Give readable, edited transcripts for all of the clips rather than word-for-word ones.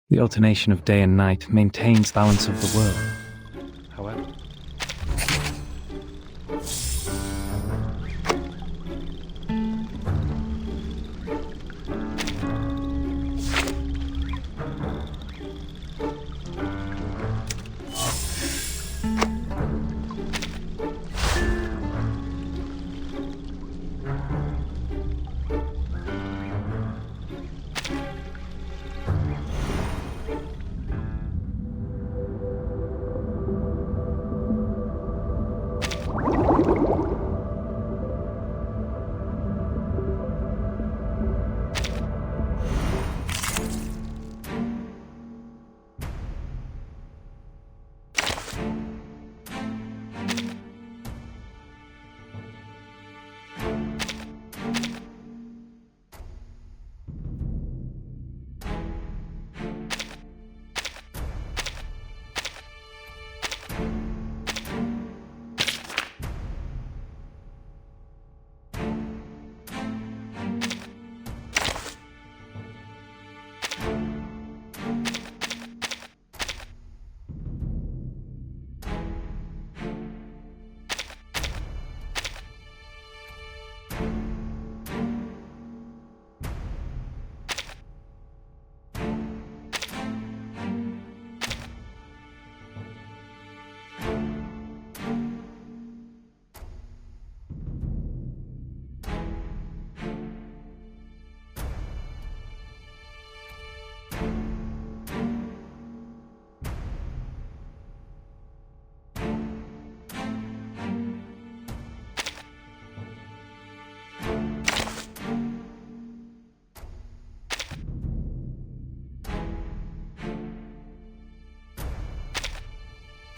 The alternation of day and night maintains balance of the world. However,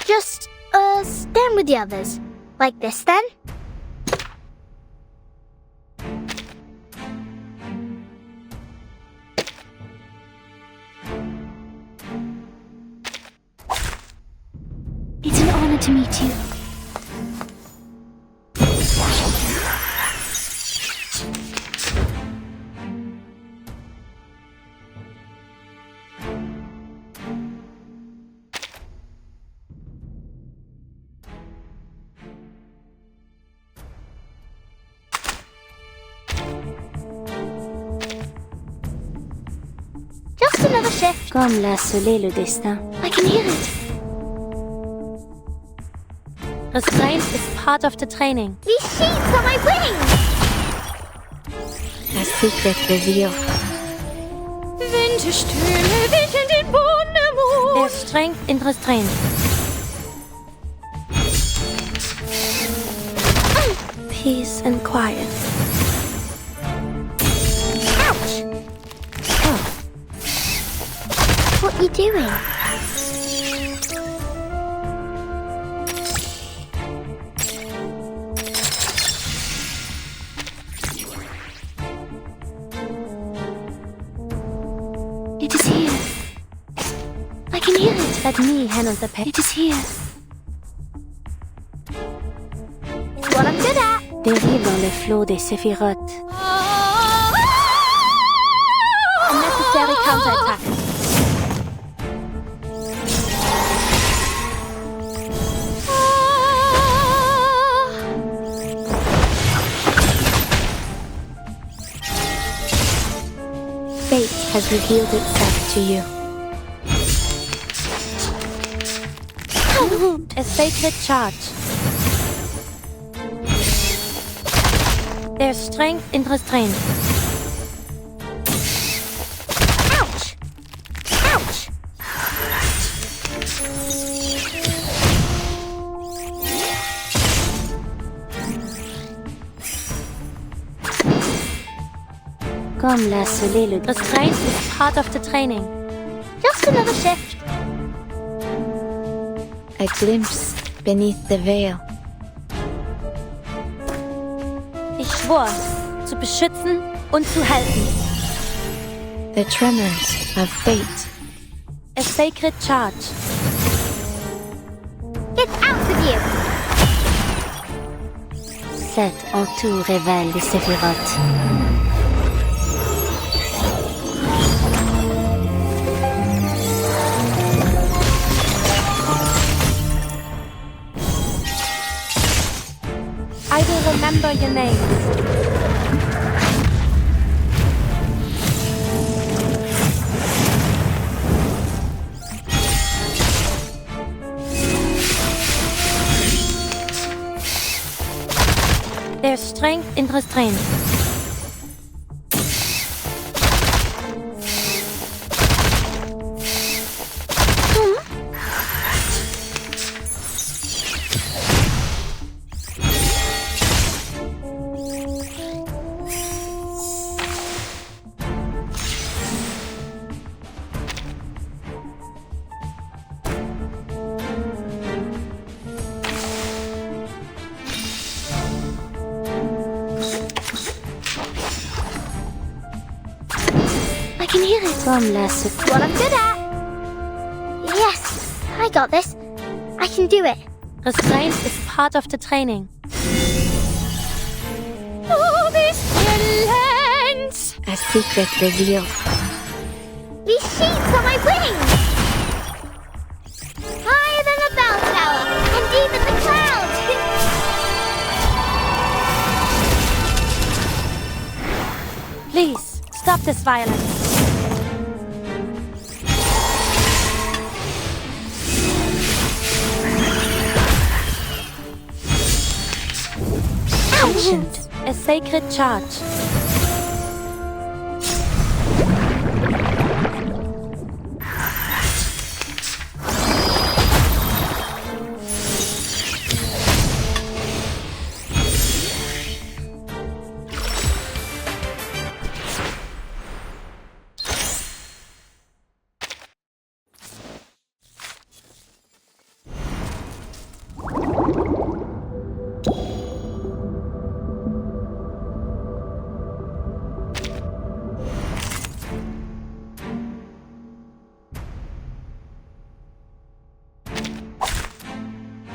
Just, stand with the others. Like this, then? It's an honor to meet you. Just another shift. Comme l'a scellé le destin. I can hear it. Restraint is part of the training. These sheets are my wings! A secret reveal. Winterstürme wickeln den Boden im There's strength in restraint. Peace and quiet. Ouch! What are you doing? It is here. I can hear it. Let me handle the pain. It is here. It's what I'm good at. Dérive dans le flot des séphirotes. A necessary counterattack. Fate has revealed itself to you. A sacred charge. There's strength in restraint. Ouch! Ouch! Comme l'a scellé le restraint is part of the training. Just another shift. A glimpse beneath the veil. Ich schwor, zu beschützen und zu helfen. The tremors of fate. A sacred charge. Get out with you! Cet entour révèle les séphirotes. remember your names. There's strength in restraint. I can hear it. Comme la What I'm good at. Yes, I got this. I can do it. restraint is part of the training. Oh, these talents! A secret revealed. These sheets are my wings! Higher than the bell tower, and even the clouds! Please, stop this violence. Ancient, a sacred charge.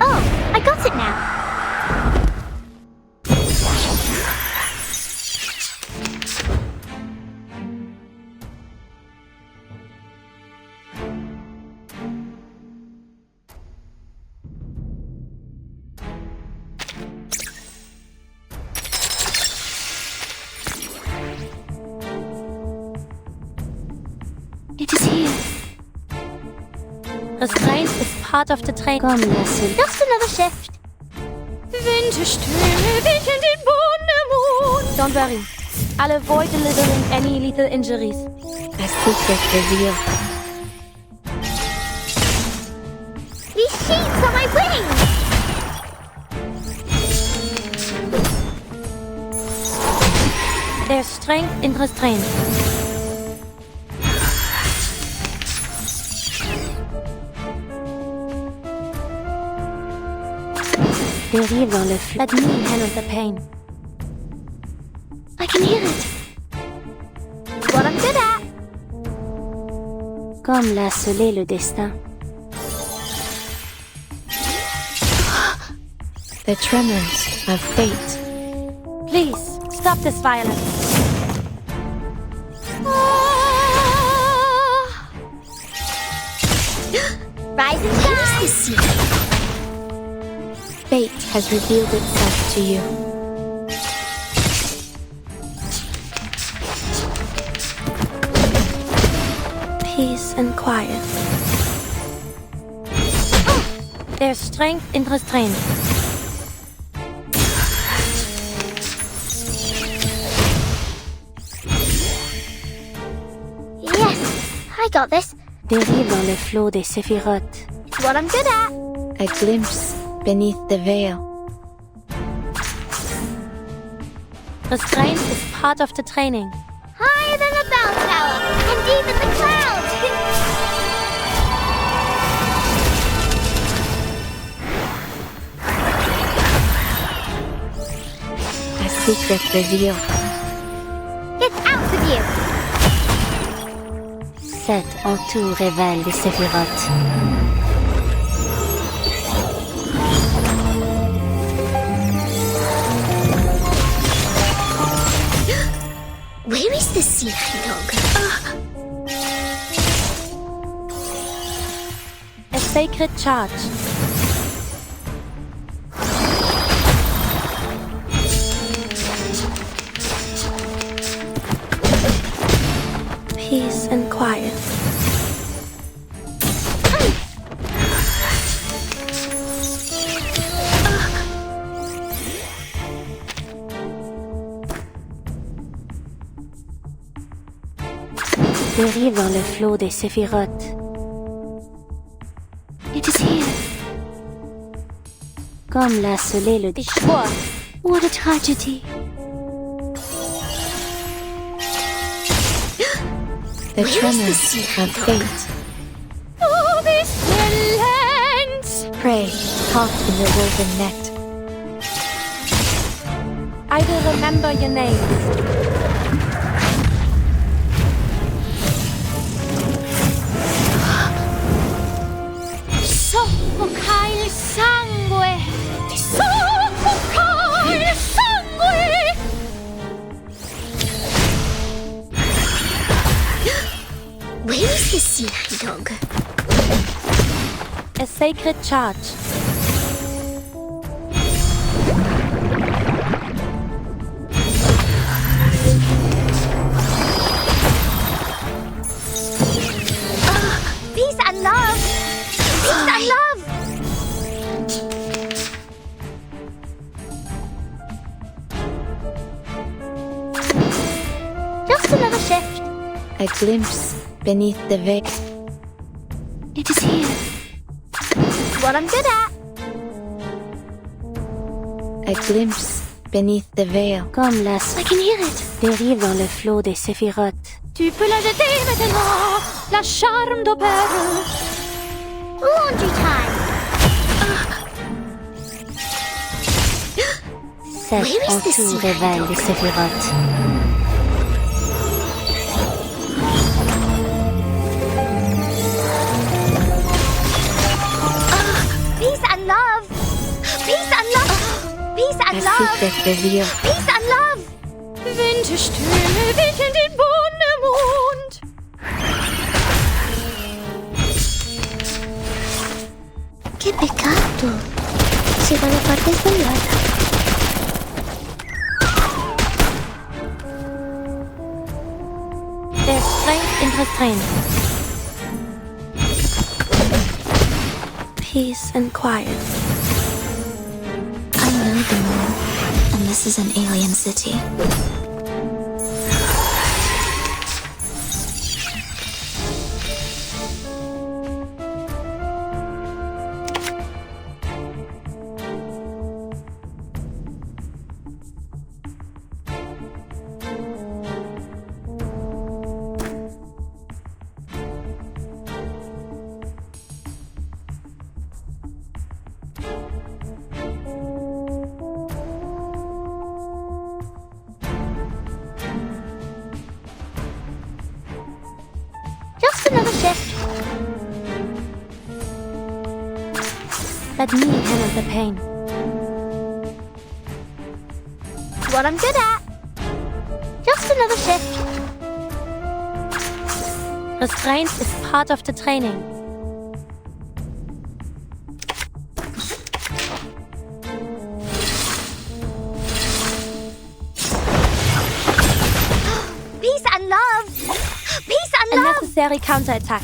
Oh, I got it now. It is here. Restraint is part of the training. Comme la seule. Just another shift. Winterstürme wickeln den Boden der Mond. Don't worry. I'll avoid delivering any lethal injuries. A secret revealed. These sheets are my wings! There's strength in restraint. Dérive dans le flux. Let me handle the pain. I can hear it. It's what I'm good at. Comme l'a scellé le destin. The tremors of fate. Please, stop this violence. Rise and shine! Fate has revealed itself to you. Peace and quiet. There's strength in restraint. Yes, I got this. Dérive dans le flot des séphirotes. It's what I'm good at. A glimpse beneath the veil. Restraint is part of the training. Higher than the bell tower, and even the clouds! A secret revealed. Get out of you! Cet entour révèle les séphirotes. Where is the sea dog? A sacred charge. dérive dans le flot des séphirotes. It is here. Comme l'a scellé le déchoir. What a tragedy. The tremors have fate. Oh, this silence! Prey caught in the woven net. I will remember your name. Soffoca il sangue! Soffoca il sangue! Where is this sea dog? A sacred charge. Peace and love! Peace and love! Just another shift. A glimpse beneath the veil. It is here. It's what I'm good at. A glimpse beneath the veil. Comme la I can hear it. dérive dans le flot des séphirotes. Tu peux la jeter maintenant, la charme d'opéra. Laundry time. Cet Where is this entour sea révèle dog? les séphirotes. Peace and love. Peace and love. Peace A and love. secret reveal. Peace and love. Winterstürme wickeln den Wonnemond. Che peccato. Si va alla parte sbagliata. There's strength in restraint. Peace and quiet. I know the moon, and this is an alien city. Just another shift. Let me handle the pain. It's what I'm good at. Just another shift. Restraint is part of the training. Peace and love. Peace and A love. necessary counterattack.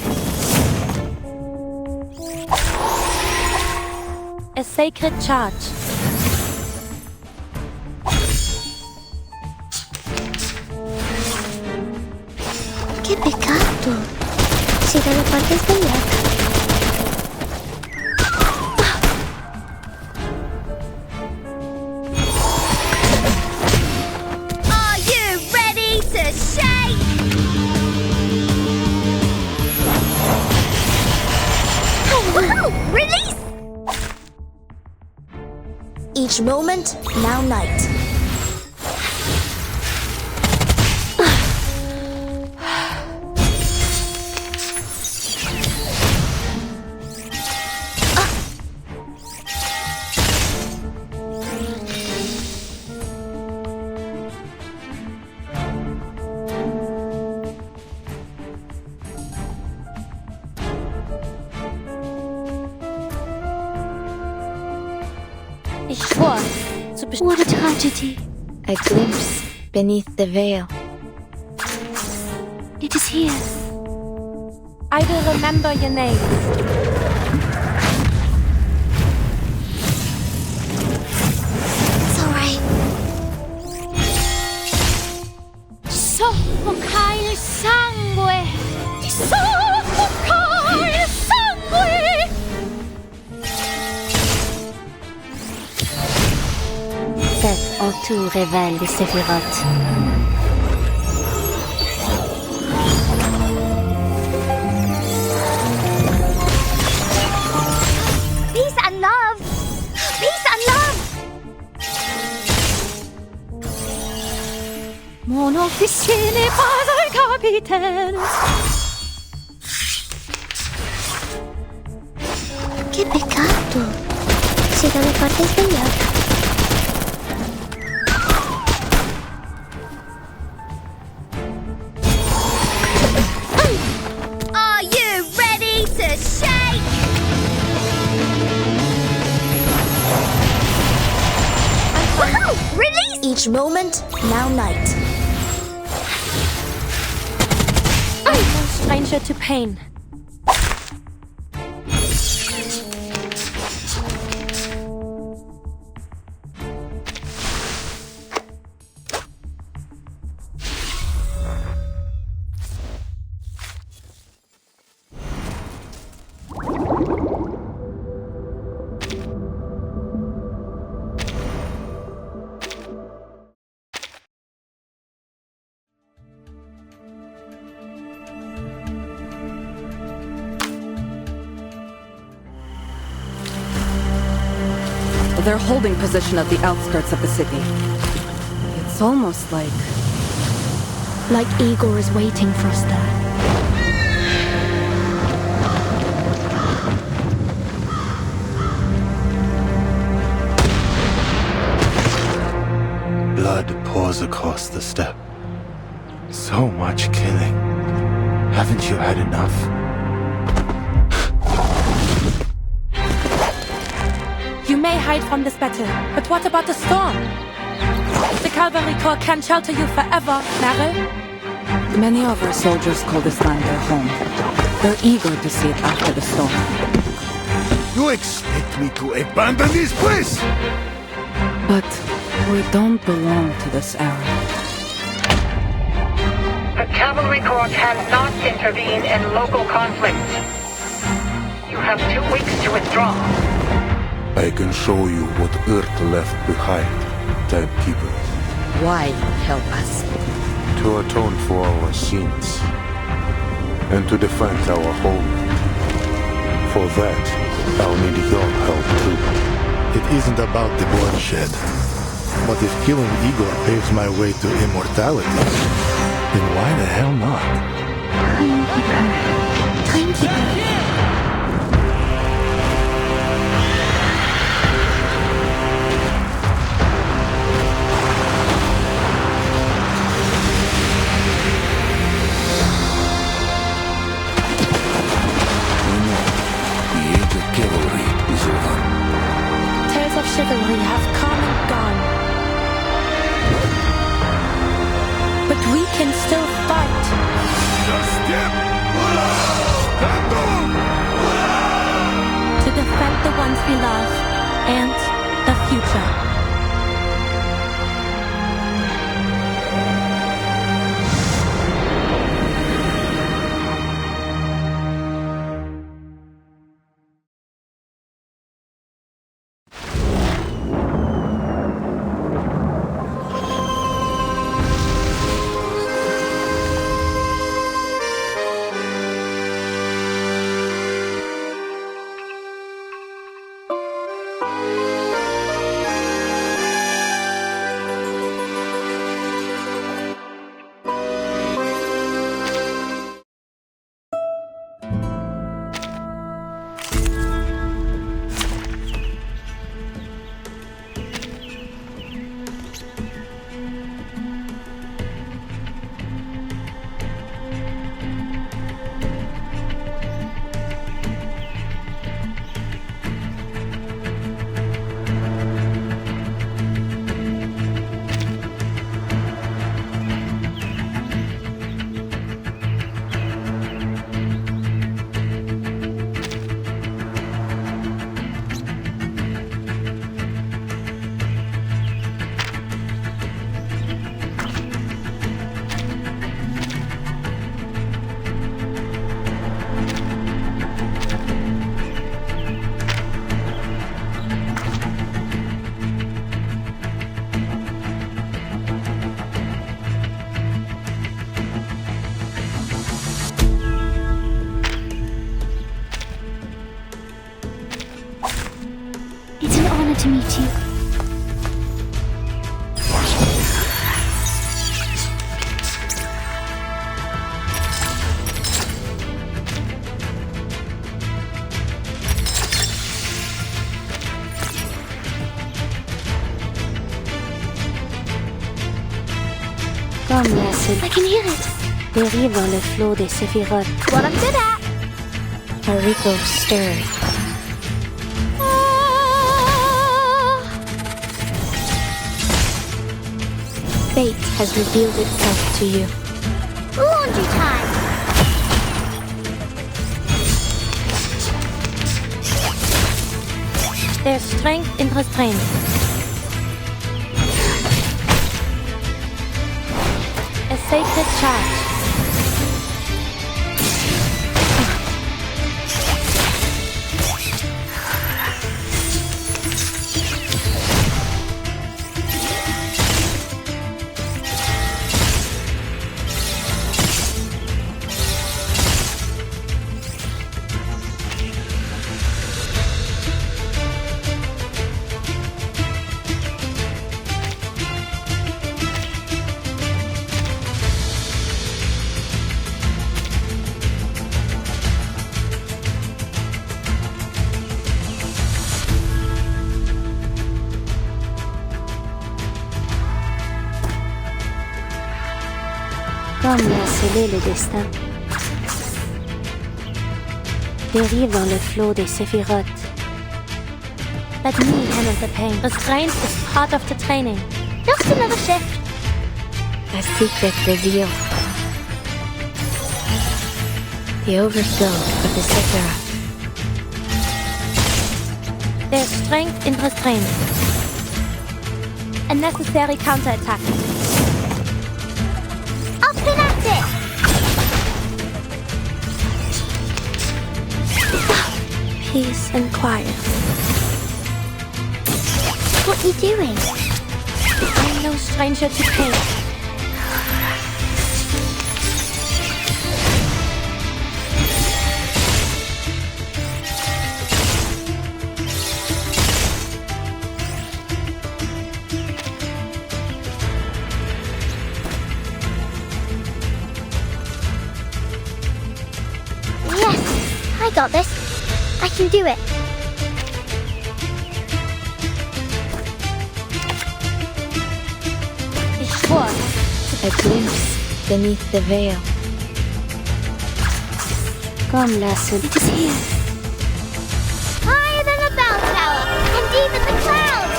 A sacred charge. Che peccato. Si va alla parte sbagliata. Are you ready to shake? Woohoo! Release! Each moment, now night. Ich schwor, zu What a tragedy. A glimpse beneath the veil. It is here. I will remember your name. It's alright. Soffoca il sangue. Soffocar sangue! Cet entour révèle les séphirotes. Peace and love! Peace and love! Mon officier n'est pas un capitaine. ¡Qué pecado! Sígame partes de ella. Are you ready to shake? Woohoo! Release! Each moment, now night. I'm no stranger to pain. They're holding position at the outskirts of the city. It's almost like Igor is waiting for us there. Blood pours across the steppe. So much killing. Haven't you had enough? You may hide from this battle, but what about the storm? The Cavalry Corps can shelter you forever, Meryl. many of our soldiers call this land their home. They're eager to see it after the storm. You expect me to abandon this place? But we don't belong to this era. The Cavalry Corps cannot intervene in local conflicts. You have 2 weeks to withdraw. I can show you what Earth left behind, Timekeeper. Why help us? To atone for our sins, and to defend our homeland. For that, I'll need your help too. It isn't about the bloodshed. But if killing Igor paves my way to immortality, then why the hell not? Timekeeper. The age of cavalry is over. Tales of chivalry have come and gone. But we can still fight. To defend the ones we love and the future. to meet you. Comme la seule. I can hear it. Dérive dans le flot des séphirotes. What I'm good at. Hariko stirred. Fate has revealed itself to you. Laundry time! There's strength in restraint. A sacred charge. Comme l'a scellé le destin. Dérive dans le flot des séphirotes. Let me handle the pain. Restraint is part of the training. Just another shift. A secret revealed. The overflow of the Sephiroth. There's strength in restraint. A necessary counterattack. Peace and quiet. What are you doing? I'm no stranger to pain. Yes, I got this. I can do it. Ich schwor. A glimpse beneath the veil. Comme la seule. It is here. Higher than a bell tower, and deep in the clouds.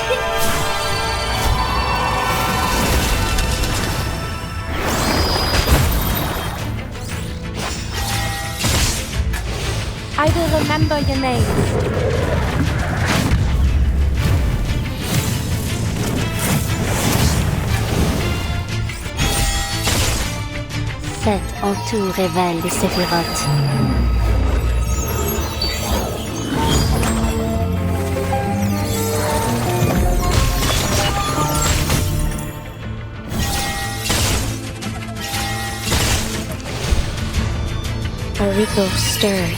I will remember your name. Cet entour révèle les séphirotes. Hariko stirred.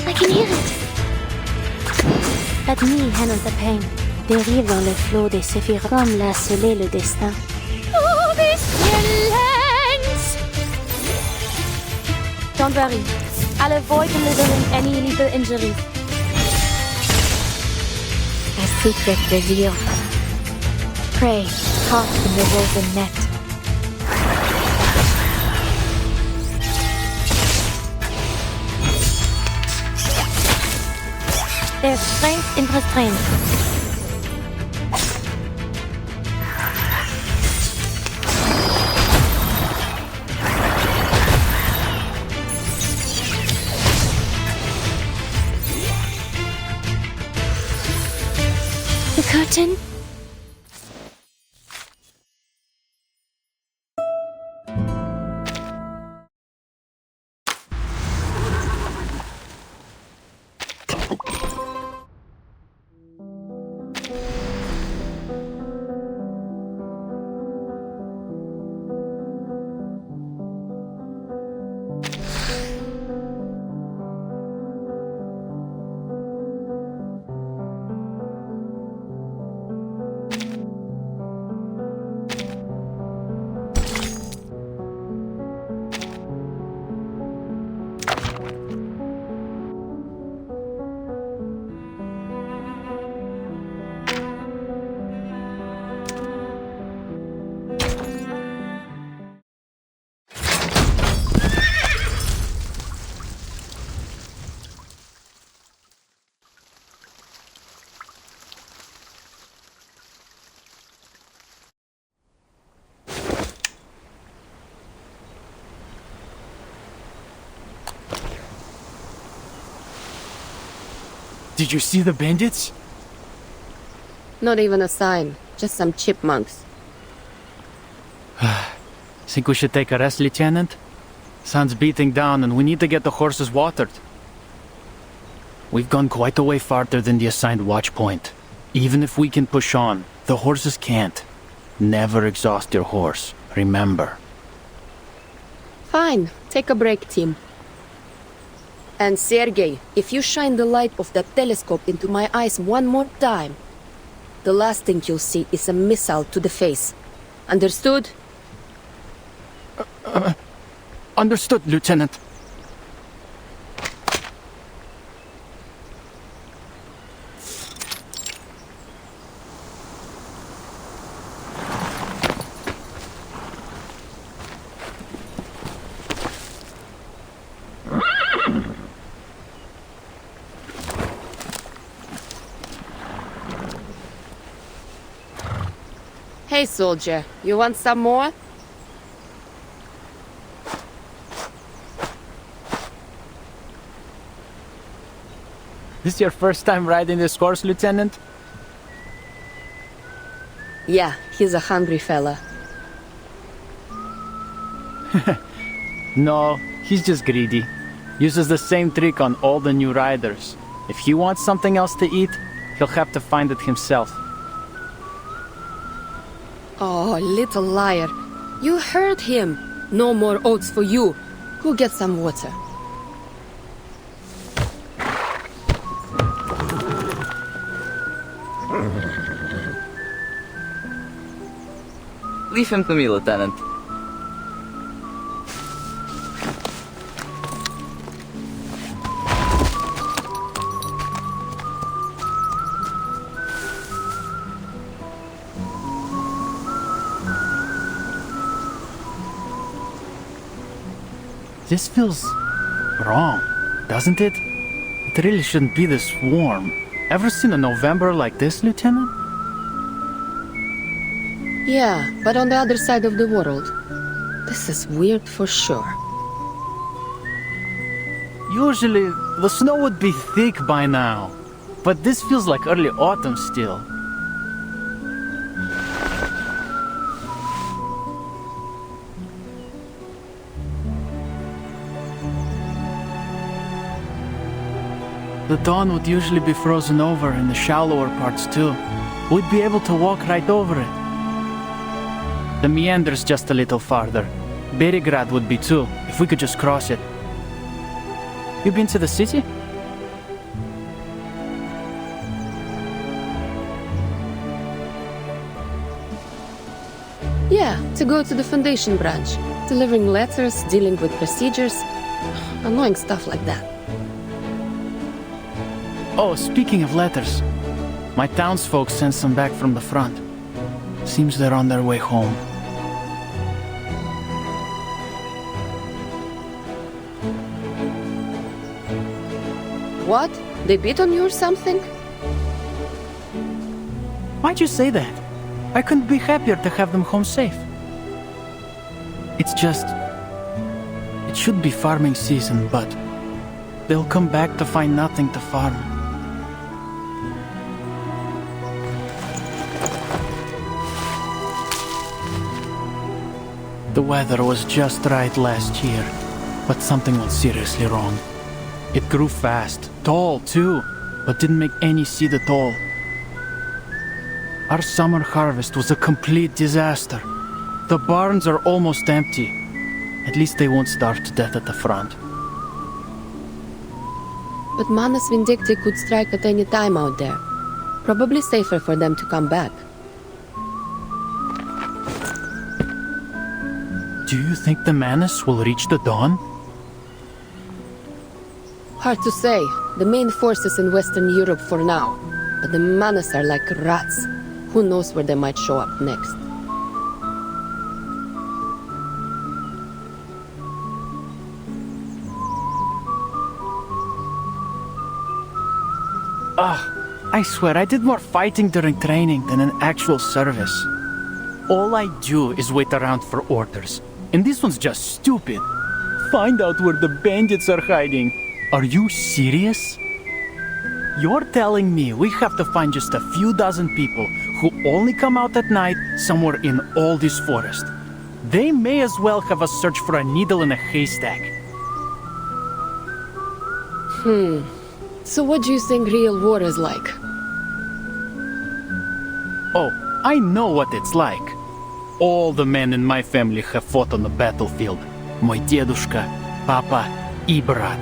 I can hear it. Let me handle the pain. Dérive dans le flot des séphirotes. Comme l'a scellé le destin. Oh, these villains! Don't worry. I'll avoid delivering any lethal injuries. A secret revealed. Prey caught in the woven net. There's strength in restraint. The curtain. Did you see the bandits? Not even a sign, just some chipmunks. Think we should take a rest, Lieutenant? Sun's beating down and we need to get the horses watered. We've gone quite a way farther than the assigned watch point. Even if we can push on, the horses can't. Never exhaust your horse, remember. Fine, take a break, team. And Sergei, if you shine the light of that telescope into my eyes one more time, the last thing you'll see is a missile to the face. Understood? Understood, Lieutenant. Hey, soldier, you want some more? This your first time riding this horse, Lieutenant? Yeah, he's a hungry fella. No, he's just greedy. Uses the same trick on all the new riders. If he wants something else to eat, he'll have to find it himself. Oh, little liar. You heard him. No more oats for you. Go get some water. Leave him to me, Lieutenant. This feels wrong, doesn't it? It really shouldn't be this warm. Ever seen a November like this, Lieutenant? Yeah, but on the other side of the world. This is weird for sure. Usually, the snow would be thick by now. But this feels like early autumn still. The dawn would usually be frozen over in the shallower parts too. We'd be able to walk right over it. The meander's just a little farther. Berigrad would be too, if we could just cross it. You been to the city? Yeah, to go to the Foundation branch. Delivering letters, dealing with procedures. Annoying stuff like that. Oh, speaking of letters, my townsfolk sent some back from the front. Seems they're on their way home. What? They beat on you or something? Why'd you say that? I couldn't be happier to have them home safe. It's just... it should be farming season, but... they'll come back to find nothing to farm. The weather was just right last year, but something went seriously wrong. It grew fast, tall too, but didn't make any seed at all. Our summer harvest was a complete disaster. The barns are almost empty. At least they won't starve to death at the front. But Manus Vindicti could strike at any time out there. Probably safer for them to come back. Do you think the Manus will reach the dawn? Hard to say. The main force is in Western Europe for now. But the Manus are like rats. Who knows where they might show up next? I swear I did more fighting during training than in actual service. All I do is wait around for orders. And this one's just stupid. Find out where the bandits are hiding. Are you serious? You're telling me we have to find just a few dozen people who only come out at night somewhere in all this forest. They may as well have us search for a needle in a haystack. So what do you think real war is like? Oh, I know what it's like. All the men in my family have fought on the battlefield. Мой дедушка, папа и брат.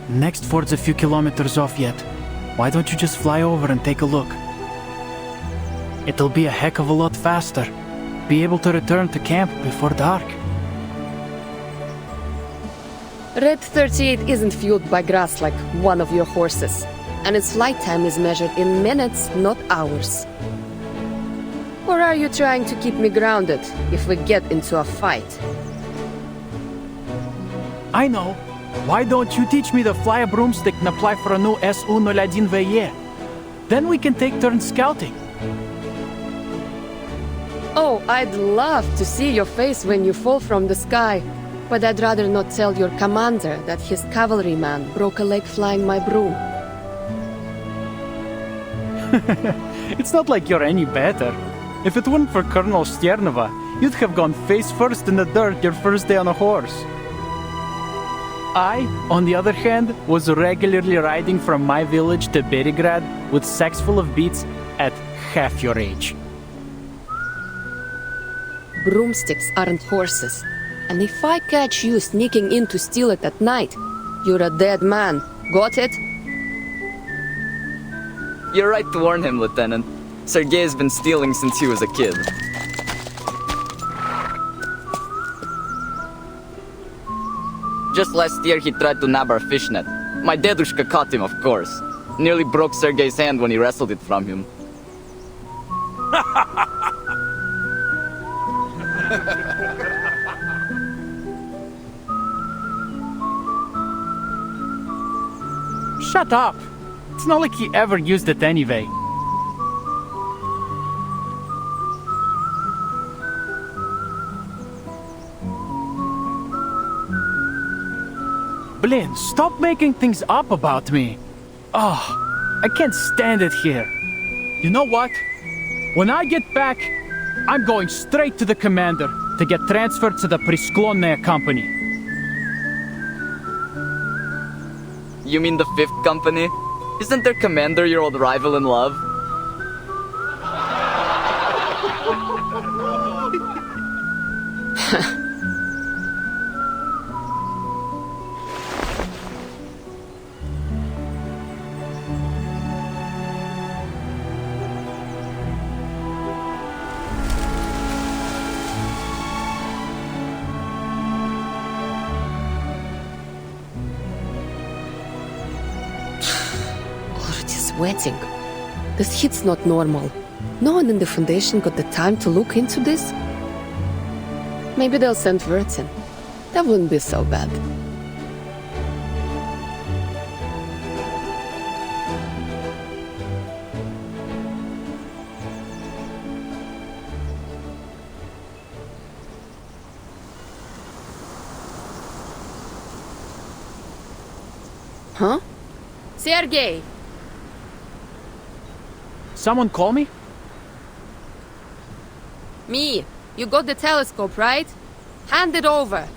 Next fort's a few kilometers off yet. Why don't you just fly over and take a look? It'll be a heck of a lot faster. Be able to return to camp before dark. Red 38 isn't fueled by grass like one of your horses, and its flight time is measured in minutes, not hours. Or are you trying to keep me grounded if we get into a fight? I know. Why don't you teach me to fly a broomstick and apply for a new no.139? Then we can take turns scouting. Oh, I'd love to see your face when you fall from the sky. But I'd rather not tell your commander that his cavalryman broke a leg flying my broom. It's not like you're any better. If it weren't for Colonel Sternova, you'd have gone face first in the dirt your first day on a horse. I, on the other hand, was regularly riding from my village to Berigrad with sacks full of beets at half your age. Broomsticks aren't horses. And if I catch you sneaking in to steal it at night, you're a dead man. Got it? You're right to warn him, Lieutenant. Sergei has been stealing since he was a kid. Just last year he tried to nab our fishnet. My dedushka caught him, of course. Nearly broke Sergei's hand when he wrestled it from him. Shut up! It's not like he ever used it anyway. Blin, stop making things up about me. Oh, I can't stand it here. You know what? When I get back, I'm going straight to the commander to get transferred to the Prisklonnaya company. You mean the 5th Company? Isn't their commander your old rival in love? Sweating. This heat's not normal. No one in the Foundation got the time to look into this? Maybe they'll send Wirtz in. That wouldn't be so bad. Huh? Sergei! Someone call me? Me. You got the telescope, right? Hand it over.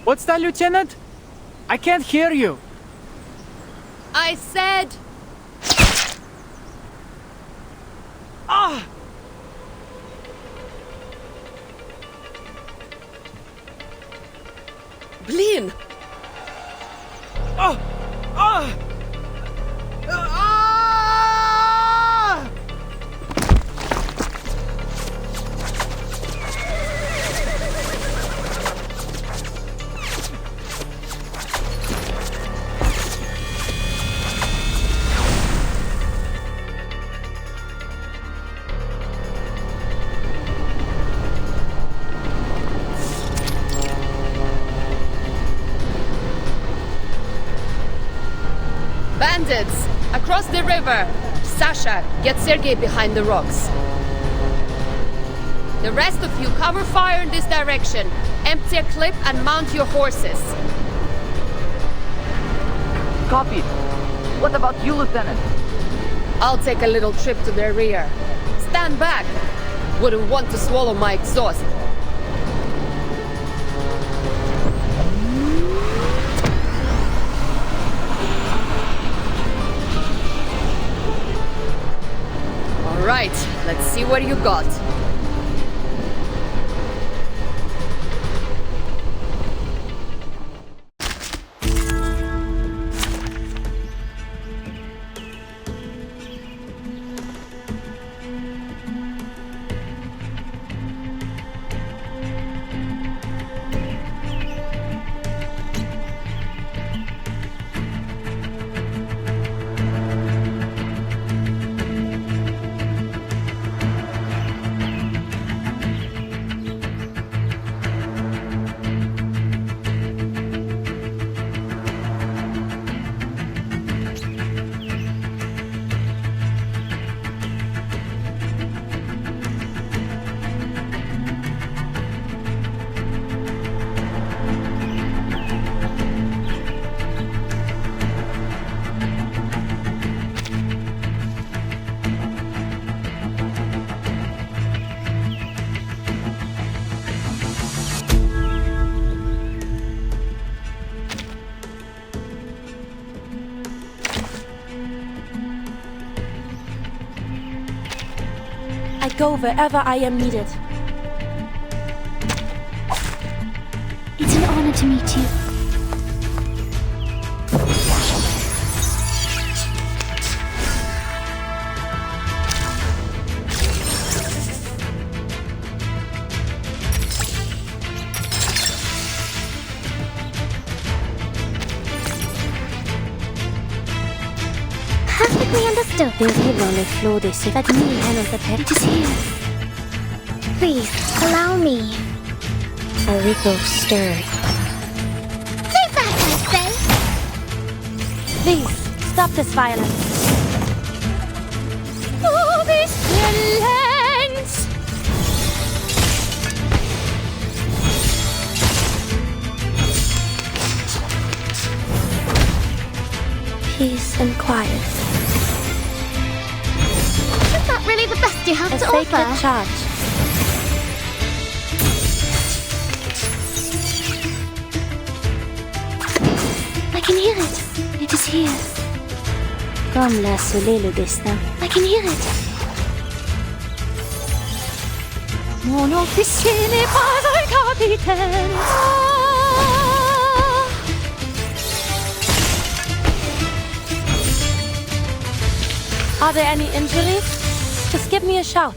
What's that, Lieutenant? I can't hear you. I said... Ah! Blin! Ah! Ah! Bandits! Across the river! Sasha, get Sergei behind the rocks. The rest of you cover fire in this direction. Empty a clip and mount your horses. Copy. What about you, Lieutenant? I'll take a little trip to their rear. Stand back! Wouldn't want to swallow my exhaust. All right, let's see what you got. I go wherever I am needed. It's an honor to meet you. Perfectly understood. Dérive dans le flot des ciphres. Let me handle the pet. It is here. Please, allow me. Aurico stirred. Stay back, I say! Please, stop this violence. Oh, this violence! Peace and quiet. It's not really the best you have A to sacred offer. charge. I can hear it. It is here. Comme l'a scellé le destin. I can hear it. Mon officier n'est pas un capitaine. Are there any injuries? Just give me a shout.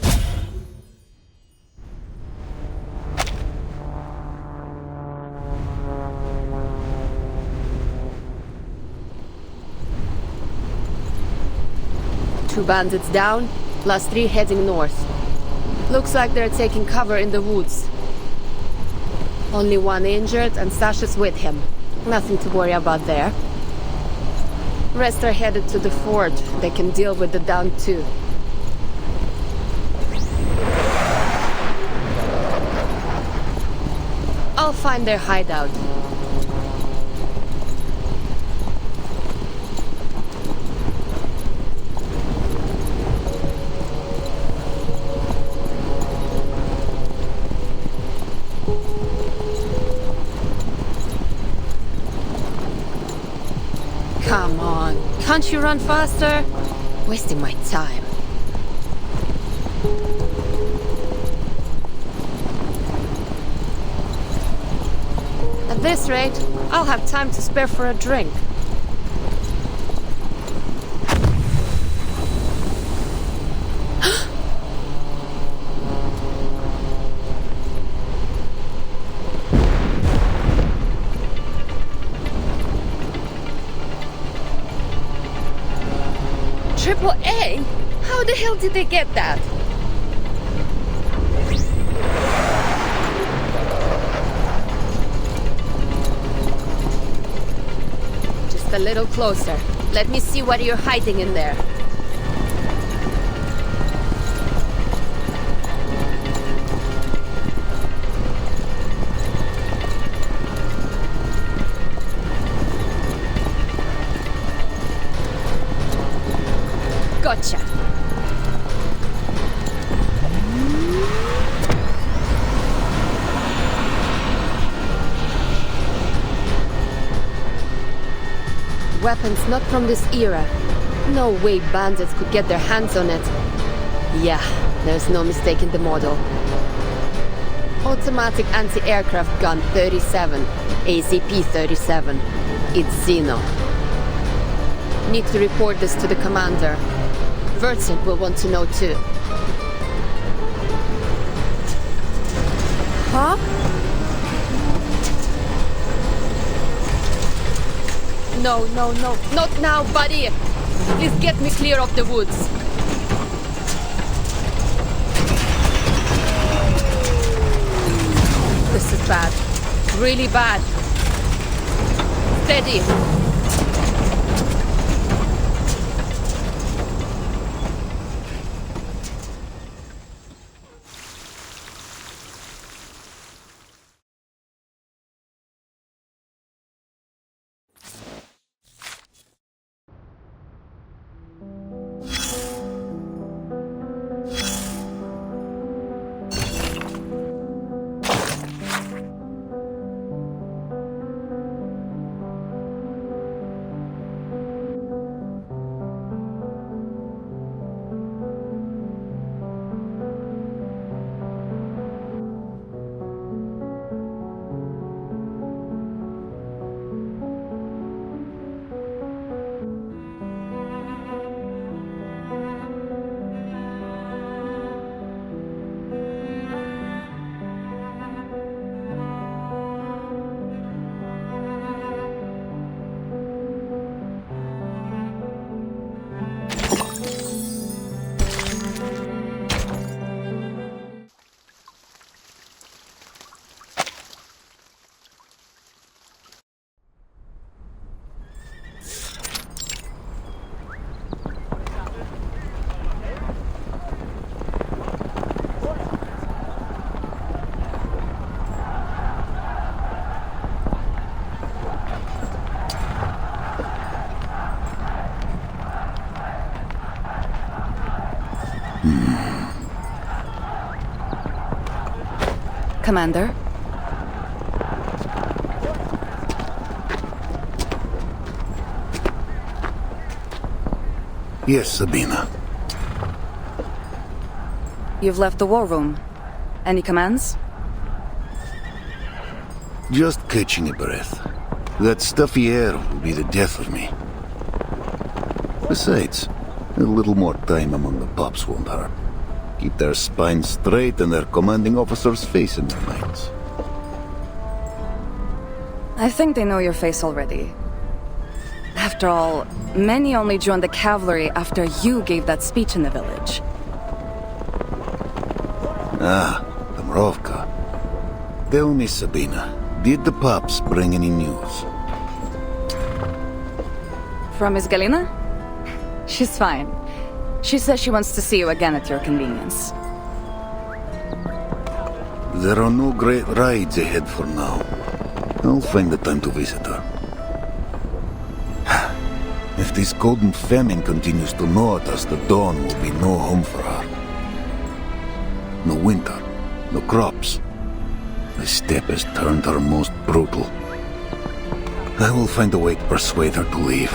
Two bandits down, plus 3 heading north. Looks like they're taking cover in the woods. Only one injured and Sasha's with him. Nothing to worry about there. Rest are headed to the fort. They can deal with the down too. I'll find their hideout. Come on, can't you run faster? Wasting my time. At this rate, I'll have time to spare for a drink. Triple A? How the hell did they get that? Just a little closer. Let me see what you're hiding in there. Gotcha. Weapons not from this era. No way bandits could get their hands on it. Yeah, there's no mistaking the model. Automatic anti-aircraft gun 37, ACP-37. It's Xeno. Need to report this to the commander. Vertsen will want to know too. Huh? No, no, no. Not now, buddy! Please get me clear of the woods. This is bad. Really bad. Steady. Commander? Yes, Sabina. You've left the war room. Any commands? Just catching a breath. That stuffy air will be the death of me. Besides, a little more time among the pups won't hurt. Keep their spines straight and their commanding officer's face in their minds. I think they know your face already. After all, many only joined the cavalry after you gave that speech in the village. Ah, Dambrovka. Tell me, Sabina, did the pups bring any news? From Miss Galina? She's fine. She says she wants to see you again at your convenience. There are no great rides ahead for now. I'll find the time to visit her. If this golden famine continues to gnaw at us, the dawn will be no home for her. No winter, no crops. The steppe has turned her most brutal. I will find a way to persuade her to leave.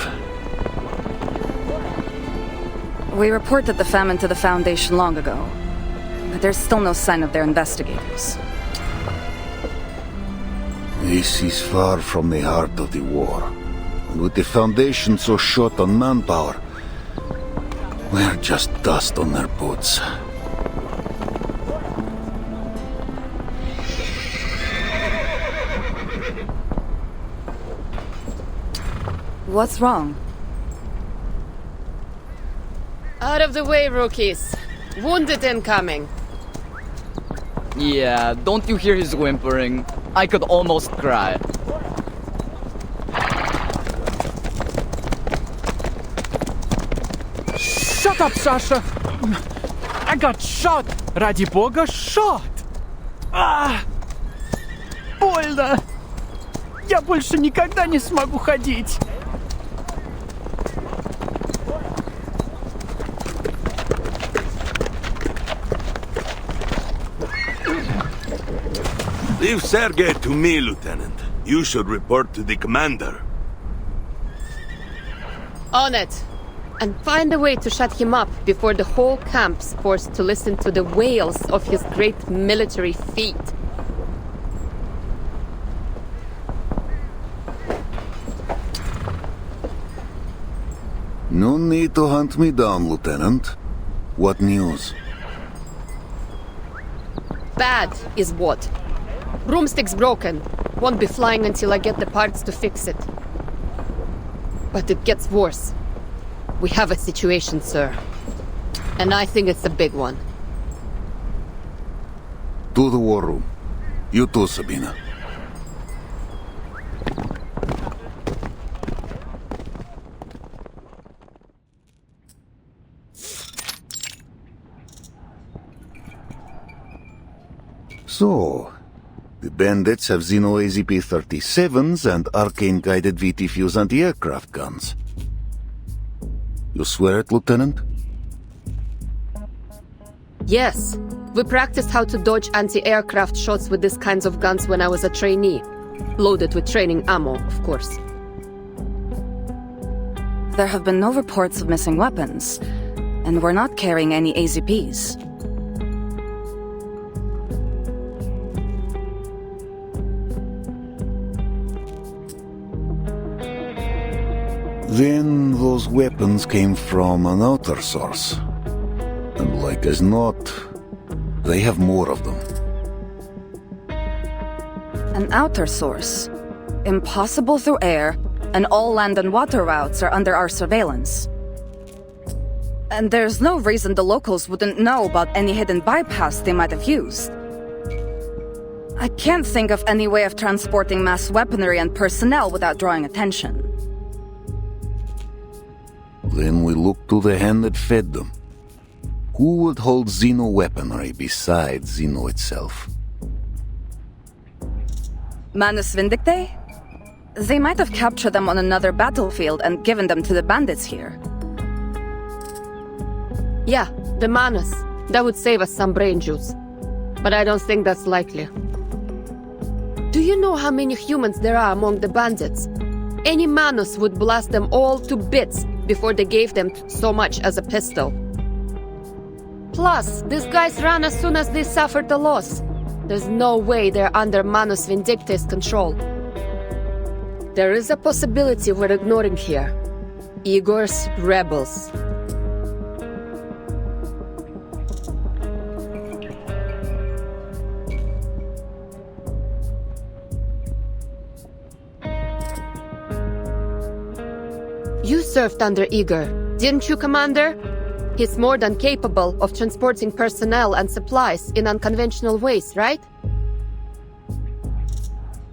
We reported the famine to the Foundation long ago, but there's still no sign of their investigators. This is far from the heart of the war. And with the Foundation so short on manpower, we're just dust on their boots. What's wrong? Out of the way, rookies. Wounded incoming. Yeah, don't you hear his whimpering? I could almost cry. Shut up, Sasha! I got shot! Ради бога, shot! Больно! Я больше никогда не смогу ходить! Leave Sergei to me, Lieutenant. You should report to the commander. On it! And find a way to shut him up before the whole camp's forced to listen to the wails of his great military feat. No need to hunt me down, Lieutenant. What news? Bad is what? Broomstick's broken. Won't be flying until I get the parts to fix it. But it gets worse. We have a situation, sir. And I think it's a big one. To the war room. You too, Sabina. So, the bandits have Xeno AZP-37s and arcane-guided VT-fuse anti-aircraft guns. You swear it, Lieutenant? Yes. We practiced how to dodge anti-aircraft shots with these kinds of guns when I was a trainee. Loaded with training ammo, of course. There have been no reports of missing weapons, and we're not carrying any AZPs. Then those weapons came from an outer source. And like as not, they have more of them. An outer source. Impossible through air, and all land and water routes are under our surveillance. And there's no reason the locals wouldn't know about any hidden bypass they might have used. I can't think of any way of transporting mass weaponry and personnel without drawing attention. Then we look to the hand that fed them. Who would hold Xeno weaponry besides Xeno itself? Manus Vindictae? They might have captured them on another battlefield and given them to the bandits here. Yeah, the Manus. That would save us some brain juice. But I don't think that's likely. Do you know how many humans there are among the bandits? Any Manus would blast them all to bits before they gave them so much as a pistol. Plus, these guys ran as soon as they suffered a loss. There's no way they're under Manus Vindictae's control. There is a possibility we're ignoring here. Igor's rebels. You served under Igor, didn't you, Commander? He's more than capable of transporting personnel and supplies in unconventional ways, right?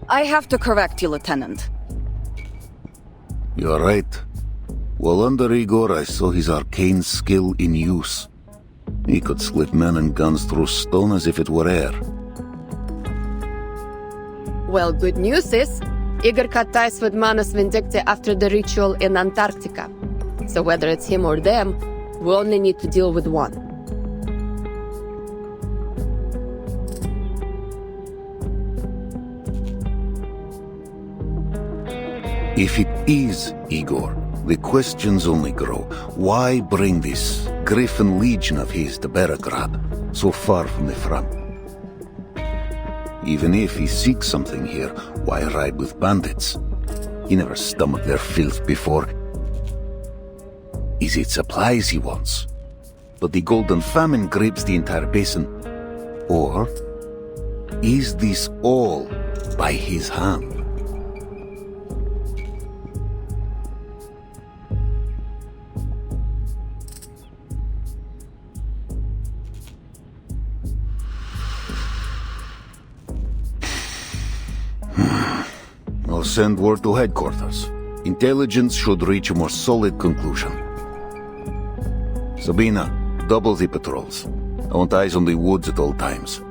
I have to correct you, Lieutenant. You're right. While under Igor, I saw his arcane skill in use. He could slip men and guns through stone as if it were air. Well, good news is, Igor cut ties with Manus Vindictae after the ritual in Antarctica. So whether it's him or them, we only need to deal with one. If it is Igor, the questions only grow. Why bring this Griffin Legion of his to Beregrad, so far from the front? Even if he seeks something here, why ride with bandits? He never stomached their filth before. Is it supplies he wants? But the Golden Famine grips the entire basin. Or is this all by his hand? I'll send word to headquarters. Intelligence should reach a more solid conclusion. Sabina, double the patrols. I want eyes on the woods at all times.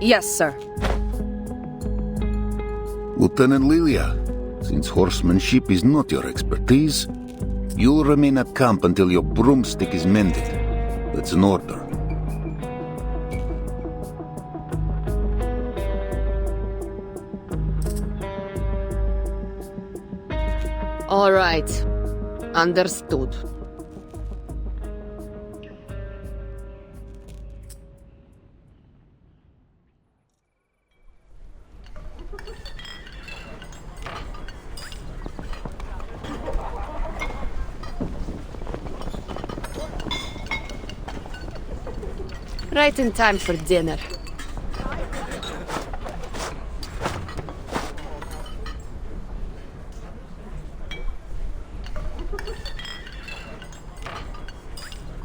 Yes, sir. Lieutenant Lilia, since horsemanship is not your expertise, you'll remain at camp until your broomstick is mended. That's an order. All right. Understood. Right in time for dinner.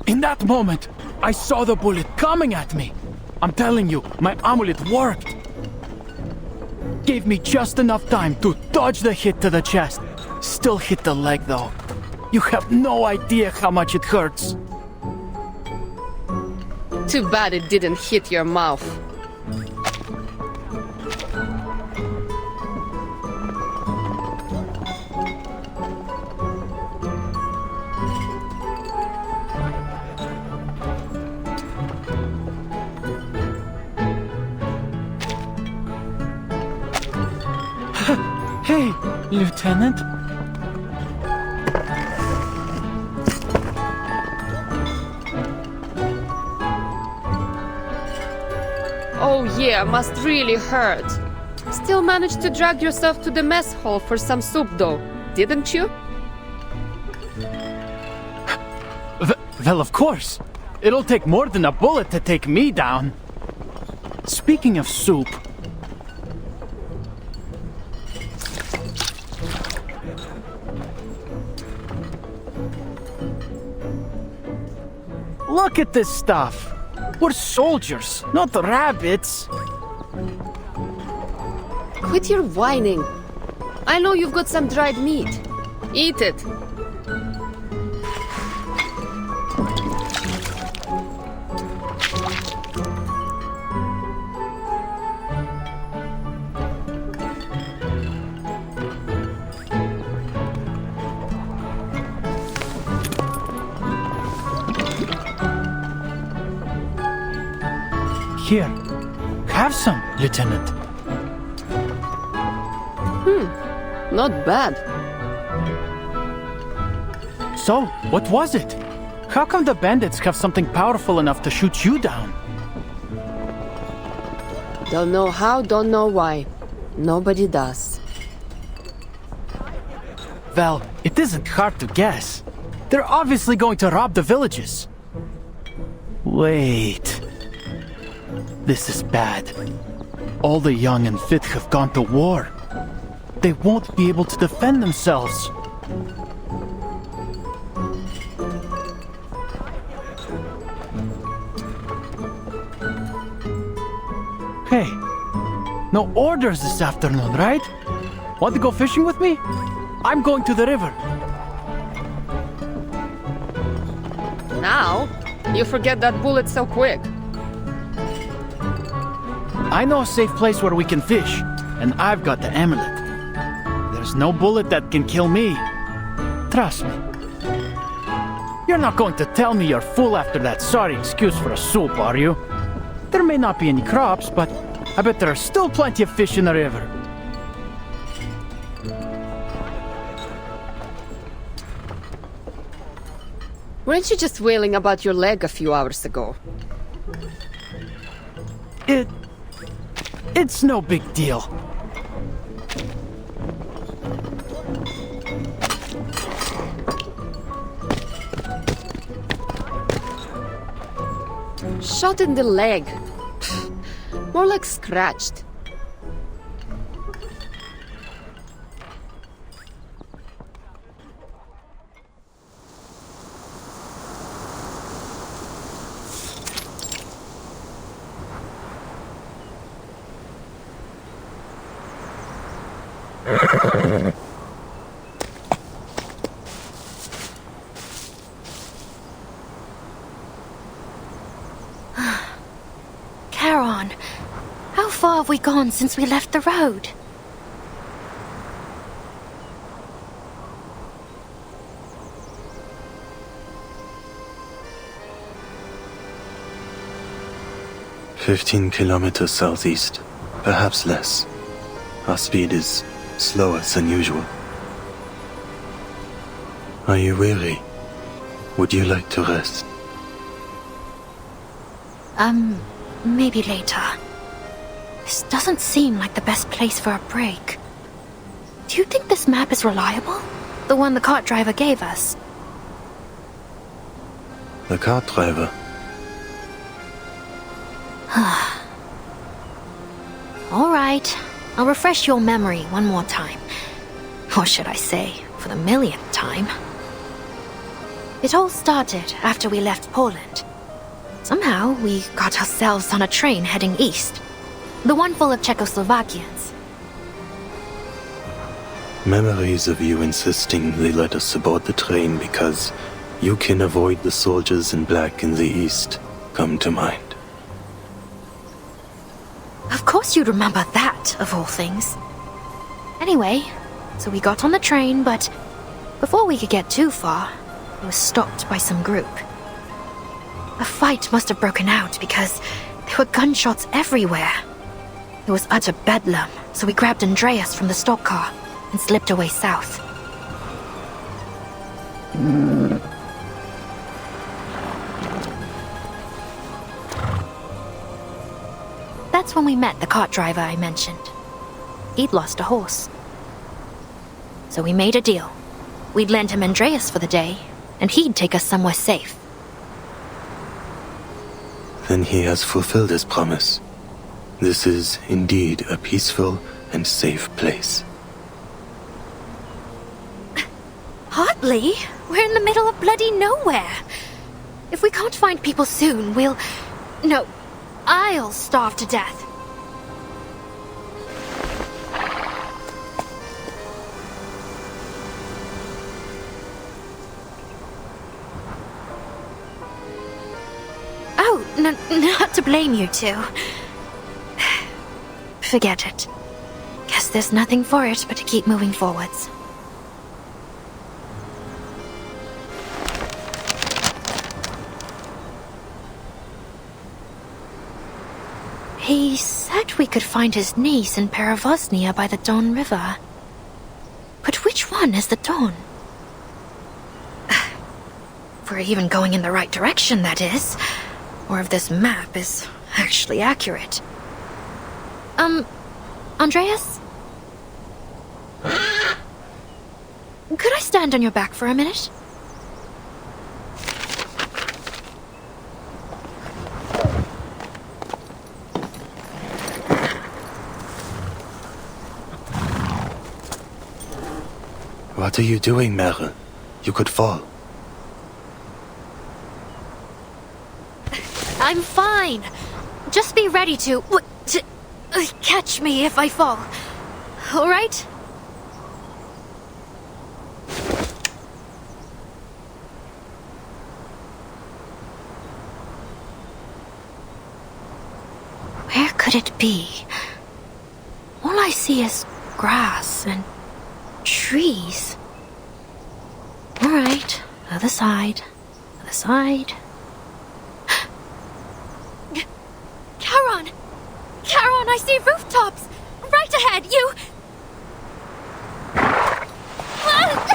In that moment, I saw the bullet coming at me. I'm telling you, my amulet worked. Gave me just enough time to dodge the hit to the chest. Still hit the leg though. You have no idea how much it hurts. Too bad it didn't hit your mouth. Hey, Lieutenant. Oh yeah, must really hurt. Still managed to drag yourself to the mess hall for some soup though, didn't you? Well, of course. It'll take more than a bullet to take me down. Speaking of soup... Look at this stuff. We're soldiers, not rabbits. Quit your whining. I know you've got some dried meat. Eat it. Here, have some, Lieutenant. Not bad. So, what was it? How come the bandits have something powerful enough to shoot you down? Don't know how, don't know why. Nobody does. Well, it isn't hard to guess. They're obviously going to rob the villages. Wait. This is bad. All the young and fit have gone to war. They won't be able to defend themselves. Hey, no orders this afternoon, right? Want to go fishing with me? I'm going to the river. Now? You forget that bullet so quick. I know a safe place where we can fish, and I've got the amulet. There's no bullet that can kill me. Trust me. You're not going to tell me you're full after that sorry excuse for a soup, are you? There may not be any crops, but I bet there are still plenty of fish in the river. Weren't you just wailing about your leg a few hours ago? It's no big deal. Shot in the leg. More like scratched. Charon, how far have we gone since we left the road? "15 kilometers southeast, perhaps less. Our speed is slower than usual." Are you weary? Would you like to rest? Maybe later. This doesn't seem like the best place for a break. Do you think this map is reliable? The one the cart driver gave us? The cart driver? All right. I'll refresh your memory one more time. Or should I say, for the millionth time. It all started after we left Poland. Somehow, we got ourselves on a train heading east. The one full of Czechoslovakians. Memories of you insisting they let us aboard the train because you can avoid the soldiers in black in the east come to mind. Of course you'd remember that, of all things. Anyway, so we got on the train, but before we could get too far, it was stopped by some group. A fight must have broken out because there were gunshots everywhere. It was utter bedlam, so we grabbed Andreas from the stock car and slipped away south. That's when we met the cart driver I mentioned. He'd lost a horse. So we made a deal. We'd lend him Andreas for the day, and he'd take us somewhere safe. Then he has fulfilled his promise. This is indeed a peaceful and safe place. Hardly. We're in the middle of bloody nowhere. If we can't find people soon, I'll starve to death. Oh, no, not to blame you two. Forget it. Guess there's nothing for it but to keep moving forwards. He said we could find his niece in Peravosnia by the Don River. But which one is the Don? If we're even going in the right direction, that is. Or if this map is actually accurate. Andreas? Could I stand on your back for a minute? What are you doing, Meryl? You could fall. I'm fine. Just be ready to catch me if I fall. All right? Where could it be? All I see is grass and trees. All right, other side, other side. Charon, I see rooftops! Right ahead, you... Help!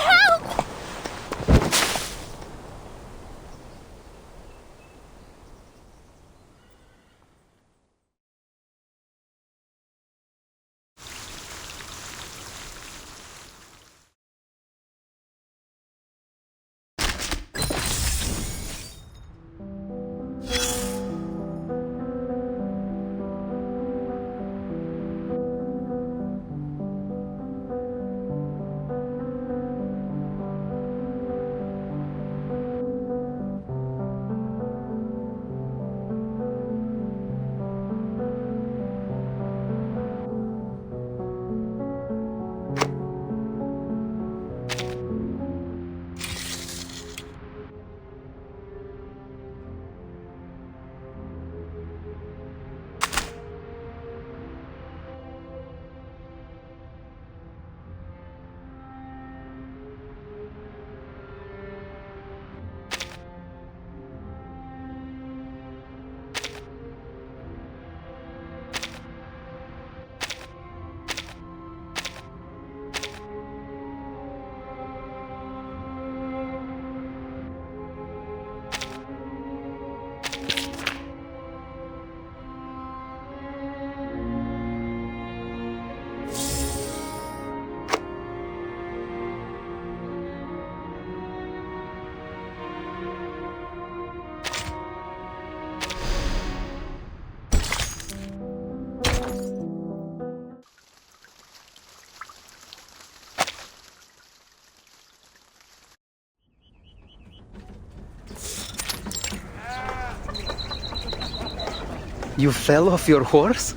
You fell off your horse?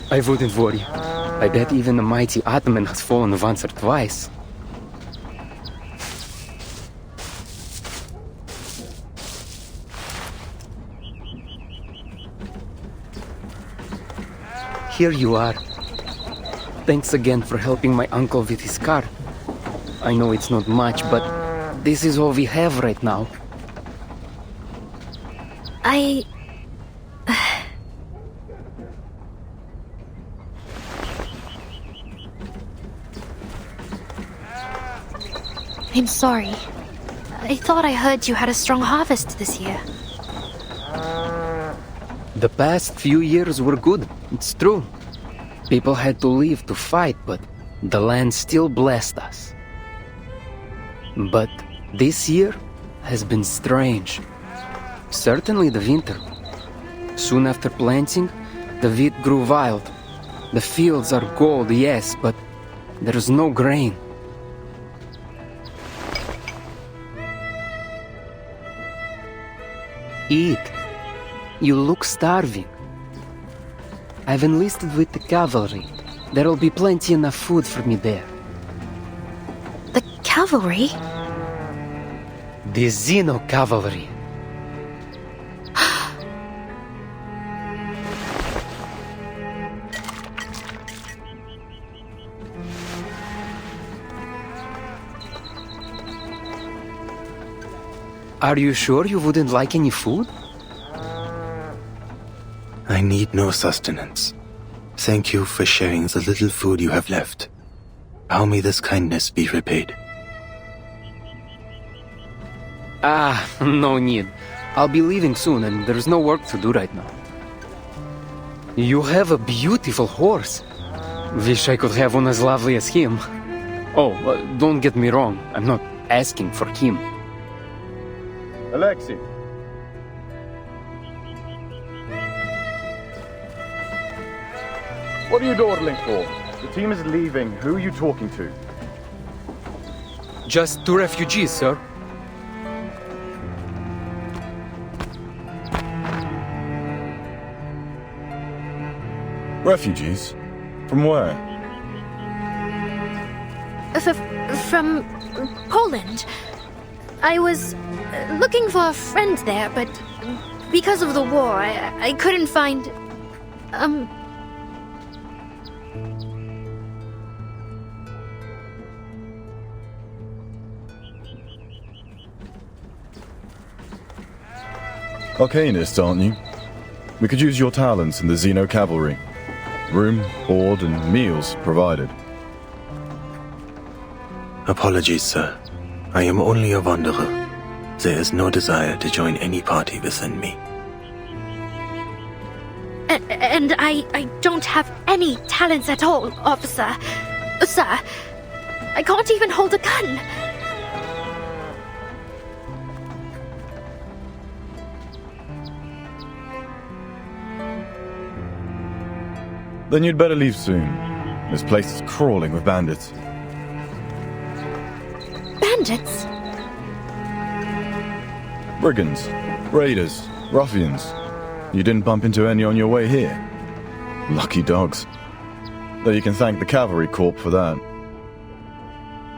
I wouldn't worry. I bet even the mighty Atman has fallen once or twice. Here you are. Thanks again for helping my uncle with his car. I know it's not much, but this is all we have right now. I'm sorry. I thought I heard you had a strong harvest this year. The past few years were good, it's true. People had to leave to fight, but the land still blessed us. But this year has been strange. Certainly the winter. Soon after planting, the wheat grew wild. The fields are gold, yes, but there's no grain. Eat. You look starving. I've enlisted with the cavalry. There'll be plenty enough food for me there. The cavalry? The Xeno cavalry. Are you sure you wouldn't like any food? I need no sustenance. Thank you for sharing the little food you have left. How may this kindness be repaid? No need. I'll be leaving soon and there's no work to do right now. You have a beautiful horse. Wish I could have one as lovely as him. Oh, don't get me wrong. I'm not asking for him. Alexei. What are you dawdling for? The team is leaving. Who are you talking to? Just 2 refugees, sir. Refugees? From where? From Poland. I was looking for a friend there, but because of the war, I couldn't find... Arcanists, aren't you? We could use your talents in the Xeno cavalry. Room, board, and meals provided. Apologies, sir. I am only a wanderer. There is no desire to join any party within me. And I don't have any talents at all, officer. Sir, I can't even hold a gun. Then you'd better leave soon. This place is crawling with bandits. Bandits? Brigands, raiders, ruffians. You didn't bump into any on your way here. Lucky dogs. Though you can thank the cavalry corps for that.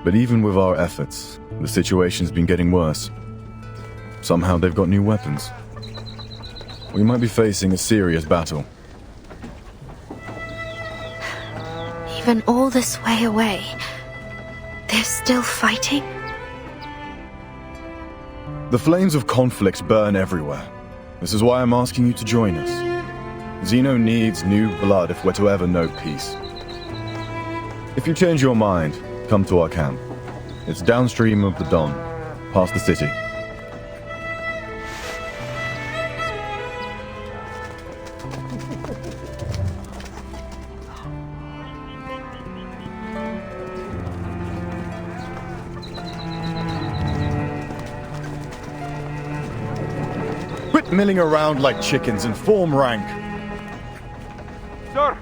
But even with our efforts, the situation's been getting worse. Somehow they've got new weapons. We might be facing a serious battle. Even all this way away, they're still fighting? The flames of conflict burn everywhere. This is why I'm asking you to join us. Xeno needs new blood if we're to ever know peace. If you change your mind, come to our camp. It's downstream of the Don, past the city. Quit milling around like chickens and form rank. Sir!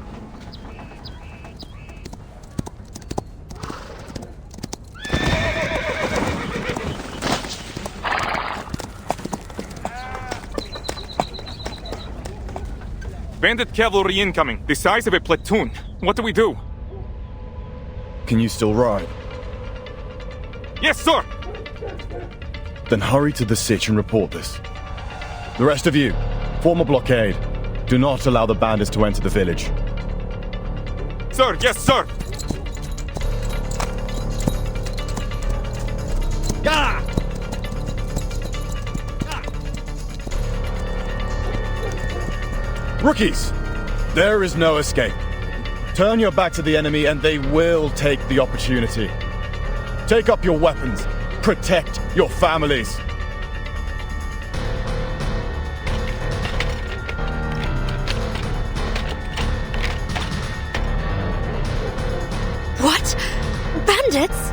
Bandit cavalry incoming, the size of a platoon. What do we do? Can you still ride? Yes, sir! Then hurry to the sitch and report this. The rest of you, form a blockade. Do not allow the bandits to enter the village. Sir, yes, sir! Ah! Rookies! There is no escape. Turn your back to the enemy and they will take the opportunity. Take up your weapons. Protect your families. What? Bandits?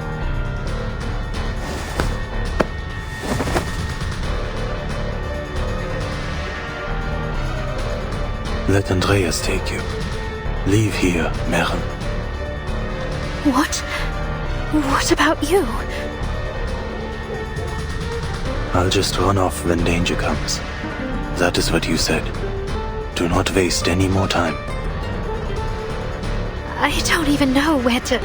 Let Andreas take you. Leave here, Meren. What? What about you? I'll just run off when danger comes. That is what you said. Do not waste any more time. I don't even know where to...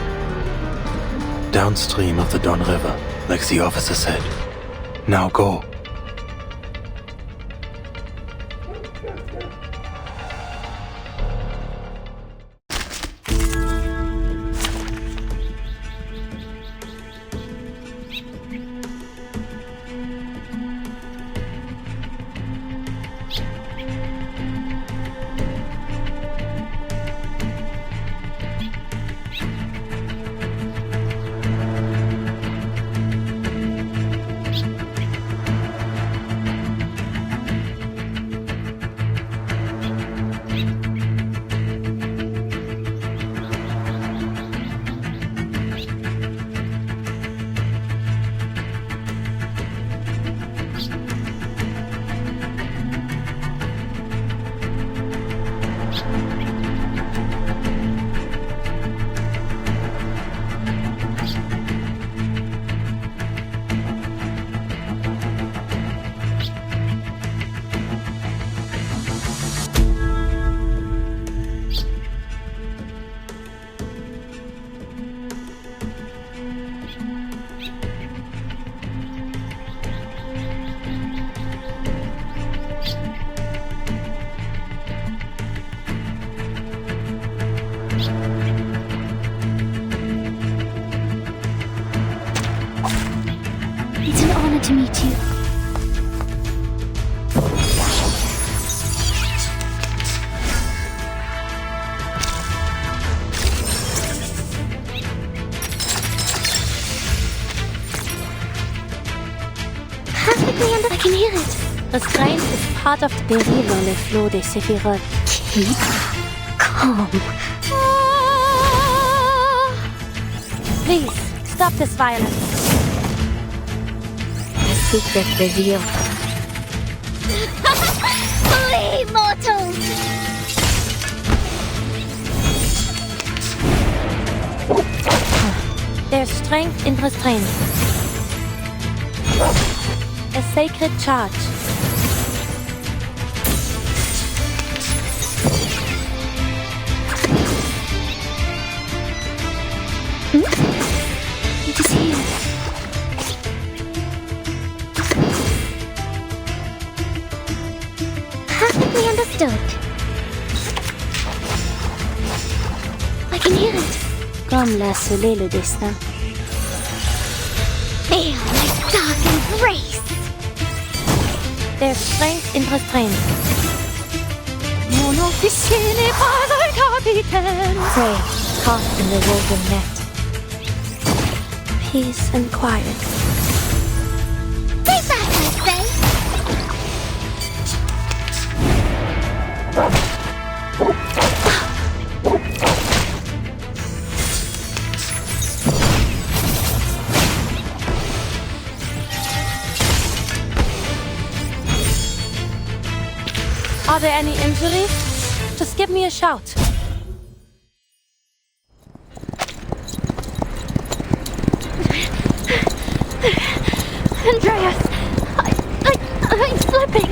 Downstream of the Don River, like the officer said. Now go. It's an honor to meet you. Perfectly under... I can hear it. Restraint is part of the... Dérive dans le flot des séphirotes. Keep calm. Please, stop this violence. The secret revealed. Flee, mortals! There's strength in restraint. A sacred charge. It is here. Perfectly understood. I can hear it. Comme l'a scellé le destin. Feel my dark embrace. There's strength in restraint. Mon officier n'est pas un capitaine. Prey, caught in the woven net. Peace and quiet. Be back, I say. Are there any injuries? Just give me a shout. Andreas, I'm slipping.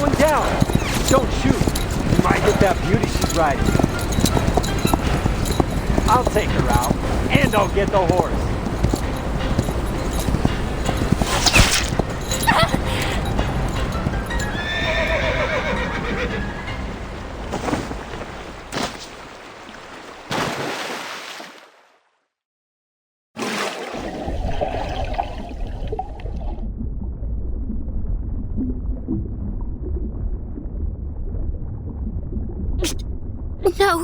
slowing down. Don't shoot. You might hit that beauty she's riding. I'll take her out, and I'll get the horse. No.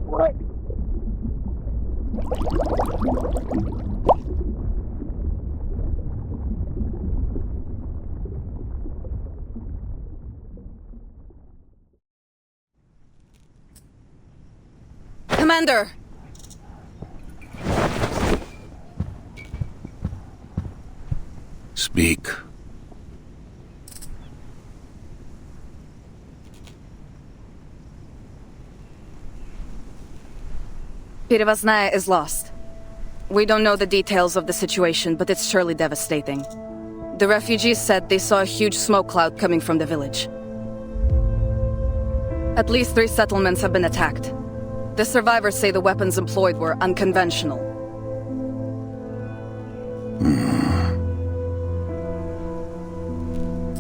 What? Commander! Speak. Reverse1999 is lost. We don't know the details of the situation, but it's surely devastating. The refugees said they saw a huge smoke cloud coming from the village. At least 3 settlements have been attacked. The survivors say the weapons employed were unconventional.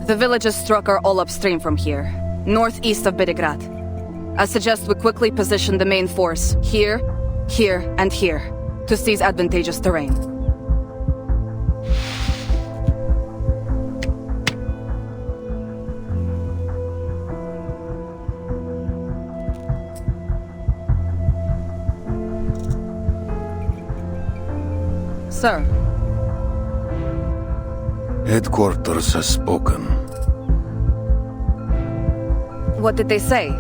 The villages struck are all upstream from here, northeast of Bedigrad. I suggest we quickly position the main force here, and here, to seize advantageous terrain. Sir. Headquarters has spoken. What did they say?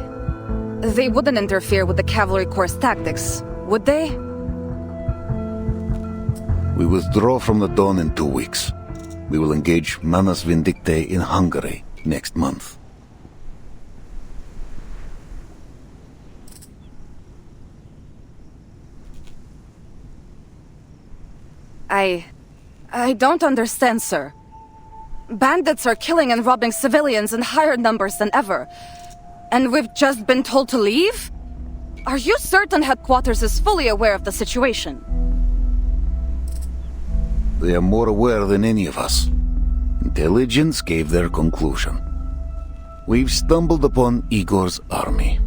They wouldn't interfere with the cavalry corps' tactics, would they? We withdraw from the Dawn in 2 weeks. We will engage Manus Vindictae in Hungary next month. I don't understand, sir. Bandits are killing and robbing civilians in higher numbers than ever. And we've just been told to leave? Are you certain headquarters is fully aware of the situation? They are more aware than any of us. Intelligence gave their conclusion. We've stumbled upon Igor's army.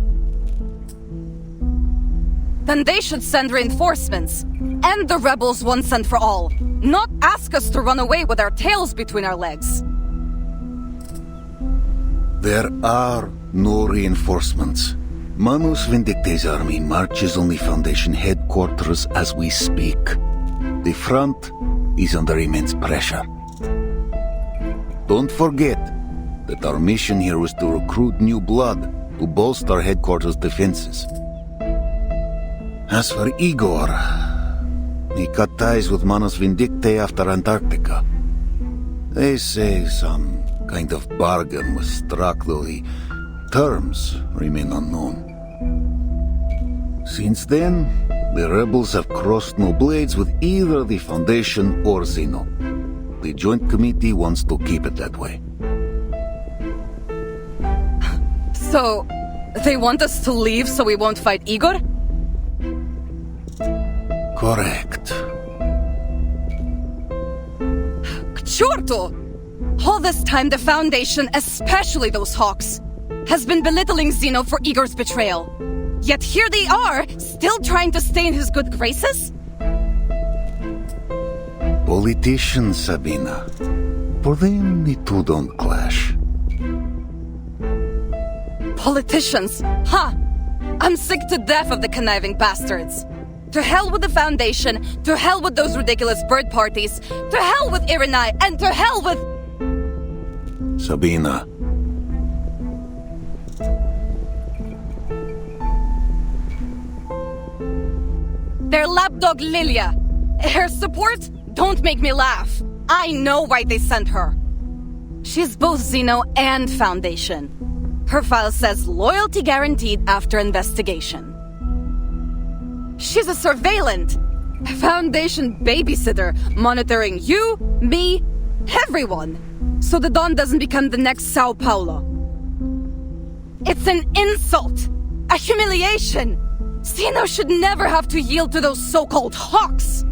Then they should send reinforcements. End the rebels once and for all. Not ask us to run away with our tails between our legs. There are no reinforcements. Manus Vindictae's army marches on the Foundation headquarters as we speak. The front is under immense pressure. Don't forget that our mission here was to recruit new blood to bolster headquarters' defenses. As for Igor, he cut ties with Manus Vindictae after Antarctica. They say some kind of bargain was struck, though the terms remain unknown. Since then, the rebels have crossed no blades with either the Foundation or Zeno. The Joint Committee wants to keep it that way. So, they want us to leave so we won't fight Igor? Correct. К черту! All this time the Foundation, especially those hawks, has been belittling Zeno for Igor's betrayal. Yet here they are, still trying to stay in his good graces? Politicians, Sabina. For them, the two don't clash. Politicians? Huh! I'm sick to death of the conniving bastards. To hell with the Foundation, to hell with those ridiculous bird parties, to hell with Irenai, and to hell with... Sabina. Their lapdog Lilia. Her support? Don't make me laugh. I know why they sent her. She's both Zeno and Foundation. Her file says loyalty guaranteed after investigation. She's a surveillant, a Foundation babysitter, monitoring you, me, everyone, so the Dawn doesn't become the next Sao Paulo. It's an insult! A humiliation! Xeno should never have to yield to those so-called hawks!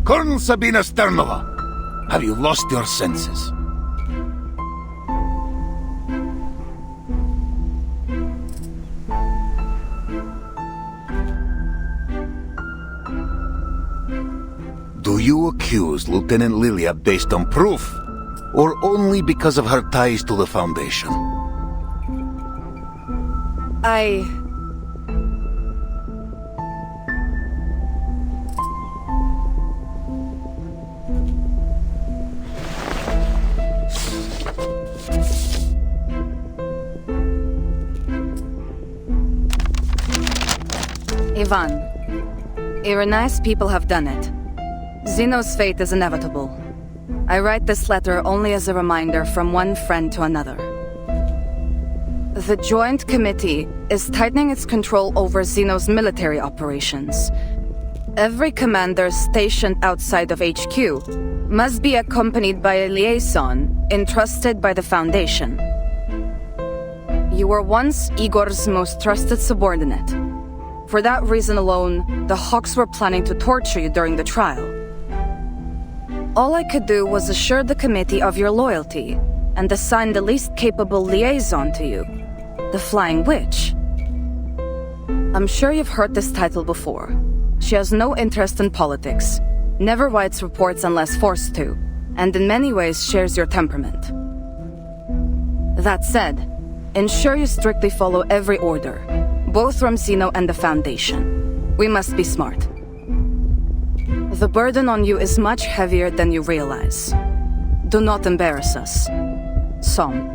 Colonel Sabina Sternova, have you lost your senses? Do you accuse Lieutenant Lilia based on proof, or only because of her ties to the Foundation? Ivan, your nice people have done it. Xeno's fate is inevitable. I write this letter only as a reminder from one friend to another. The Joint Committee is tightening its control over Xeno's military operations. Every commander stationed outside of HQ must be accompanied by a liaison entrusted by the Foundation. You were once Igor's most trusted subordinate. For that reason alone, the Hawks were planning to torture you during the trial. All I could do was assure the committee of your loyalty and assign the least capable liaison to you, the Flying Witch. I'm sure you've heard this title before. She has no interest in politics, never writes reports unless forced to, and in many ways shares your temperament. That said, ensure you strictly follow every order, both from Xeno and the Foundation. We must be smart. The burden on you is much heavier than you realize. Do not embarrass us. Som.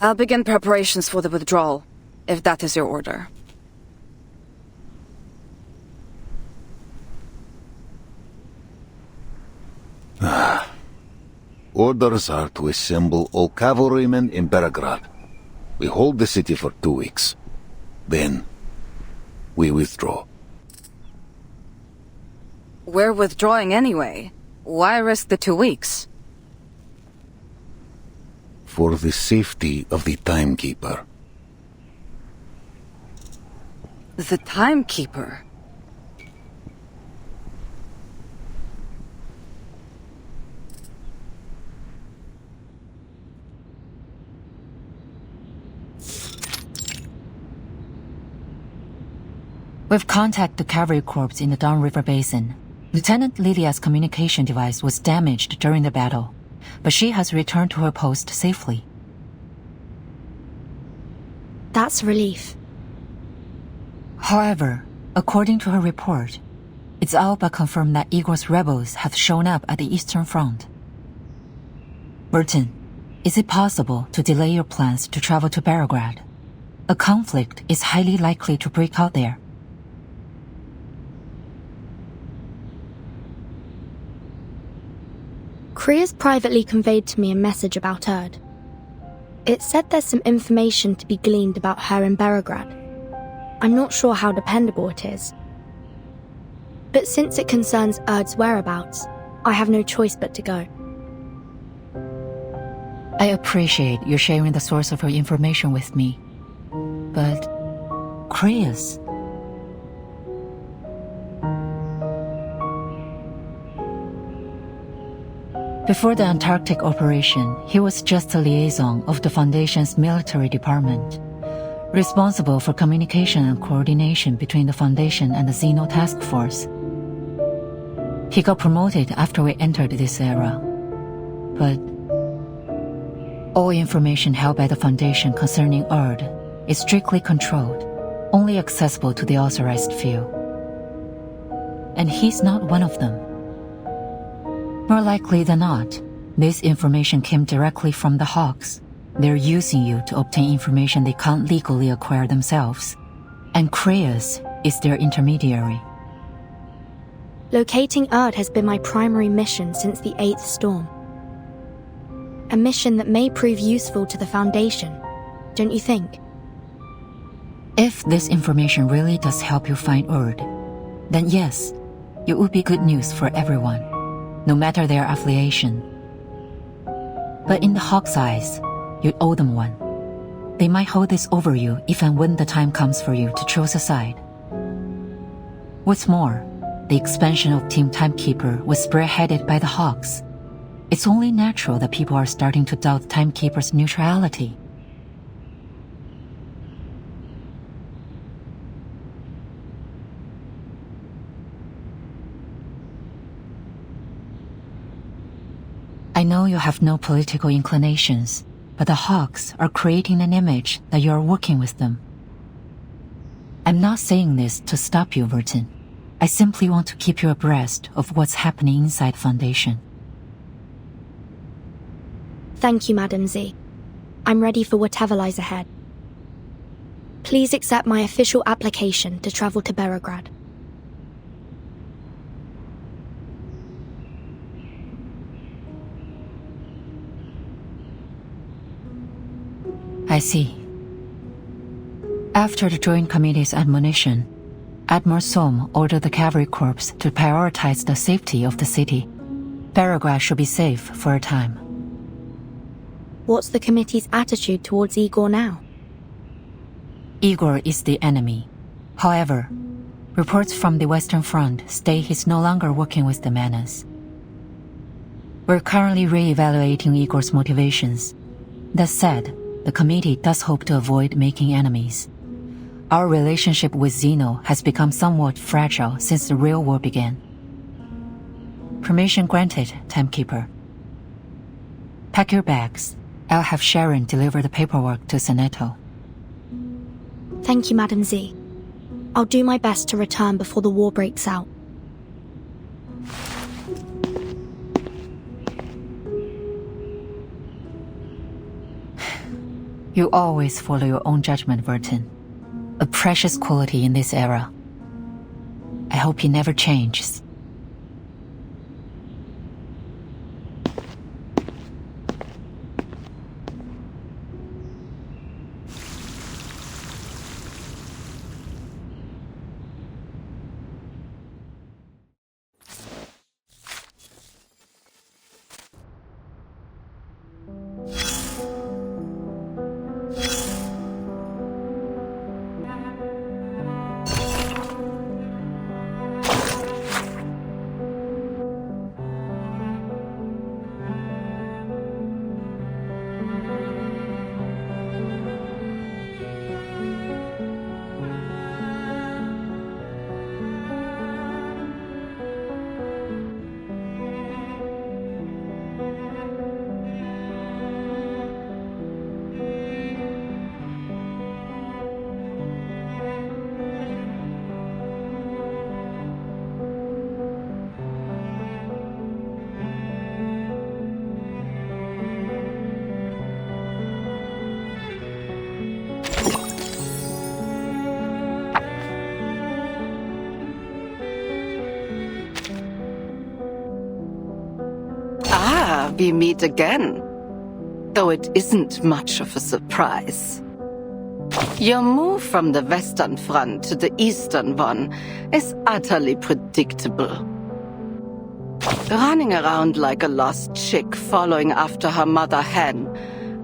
I'll begin preparations for the withdrawal, if that is your order. Orders are to assemble all cavalrymen in Belgrade. We hold the city for 2 weeks. Then, we withdraw. We're withdrawing anyway. Why risk the 2 weeks? For the safety of the Timekeeper. The Timekeeper? We've contacted the Cavalry Corps in the Don River Basin. Lieutenant Lilia's communication device was damaged during the battle, but she has returned to her post safely. That's a relief. However, according to her report, it's all but confirmed that Igor's rebels have shown up at the Eastern Front. Burton, is it possible to delay your plans to travel to Belgrade? A conflict is highly likely to break out there. Kriya's privately conveyed to me a message about Erd. It said there's some information to be gleaned about her in Belgrade. I'm not sure how dependable it is. But since it concerns Erd's whereabouts, I have no choice but to go. I appreciate you sharing the source of your information with me. But Kriya's... Before the Antarctic operation, he was just a liaison of the Foundation's military department, responsible for communication and coordination between the Foundation and the Xeno Task Force. He got promoted after we entered this era, but all information held by the Foundation concerning Erd is strictly controlled, only accessible to the authorized few. And he's not one of them. More likely than not, this information came directly from the Hawks. They're using you to obtain information they can't legally acquire themselves. And Kriya's is their intermediary. Locating Erd has been my primary mission since the 8th storm. A mission that may prove useful to the Foundation, don't you think? If this information really does help you find Erd, then yes, it would be good news for everyone, no matter their affiliation. But in the Hawk's eyes, you owe them one. They might hold this over you if and when the time comes for you to choose a side. What's more, the expansion of Team Timekeeper was spearheaded by the Hawks. It's only natural that people are starting to doubt Timekeeper's neutrality. I know you have no political inclinations, but the Hawks are creating an image that you are working with them. I'm not saying this to stop you, Vertin. I simply want to keep you abreast of what's happening inside the Foundation. Thank you, Madam Z. I'm ready for whatever lies ahead. Please accept my official application to travel to Belgrade. I see. After the Joint Committee's admonition, Admiral Sohm ordered the Cavalry Corps to prioritize the safety of the city. Belgrade should be safe for a time. What's the committee's attitude towards Igor now? Igor is the enemy. However, reports from the Western Front state he's no longer working with the Menace. We're currently re-evaluating Igor's motivations. That said, the committee does hope to avoid making enemies. Our relationship with Xeno has become somewhat fragile since the real war began. Permission granted, Timekeeper. Pack your bags. I'll have Sharon deliver the paperwork to Seneto. Thank you, Madam Z. I'll do my best to return before the war breaks out. You always follow your own judgment, Vertin. A precious quality in this era. I hope he never changes. We meet again, though it isn't much of a surprise. Your move from the Western Front to the Eastern one is utterly predictable. Running around like a lost chick following after her mother hen,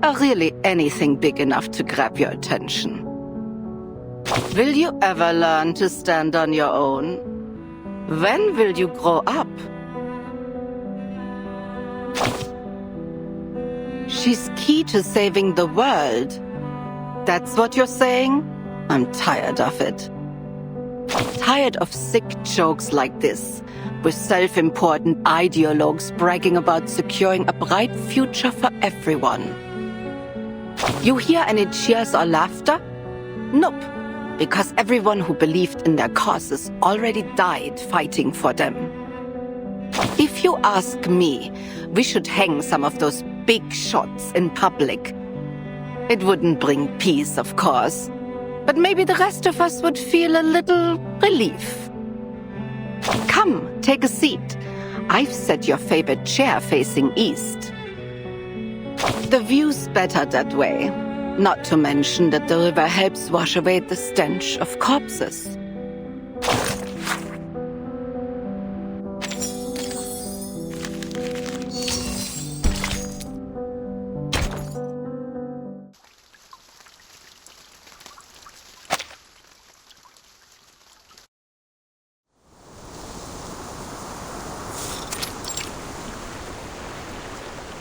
or really anything big enough to grab your attention. Will you ever learn to stand on your own? When will you grow up? She's key to saving the world. That's what you're saying? I'm tired of it. Tired of sick jokes like this, with self-important ideologues bragging about securing a bright future for everyone. You hear any cheers or laughter? Nope, because everyone who believed in their causes already died fighting for them. If you ask me, we should hang some of those big shots in public. It wouldn't bring peace, of course, but maybe the rest of us would feel a little relief. Come Come, take a seat. I've set your favorite chair facing east. The view's better that way. Not to mention that the river helps wash away the stench of corpses.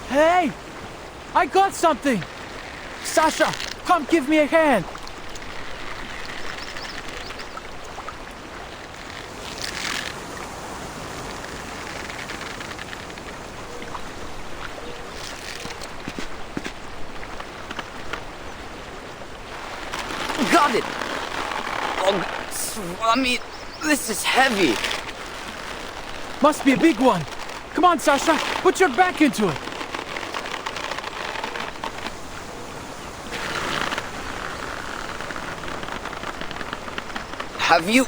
Hey! I got something! Sasha, come give me a hand! Got it! Oh, Swami, this is heavy. Must be a big one. Come on, Sasha, put your back into it. Have you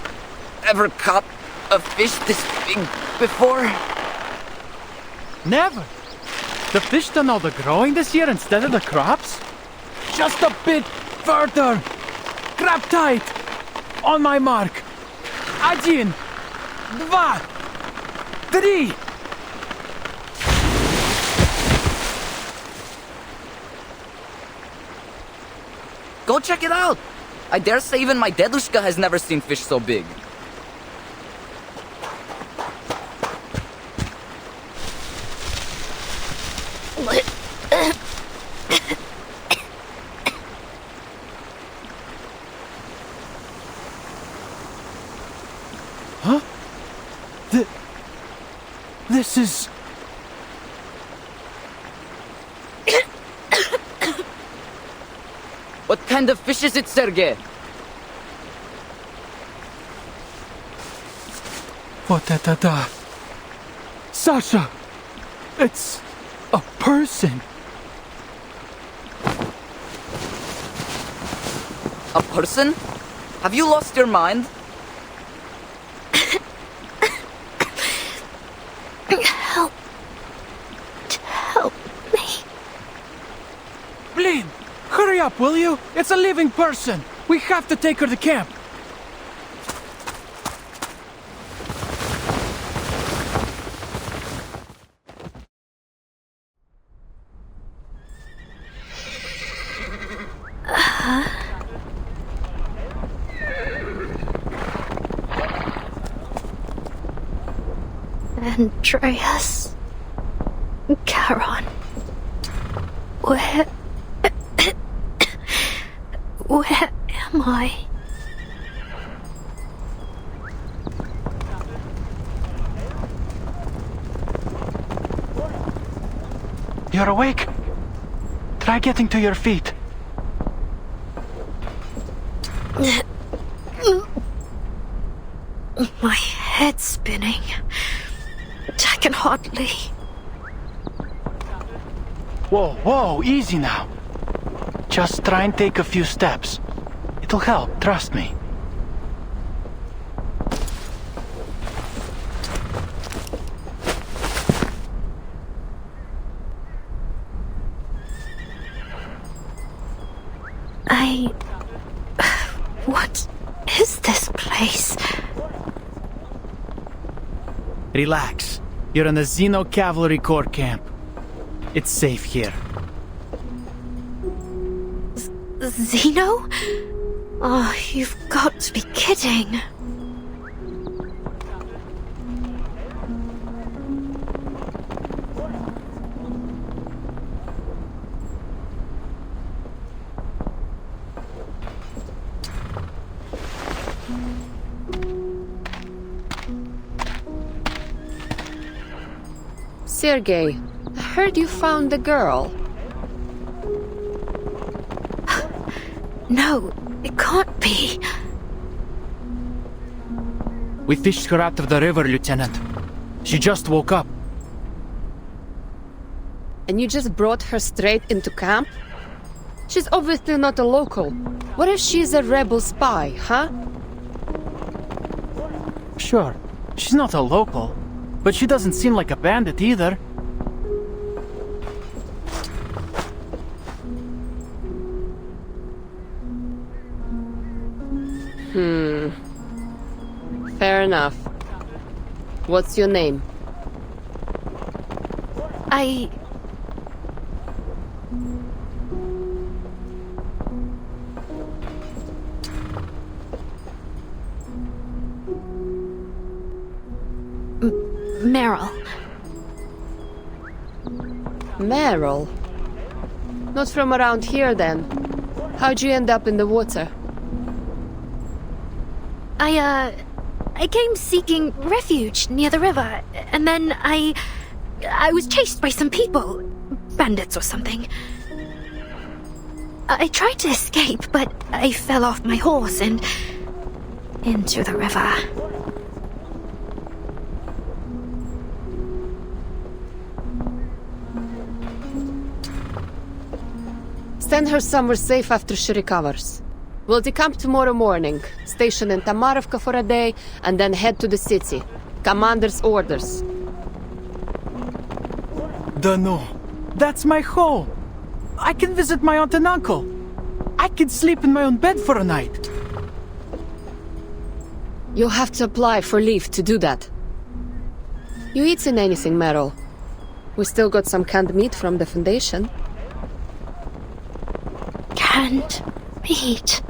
ever caught a fish this big before? Never. The fish done all the growing this year instead of the crops? Just a bit further. Grab tight. On my mark. 1, 2, 3. Go check it out. I dare say even my dedushka has never seen fish so big. Huh? This is... What kind of fish is it, Sergei? What da. Sasha! It's a person. A person? Have you lost your mind? Help me. Blin, hurry up, will you? It's a living person. We have to take her to camp. Andreas. Charon. Where am I? You're awake? Try getting to your feet. My head's spinning. I can hardly... Whoa, easy now. Just try and take a few steps. It'll help, trust me. What is this place? Relax. You're in the Xeno Cavalry Corps camp. It's safe here. Xeno? Oh, you've got to be kidding. Sergei, I heard you found the girl. No, it can't be. We fished her out of the river, Lieutenant. She just woke up. And you just brought her straight into camp? She's obviously not a local. What if she's a rebel spy, huh? Sure. She's not a local, but she doesn't seem like a bandit either. Fair enough. What's your name? Meryl. Meryl? Not from around here, then. How'd you end up in the water? I came seeking refuge near the river, and then I was chased by some people. Bandits or something. I tried to escape, but I fell off my horse and into the river. Send her somewhere safe after she recovers. We'll decamp tomorrow morning, station in Tamarovka for a day, and then head to the city. Commander's orders. Dunno. That's my home. I can visit my aunt and uncle. I can sleep in my own bed for a night. You'll have to apply for leave to do that. You eaten anything, Meryl? We still got some canned meat from the Foundation. Canned meat?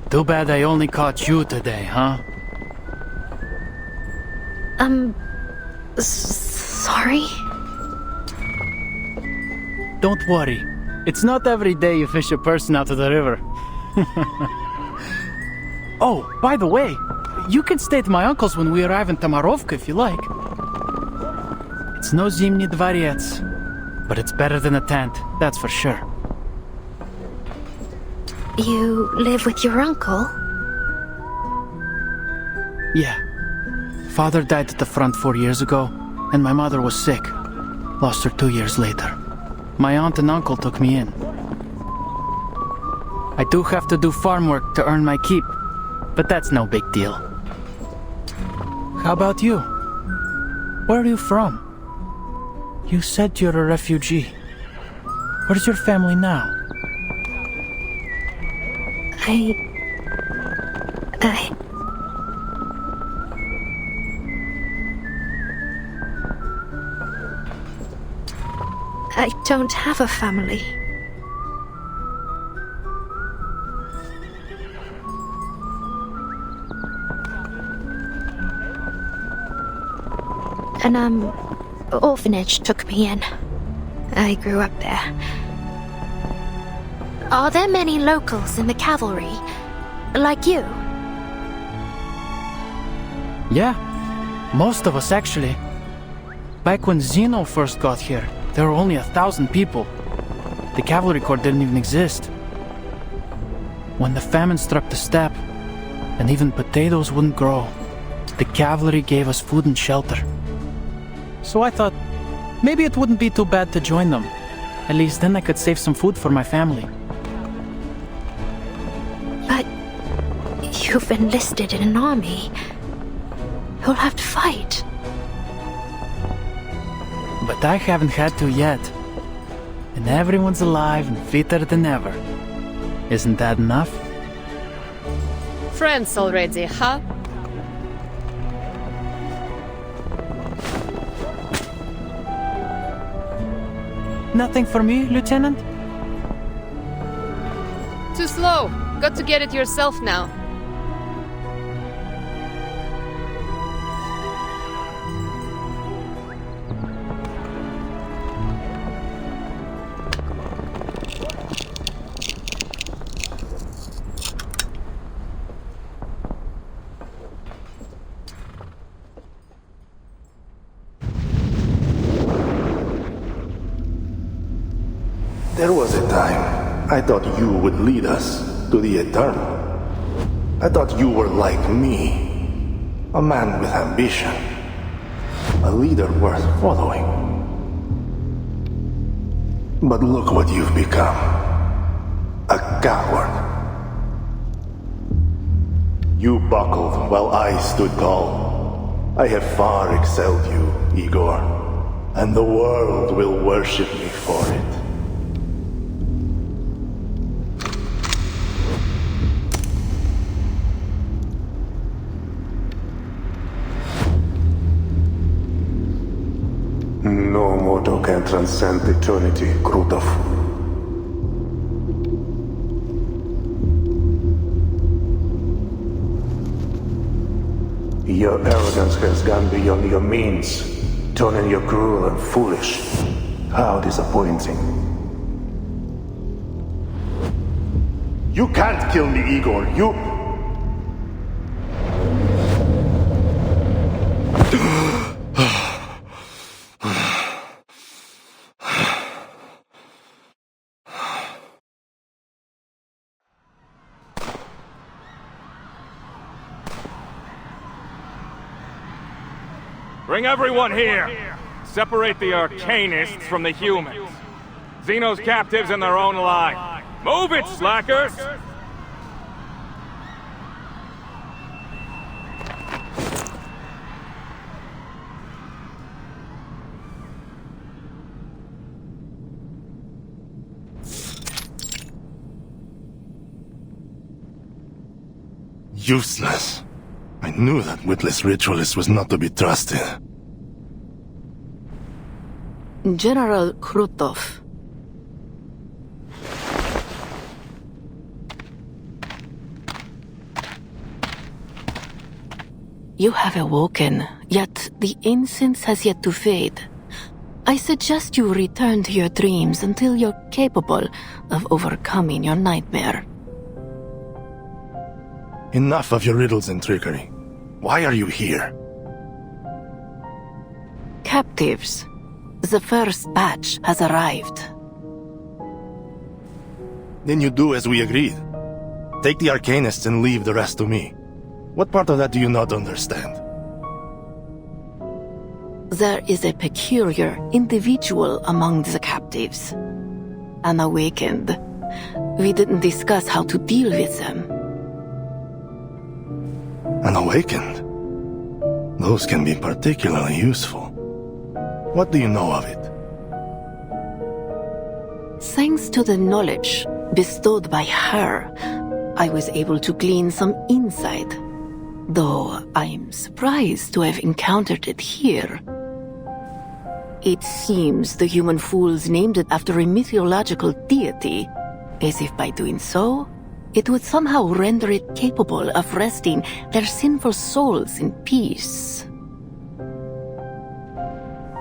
Too bad I only caught you today, huh? Sorry? Don't worry. It's not every day you fish a person out of the river. Oh, by the way, you can stay at my uncle's when we arrive in Tamarovka if you like. It's no Zimny Dvorets, but it's better than a tent, that's for sure. You live with your uncle? Yeah. Father died at the front 4 years ago, and my mother was sick. Lost her 2 years later. My aunt and uncle took me in. I do have to do farm work to earn my keep, but that's no big deal. How about you? Where are you from? You said you're a refugee. Where's your family now? I don't have a family. An orphanage took me in. I grew up there. Are there many locals in the cavalry? Like you? Yeah, most of us actually. Back when Zeno first got here, there were only 1,000 people. The cavalry corps didn't even exist. When the famine struck the steppe, and even potatoes wouldn't grow, the cavalry gave us food and shelter. So I thought, maybe it wouldn't be too bad to join them. At least then I could save some food for my family. But you've enlisted in an army. You'll have to fight. But I haven't had to yet. And everyone's alive and fitter than ever. Isn't that enough? Friends already, huh? Nothing for me, Lieutenant? Too slow. Got to get it yourself now. There was a time I thought you would lead us to the Eternal. I thought you were like me, A man with ambition. A leader worth following. But look what you've become. A coward. You buckled while I stood tall. I have far excelled you, Igor, and the world will worship me for it. No mortal can transcend eternity, Krutov. Your arrogance has gone beyond your means, turning you cruel and foolish. How disappointing. You can't kill me, Igor. You... Bring everyone here! Separate the Arcanists from the humans. Xeno's captives in their own line. Move it, slackers! Useless. I knew that witless ritualist was not to be trusted. General Krutov. You have awoken, yet the incense has yet to fade. I suggest you return to your dreams until you're capable of overcoming your nightmare. Enough of your riddles and trickery. Why are you here? Captives. The first batch has arrived. Then you do as we agreed. Take the Arcanists and leave the rest to me. What part of that do you not understand? There is a peculiar individual among the captives. Unawakened. We didn't discuss how to deal with them. Unawakened? Those can be particularly useful. What do you know of it? Thanks to the knowledge bestowed by her, I was able to glean some insight. Though I'm surprised to have encountered it here. It seems the human fools named it after a mythological deity, as if by doing so, it would somehow render it capable of resting their sinful souls in peace.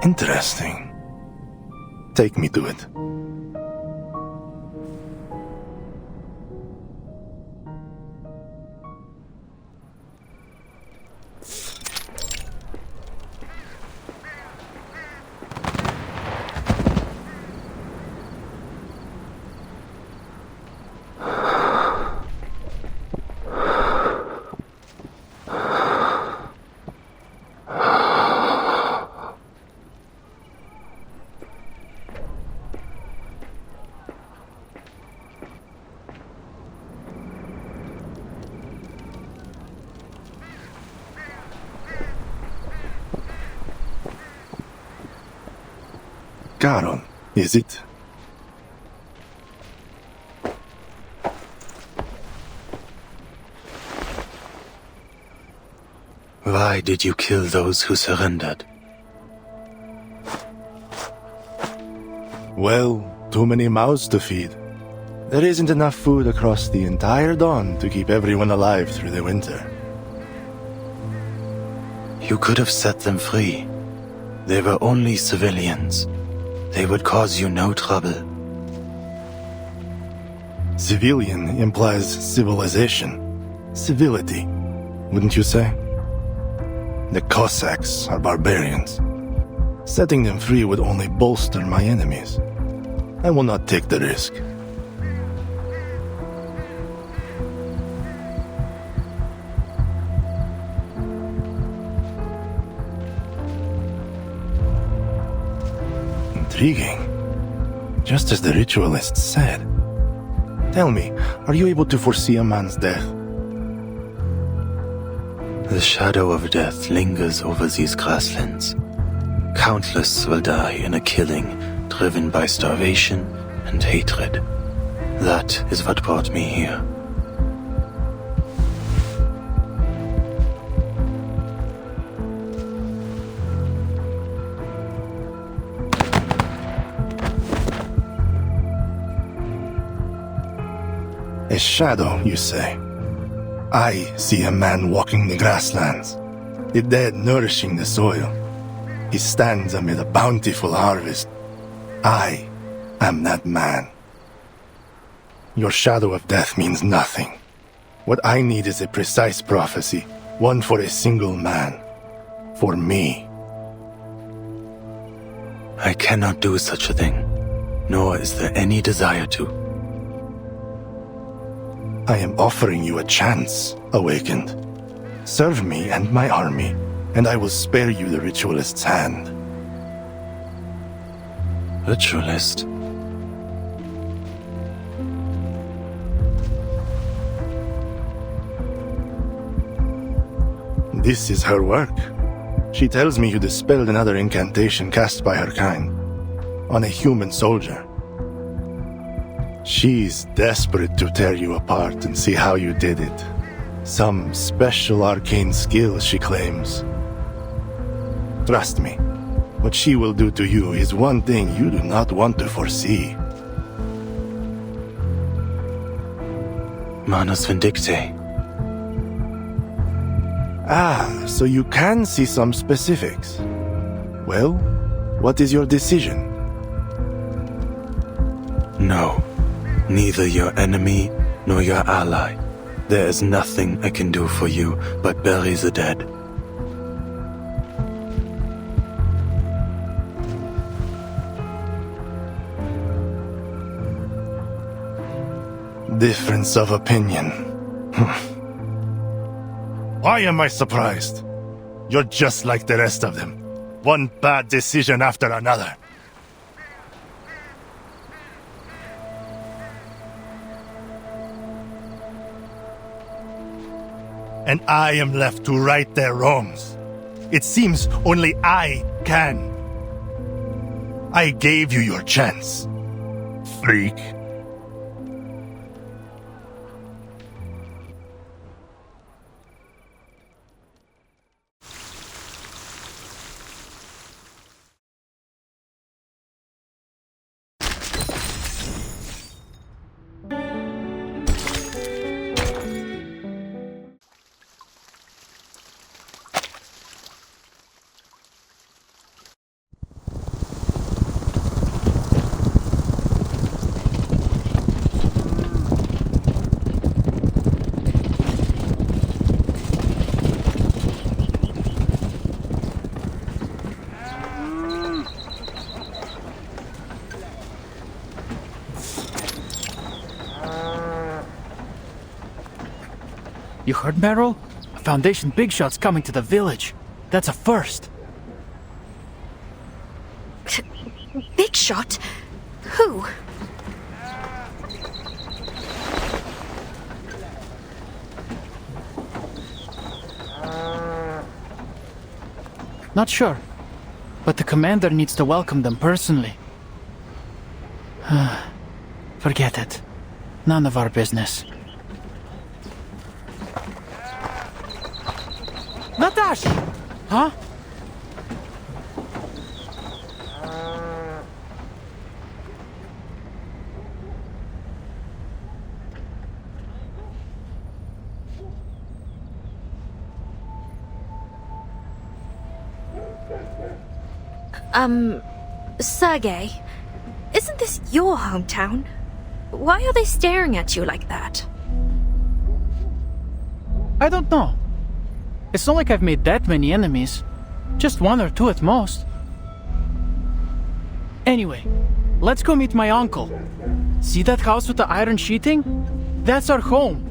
Interesting. Take me to it. Charon, is it? Why did you kill those who surrendered? Well, too many mouths to feed. There isn't enough food across the entire Dawn to keep everyone alive through the winter. You could have set them free. They were only civilians. They would cause you no trouble. Civilian implies civilization. Civility, wouldn't you say? The Cossacks are barbarians. Setting them free would only bolster my enemies. I will not take the risk. Intriguing. Just as the ritualists said. Tell me, are you able to foresee a man's death? The shadow of death lingers over these grasslands. Countless will die in a killing driven by starvation and hatred. That is what brought me here. A shadow, you say? I see a man walking the grasslands, the dead nourishing the soil. He stands amid a bountiful harvest. I am that man. Your shadow of death means nothing. What I need is a precise prophecy, one for a single man. For me. I cannot do such a thing, nor is there any desire to. I am offering you a chance, Awakened. Serve me and my army, and I will spare you the Ritualist's hand. Ritualist? This is her work. She tells me you dispelled another incantation cast by her kind, on a human soldier. She's desperate to tear you apart and see how you did it. Some special arcane skill, she claims. Trust me, what she will do to you is one thing you do not want to foresee. Manus Vindictae. Ah, so you can see some specifics. Well, what is your decision? No. Neither your enemy nor your ally. There is nothing I can do for you but bury the dead. Difference of opinion. Why am I surprised? You're just like the rest of them. One bad decision after another. And I am left to right their wrongs. It seems only I can. I gave you your chance, freak. You heard, Meryl? A Foundation big shot's coming to the village. That's a first. Big shot? Who? Not sure. But the commander needs to welcome them personally. Forget it. None of our business. Natash! Huh? Sergei, isn't this your hometown? Why are they staring at you like that? I don't know. It's not like I've made that many enemies. Just one or two at most. Anyway, let's go meet my uncle. See that house with the iron sheeting? That's our home.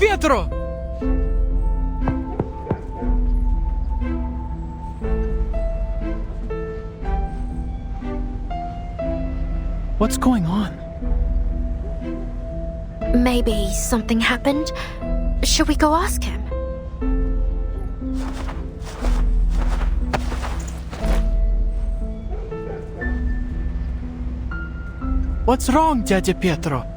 Pietro! What's going on? Maybe something happened. Shall we go ask him? What's wrong, Dядя Pietro?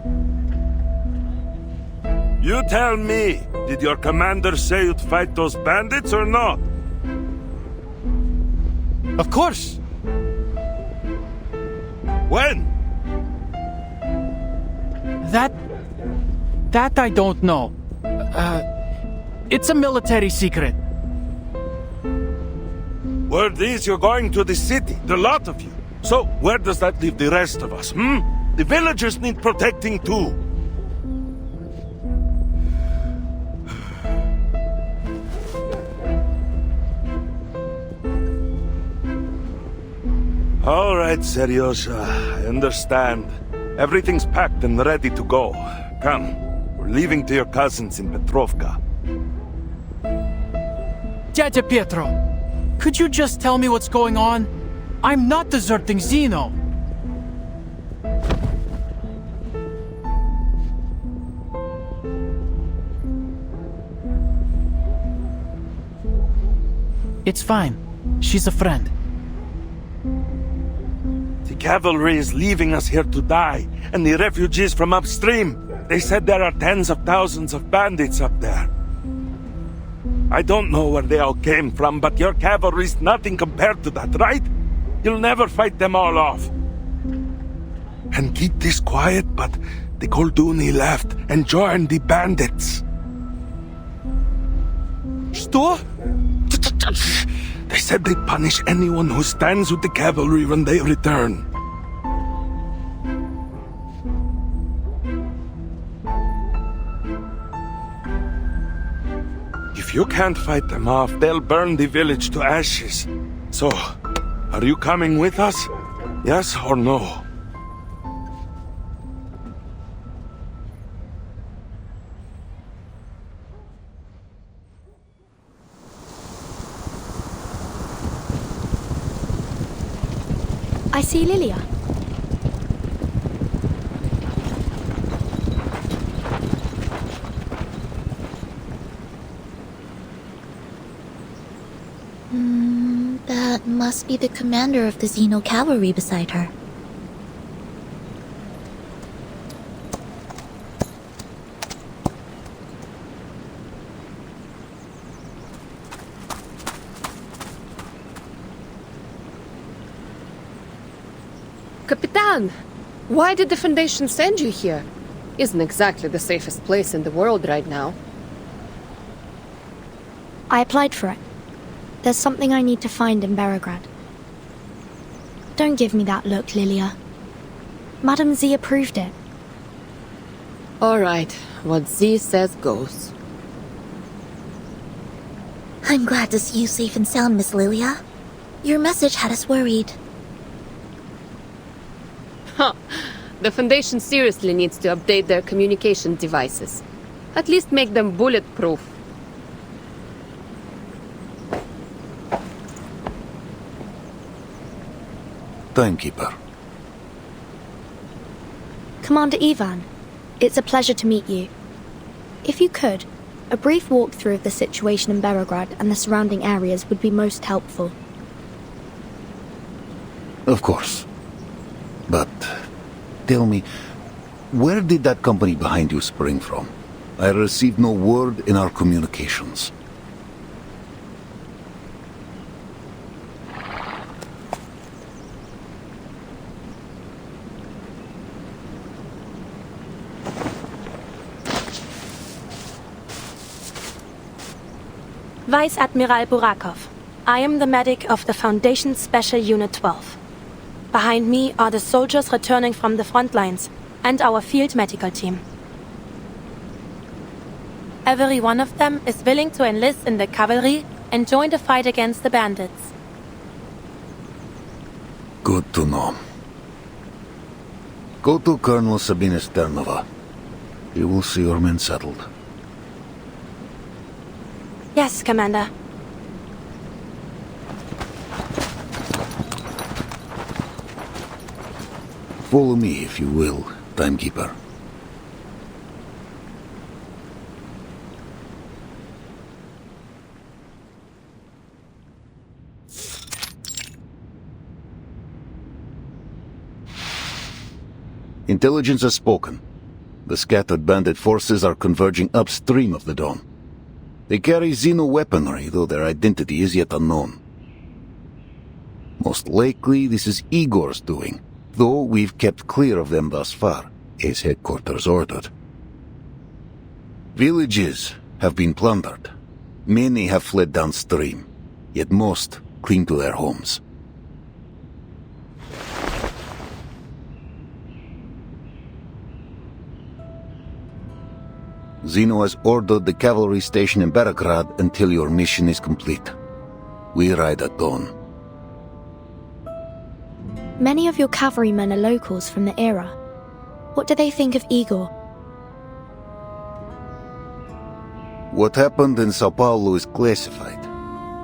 You tell me, did your commander say you'd fight those bandits or not? Of course. When? That I don't know. It's a military secret. Word is you're going to the city, the lot of you. So, where does that leave the rest of us, The villagers need protecting too. All right, Seryosa, I understand. Everything's packed and ready to go. Come, we're leaving to your cousins in Petrovka. Dядя Pietro, could you just tell me what's going on? I'm not deserting Zeno. It's fine. She's a friend. The cavalry is leaving us here to die, and the refugees from upstream. They said there are tens of thousands of bandits up there. I don't know where they all came from, but your cavalry's nothing compared to that, right? You'll never fight them all off. And keep this quiet, but the Golduni left and joined the bandits. Что? They said they'd punish anyone who stands with the cavalry when they return. If you can't fight them off, they'll burn the village to ashes. So, are you coming with us? Yes or no? I see Lilia. That must be the commander of the Xeno cavalry beside her. Capitan! Why did the Foundation send you here? Isn't exactly the safest place in the world right now. I applied for it. There's something I need to find in Belgrade. Don't give me that look, Lilia. Madame Z approved it. All right, what Z says goes. I'm glad to see you safe and sound, Miss Lilia. Your message had us worried. Huh. The Foundation seriously needs to update their communication devices. At least make them bulletproof. Timekeeper. Commander Ivan, it's a pleasure to meet you. If you could, a brief walkthrough of the situation in Belgrade and the surrounding areas would be most helpful. Of course. But tell me, where did that company behind you spring from? I received no word in our communications. Vice Admiral Burakov. I am the medic of the Foundation's Special Unit 12. Behind me are the soldiers returning from the front lines and our field medical team. Every one of them is willing to enlist in the cavalry and join the fight against the bandits. Good to know. Go to Colonel Sabina Sternova. You will see your men settled. Yes, Commander. Follow me, if you will, Timekeeper. Intelligence has spoken. The scattered bandit forces are converging upstream of the Dawn. They carry Xeno weaponry, though their identity is yet unknown. Most likely this is Igor's doing, though we've kept clear of them thus far, as headquarters ordered. Villages have been plundered. Many have fled downstream, yet most cling to their homes. Xeno has ordered the cavalry station in Belgrade until your mission is complete. We ride at dawn. Many of your cavalrymen are locals from the era. What do they think of Igor? What happened in Sao Paulo is classified.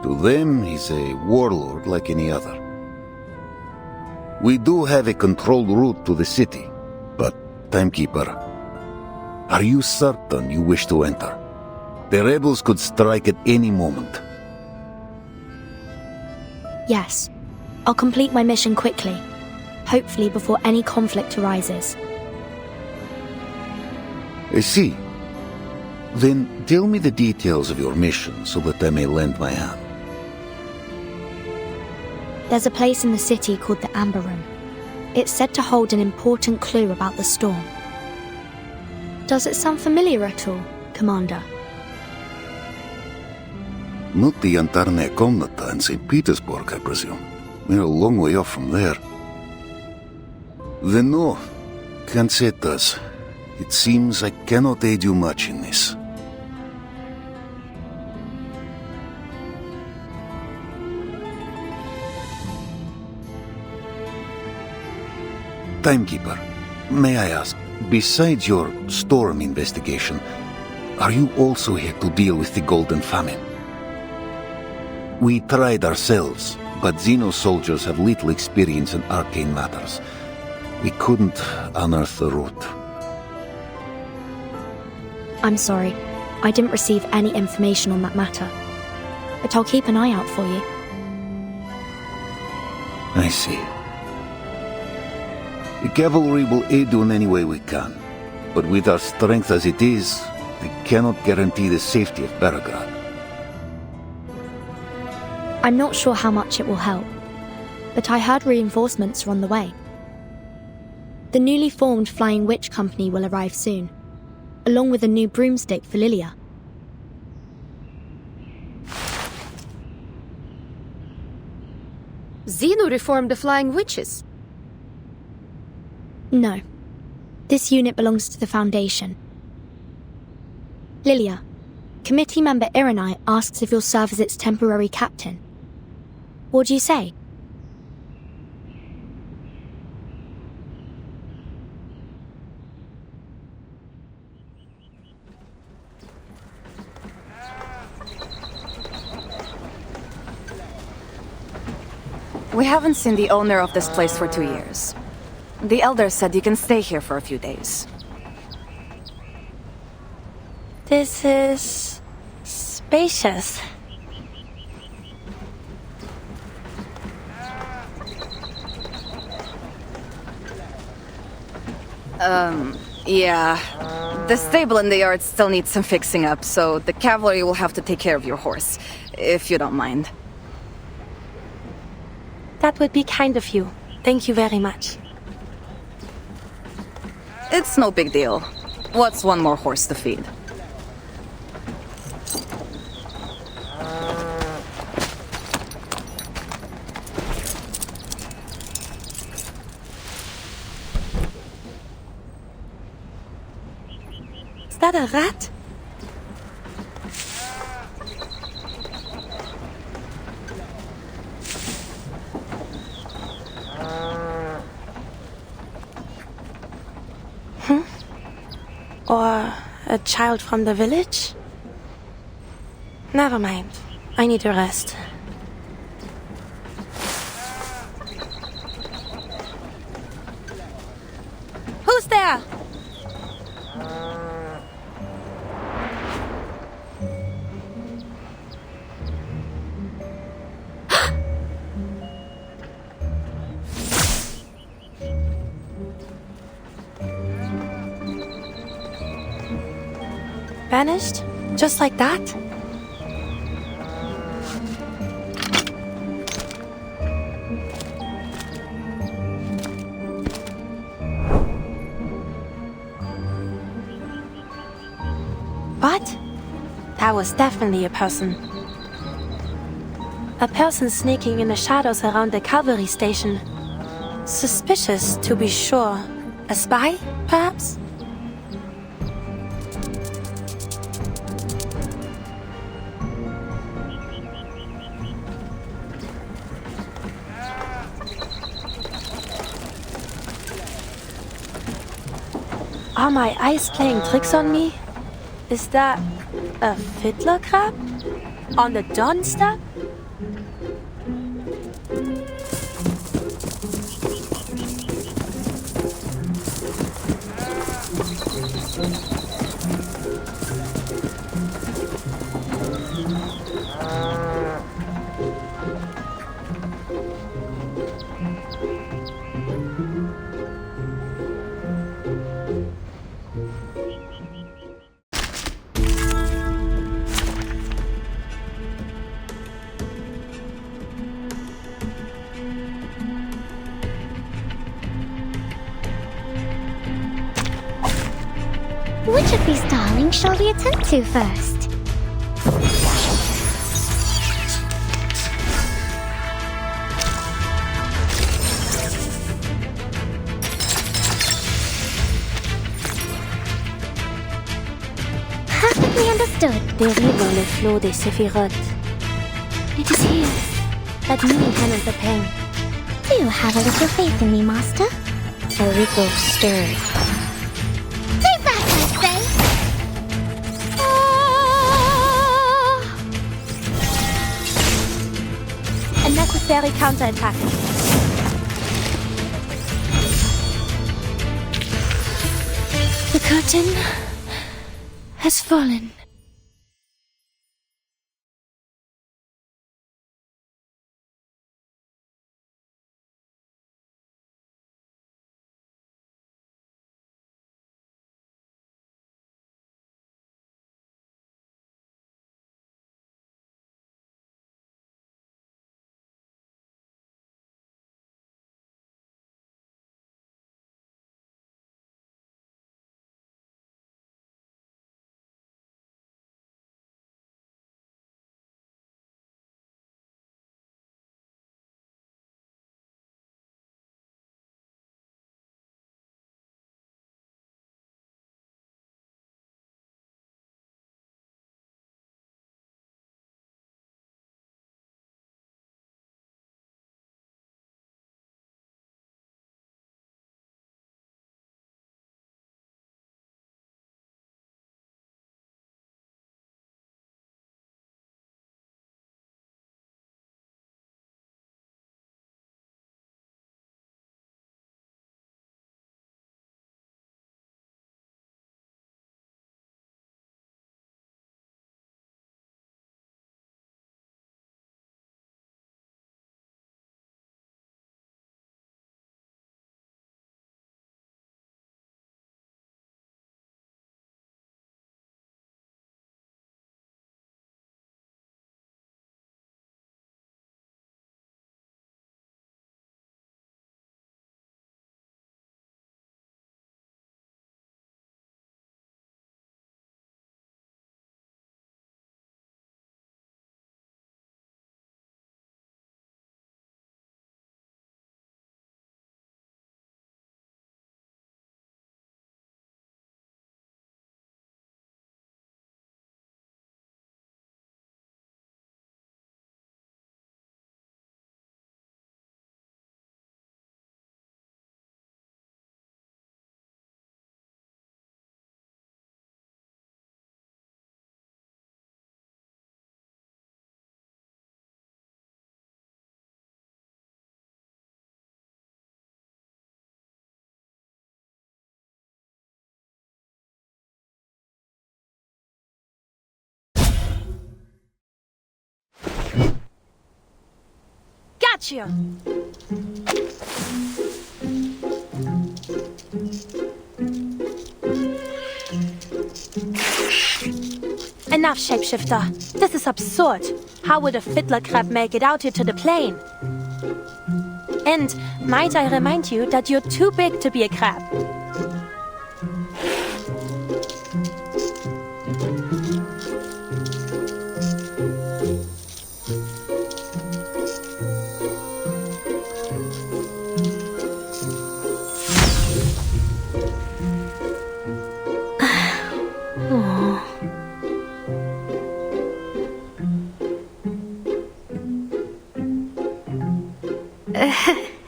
To them, he's a warlord like any other. We do have a controlled route to the city, but, Timekeeper, are you certain you wish to enter? The rebels could strike at any moment. Yes. I'll complete my mission quickly, hopefully before any conflict arises. I see. Then tell me the details of your mission so that I may lend my hand. There's a place in the city called the Amber Room. It's said to hold an important clue about the storm. Does it sound familiar at all, Commander? Not the Antarne Komnata in St. Petersburg, I presume. We're a long way off from there. Then no, can't say it does. It seems I cannot aid you much in this. Timekeeper, may I ask, besides your storm investigation, are you also here to deal with the Golden Famine? We tried ourselves, but Xeno soldiers have little experience in arcane matters. We couldn't unearth the root. I'm sorry. I didn't receive any information on that matter. But I'll keep an eye out for you. I see. The cavalry will aid you in any way we can, but with our strength as it is, I cannot guarantee the safety of Belgrade. I'm not sure how much it will help, but I heard reinforcements are on the way. The newly formed Flying Witch Company will arrive soon, along with a new broomstick for Lilia. Xeno reformed the Flying Witches. No. This unit belongs to the Foundation. Lilia, committee member Irenai asks if you'll serve as its temporary captain. What do you say? We haven't seen the owner of this place for 2 years. The elder said you can stay here for a few days. This is spacious. Yeah. The stable in the yard still needs some fixing up, so the cavalry will have to take care of your horse, if you don't mind. That would be kind of you. Thank you very much. It's no big deal. What's one more horse to feed? Is that a rat? Or a child from the village? Never mind. I need to rest. Who's there? Vanished? Just like that? What? That was definitely a person. A person sneaking in the shadows around the cavalry station. Suspicious, to be sure. A spy, perhaps? Are my eyes playing tricks on me? Is that a fiddler crab? On the dawn step? Which of these darlings shall we attend to first? Perfectly understood. Dérive le flot des séphirotes. It is here. Let me handle the pain. Do have a little faith in me, Master. Enrico stirred. Take that, I say! A necessary counterattack. The curtain has fallen. Got you! Enough, shapeshifter. This is absurd. How would a fiddler crab make it out here to the plane? And might I remind you that you're too big to be a crab.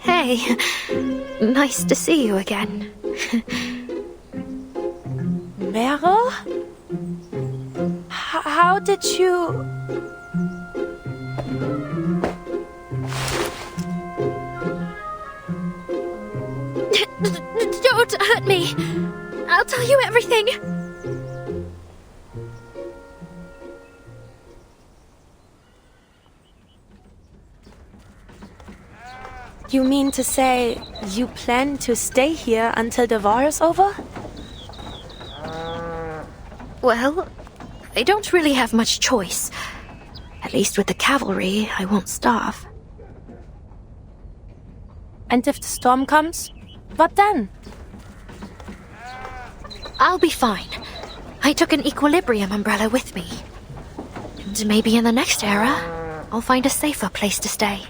Hey, nice to see you again. Meryl? How did you... Don't hurt me! I'll tell you everything! You mean to say you plan to stay here until the war is over? Well, I don't really have much choice. At least with the cavalry, I won't starve. And if the storm comes, what then? I'll be fine. I took an equilibrium umbrella with me. And maybe in the next era, I'll find a safer place to stay.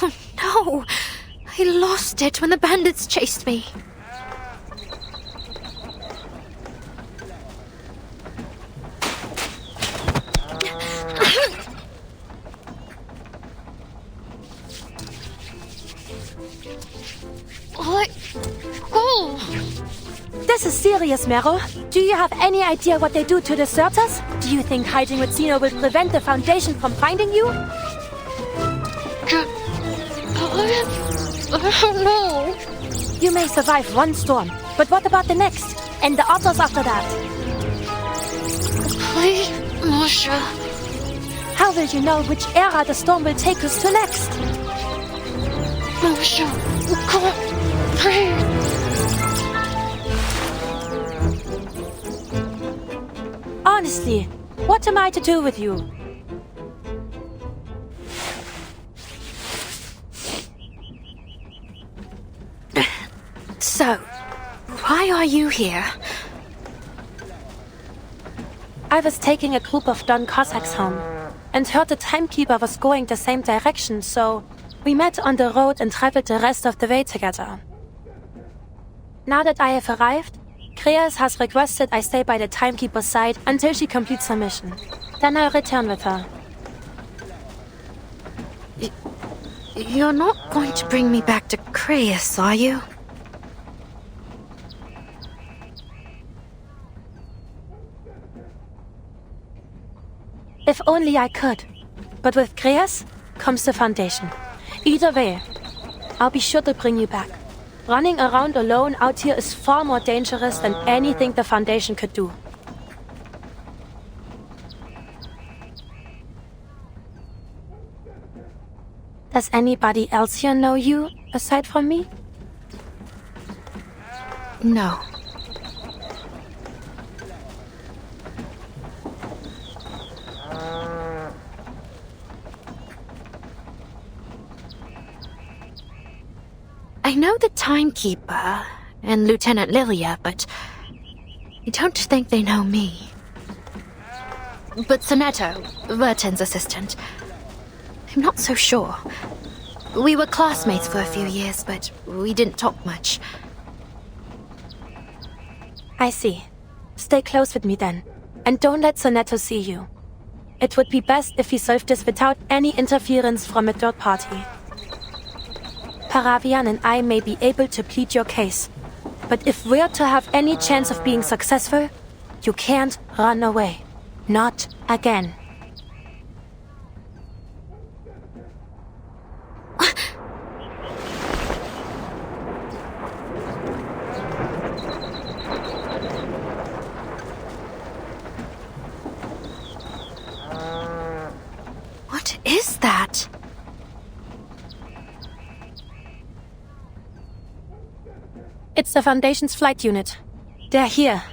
Oh no! I lost it when the bandits chased me. This is serious, Meryl. Do you have any idea what they do to deserters? Do you think hiding with Zeno will prevent the Foundation from finding you? I don't know. You may survive one storm, but what about the next? And the others after that? Please, Moshe. How will you know which era the storm will take us to next? Moshe, you can't breathe. Honestly, what am I to do with you? So, why are you here? I was taking a group of Don Cossacks home, and heard the timekeeper was going the same direction, so we met on the road and traveled the rest of the way together. Now that I have arrived, Kreas has requested I stay by the timekeeper's side until she completes her mission. Then I'll return with her. You're not going to bring me back to Kreas, are you? If only I could. But with Kreas comes the Foundation. Either way, I'll be sure to bring you back. Running around alone out here is far more dangerous than anything the Foundation could do. Does anybody else here know you, aside from me? No. I know the Timekeeper and Lieutenant Lilia, but I don't think they know me. But Sonetto, Verton's assistant, I'm not so sure. We were classmates for a few years, but we didn't talk much. I see. Stay close with me then, and don't let Sonetto see you. It would be best if we solved this without any interference from a third party. Paravian and I may be able to plead your case, but if we're to have any chance of being successful, you can't run away. Not again. What is that? It's the Foundation's flight unit. They're here.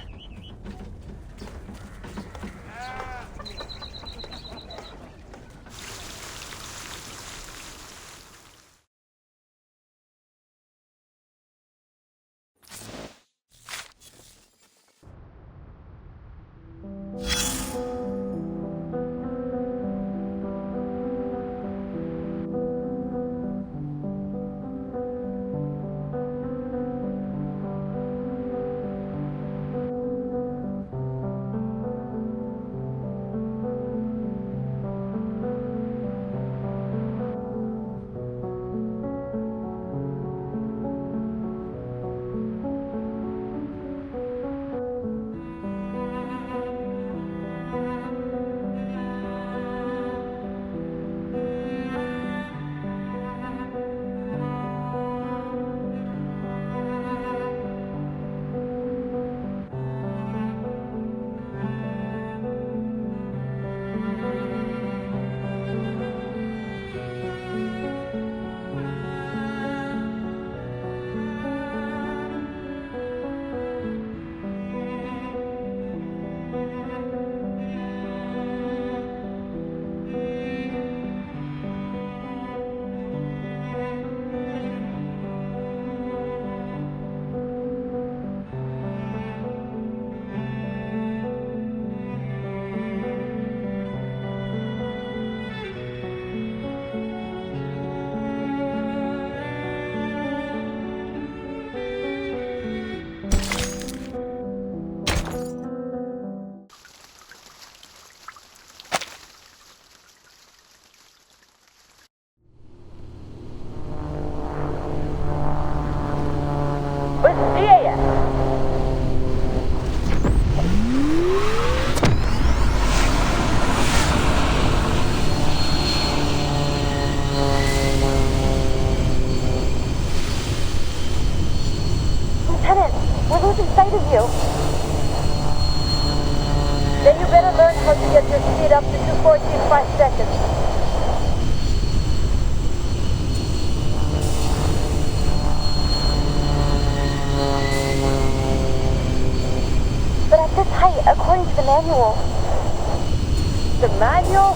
Lieutenant, we're losing sight of you. Then you better learn how to get your speed up to 240 in 5 seconds. But at this height, according to the manual. The manual?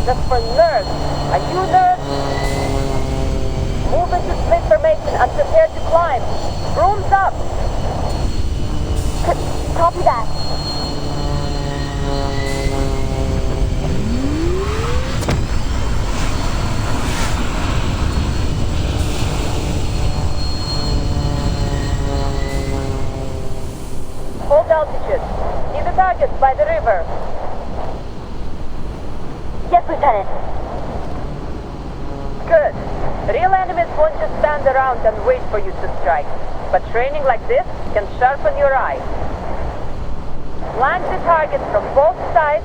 That's for nerds. Are you nerds? Move into split formation and prepare to climb. Brooms up! Copy that. Hold altitude. See the targets by the river. Yes, Lieutenant. Good. Real enemies won't just stand around and wait for you to strike. But training like this can sharpen your eye. Flank the targets from both sides,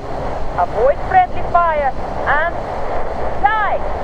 avoid friendly fire, and dive!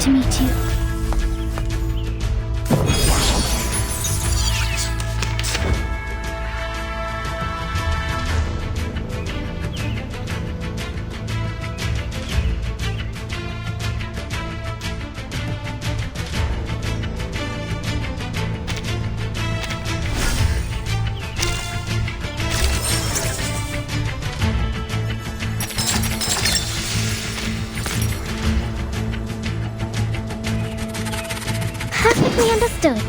to meet you. Perfectly understood.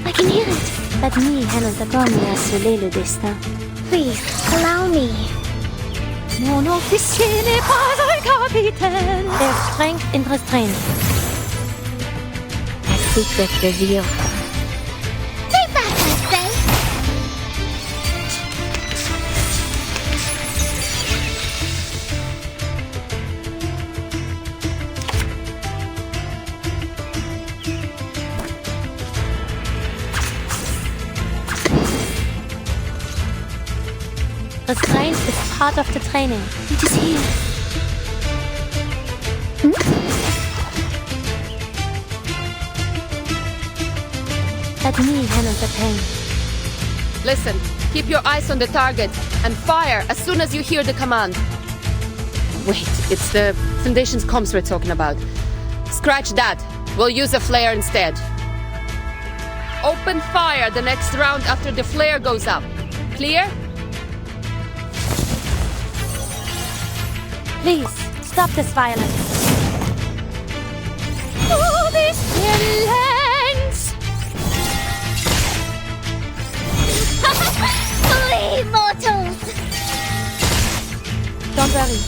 I can hear it. Let me handle the comme a scellé le destin. Please, allow me. Mon officier n'est pas un capitaine. Their strength in restraint. A secret revealed. Take that, I say. Restraint is part of the training. It is here. Let me handle the pain. Listen, keep your eyes on the target and fire as soon as you hear the command. Wait, it's the Foundation's comms we're talking about. Scratch that. We'll use a flare instead. Open fire the next round after the flare goes up. Clear? Please, stop this violence. Oh, these villains! Flee, mortals! Don't worry.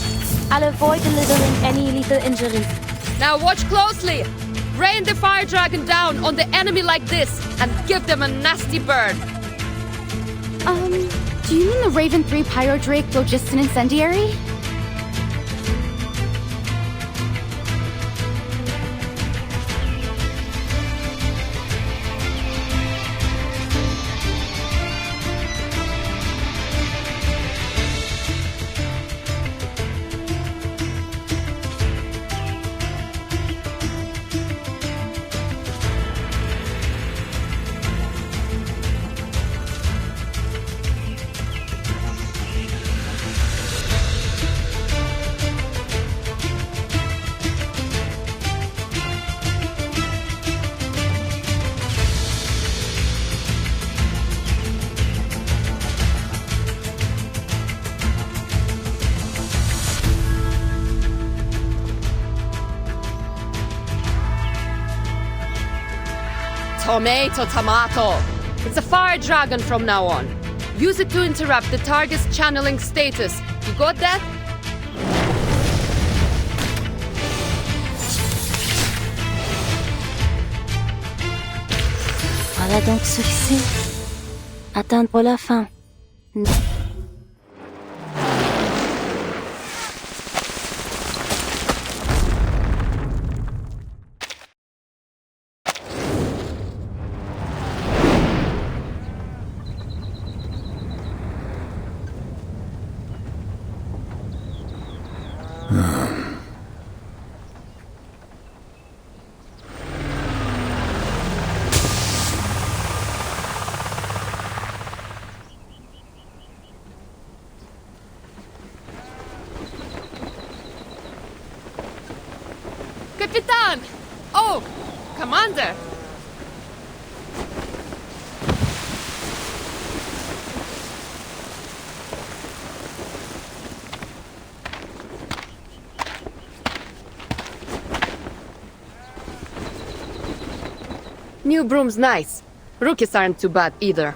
I'll avoid delivering any lethal injuries. Now watch closely. Rain the fire dragon down on the enemy like this and give them a nasty burn. Do you mean the Raven 3 Pyro Drake Phlogiston Incendiary? Tomato. It's a fire dragon from now on. Use it to interrupt the target's channeling status. You got that? Voilà donc ce que c'est. Atteindre la fin. Capitan! Oh, Commander! New broom's nice. Rookies aren't too bad either.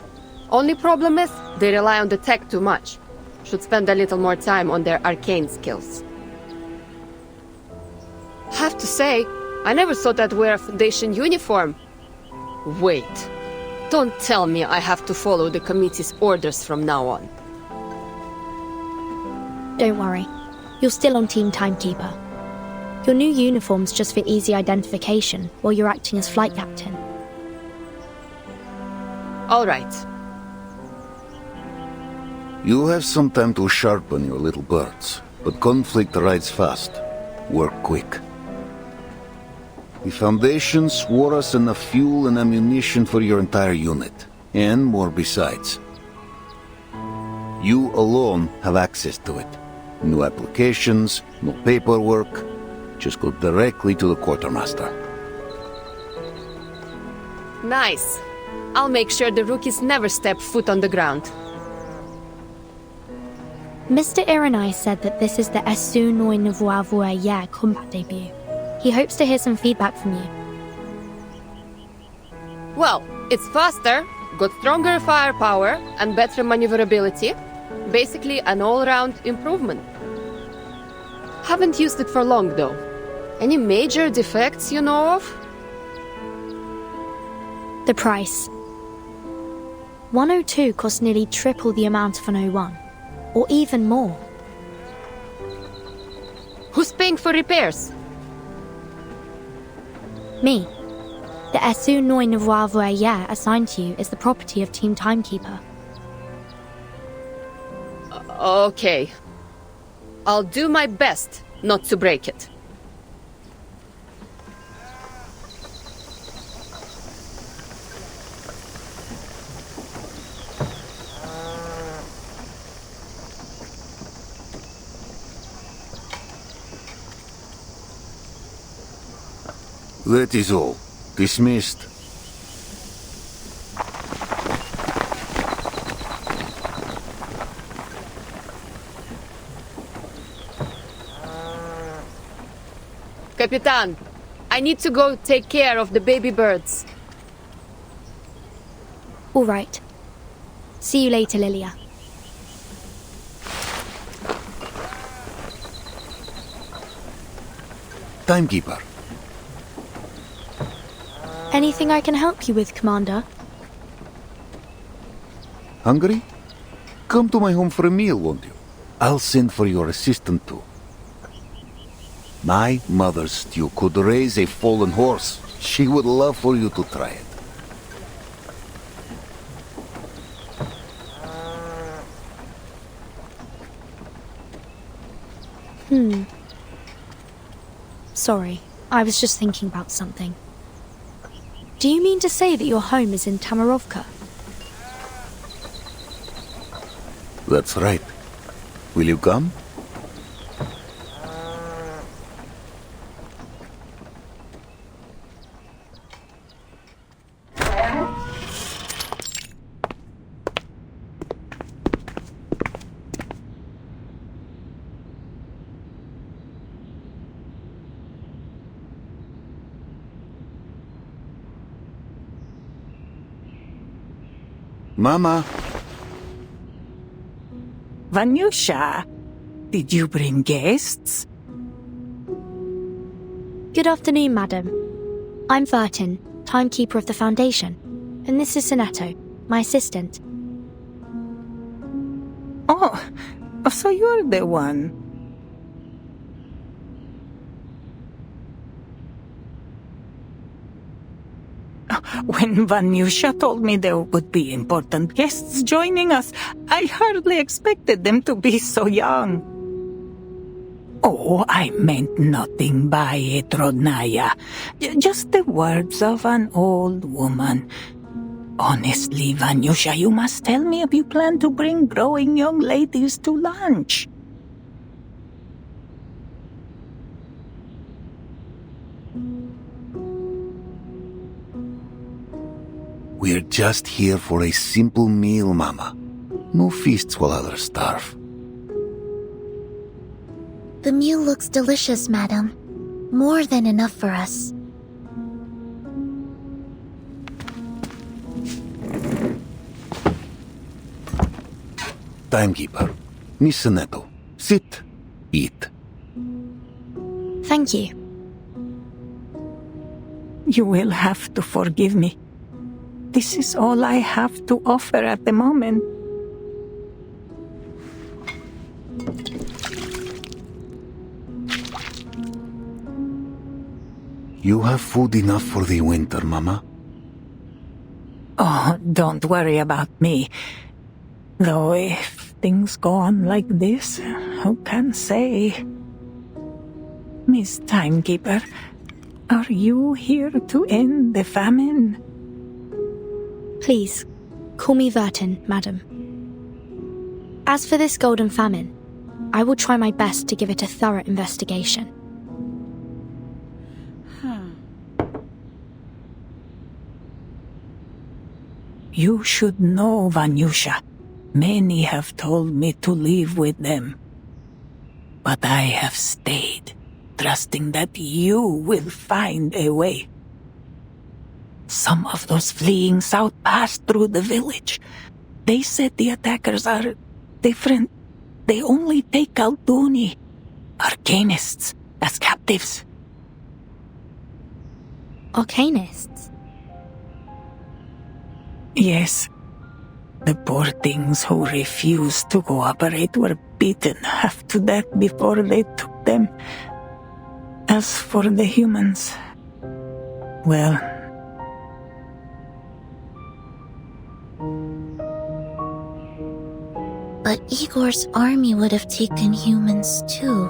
Only problem is, they rely on the tech too much. Should spend a little more time on their arcane skills. Have to say, I never thought I'd wear a Foundation uniform. Wait. Don't tell me I have to follow the committee's orders from now on. Don't worry. You're still on Team Timekeeper. Your new uniform's just for easy identification while you're acting as flight captain. All right. You have some time to sharpen your little birds, but conflict rides fast. work quick. The Foundation swore us enough fuel and ammunition for your entire unit, and more besides. You alone have access to it. No applications, no paperwork. Just go directly to the quartermaster. Nice. I'll make sure the rookies never step foot on the ground. Mr. Iranai said that this is the Esu Noi no.139 combat debut. He hopes to hear some feedback from you. Well, it's faster, got stronger firepower, and better maneuverability. Basically an all-round improvement. Haven't used it for long, though. Any major defects you know of? The price. 102 costs nearly triple the amount of an 01, or even more. Who's paying for repairs? Me. The Esu Noi no.139 assigned to you is the property of Team Timekeeper. Okay. I'll do my best not to break it. That is all. Dismissed. Capitan, I need to go take care of the baby birds. All right. See you later, Lilia. Timekeeper. Anything I can help you with, Commander? Hungry? Come to my home for a meal, won't you? I'll send for your assistant too. My mother's stew could raise a fallen horse. She would love for you to try it. Sorry, I was just thinking about something. Do you mean to say that your home is in Tamarovka? That's right. Will you come? Mama. Vanyusha, did you bring guests? Good afternoon, madam. I'm Vertin, Timekeeper of the Foundation, and this is Soneto, my assistant. Oh, so you're the one. When Vanyusha told me there would be important guests joining us, I hardly expected them to be so young. Oh, I meant nothing by it, Rodnaya. Just the words of an old woman. Honestly, Vanyusha, you must tell me if you plan to bring growing young ladies to lunch. We're just here for a simple meal, Mama. No feasts while others starve. The meal looks delicious, madam. More than enough for us. Timekeeper. Miss Soneto. Sit. Eat. Thank you. You will have to forgive me. This is all I have to offer at the moment. You have food enough for the winter, Mama? Oh, don't worry about me. Though if things go on like this, who can say? Miss Timekeeper, are you here to end the famine? Please, call me Vertin, madam. As for this golden famine, I will try my best to give it a thorough investigation. You should know, Vanyusha. Many have told me to leave with them. But I have stayed, trusting that you will find a way. Some of those fleeing south passed through the village. They said the attackers are different. They only take Alduni, arcanists, as captives. Arcanists? Yes. The poor things who refused to cooperate were beaten half to death before they took them. As for the humans, well... But Igor's army would have taken humans too.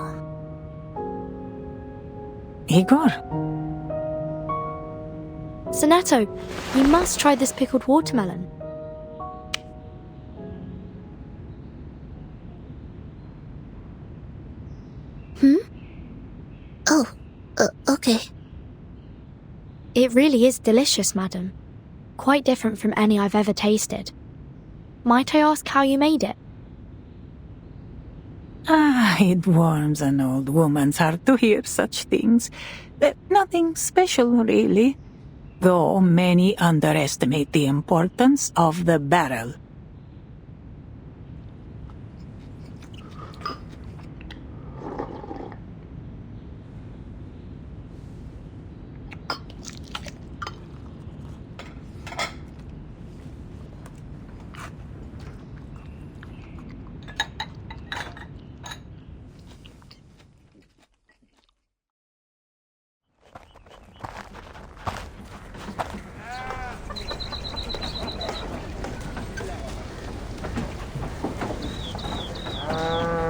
Igor? Soneto, you must try this pickled watermelon. Oh, okay. It really is delicious, madam. Quite different from any I've ever tasted. Might I ask how you made it? It warms an old woman's heart to hear such things. Nothing special, really. Though many underestimate the importance of the barrel.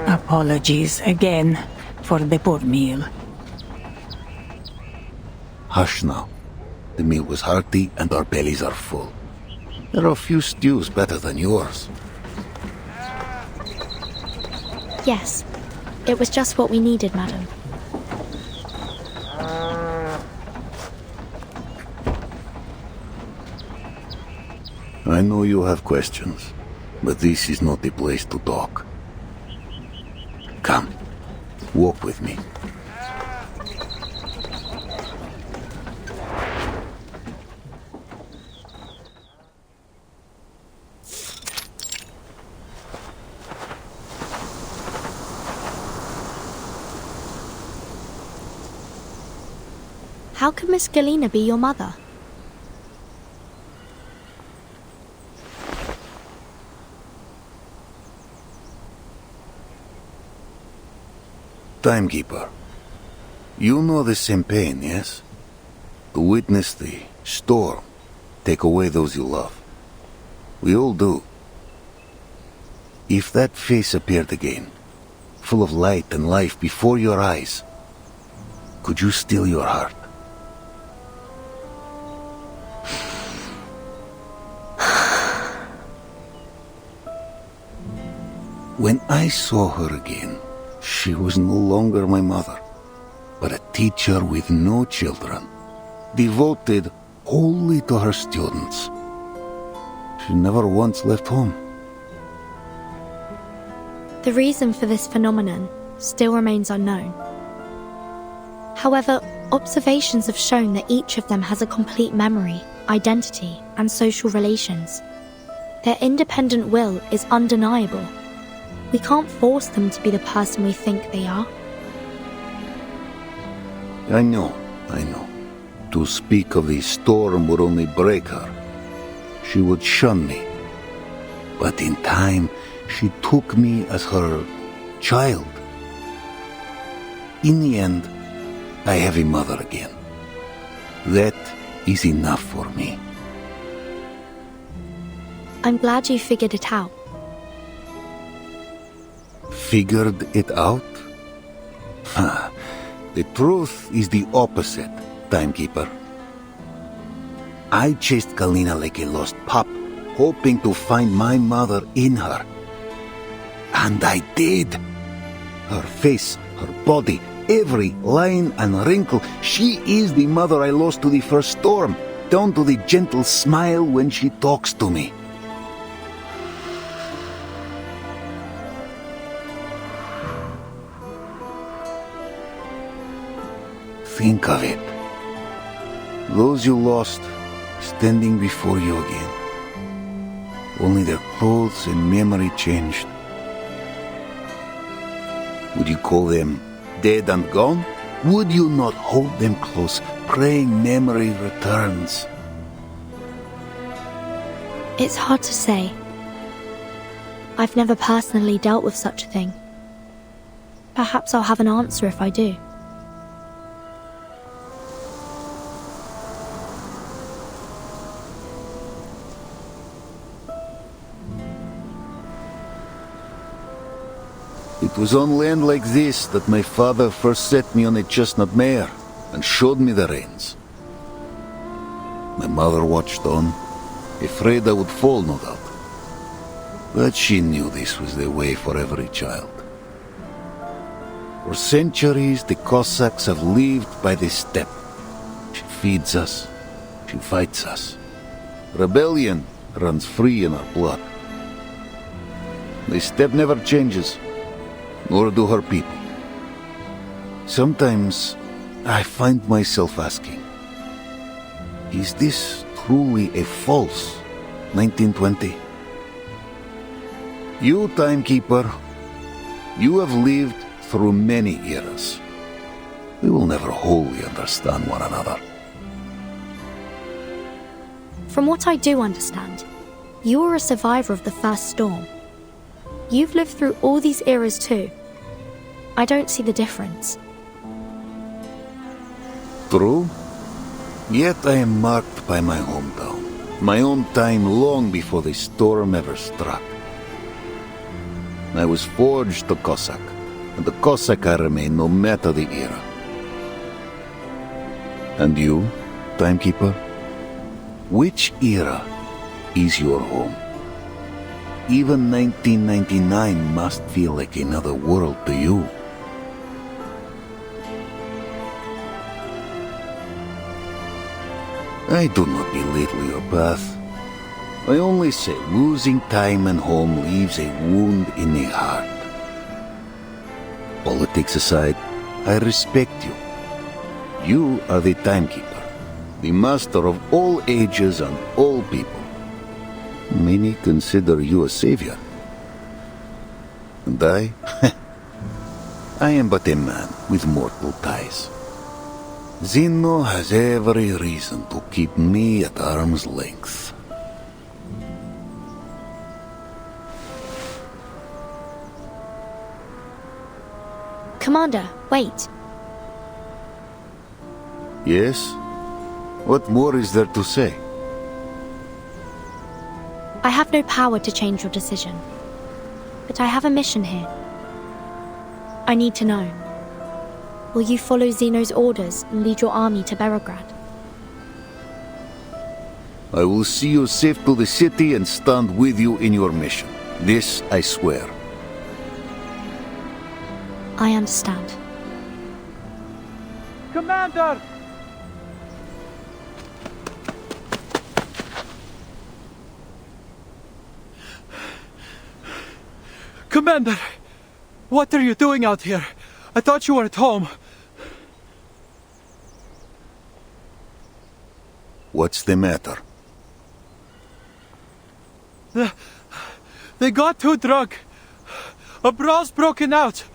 Apologies again for the poor meal. Hush now. The meal was hearty and our bellies are full. There are a few stews better than yours. Yes, it was just what we needed, madam. I know you have questions, but this is not the place to talk. Come, walk with me. How could Miss Galena be your mother? Timekeeper, you know the same pain, yes? To witness the storm take away those you love. We all do. If that face appeared again, full of light and life before your eyes, could you still your heart? When I saw her again, she was no longer my mother, but a teacher with no children, devoted wholly to her students. She never once left home. The reason for this phenomenon still remains unknown. However, observations have shown that each of them has a complete memory, identity, and social relations. Their independent will is undeniable. We can't force them to be the person we think they are. I know. To speak of the storm would only break her. She would shun me. But in time, she took me as her child. In the end, I have a mother again. That is enough for me. I'm glad you figured it out. Figured it out? The truth is the opposite, Timekeeper. I chased Kalina like a lost pup, hoping to find my mother in her. And I did. Her face, her body, every line and wrinkle. She is the mother I lost to the first storm, down to the gentle smile when she talks to me. Think of it. Those you lost, standing before you again. Only their clothes and memory changed. Would you call them dead and gone? Would you not hold them close, praying memory returns? It's hard to say. I've never personally dealt with such a thing. Perhaps I'll have an answer if I do. It was on land like this that my father first set me on a chestnut mare and showed me the reins. My mother watched on, afraid I would fall, no doubt. But she knew this was the way for every child. For centuries, the Cossacks have lived by this steppe. She feeds us, she fights us. Rebellion runs free in our blood. The steppe never changes, nor do her people. Sometimes I find myself asking, is this truly a false 1920? You, Timekeeper, you have lived through many eras. We will never wholly understand one another. From what I do understand, you were a survivor of the first storm. You've lived through all these eras too. I don't see the difference. True. Yet I am marked by my hometown, my own time long before the storm ever struck. I was forged a Cossack, and the Cossack I remain no matter the era. And you, Timekeeper? Which era is your home? Even 1999 must feel like another world to you. I do not belittle your path. I only say losing time and home leaves a wound in the heart. Politics aside, I respect you. You are the Timekeeper, the master of all ages and all people. Many consider you a savior. And I? I am but a man with mortal ties. Zeno has every reason to keep me at arm's length. Commander, wait. Yes? What more is there to say? I have no power to change your decision. But I have a mission here. I need to know. Will you follow Zeno's orders and lead your army to Belgrade? I will see you safe to the city and stand with you in your mission. This I swear. I understand. Commander! Commander! What are you doing out here? I thought you were at home. What's the matter? They got too drunk. A brawl's broken out.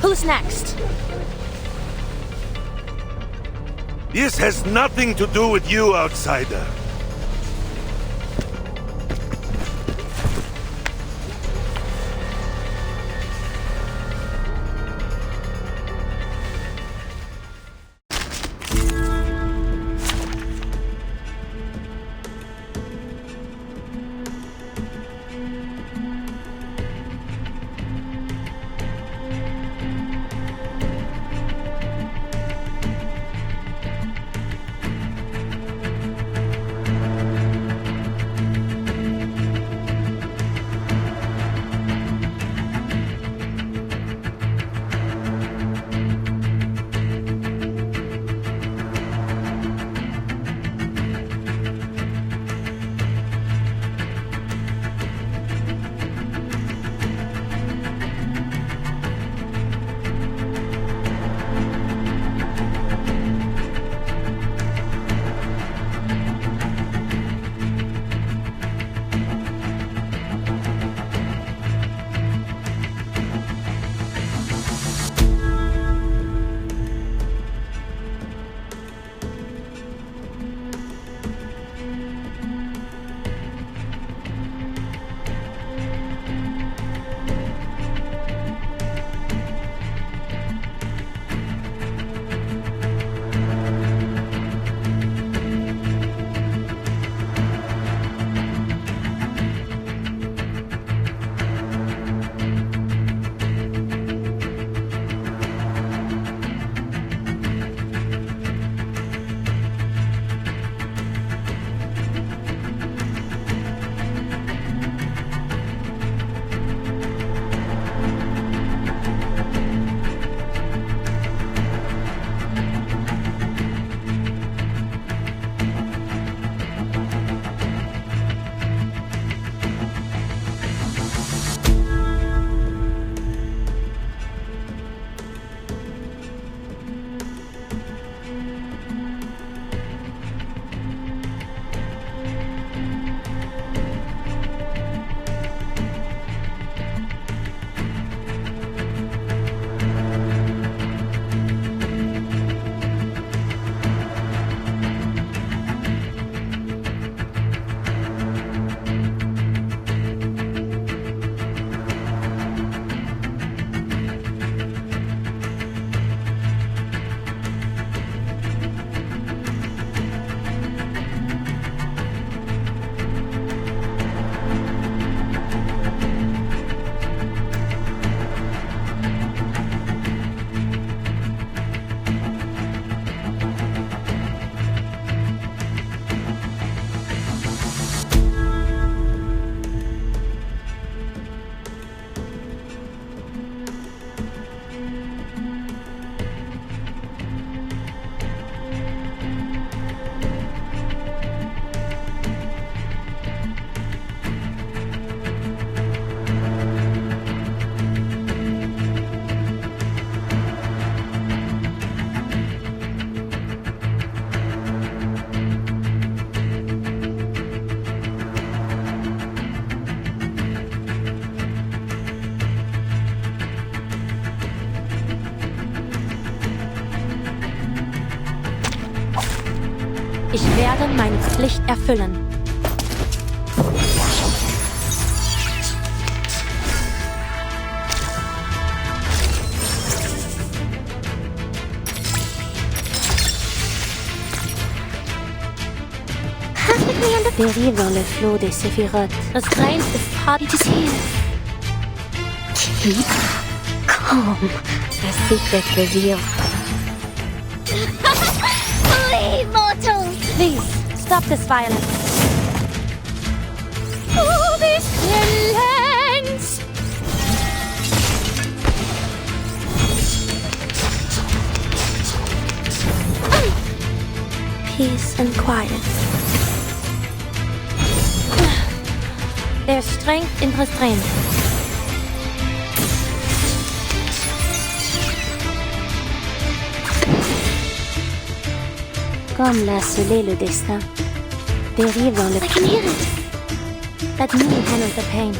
Who's next? This has nothing to do with you, outsider. Ich werde meine Pflicht erfüllen. Dérive le flot des Sephiroth. Restraint is hard to see. Keep calm. The secret revealed. Flee, mortals! Please, stop this violence. Oh, this violence! Peace and quiet. There's strength in restraint. Comme l'a scellé le destin. Dérive dans le... I can hear it. Let me handle the pain.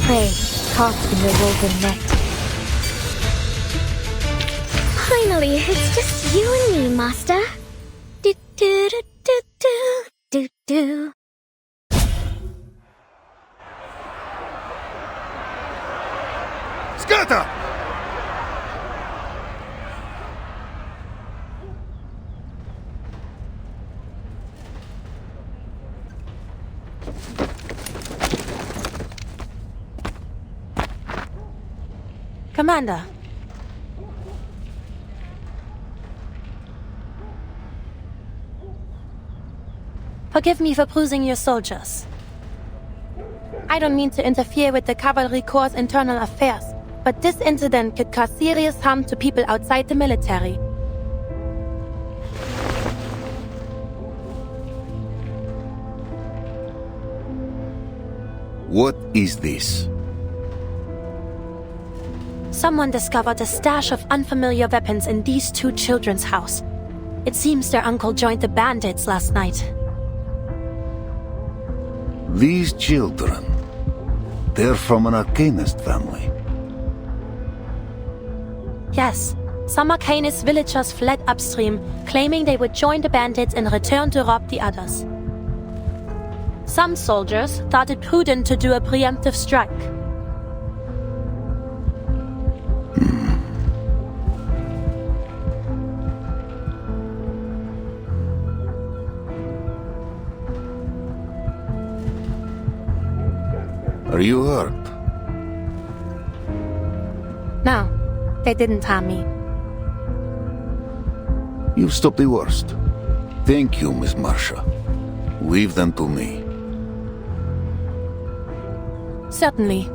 Prey, caught in the woven net. Finally, it's just you and me, Master. Do do do do do do do. Scatter! Commander. Forgive me for bruising your soldiers. I don't mean to interfere with the Cavalry Corps' internal affairs, but this incident could cause serious harm to people outside the military. What is this? Someone discovered a stash of unfamiliar weapons in these two children's house. It seems their uncle joined the bandits last night. These children, they're from an Arcanist family. Yes, some Arcanist villagers fled upstream, claiming they would join the bandits in return to rob the others. Some soldiers thought it prudent to do a preemptive strike. Are you hurt? No, they didn't harm me. You've stopped the worst. Thank you, Miss Marsha. Leave them to me. Certainly.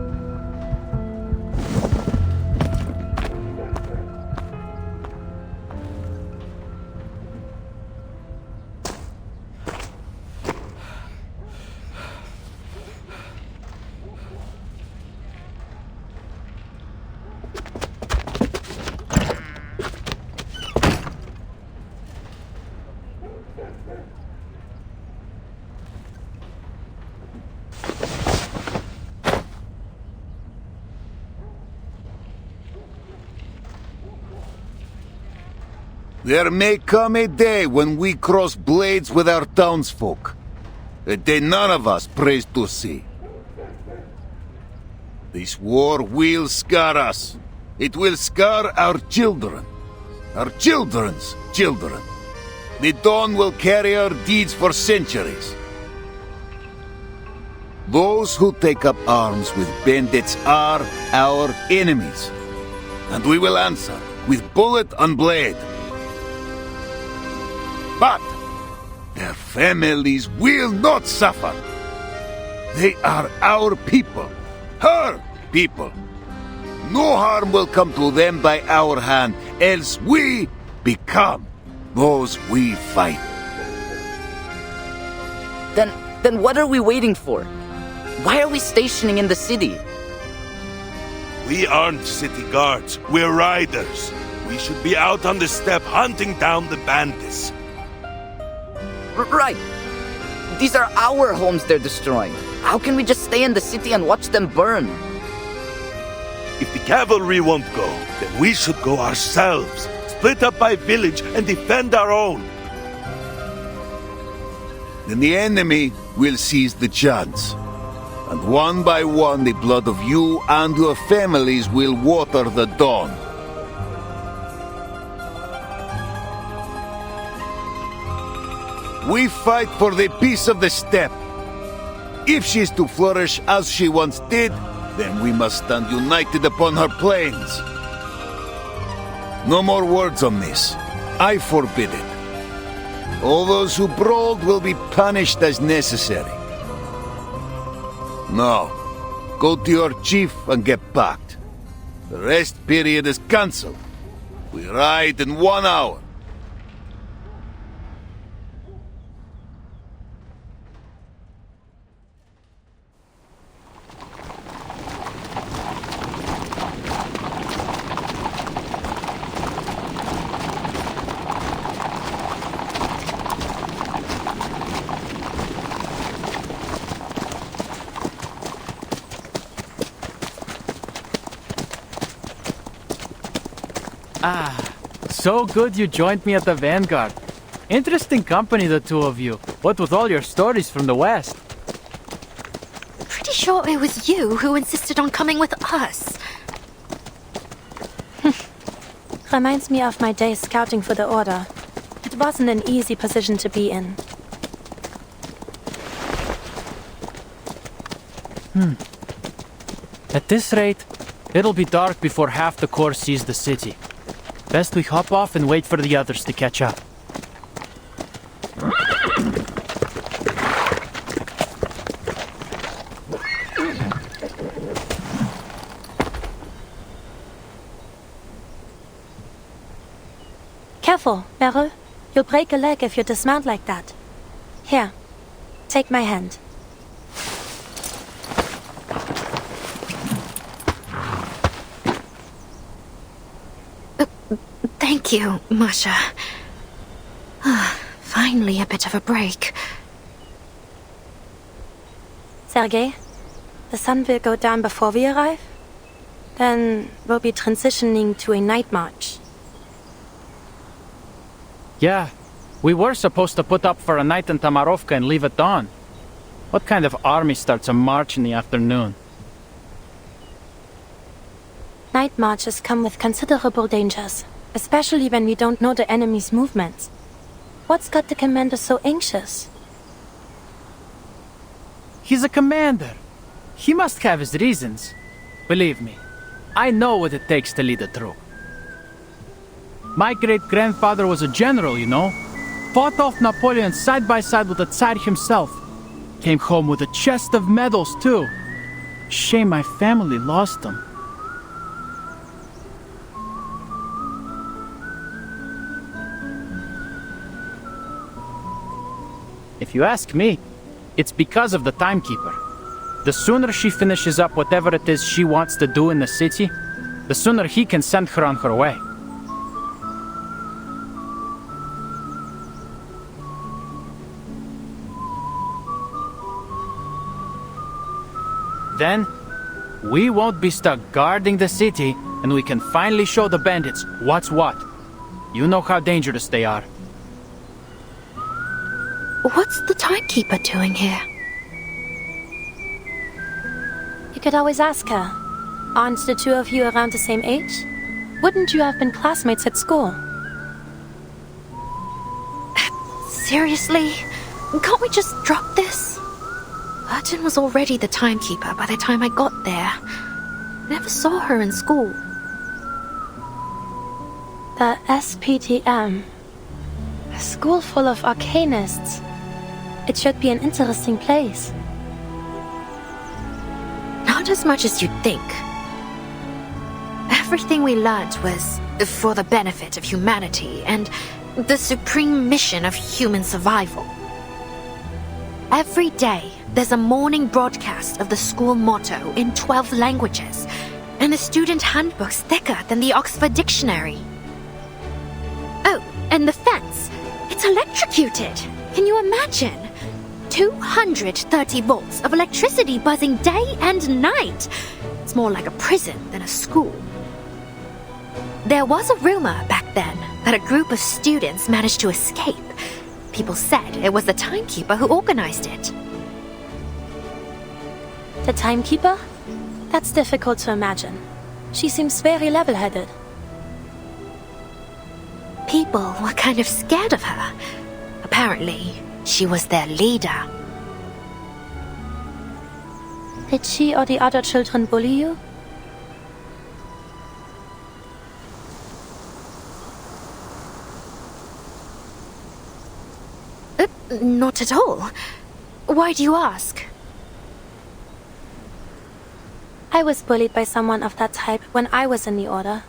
There may come a day when we cross blades with our townsfolk. A day none of us prays to see. This war will scar us. It will scar our children. Our children's children. The Dawn will carry our deeds for centuries. Those who take up arms with bandits are our enemies. And we will answer with bullet and blade. But their families will not suffer. They are our people, her people. No harm will come to them by our hand, else we become those we fight. Then what are we waiting for? Why are we stationing in the city? We aren't city guards, we're riders. We should be out on the steppe hunting down the bandits. Right. These are our homes they're destroying. How can we just stay in the city and watch them burn? If the cavalry won't go, then we should go ourselves. Split up by village and defend our own. Then the enemy will seize the chance. And one by one the blood of you and your families will water the Dawn. We fight for the peace of the steppe. If she is to flourish as she once did, then we must stand united upon her plains. No more words on this. I forbid it. All those who brawled will be punished as necessary. Now, go to your chief and get packed. The rest period is cancelled. We ride in 1 hour. Ah, so good you joined me at the Vanguard. Interesting company, the two of you. What with all your stories from the West. Pretty sure it was you who insisted on coming with us. Reminds me of my days scouting for the Order. It wasn't an easy position to be in. At this rate, it'll be dark before half the Corps sees the city. Best we hop off and wait for the others to catch up. Careful, Meryl. You'll break a leg if you dismount like that. Here, take my hand. Thank you, Masha. Finally a bit of a break. Sergei, the sun will go down before we arrive. Then we'll be transitioning to a night march. Yeah, we were supposed to put up for a night in Tamarovka and leave at dawn. What kind of army starts a march in the afternoon? Night marches come with considerable dangers, especially when we don't know the enemy's movements. What's got the commander so anxious? He's a commander. He must have his reasons. Believe me, I know what it takes to lead a troop. My great-grandfather was a general, you know. Fought off Napoleon side by side with the Tsar himself. Came home with a chest of medals, too. Shame my family lost them. If you ask me, it's because of the Timekeeper. The sooner she finishes up whatever it is she wants to do in the city, the sooner he can send her on her way. Then, we won't be stuck guarding the city, and we can finally show the bandits what's what. You know how dangerous they are. What's the Timekeeper doing here? You could always ask her. Aren't the two of you around the same age? Wouldn't you have been classmates at school? Seriously? Can't we just drop this? Burton was already the Timekeeper by the time I got there. Never saw her in school. The SPTM. A school full of arcanists. It should be an interesting place. Not as much as you'd think. Everything we learned was for the benefit of humanity and the supreme mission of human survival. Every day, there's a morning broadcast of the school motto in 12 languages, and the student handbook's thicker than the Oxford Dictionary. Oh, and the fence. It's electrocuted. Can you imagine? 230 volts of electricity buzzing day and night. It's more like a prison than a school. There was a rumor back then that a group of students managed to escape. People said it was the Timekeeper who organized it. The Timekeeper? That's difficult to imagine. She seems very level-headed. People were kind of scared of her. Apparently, she was their leader. Did she or the other children bully you? Not at all. Why do you ask? I was bullied by someone of that type when I was in the Order.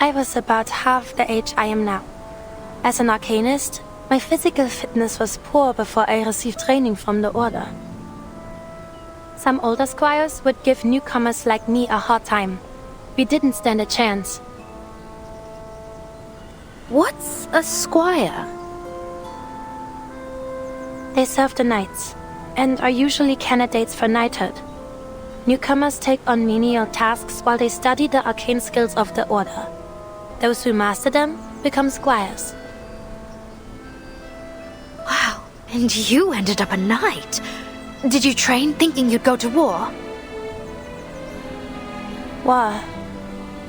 I was about half the age I am now. As an arcanist, my physical fitness was poor before I received training from the Order. Some older squires would give newcomers like me a hard time. We didn't stand a chance. What's a squire? They serve the knights, and are usually candidates for knighthood. Newcomers take on menial tasks while they study the arcane skills of the Order. Those who master them become squires. Wow, and you ended up a knight. Did you train thinking you'd go to war? War.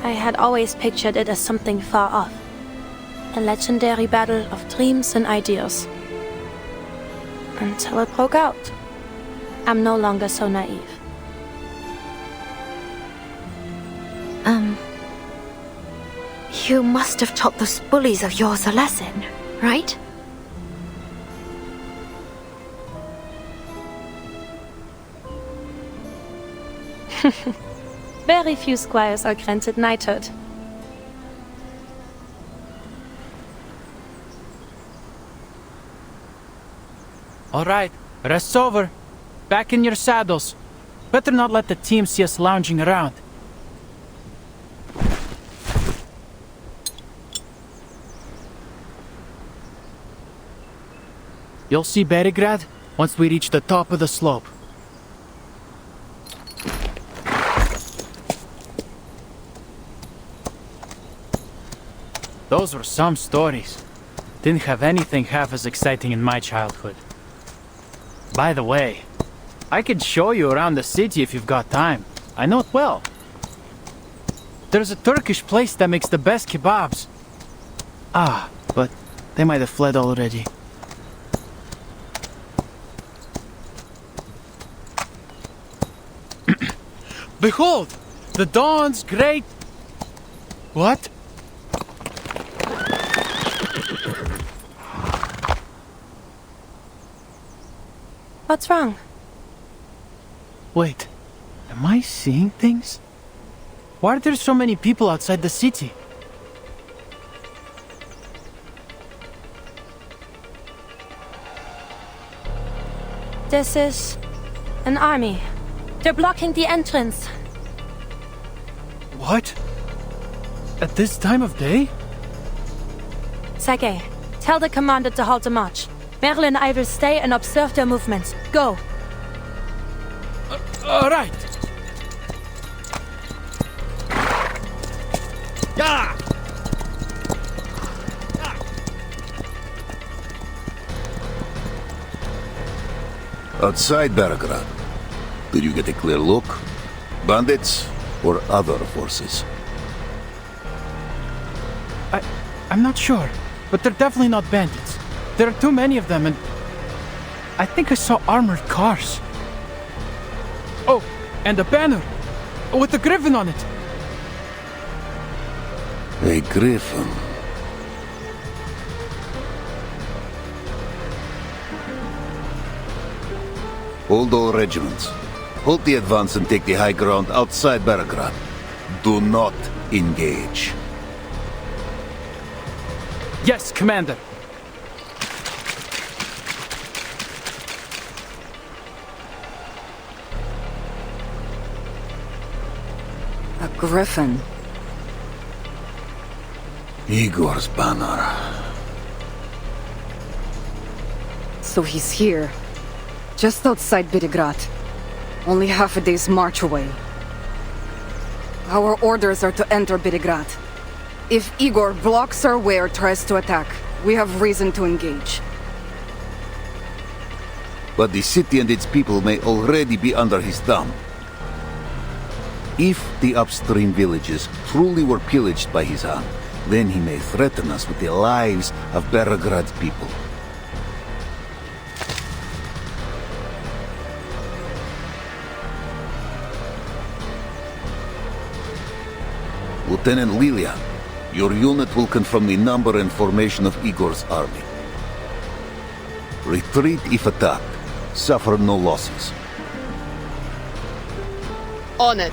I had always pictured it as something far off. A legendary battle of dreams and ideas. Until it broke out. I'm no longer so naive. You must have taught those bullies of yours a lesson, right? Very few squires are granted knighthood. All right, rest's over. Back in your saddles. Better not let the team see us lounging around. You'll see Berigrad once we reach the top of the slope. Those were some stories. Didn't have anything half as exciting in my childhood. By the way, I could show you around the city if you've got time. I know it well. There's a Turkish place that makes the best kebabs. Ah, but they might have fled already. Behold! The dawn's great... What? What's wrong? Wait, am I seeing things? Why are there so many people outside the city? This is an army. They're blocking the entrance. What? At this time of day? Sergei, tell the commander to halt the march. Merle and I will stay and observe their movements. Go! All right. Yeah! Outside Belgrade, did you get a clear look? Bandits or other forces? I'm not sure, but they're definitely not bandits. There are too many of them, and I think I saw armored cars. Oh, and a banner with a griffin on it. A griffin. Hold all regiments. Hold the advance and take the high ground outside Belgrade. Do not engage. Yes, Commander. A griffin. Igor's banner. So he's here. Just outside Berigrad. Only half a day's march away. Our orders are to enter Berigrad. If Igor blocks our way or tries to attack, we have reason to engage. But the city and its people may already be under his thumb. If the upstream villages truly were pillaged by his hand, then he may threaten us with the lives of Belgrad's people. Lieutenant Lilia, your unit will confirm the number and formation of Igor's army. Retreat if attacked. Suffer no losses. On it.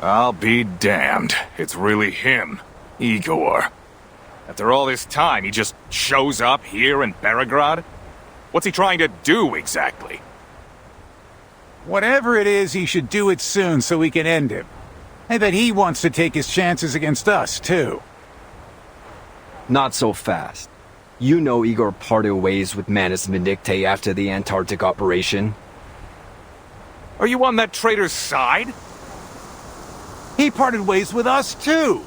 I'll be damned. It's really him, Igor. After all this time, he just shows up here in Belgrade? What's he trying to do, exactly? Whatever it is, he should do it soon so we can end him. I bet he wants to take his chances against us, too. Not so fast. You know Igor parted ways with Manus Vindictae after the Antarctic operation. Are you on that traitor's side? He parted ways with us, too!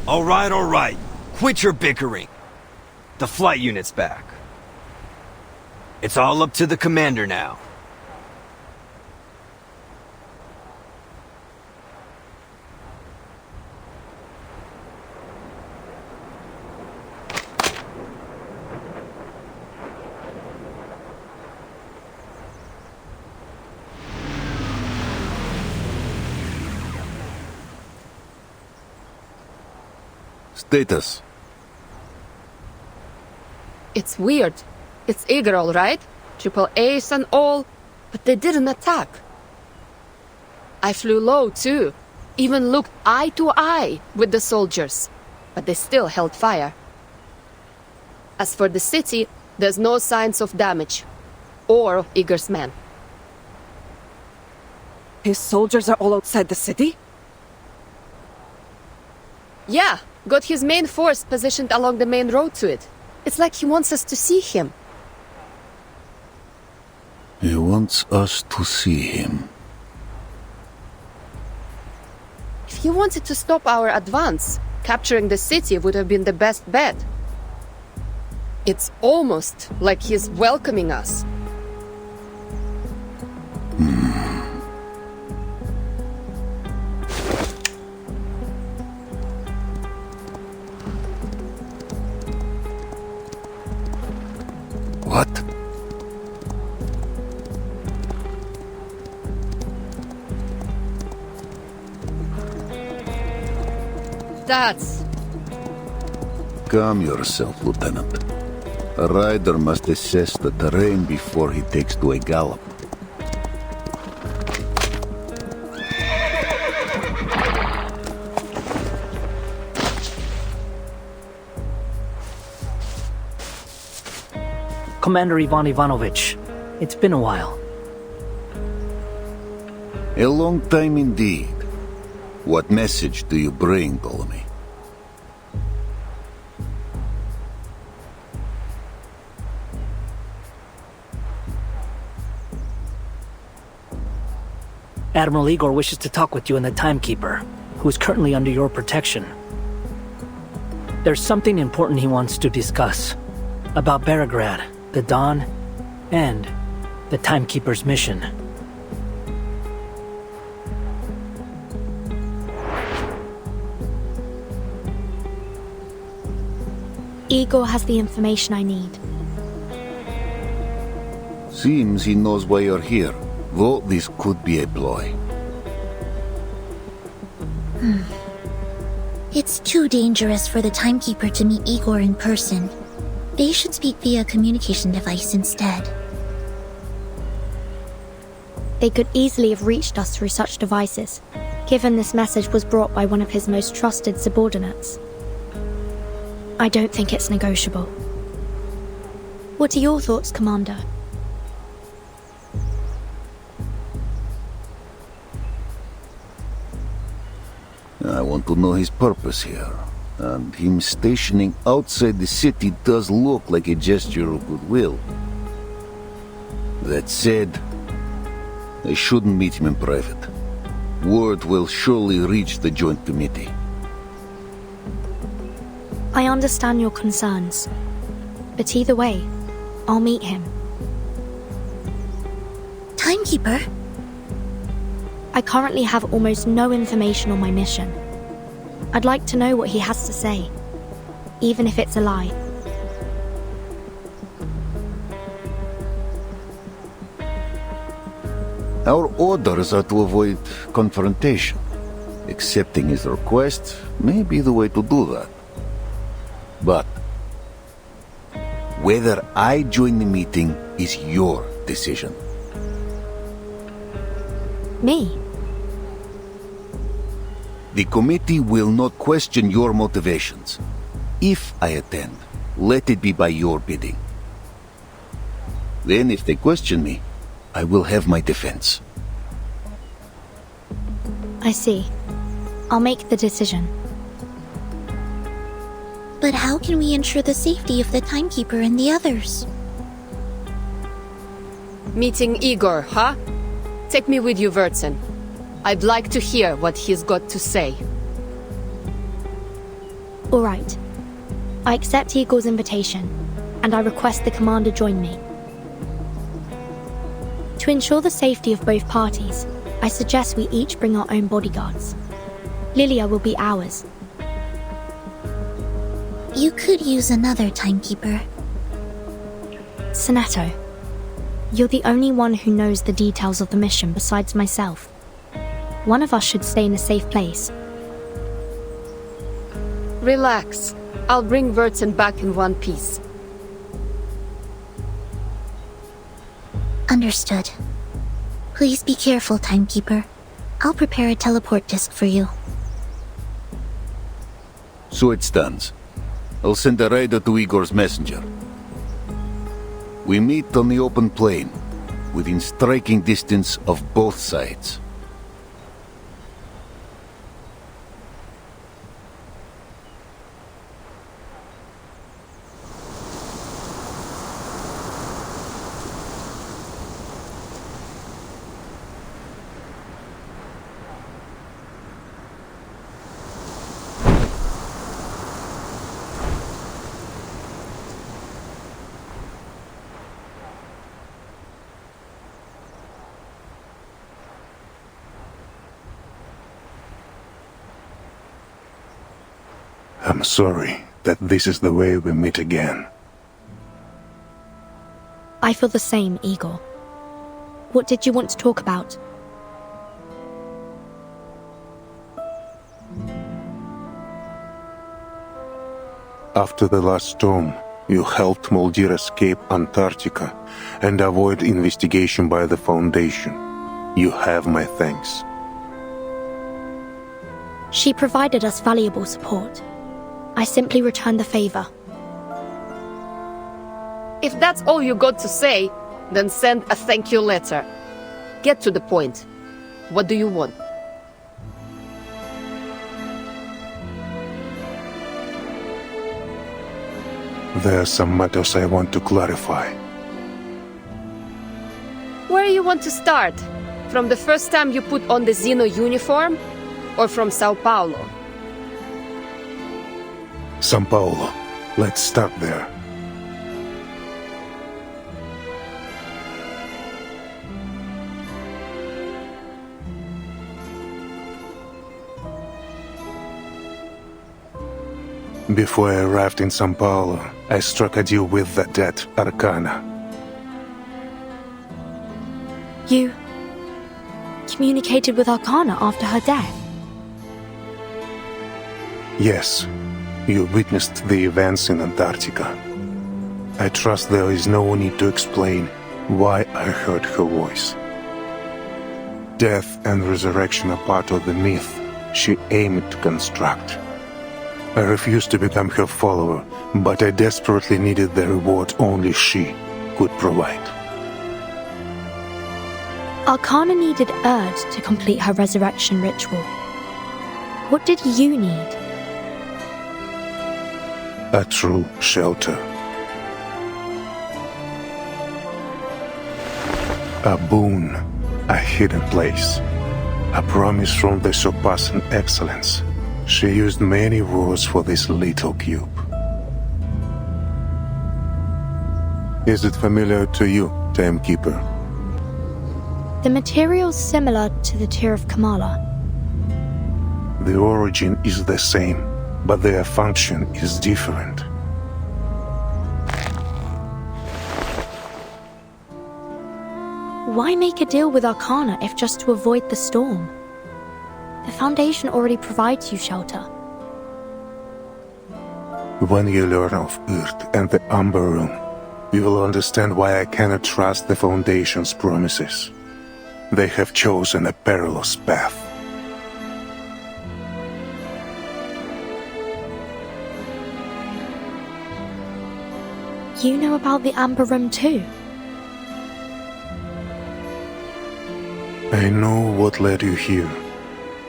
All right. Quit your bickering. The flight unit's back. It's all up to the commander now. Status. It's weird. It's Igor, all right? Triple Ace and all, but they didn't attack. I flew low, too. Even looked eye to eye with the soldiers, but they still held fire. As for the city, there's no signs of damage. Or of Igor's men. His soldiers are all outside the city? Yeah, got his main force positioned along the main road to it. It's like he wants us to see him. He wants us to see him. If he wanted to stop our advance, capturing the city would have been the best bet. It's almost like he's welcoming us. What? That's... Calm yourself, Lieutenant. A rider must assess the terrain before he takes to a gallop. Commander Ivan Ivanovich, it's been a while. A long time indeed. What message do you bring, Ptolemy? Admiral Igor wishes to talk with you and the Timekeeper, who is currently under your protection. There's something important he wants to discuss. About Belgrade, the Dawn, and the Timekeeper's mission. Igor has the information I need. Seems he knows why you're here, though this could be a ploy. It's too dangerous for the Timekeeper to meet Igor in person. They should speak via communication device instead. They could easily have reached us through such devices, given this message was brought by one of his most trusted subordinates. I don't think it's negotiable. What are your thoughts, Commander? I want to know his purpose here, and him stationing outside the city does look like a gesture of goodwill. That said, I shouldn't meet him in private. Word will surely reach the Joint Committee. I understand your concerns, but either way, I'll meet him. Timekeeper? I currently have almost no information on my mission. I'd like to know what he has to say, even if it's a lie. Our orders are to avoid confrontation. Accepting his request may be the way to do that. But Whether I join the meeting is your decision. Me? The committee will not question your motivations. If I attend, let it be by your bidding. Then if they question me, I will have my defense. I see. I'll make the decision. But how can we ensure the safety of the timekeeper and the others? Meeting Igor, huh? Take me with you, Vertsen. I'd like to hear what he's got to say. All right. I accept Igor's invitation, and I request the commander join me. To ensure the safety of both parties, I suggest we each bring our own bodyguards. Lilia will be ours. You could use another timekeeper. Soneto, you're the only one who knows the details of the mission besides myself. One of us should stay in a safe place. Relax. I'll bring Vertsen back in one piece. Understood. Please be careful, timekeeper. I'll prepare a teleport disk for you. So it stands. I'll send a rider to Igor's messenger. We meet on the open plain, within striking distance of both sides. I'm sorry that this is the way we meet again. I feel the same, Igor. What did you want to talk about? After the last storm, you helped Moldir escape Antarctica and avoid investigation by the Foundation. You have my thanks. She provided us valuable support. I simply returned the favor. If that's all you got to say, then send a thank you letter. Get to the point. What do you want? There are some matters I want to clarify. Where you want to start? From the first time you put on the Xeno uniform? Or from Sao Paulo? São Paulo. Let's start there. Before I arrived in São Paulo, I struck a deal with the dead Arcana. You communicated with Arcana after her death? Yes, you witnessed the events in Antarctica. I trust there is no need to explain why I heard her voice. Death and resurrection are part of the myth she aimed to construct. I refused to become her follower, but I desperately needed the reward only she could provide. Arcana needed Erd to complete her resurrection ritual. What did you need? A true shelter. A boon, a hidden place. A promise from the surpassing excellence. She used many words for this little cube. Is it familiar to you, Timekeeper? The material's similar to the Tear of Kamala. The origin is the same, but their function is different. Why make a deal with Arcana if just to avoid the storm? The Foundation already provides you shelter. When you learn of Earth and the Amber Room, You will understand why I cannot trust the Foundation's promises. They have chosen a perilous path. You know about the Amber Room too? I know what led you here.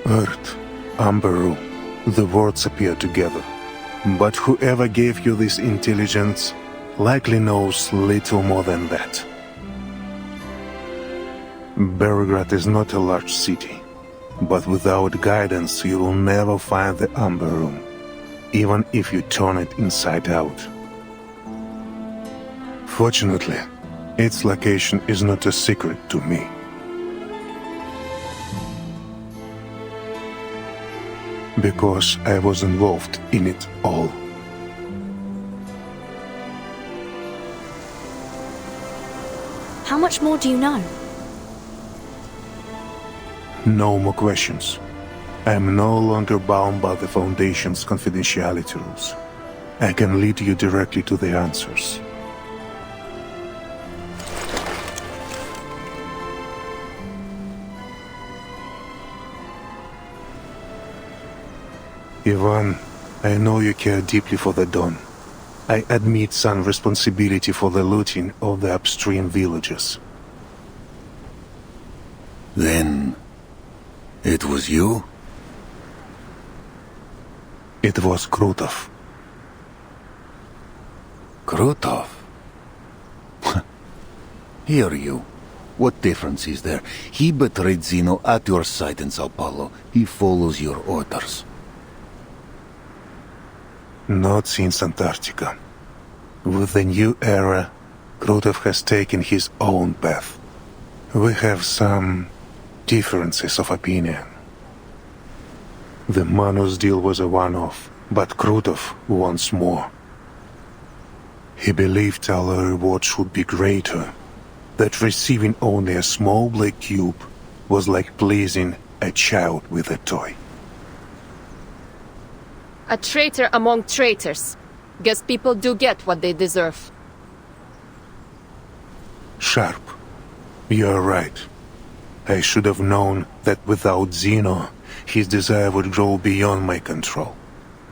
Earth, Amber Room, the words appear together. But whoever gave you this intelligence likely knows little more than that. Belgrade is not a large city, but without guidance you will never find the Amber Room, even if you turn it inside out. Fortunately, its location is not a secret to me. Because I was involved in it all. How much more do you know? No more questions. I am no longer bound by the Foundation's confidentiality rules. I can lead you directly to the answers. Ivan, I know you care deeply for the Dawn. I admit some responsibility for the looting of the upstream villages. Then, it was you? It was Krutov. Krutov? Hear you. What difference is there? He betrayed Zeno at your site in Sao Paulo. He follows your orders. Not since Antarctica. With the new era, Krutov has taken his own path. We have some differences of opinion. The Manus deal was a one-off, but Krutov wants more. He believed our reward should be greater, that receiving only a small black cube was like pleasing a child with a toy. A traitor among traitors. Guess people do get what they deserve. Sharp. You're right. I should have known that without Zeno, his desire would grow beyond my control.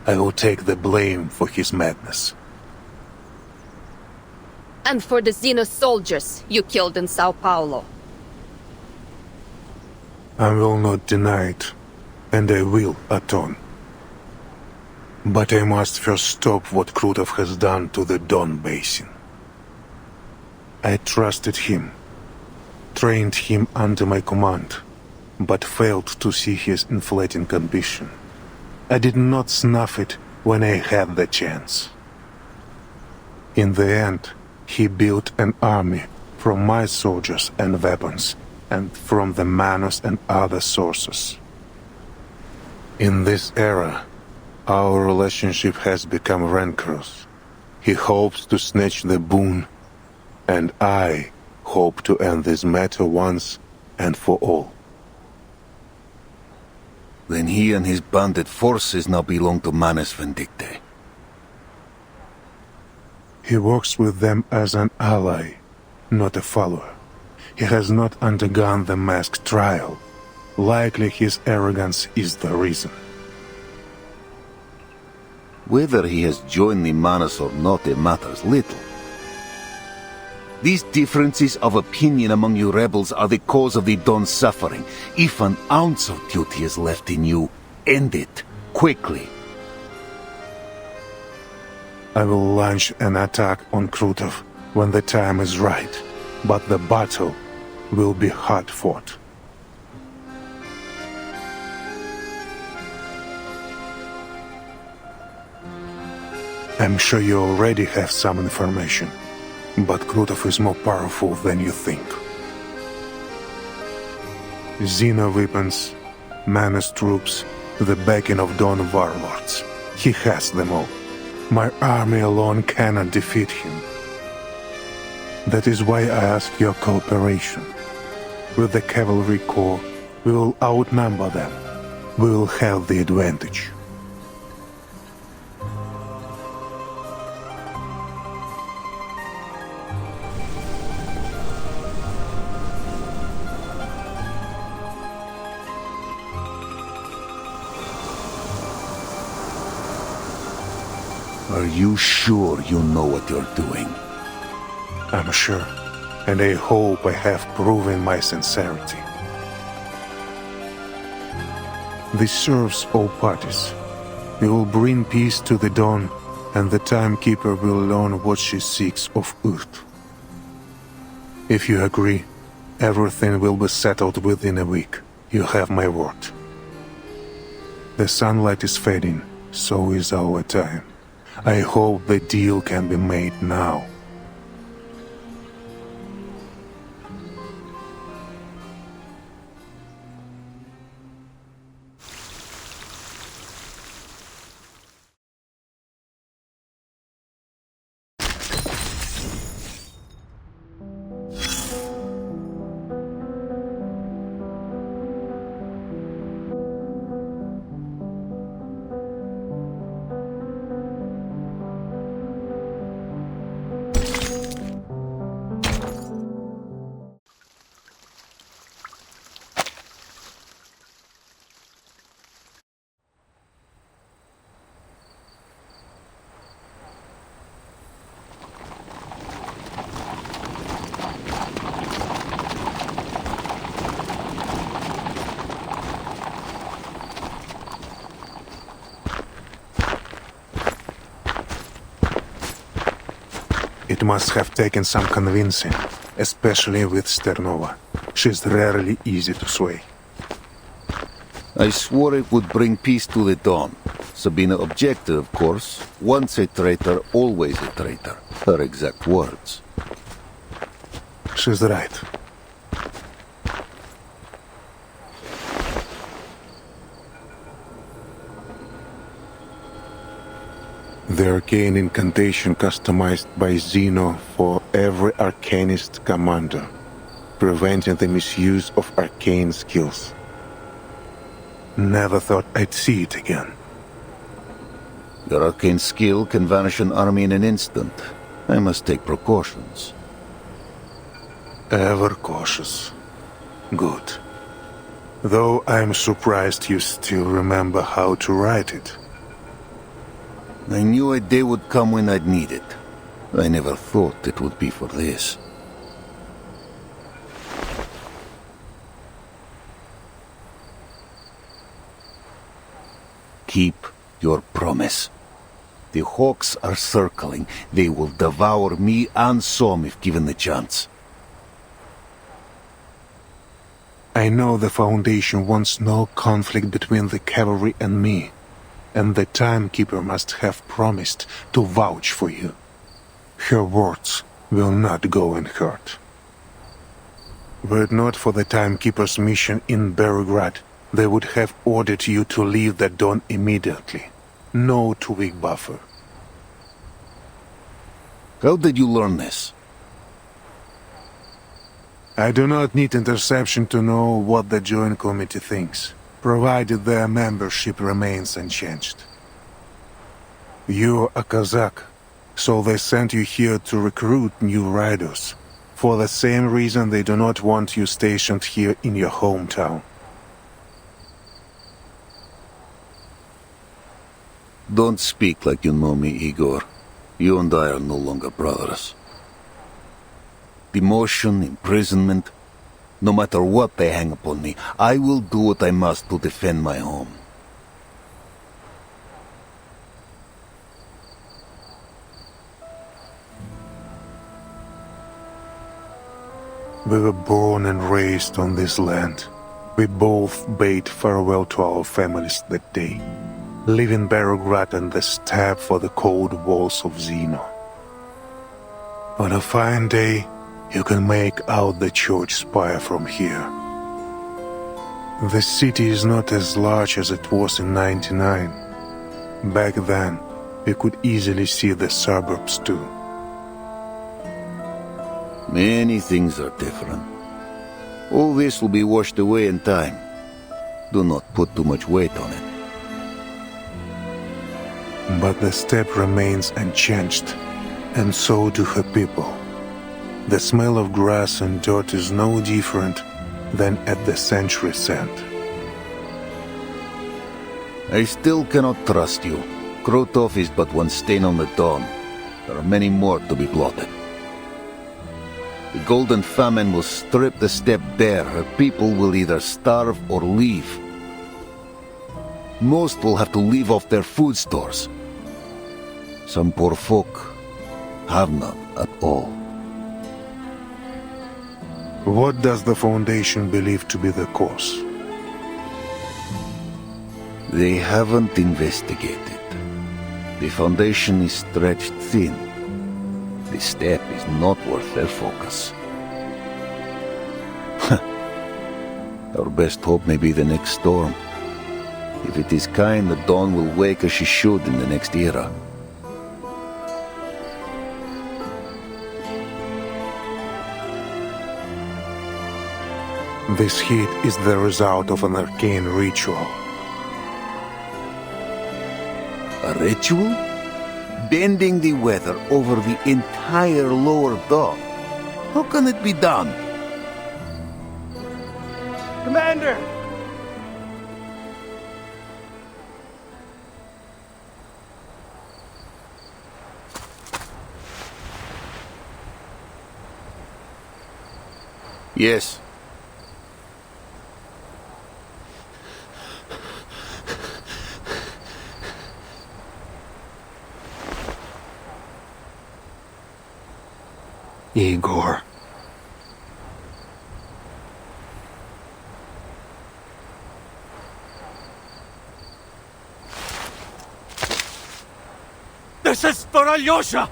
I will take the blame for his madness. And for the Zeno soldiers you killed in Sao Paulo. I will not deny it, and I will atone. But I must first stop what Krutov has done to the Don Basin. I trusted him, trained him under my command, but failed to see his inflating ambition. I did not snuff it when I had the chance. In the end, he built an army from my soldiers and weapons, and from the Manus and other sources. In this era, our relationship has become rancorous. He hopes to snatch the boon, and I hope to end this matter once and for all. Then he and his bandit forces now belong to Manus Vindicte. He works with them as an ally, not a follower. He has not undergone the masked trial. Likely his arrogance is the reason. Whether he has joined the Manus or not, it matters little. These differences of opinion among you rebels are the cause of the Don's suffering. If an ounce of duty is left in you, end it, quickly. I will launch an attack on Krutov when the time is right, but the battle will be hard fought. I'm sure you already have some information, but Krutov is more powerful than you think. Xeno weapons, Manus troops, the backing of Don warlords. He has them all. My army alone cannot defeat him. That is why I ask your cooperation. With the cavalry corps, we will outnumber them. We will have the advantage. Are you sure you know what you're doing? I'm sure, and I hope I have proven my sincerity. This serves all parties. We will bring peace to the dawn, and the Timekeeper will learn what she seeks of Earth. If you agree, everything will be settled within a week. You have my word. The sunlight is fading, so is our time. I hope the deal can be made now. It must have taken some convincing, especially with Sternova. She's rarely easy to sway. I swore it would bring peace to the dawn. Sabina objected, of course. Once a traitor, always a traitor. Her exact words. She's right. The arcane incantation customized by Zeno for every arcanist commander, preventing the misuse of arcane skills. Never thought I'd see it again. Your arcane skill can vanish an army in an instant. I must take precautions. Ever cautious. Good. Though I'm surprised you still remember how to write it. I knew a day would come when I'd need it. I never thought it would be for this. Keep your promise. The hawks are circling. They will devour me and Som if given the chance. I know the Foundation wants no conflict between the cavalry and me. And the Timekeeper must have promised to vouch for you. Her words will not go unheard. Were it not for the Timekeeper's mission in Belgrade, they would have ordered you to leave the dawn immediately. No 2-week buffer. How did you learn this? I do not need interception to know what the Joint Committee thinks, provided their membership remains unchanged. You're a Kazakh, so they sent you here to recruit new riders, for the same reason they do not want you stationed here in your hometown. Don't speak like you know me, Igor. You and I are no longer brothers. Demotion, imprisonment, no matter what they hang upon me, I will do what I must to defend my home. We were born and raised on this land. We both bade farewell to our families that day, leaving Belgrade and the steppe for the cold walls of Zeno. On a fine day, you can make out the church spire from here. The city is not as large as it was in '99. Back then, we could easily see the suburbs too. Many things are different. All this will be washed away in time. Do not put too much weight on it. But the steppe remains unchanged, and so do her people. The smell of grass and dirt is no different than at the century's end. I still cannot trust you. Krotov is but one stain on the dawn. There are many more to be blotted. The Golden Famine will strip the steppe bare. Her people will either starve or leave. Most will have to leave off their food stores. Some poor folk have none at all. What does the Foundation believe to be the cause? They haven't investigated. The Foundation is stretched thin. The steppe is not worth their focus. Our best hope may be the next storm. If it is kind, the dawn will wake as she should in the next era. This heat is the result of an arcane ritual. A ritual? Bending the weather over the entire lower dawn. How can it be done? Commander! Yes. Igor. This is for Alyosha!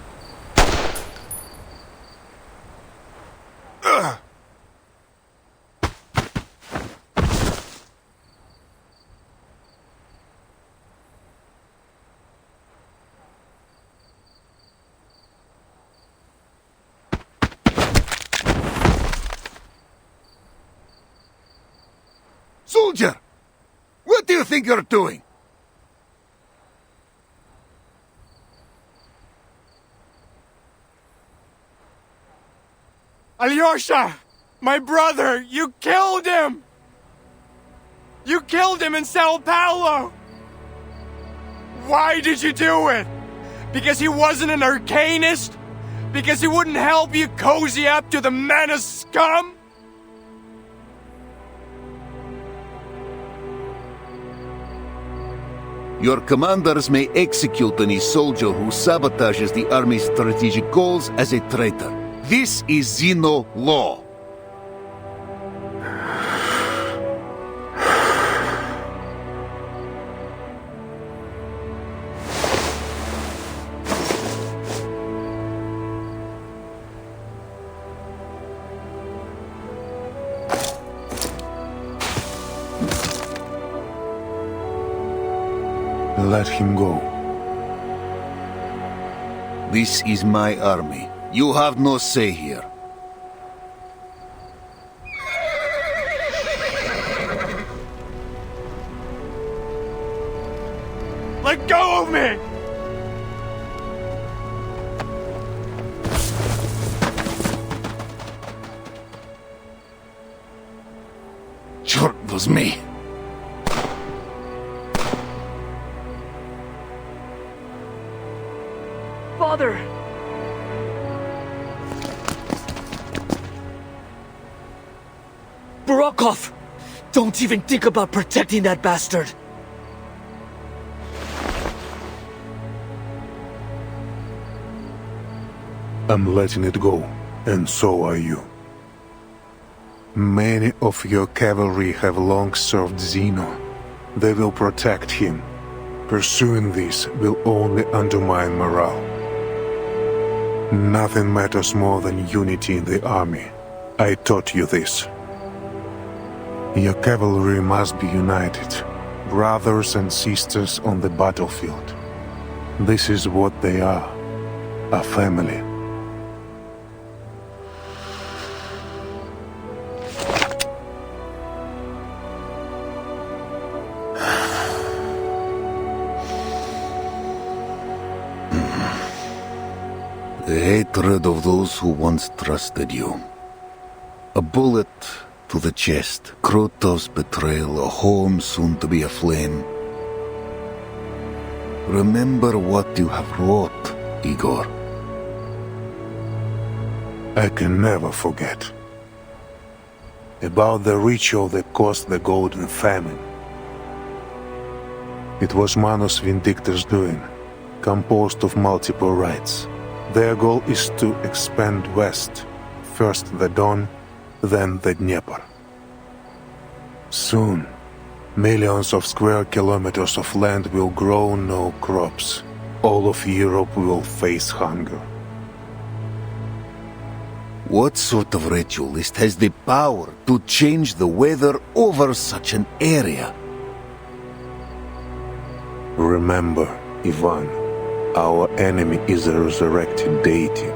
Soldier! What do you think you're doing? Alyosha! My brother! You killed him! You killed him in Sao Paulo! Why did you do it? Because he wasn't an arcanist? Because he wouldn't help you cozy up to the menace scum? Your commanders may execute any soldier who sabotages the army's strategic goals as a traitor. This is Xeno law. Let him go. This is my army. You have no say here. Let go of me! Sure, it was me. Father! Barakov! Don't even think about protecting that bastard! I'm letting it go, and so are you. Many of your cavalry have long served Zeno. They will protect him. Pursuing this will only undermine morale. Nothing matters more than unity in the army. I taught you this. Your cavalry must be united, brothers and sisters on the battlefield. This is what they are, a family. The hatred of those who once trusted you. A bullet to the chest, Krotov's betrayal, a home soon to be aflame. Remember what you have wrought, Igor. I can never forget. About the ritual that caused the Golden Famine. It was Manus Vindictor's doing, composed of multiple rites. Their goal is to expand west, first the Don, then the Dnieper. Soon, millions of square kilometers of land will grow no crops. All of Europe will face hunger. What sort of ritualist has the power to change the weather over such an area? Remember, Ivan, our enemy is a resurrected deity.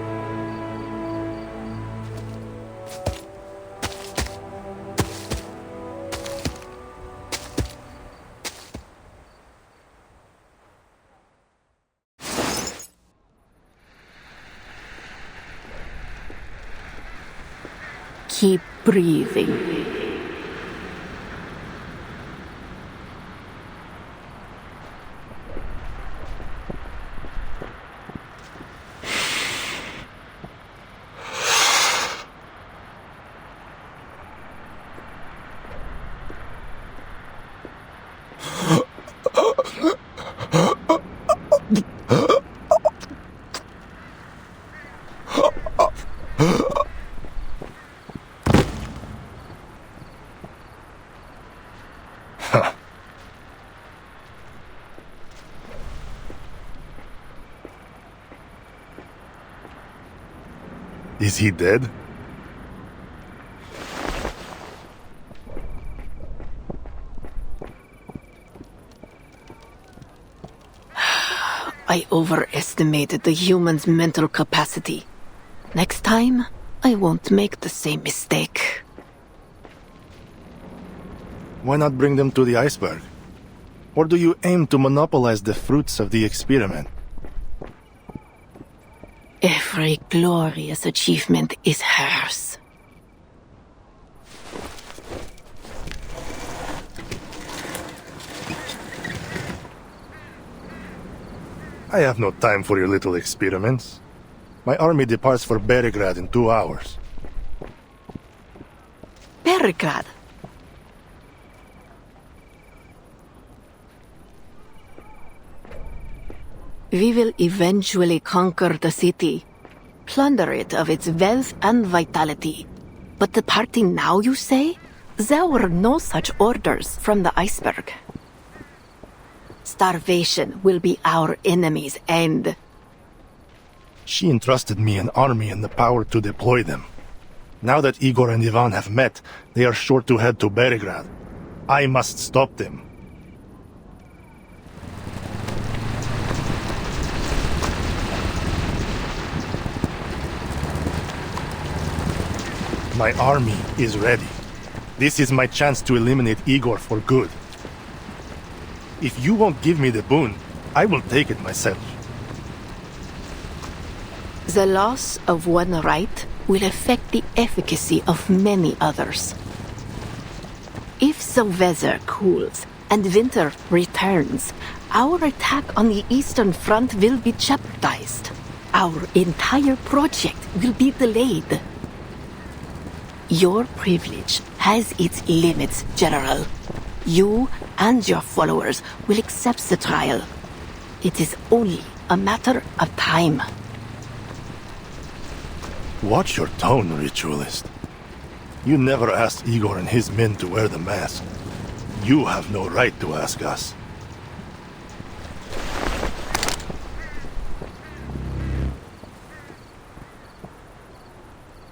Keep breathing. Is he dead? I overestimated the human's mental capacity. Next time, I won't make the same mistake. Why not bring them to the iceberg? Or do you aim to monopolize the fruits of the experiment? Every glorious achievement is hers. I have no time for your little experiments. My army departs for Beregrad in 2 hours. Beregrad? We will eventually conquer the city, plunder it of its wealth and vitality. But departing now, you say? There were no such orders from the iceberg. Starvation will be our enemy's end. She entrusted me an army and the power to deploy them. Now that Igor and Ivan have met, they are sure to head to Beregrad. I must stop them. My army is ready. This is my chance to eliminate Igor for good. If you won't give me the boon, I will take it myself. The loss of one right will affect the efficacy of many others. If the weather cools and winter returns, our attack on the Eastern Front will be jeopardized. Our entire project will be delayed. Your privilege has its limits, General. You and your followers will accept the trial. It is only a matter of time. Watch your tone, ritualist. You never asked Igor and his men to wear the mask. You have no right to ask us.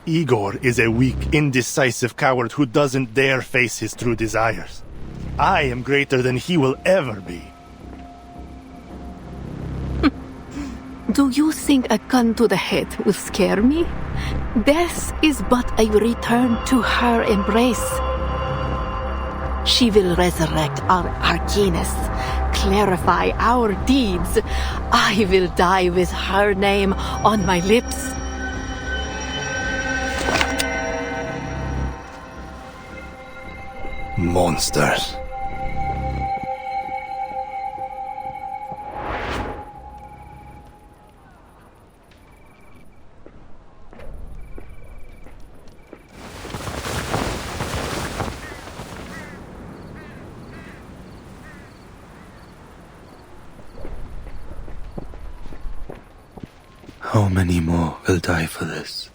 Igor is a weak, indecisive coward who doesn't dare face his true desires. I am greater than he will ever be. Do you think a gun to the head will scare me? Death is but a return to her embrace. She will resurrect our arcanists, clarify our deeds. I will die with her name on my lips. Monsters. How many more will die for this?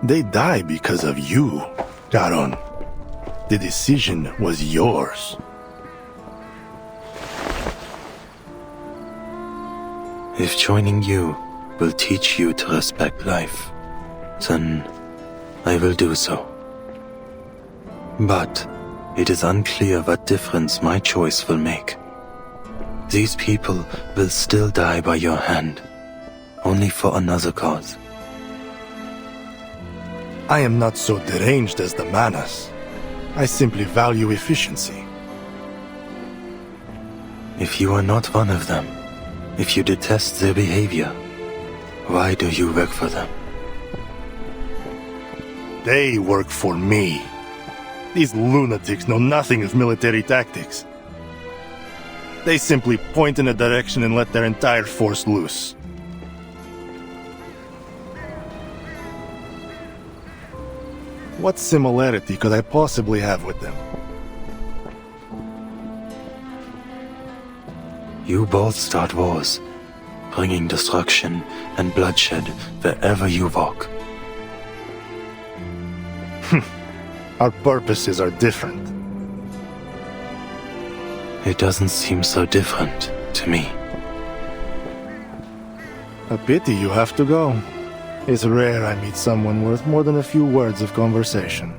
They die because of you, Garon. The decision was yours. If joining you will teach you to respect life, then I will do so. But it is unclear what difference my choice will make. These people will still die by your hand, only for another cause. I am not so deranged as the Manas. I simply value efficiency. If you are not one of them, if you detest their behavior, why do you work for them? They work for me. These lunatics know nothing of military tactics. They simply point in a direction and let their entire force loose. What similarity could I possibly have with them? You both start wars, bringing destruction and bloodshed wherever you walk. Our purposes are different. It doesn't seem so different to me. A pity you have to go. It's rare I meet someone worth more than a few words of conversation.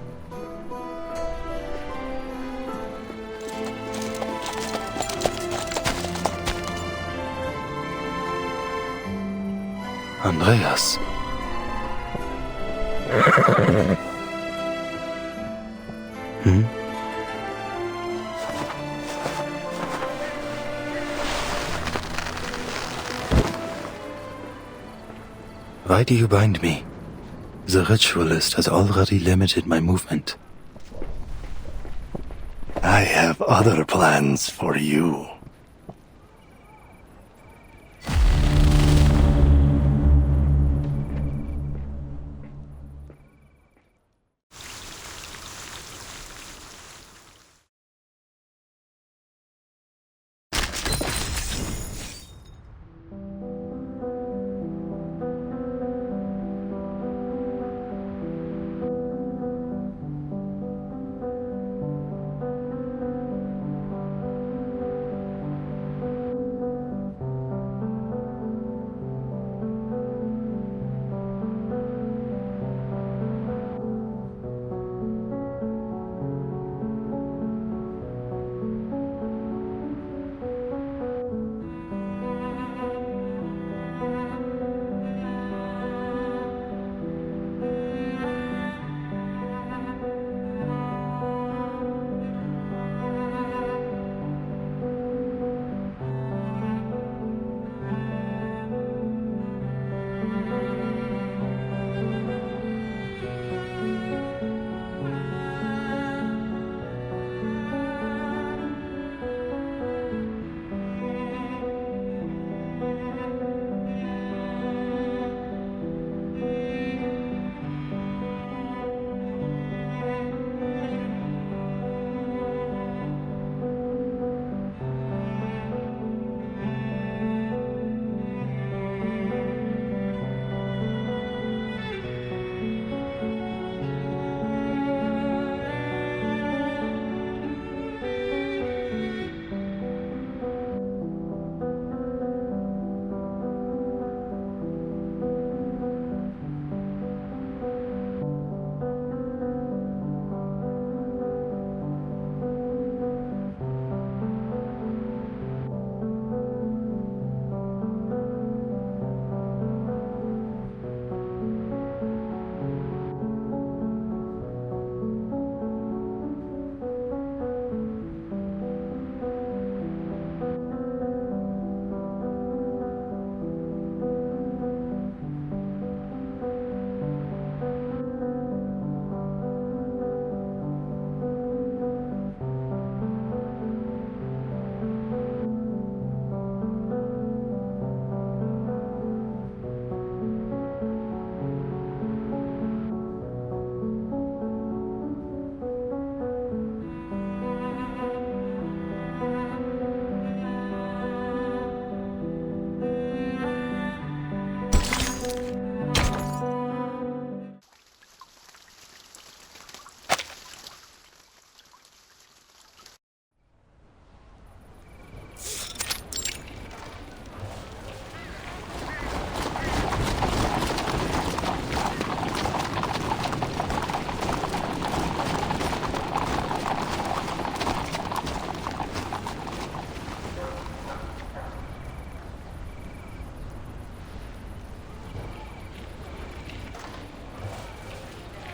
Andreas. Why do you bind me? The ritualist has already limited my movement. I have other plans for you.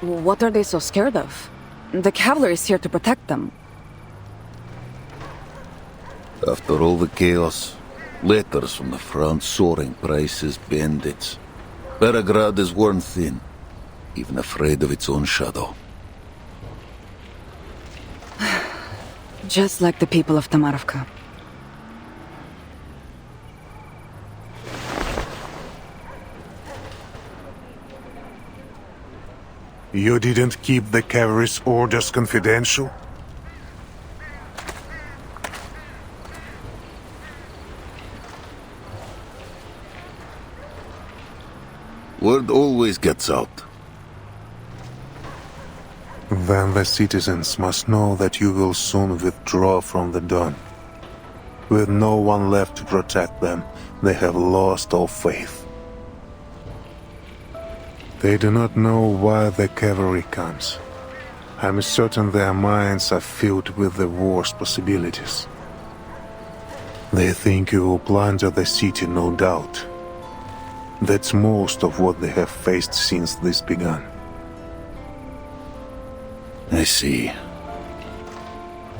What are they so scared of? The cavalry is here to protect them. After all the chaos, letters from the front, soaring prices, bandits. Beregrad is worn thin, even afraid of its own shadow. Just like the people of Tamarovka. You didn't keep the cavalry's orders confidential? Word always gets out. Then the citizens must know that you will soon withdraw from the Don. With no one left to protect them, they have lost all faith. They do not know why the cavalry comes. I'm certain their minds are filled with the worst possibilities. They think you will plunder the city, no doubt. That's most of what they have faced since this began. I see.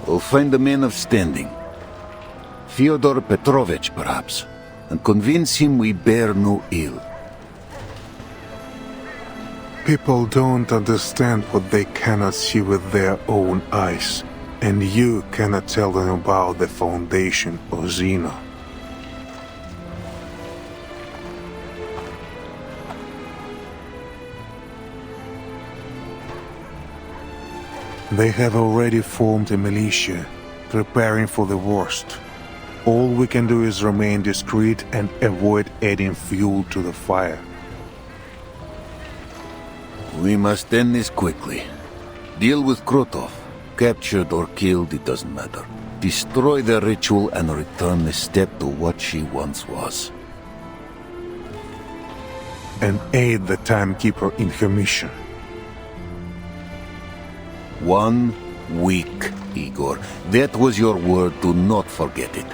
We'll find a man of standing. Fyodor Petrovich, perhaps, and convince him we bear no ill. People don't understand what they cannot see with their own eyes, and you cannot tell them about the foundation of Xeno. They have already formed a militia, preparing for the worst. All we can do is remain discreet and avoid adding fuel to the fire. We must end this quickly. Deal with Krotov. Captured or killed, it doesn't matter. Destroy the ritual and return the steppe to what she once was. And aid the timekeeper in her mission. 1 week, Igor. That was your word. Do not forget it.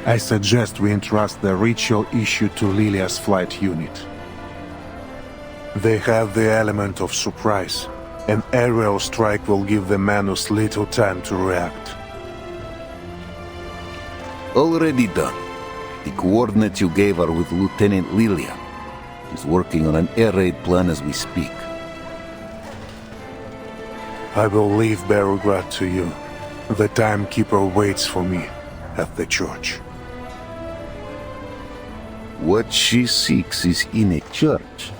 I suggest we entrust the ritual issue to Lilia's flight unit. They have the element of surprise. An aerial strike will give the Manus little time to react. Already done. The coordinates you gave are with Lieutenant Lilia. He's working on an air raid plan as we speak. I will leave Beregrad to you. The timekeeper waits for me at the church. What she seeks is in a church.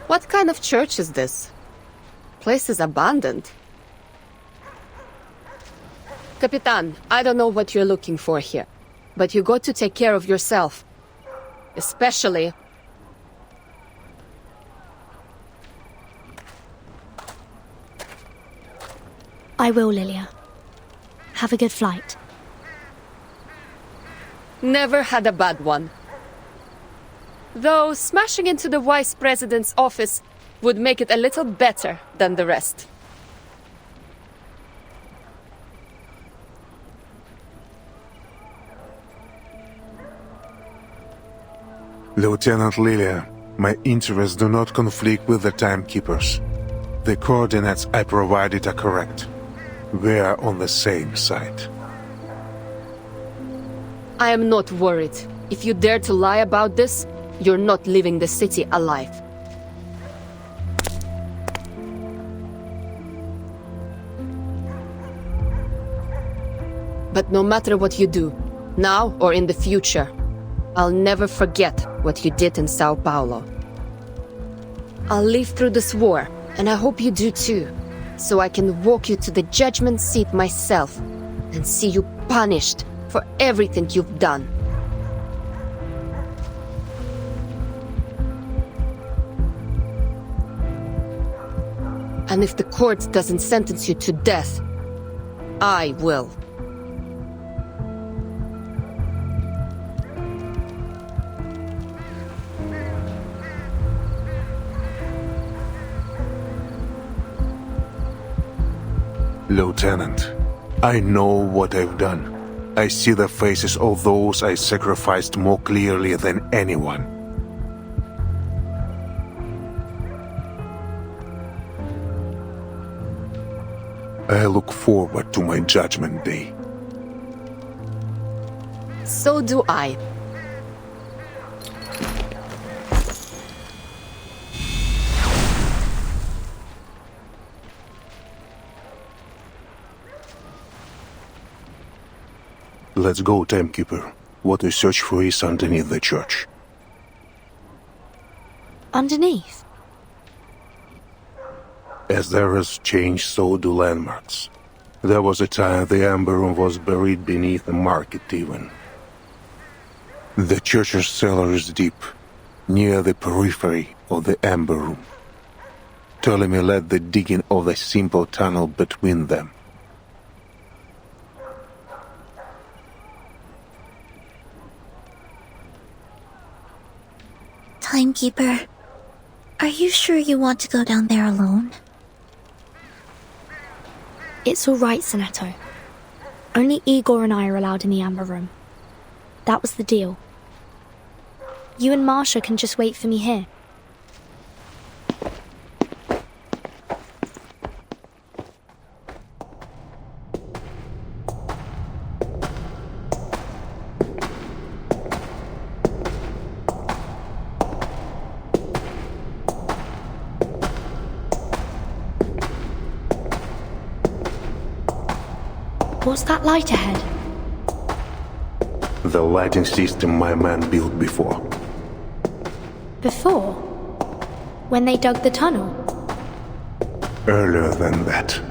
What kind of church is this? Place is abandoned. Capitan, I don't know what you're looking for here, but you got to take care of yourself. Especially... I will, Lilia. Have a good flight. Never had a bad one. Though smashing into the Vice President's office would make it a little better than the rest. Lieutenant Lilia, my interests do not conflict with the timekeepers. The coordinates I provided are correct. We are on the same side. I am not worried. If you dare to lie about this, you're not leaving the city alive. But no matter what you do, now or in the future, I'll never forget what you did in Sao Paulo. I'll live through this war, and I hope you do too, so I can walk you to the judgment seat myself and see you punished for everything you've done. And if the court doesn't sentence you to death, I will. Lieutenant, I know what I've done. I see the faces of those I sacrificed more clearly than anyone. I look forward to my judgment day. So do I. Let's go, Timekeeper. What we search for is underneath the church. Underneath? As there is change, so do landmarks. There was a time the Amber Room was buried beneath the market even. The church's cellar is deep, near the periphery of the Amber Room. Ptolemy led the digging of the simple tunnel between them. Timekeeper, are you sure you want to go down there alone? It's all right, Senato. Only Igor and I are allowed in the Amber Room. That was the deal. You and Marsha can just wait for me here. What's that light ahead? The lighting system my man built before. Before? When they dug the tunnel? Earlier than that.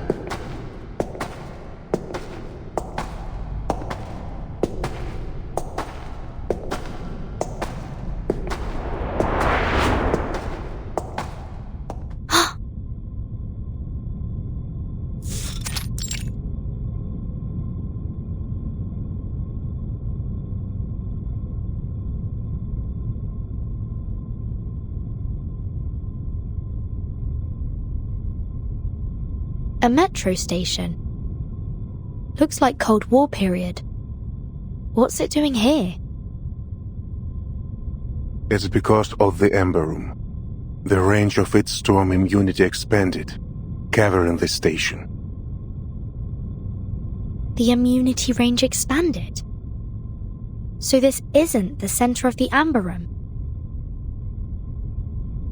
A metro station. Looks like Cold War period. What's it doing here? It's because of the Amber Room. The range of its storm immunity expanded, covering the station. The immunity range expanded? So this isn't the center of the Amber Room?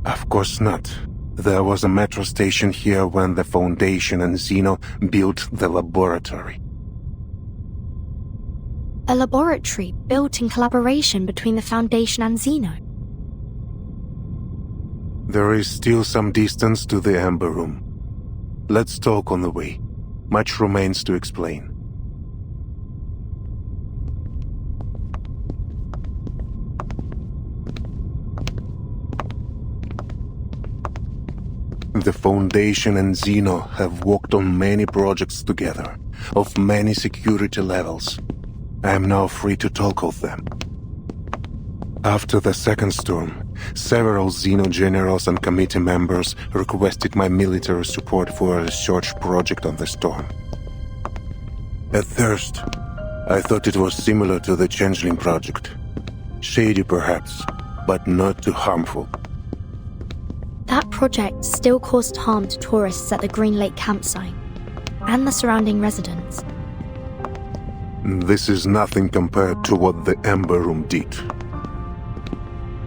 Of course not. There was a metro station here when the Foundation and Zeno built the laboratory. A laboratory built in collaboration between the Foundation and Zeno? There is still some distance to the Amber Room. Let's talk on the way. Much remains to explain. The Foundation and Zeno have worked on many projects together, of many security levels. I am now free to talk of them. After the second storm, several Zeno generals and committee members requested my military support for a research project on the storm. At first, I thought it was similar to the Changeling project. Shady perhaps, but not too harmful. That project still caused harm to tourists at the Green Lake campsite and the surrounding residents. This is nothing compared to what the Amber Room did.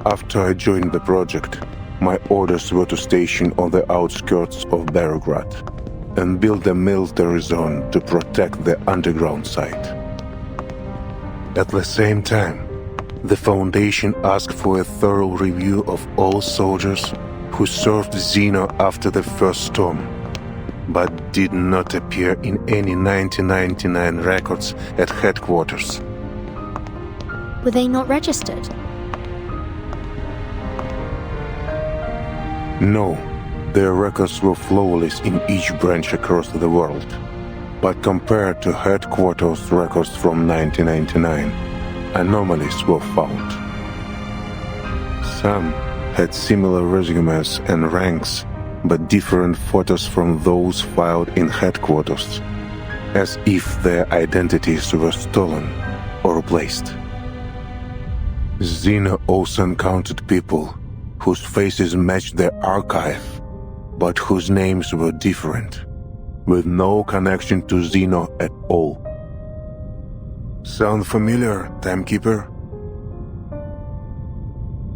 After I joined the project, my orders were to station on the outskirts of Belgrade and build a military zone to protect the underground site. At the same time, the Foundation asked for a thorough review of all soldiers who served Zeno after the first storm, but did not appear in any 1999 records at headquarters. Were they not registered? No, their records were flawless in each branch across the world. But compared to headquarters records from 1999, anomalies were found. Some had similar resumes and ranks, but different photos from those filed in headquarters, as if their identities were stolen or replaced. Xeno also encountered people whose faces matched their archive, but whose names were different, with no connection to Xeno at all. Sound familiar, Timekeeper?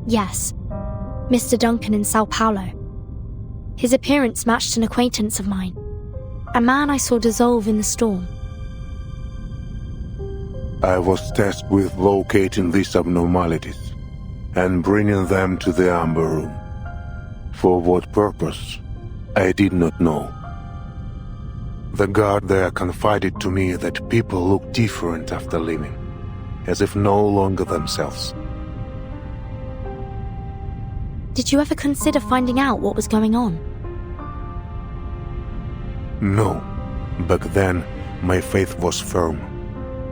Yes. Mr. Duncan in Sao Paulo. His appearance matched an acquaintance of mine. A man I saw dissolve in the storm. I was tasked with locating these abnormalities and bringing them to the Amber Room. For what purpose, I did not know. The guard there confided to me that people look different after leaving, as if no longer themselves. Did you ever consider finding out what was going on? No. Back then, my faith was firm.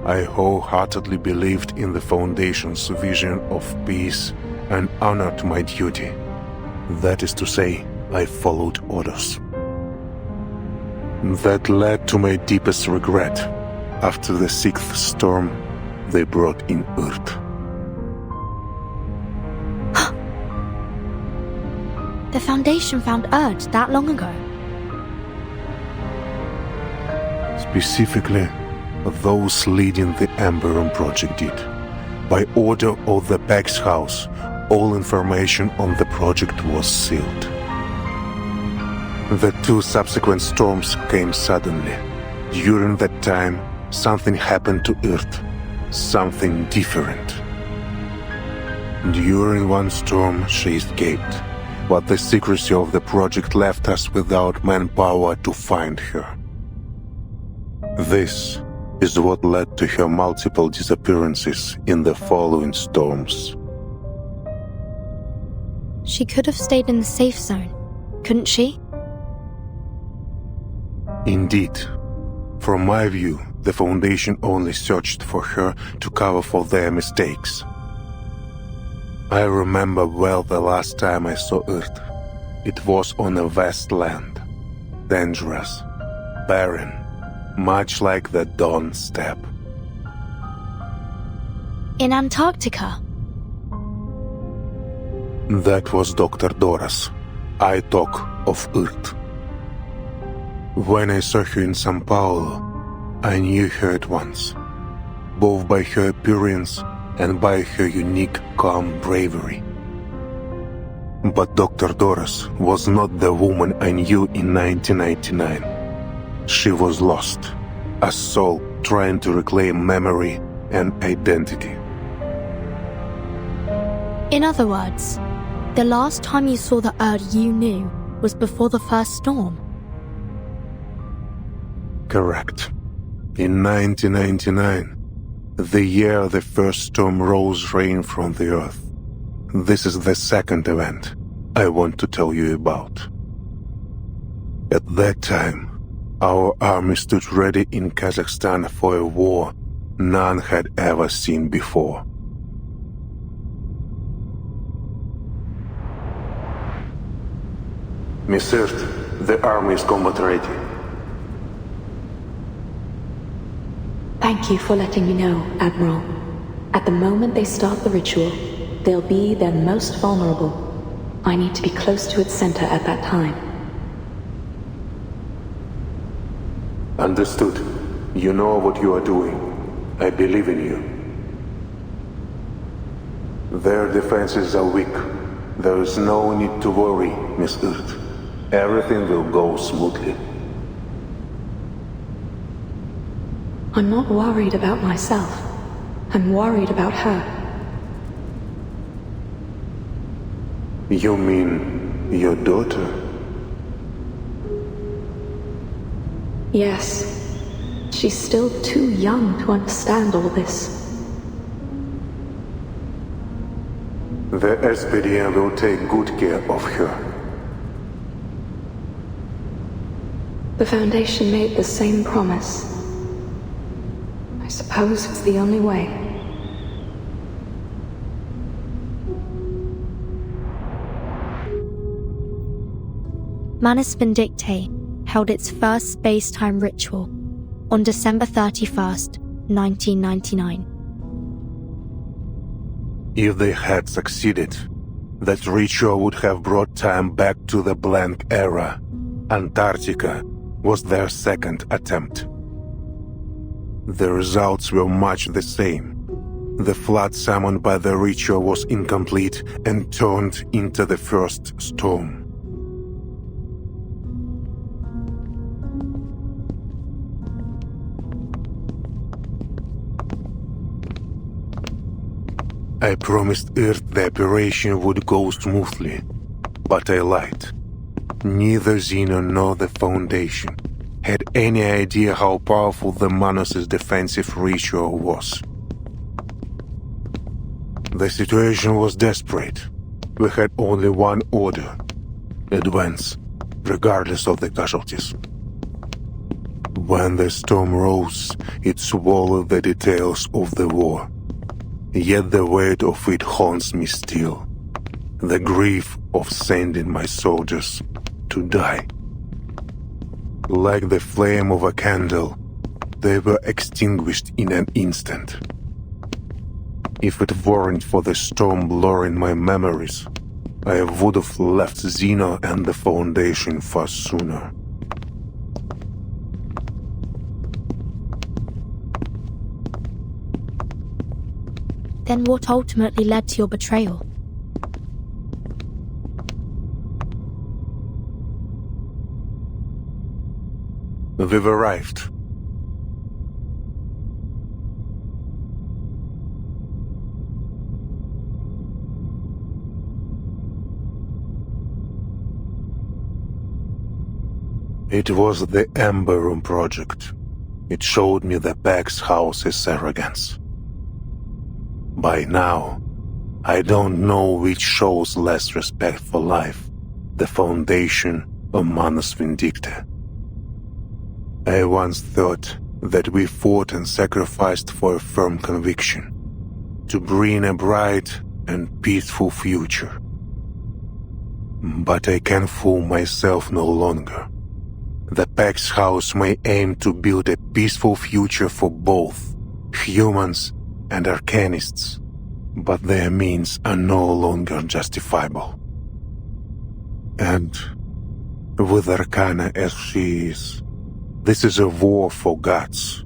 I wholeheartedly believed in the Foundation's vision of peace and honored my duty. That is to say, I followed orders. That led to my deepest regret after the 6th storm they brought in Earth. The Foundation found Earth that long ago. Specifically, those leading the Amber Room project did. By order of the Pax House, all information on the project was sealed. The 2 subsequent storms came suddenly. During that time, something happened to Earth. Something different. During one storm, she escaped, but the secrecy of the project left us without manpower to find her. This is what led to her multiple disappearances in the following storms. She could have stayed in the safe zone, couldn't she? Indeed. From my view, the Foundation only searched for her to cover for their mistakes. I remember well the last time I saw Earth. It was on a vast land. Dangerous, barren, much like the Dawn Steppe. In Antarctica? That was Dr. Dora's. I talk of Earth. When I saw her in Sao Paulo, I knew her at once, both by her appearance and by her unique, calm bravery. But Dr. Doris was not the woman I knew in 1999. She was lost, a soul trying to reclaim memory and identity. In other words, the last time you saw the Earth you knew was before the first storm. Correct. In 1999, the year the first storm rose rain from the Earth. This is the second event I want to tell you about. At that time, our army stood ready in Kazakhstan for a war none had ever seen before. Miss Earth, the army is combat ready. Thank you for letting me know, Admiral. At the moment they start the ritual, they'll be their most vulnerable. I need to be close to its center at that time. Understood. You know what you are doing. I believe in you. Their defenses are weak. There is no need to worry, Miss Earth. Everything will go smoothly. I'm not worried about myself. I'm worried about her. You mean your daughter? Yes. She's still too young to understand all this. The SPDM will take good care of her. The Foundation made the same promise. I suppose it's the only way. Manus Vindictae held its first space-time ritual on December 31st, 1999. If they had succeeded, that ritual would have brought time back to the blank era. Antarctica was their second attempt. The results were much the same. The flood summoned by the ritual was incomplete and turned into the first storm. I promised Earth the operation would go smoothly, but I lied. Neither Xeno nor the Foundation had any idea how powerful the Manus' defensive ritual was. The situation was desperate. We had only one order: advance, regardless of the casualties. When the storm rose, it swallowed the details of the war. Yet the weight of it haunts me still. The grief of sending my soldiers to die. Like the flame of a candle, they were extinguished in an instant. If it weren't for the storm blurring my memories, I would have left Xeno and the Foundation far sooner. Then what ultimately led to your betrayal? We've arrived. It was the Ember Room project. It showed me the Pax House's arrogance. By now, I don't know which shows less respect for life, the Foundation or Manus Vindictae. I once thought that we fought and sacrificed for a firm conviction, to bring a bright and peaceful future. But I can fool myself no longer. The Pax House may aim to build a peaceful future for both humans and Arcanists, but their means are no longer justifiable. And with Arcana as she is, this is a war for gods.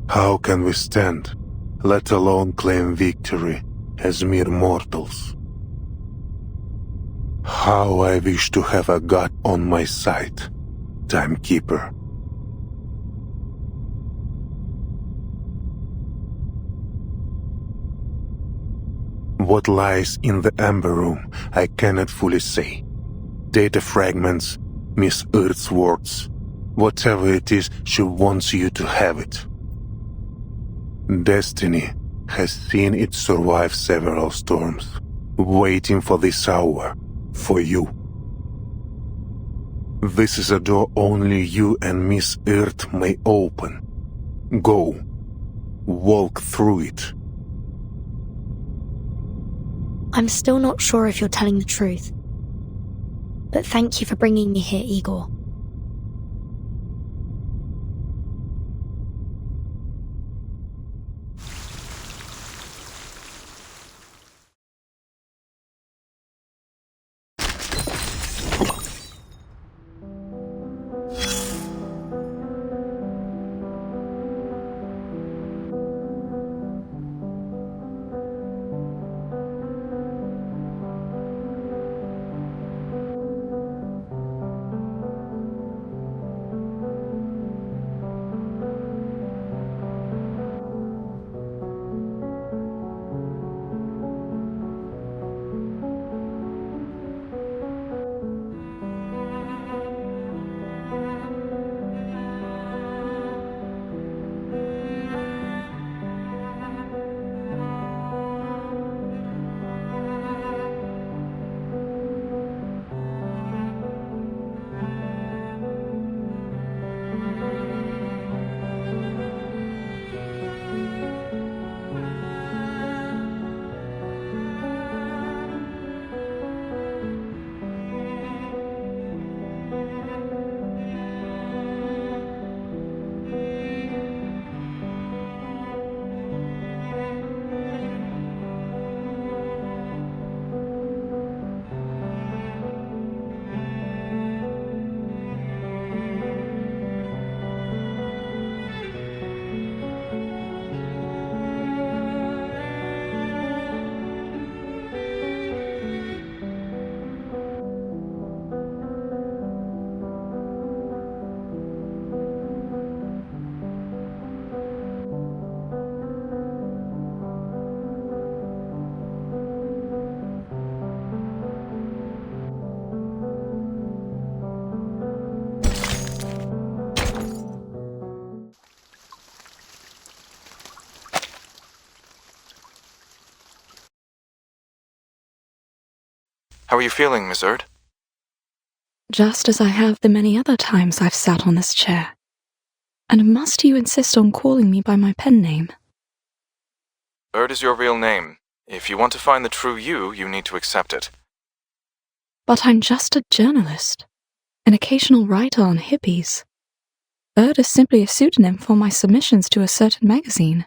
How can we stand, let alone claim victory, as mere mortals? How I wish to have a god on my side, Timekeeper. What lies in the Ember Room, I cannot fully say. Data fragments, Miss Earth's words, whatever it is, she wants you to have it. Destiny has seen it survive several storms, waiting for this hour, for you. This is a door only you and Miss Earth may open. Go. Walk through it. I'm still not sure if you're telling the truth. But thank you for bringing me here, Igor. How are you feeling, Miss Erd? Just as I have the many other times I've sat on this chair. And must you insist on calling me by my pen name? Erd is your real name. If you want to find the true you, you need to accept it. But I'm just a journalist, an occasional writer on hippies. Erd is simply a pseudonym for my submissions to a certain magazine.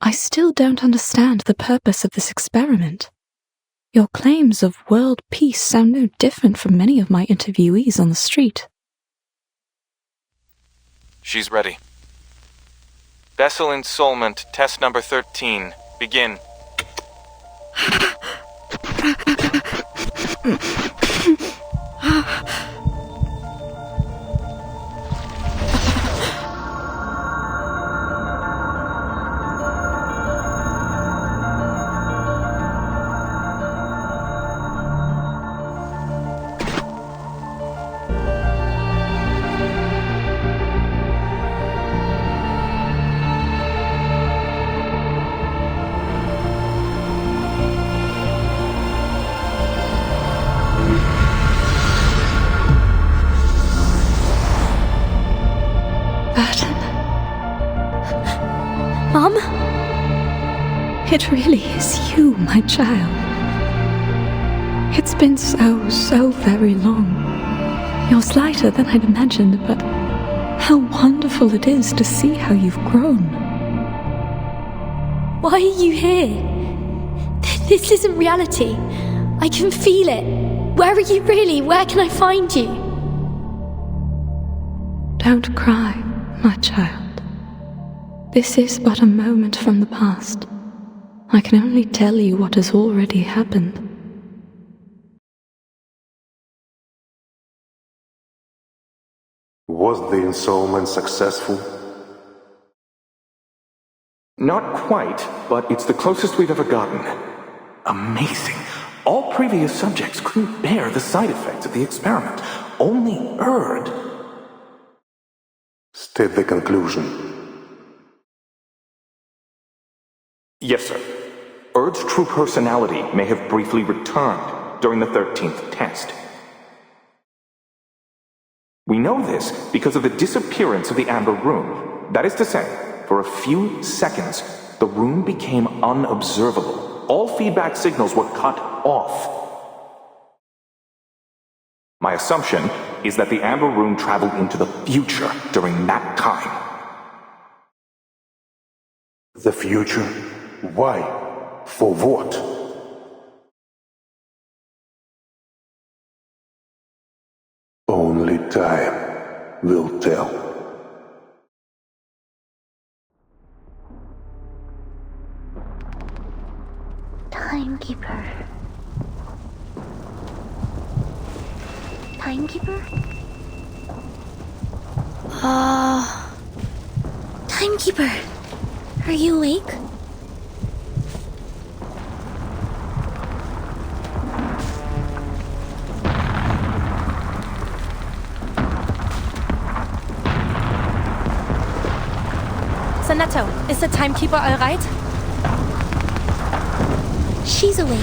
I still don't understand the purpose of this experiment. Your claims of world peace sound no different from many of my interviewees on the street. She's ready. Vessel installment, test number 13. Begin. Mom? It really is you, my child. It's been so very long. You're slighter than I'd imagined, but how wonderful it is to see how you've grown. Why are you here? This isn't reality. I can feel it. Where are you really? Where can I find you? Don't cry, my child. This is but a moment from the past. I can only tell you what has already happened. Was the installment successful? Not quite, but it's the closest we've ever gotten. Amazing. All previous subjects couldn't bear the side effects of the experiment. Only Erd. State the conclusion. Yes, sir. Erd's true personality may have briefly returned during the 13th test. We know this because of the disappearance of the Amber Room. That is to say, for a few seconds, the room became unobservable. All feedback signals were cut off. My assumption is that the Amber Room traveled into the future during that time. The future? Why? For what? Only time will tell. Timekeeper. Timekeeper? Timekeeper! Are you awake? Sonetto, is the timekeeper all right? She's awake.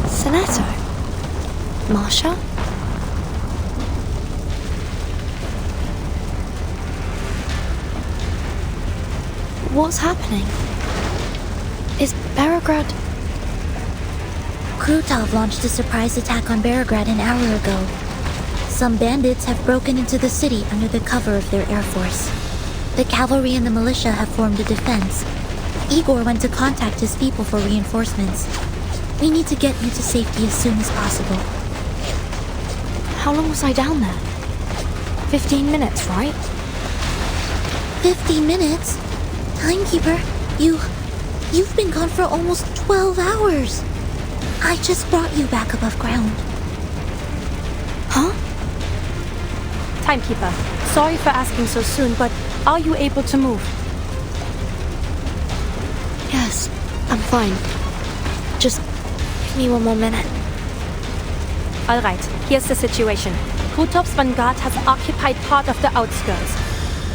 Sonetto? Marsha? What's happening? Is Beregrad... Krutov launched a surprise attack on Beregrad an hour ago. Some bandits have broken into the city under the cover of their air force. The cavalry and the militia have formed a defense. Igor went to contact his people for reinforcements. We need to get you to safety as soon as possible. How long was I down there? 15 minutes, right? 15 minutes? Timekeeper, you've been gone for almost 12 hours. I just brought you back above ground. Huh? Timekeeper, sorry for asking so soon, but are you able to move? Yes, I'm fine. Just give me one more minute. All right, here's the situation. Krutov's vanguard has occupied part of the outskirts.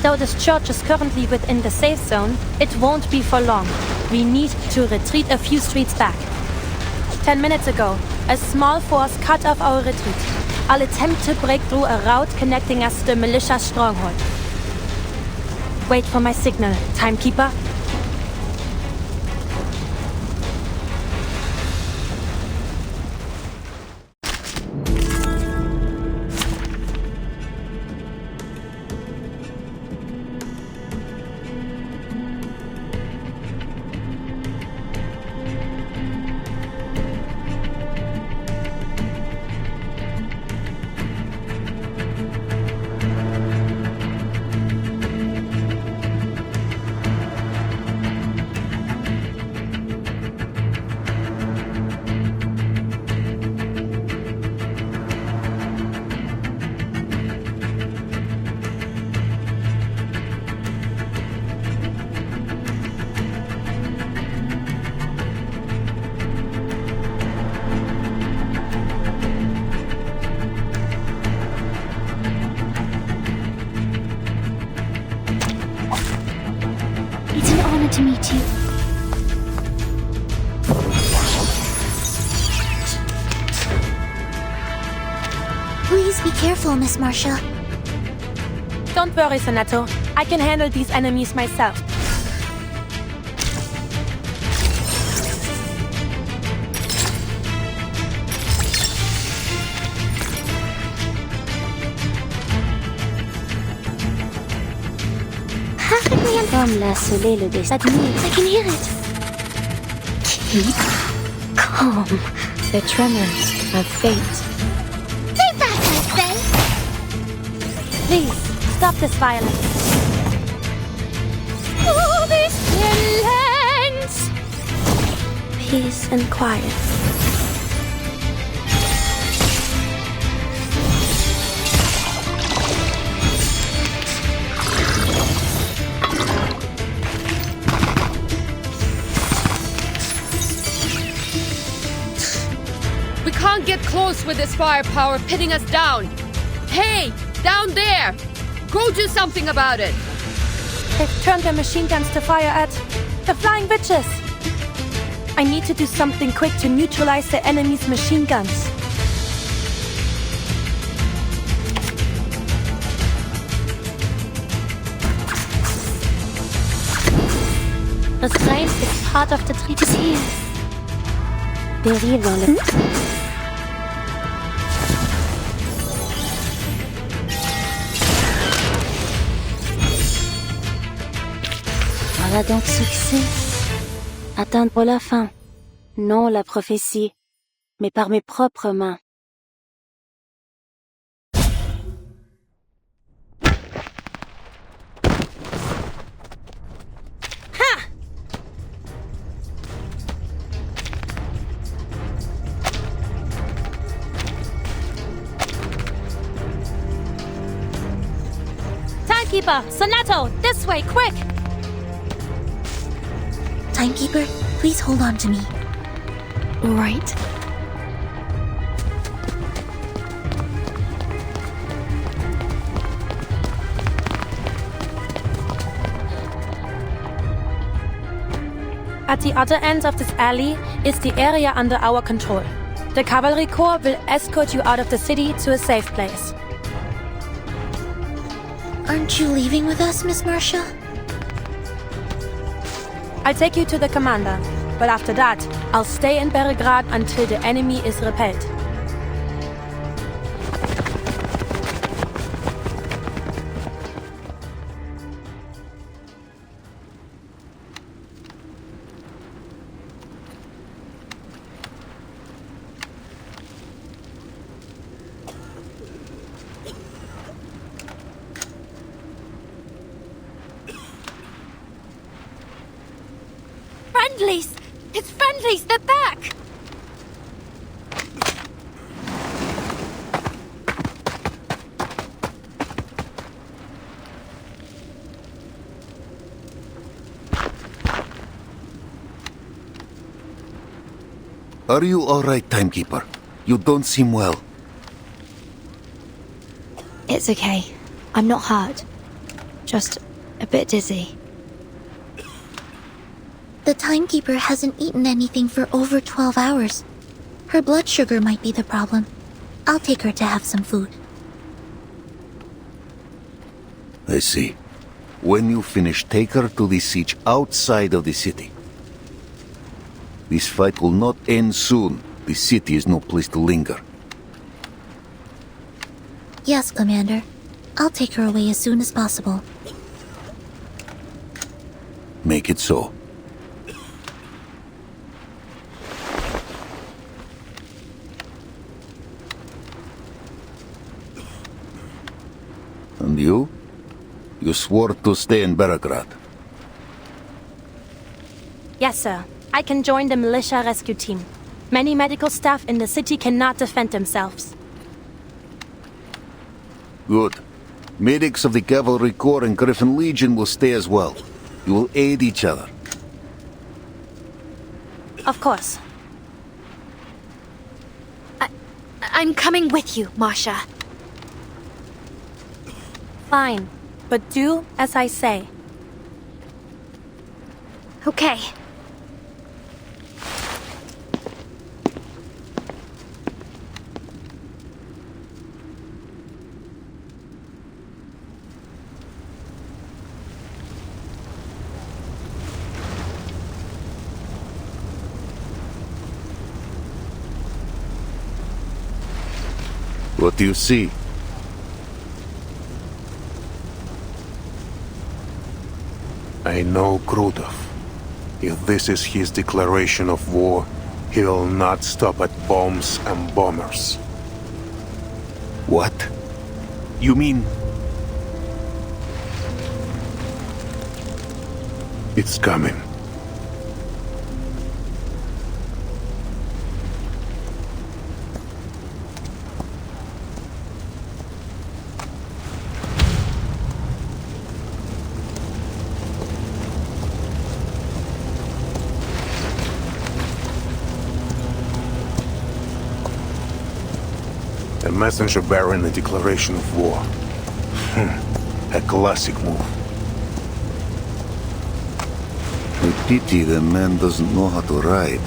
Though this church is currently within the safe zone, it won't be for long. We need to retreat a few streets back. 10 minutes ago, a small force cut off our retreat. I'll attempt to break through a route connecting us to the militia stronghold. Wait for my signal, Timekeeper. It's an honor to meet you. Please be careful, Miss Marcia. Don't worry, Senator. I can handle these enemies myself. Comme l'a scellé le destin. I can hear it. Keep calm. The tremors of fate. Stay back, I say! Please, stop this violence. Oh, this violence! Peace and quiet. We can't get close with this firepower pinning us down. Hey, down there! Go do something about it! They've turned their machine guns to fire at the flying witches. I need to do something quick to neutralize the enemy's machine guns. Restraint is part of the treaty. It is here. Dérive dans le... Voilà donc succès. Atteindre la fin. Non la prophétie, mais par mes propres mains. Timekeeper, Sonato, this way, quick! Timekeeper, please hold on to me. Right. At the other end of this alley is the area under our control. The Cavalry Corps will escort you out of the city to a safe place. Aren't you leaving with us, Miss Marcia? I'll take you to the commander, but after that, I'll stay in Belgrade until the enemy is repelled. Friendlies! It's friendlies! They're back! Are you alright, Timekeeper? You don't seem well. It's okay. I'm not hurt. Just a bit dizzy. The Timekeeper hasn't eaten anything for over 12 hours. Her blood sugar might be the problem. I'll take her to have some food. I see. When you finish, take her to the siege outside of the city. This fight will not end soon. The city is no place to linger. Yes, Commander. I'll take her away as soon as possible. Make it so. And you? You swore to stay in Belgrade. Yes, sir. I can join the militia rescue team. Many medical staff in the city cannot defend themselves. Good. Medics of the Cavalry Corps and Griffin Legion will stay as well. You will aid each other. Of course. I'm coming with you, Masha. Fine, but do as I say. Okay. What do you see? I know Krutov. If this is his declaration of war, he will not stop at bombs and bombers. What? You mean... It's coming. A messenger bearing a declaration of war. A classic move. I pity the man doesn't know how to ride.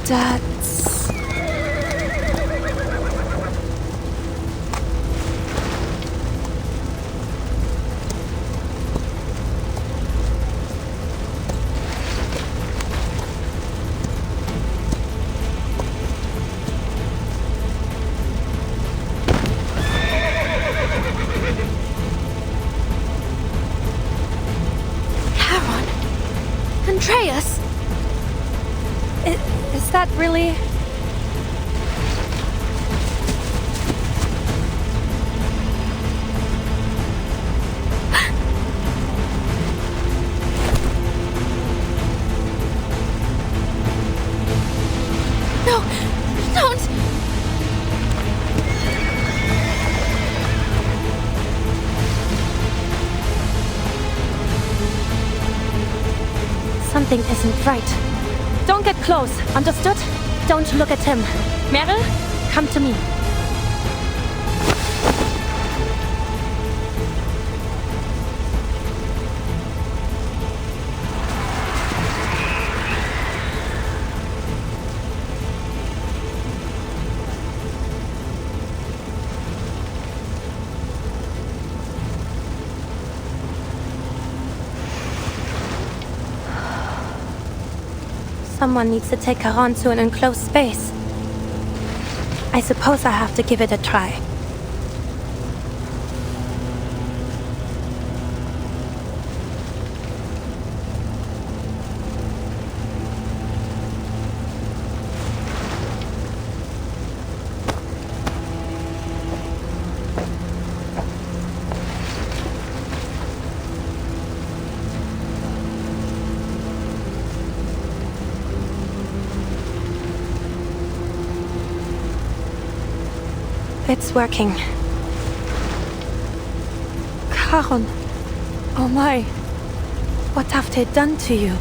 That's... Andreas! Is that really... No! Don't! Something isn't right. Don't get close, understood? Don't look at him. Meryl, come to me. Someone needs to take her on to an enclosed space. I suppose I have to give it a try. It's working. Caron. Oh my. What have they done to you?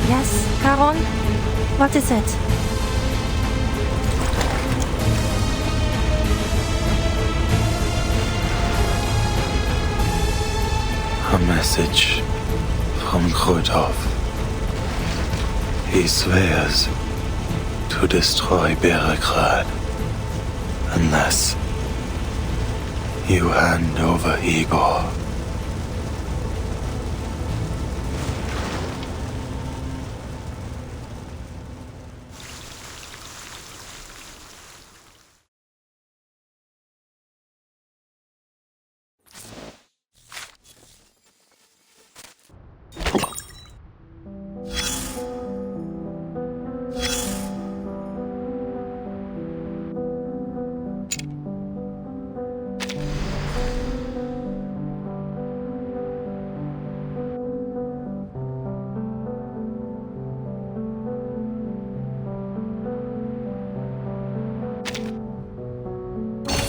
Yes, Caron? What is it? A message from Khrudov. He swears to destroy Beregrad unless you hand over Igor.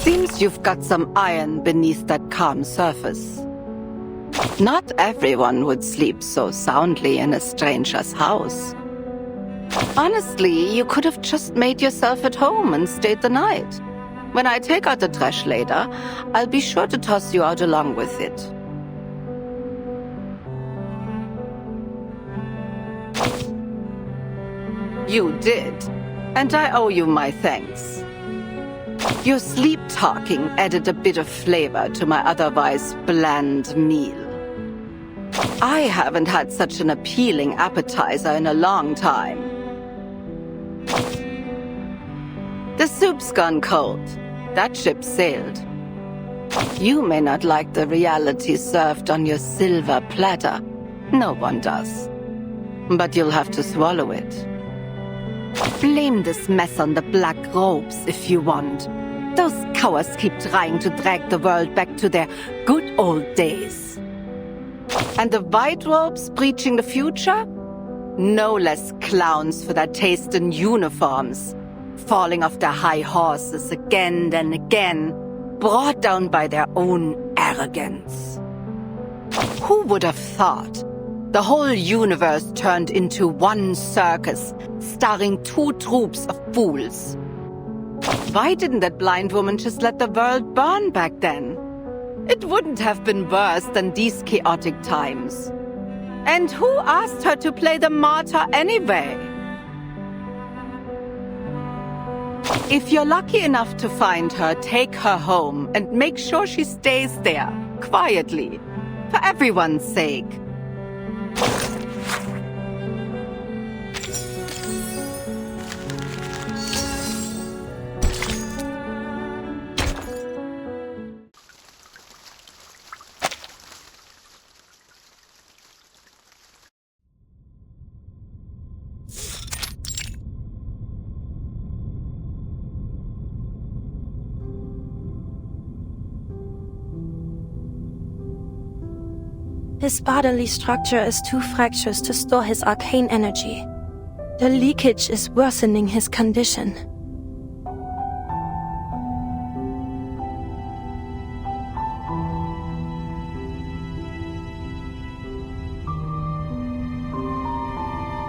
Seems you've got some iron beneath that calm surface. Not everyone would sleep so soundly in a stranger's house. Honestly, you could have just made yourself at home and stayed the night. When I take out the trash later, I'll be sure to toss you out along with it. You did, and I owe you my thanks. Your sleep-talking added a bit of flavor to my otherwise bland meal. I haven't had such an appealing appetizer in a long time. The soup's gone cold. That ship sailed. You may not like the reality served on your silver platter. No one does. But you'll have to swallow it. Blame this mess on the black robes if you want. Those cowards keep trying to drag the world back to their good old days. And the white robes preaching the future? No less clowns for their taste in uniforms, falling off their high horses again and again, brought down by their own arrogance. Who would have thought the whole universe turned into one circus, starring two troops of fools? Why didn't that blind woman just let the world burn back then? It wouldn't have been worse than these chaotic times. And who asked her to play the martyr anyway? If you're lucky enough to find her, take her home and make sure she stays there, quietly, for everyone's sake. His bodily structure is too fractious to store his arcane energy. The leakage is worsening his condition.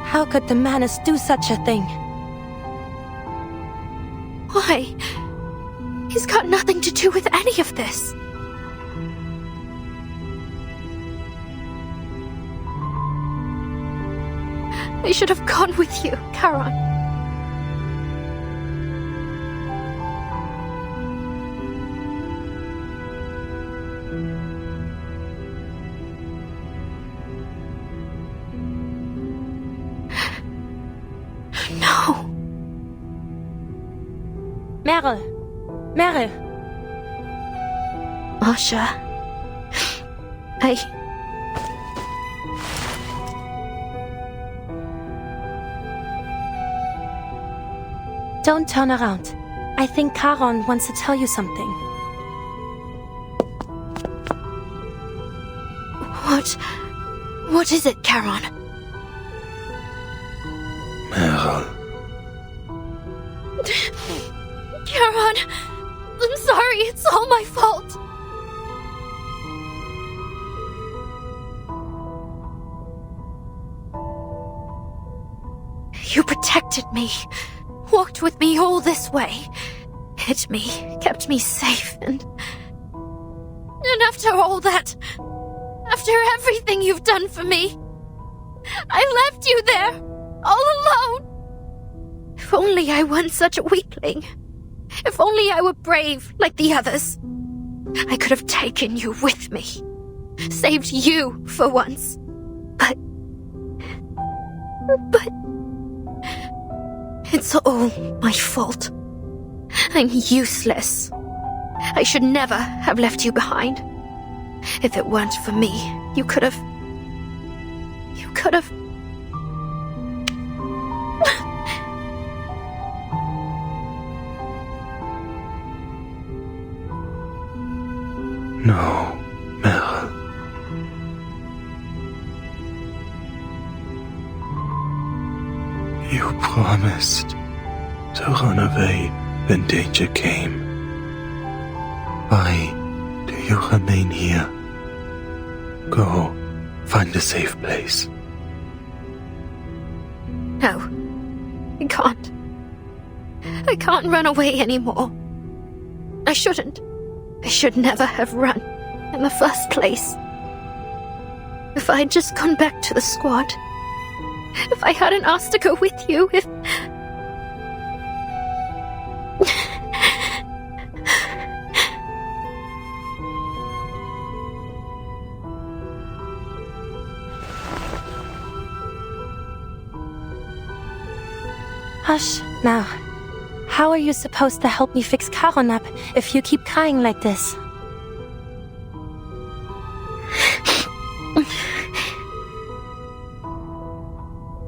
How could the Manus do such a thing? Why? He's got nothing to do with any of this. I should have gone with you, Caron. No. Meryl! Meryl! Masha. Don't turn around. I think Caron wants to tell you something. What is it, Caron? Meryl. Caron, I'm sorry, it's all my fault. me, walked with me all this way, hid me, kept me safe, and after all that, after everything you've done for me, I left you there, all alone. If only I weren't such a weakling. If only I were brave like the others. I could have taken you with me. Saved you for once. But it's all my fault. I'm useless. I should never have left you behind. If it weren't for me, you could have... No, Meryl. You promised to run away when danger came. Why do you remain here? Go, find a safe place. No, I can't. I can't run away anymore. I shouldn't. I should never have run in the first place. If I'd just gone back to the squad. If I hadn't asked to go with you, if... Hush, now. How are you supposed to help me fix Charon up if you keep crying like this?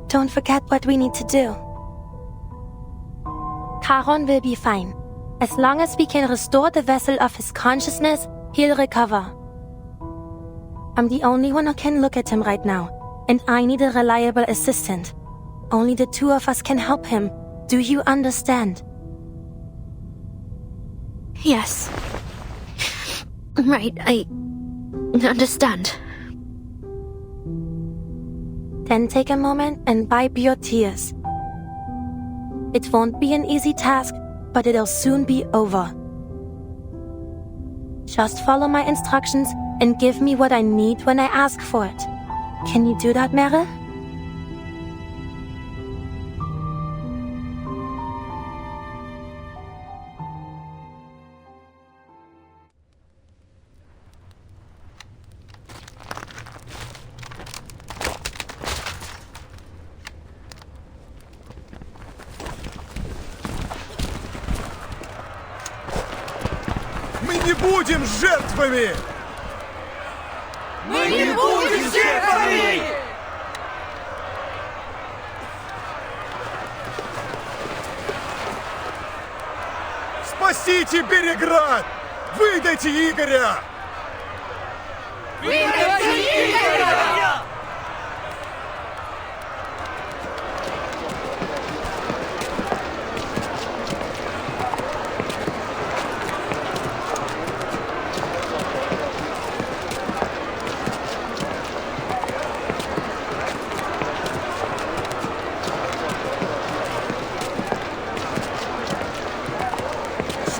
Don't forget what we need to do. Charon will be fine. As long as we can restore the vessel of his consciousness, he'll recover. I'm the only one who can look at him right now, and I need a reliable assistant. Only the two of us can help him. Do you understand? Yes. Right, I understand. Then take a moment and wipe your tears. It won't be an easy task, but it'll soon be over. Just follow my instructions and give me what I need when I ask for it. Can you do that, Meryl? Не будем жертвами! Мы не будем жертвами! Спасите Береград! Выдайте Игоря! Выдайте Игоря!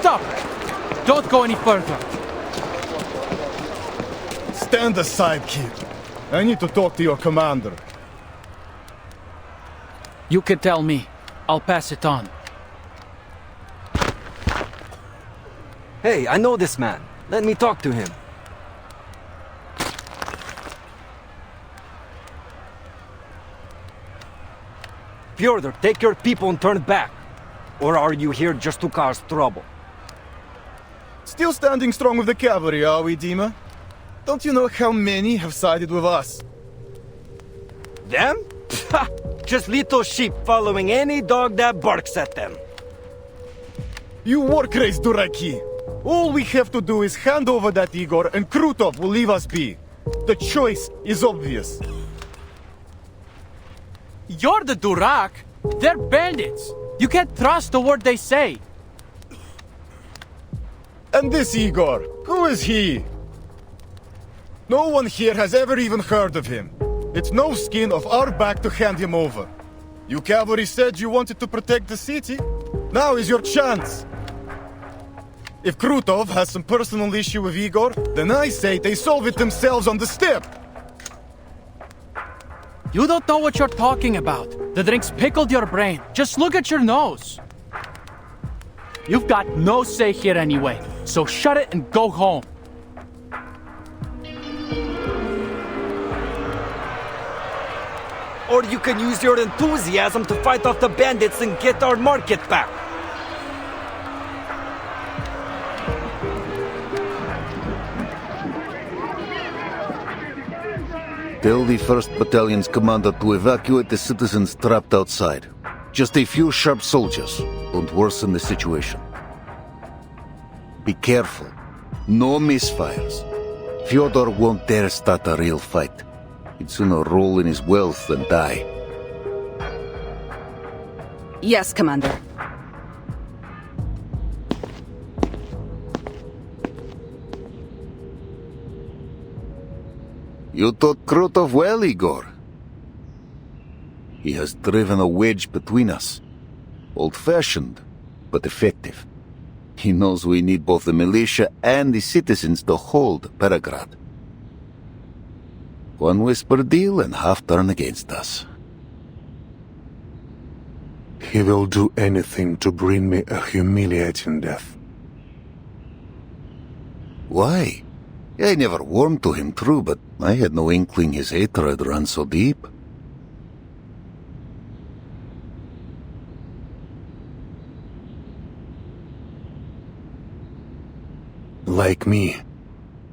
Stop! Don't go any further. Stand aside, kid. I need to talk to your commander. You can tell me. I'll pass it on. Hey, I know this man. Let me talk to him. Fyodor, take your people and turn back. Or are you here just to cause trouble? Still standing strong with the cavalry, are we, Dima? Don't you know how many have sided with us? Them? Just little sheep following any dog that barks at them. You war-crazed duraki! All we have to do is hand over that Igor and Krutov will leave us be. The choice is obvious. You're the Durak. They're bandits. You can't trust a word they say. And this Igor, who is he? No one here has ever even heard of him. It's no skin off our back to hand him over. You cavalry said you wanted to protect the city. Now is your chance. If Krutov has some personal issue with Igor, then I say they solve it themselves on the steppe. You don't know what you're talking about. The drinks pickled your brain. Just look at your nose. You've got no say here anyway, so shut it and go home. Or you can use your enthusiasm to fight off the bandits and get our market back. Tell the 1st Battalion's commander to evacuate the citizens trapped outside. Just a few sharp soldiers. Don't worsen the situation. Be careful. No misfires. Fyodor won't dare start a real fight. He'd sooner roll in his wealth than die. Yes, Commander. You taught Krutov well, Igor. He has driven a wedge between us. Old-fashioned, but effective. He knows we need both the militia and the citizens to hold Peregrad. One whisper deal and half turn against us. He will do anything to bring me a humiliating death. Why? I never warmed to him, true, but I had no inkling his hatred ran so deep. Like me,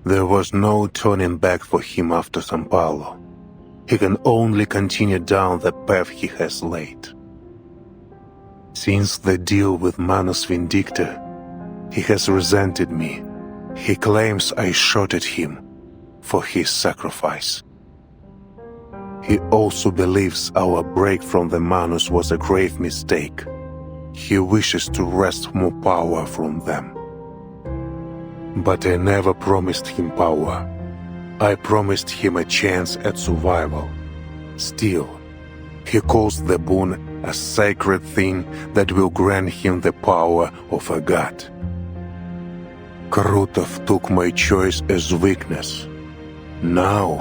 there was no turning back for him after San Paulo. He can only continue down the path he has laid. Since the deal with Manus Vindicta, he has resented me. He claims I shot at him for his sacrifice. He also believes our break from the Manus was a grave mistake. He wishes to wrest more power from them. But I never promised him power. I promised him a chance at survival. Still, he calls the boon a sacred thing that will grant him the power of a god. Krutov took my choice as weakness. Now,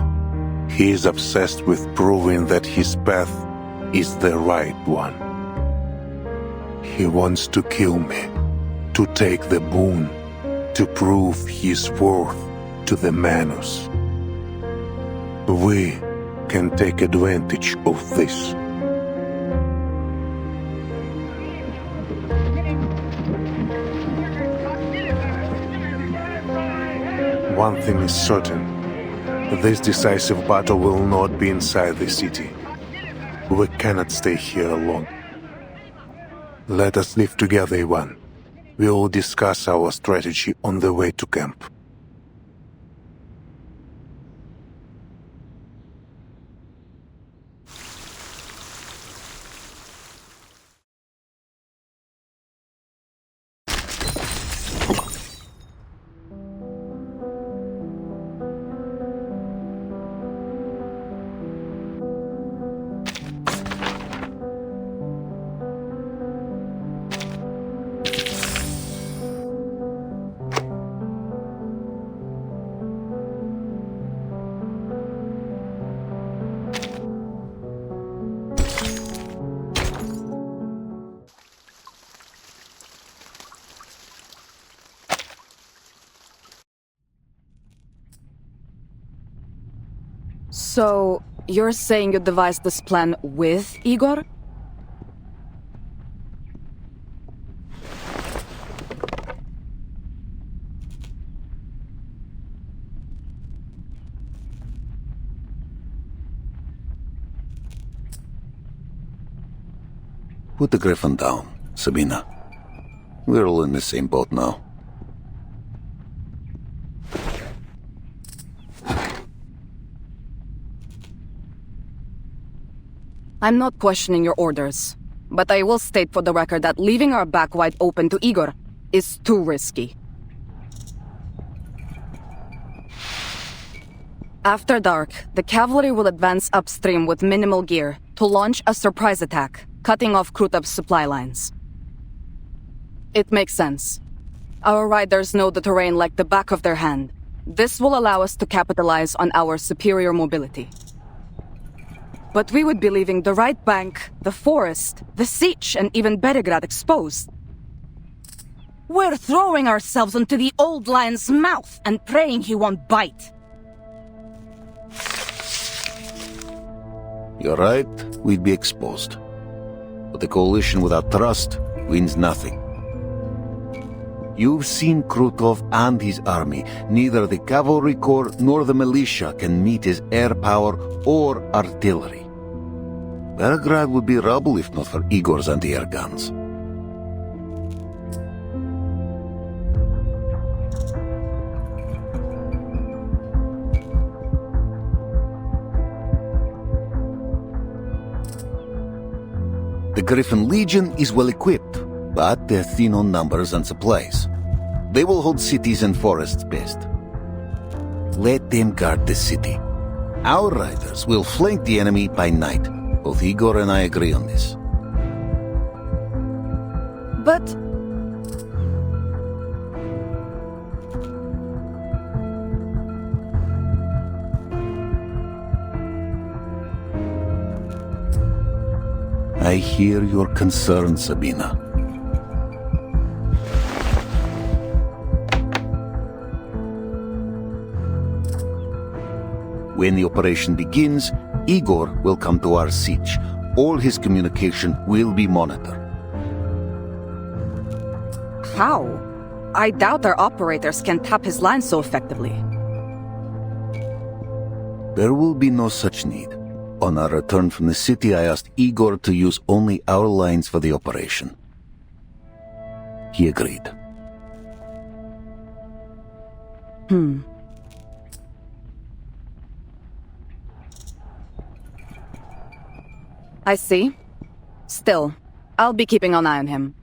he is obsessed with proving that his path is the right one. He wants to kill me, to take the boon, to prove his worth to the Manus. We can take advantage of this. One thing is certain. This decisive battle will not be inside the city. We cannot stay here alone. Let us live together, Ivan. We will discuss our strategy on the way to camp. So, you're saying you devised this plan with Igor? Put the Griffin down, Sabina. We're all in the same boat now. I'm not questioning your orders, but I will state for the record that leaving our back wide open to Igor is too risky. After dark, the cavalry will advance upstream with minimal gear, to launch a surprise attack, cutting off Krutov's supply lines. It makes sense. Our riders know the terrain like the back of their hand. This will allow us to capitalize on our superior mobility. But we would be leaving the right bank, the forest, the siege, and even Beregrad exposed. We're throwing ourselves into the old lion's mouth and praying he won't bite. You're right, we'd be exposed. But the coalition without trust wins nothing. You've seen Krutov and his army. Neither the cavalry corps nor the militia can meet his air power or artillery. Beregrad would be rubble if not for Igor's anti-air guns. The Griffin Legion is well equipped, but they're thin on numbers and supplies. They will hold cities and forests best. Let them guard the city. Our riders will flank the enemy by night. Both Igor and I agree on this. But... I hear your concern, Sabina. When the operation begins, Igor will come to our siege. All his communication will be monitored. How? I doubt our operators can tap his line so effectively. There will be no such need. On our return from the city, I asked Igor to use only our lines for the operation. He agreed. I see. Still, I'll be keeping an eye on him.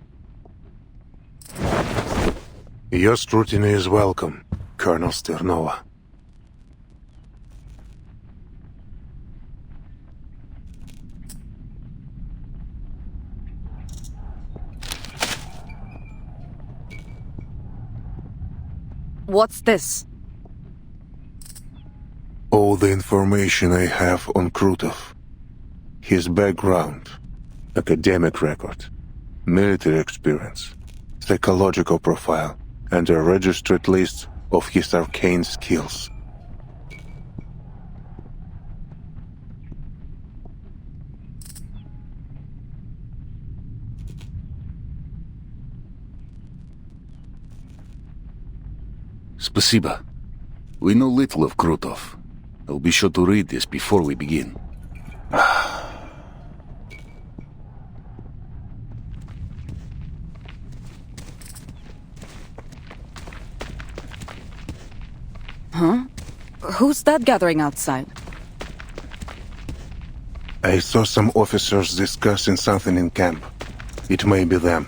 Your scrutiny is welcome, Colonel Sternova. What's this? All the information I have on Krutov. His background, academic record, military experience, psychological profile, and a registered list of his arcane skills. Spasiba. We know little of Krutov. I'll be sure to read this before we begin. Huh? Who's that gathering outside? I saw some officers discussing something in camp. It may be them.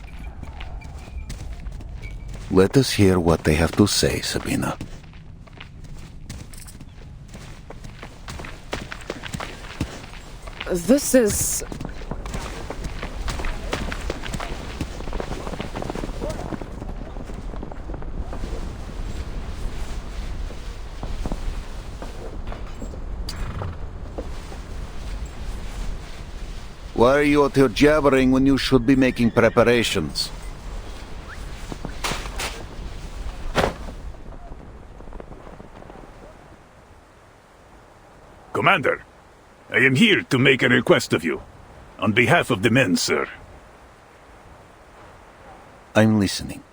Let us hear what they have to say, Sabina. This is... Why are you out here jabbering when you should be making preparations? Commander, I am here to make a request of you. On behalf of the men, sir. I'm listening.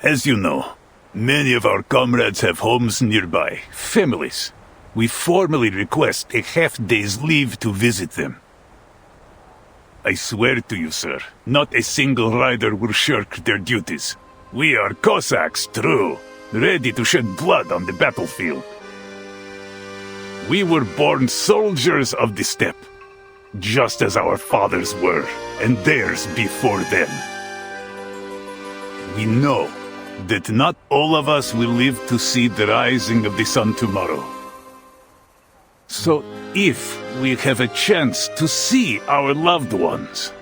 As you know, many of our comrades have homes nearby, families. We formally request a half-day's leave to visit them. I swear to you, sir, not a single rider will shirk their duties. We are Cossacks, true, ready to shed blood on the battlefield. We were born soldiers of the steppe, just as our fathers were, and theirs before them. we know that not all of us will live to see the rising of the sun tomorrow. So if we have a chance to see our loved ones,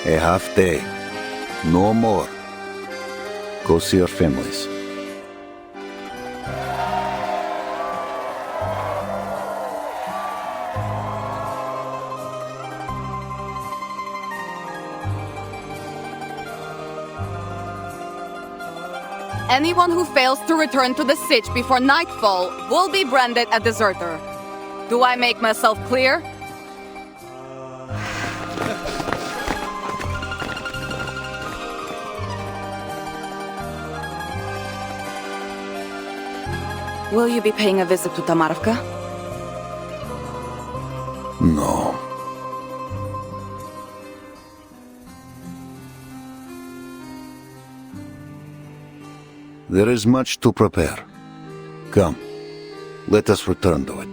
a half day. No more. Go see your families. Anyone who fails to return to the Sitch before nightfall will be branded a deserter. Do I make myself clear? Will you be paying a visit to Tamarovka? No. There is much to prepare. Come, let us return to it.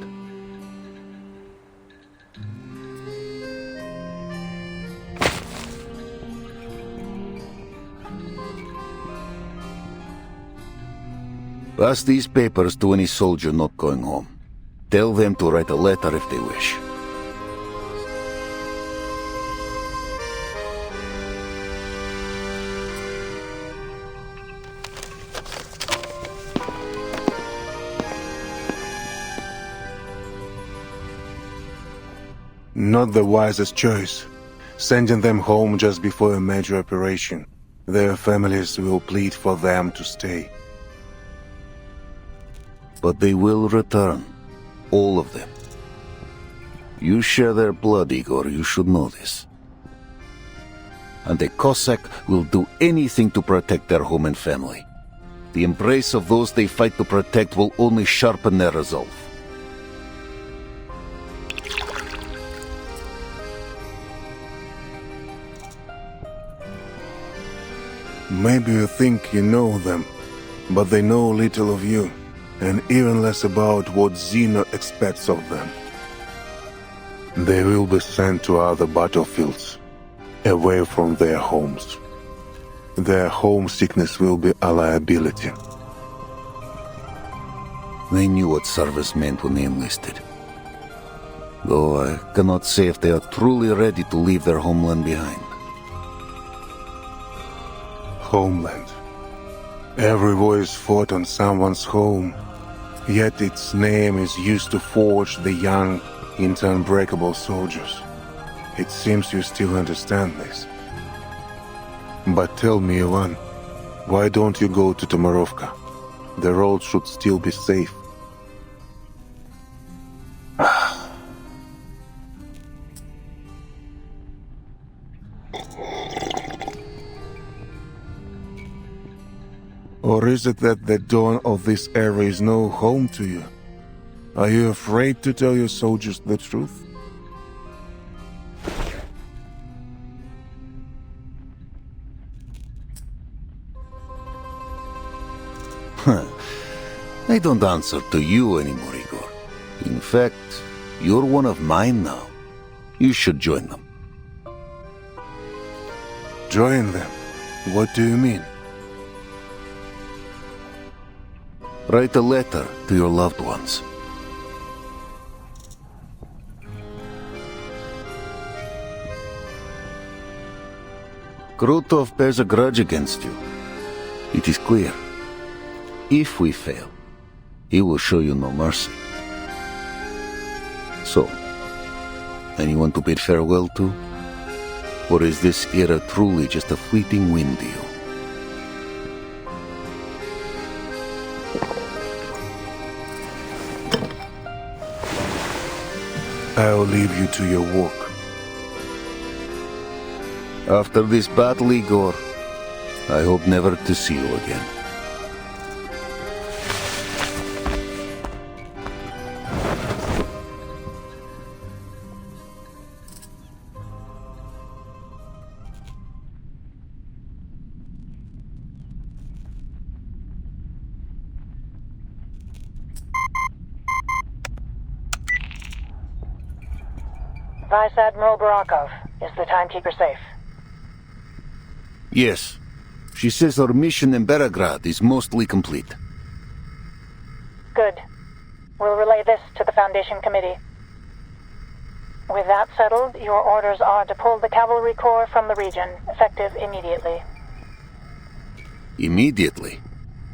Pass these papers to any soldier not going home. Tell them to write a letter if they wish. Not the wisest choice. Sending them home just before a major operation. Their families will plead for them to stay. But they will return. All of them. You share their blood, Igor, you should know this. And the Cossack will do anything to protect their home and family. The embrace of those they fight to protect will only sharpen their resolve. Maybe you think you know them, but they know little of you, and even less about what Zeno expects of them. They will be sent to other battlefields, away from their homes. Their homesickness will be a liability. They knew what service meant when they enlisted. Though I cannot say if they are truly ready to leave their homeland behind. Homeland. Every war is fought on someone's home, yet its name is used to forge the young into unbreakable soldiers. It seems you still understand this. But tell me, Ivan, why don't you go to Tamarovka? The road should still be safe. Or is it that the dawn of this era is no home to you? Are you afraid to tell your soldiers the truth? I don't answer to you anymore, Igor. In fact, you're one of mine now. You should join them. Join them? What do you mean? Write a letter to your loved ones. Krutov bears a grudge against you. It is clear. If we fail, he will show you no mercy. So, anyone to bid farewell to? Or is this era truly just a fleeting whim to you? I'll leave you to your work. After this battle, Igor, I hope never to see you again. Vice Admiral Barakov, is the timekeeper safe? Yes. She says our mission in Belgrade is mostly complete. Good. We'll relay this to the Foundation Committee. With that settled, your orders are to pull the Cavalry Corps from the region, effective immediately. Immediately?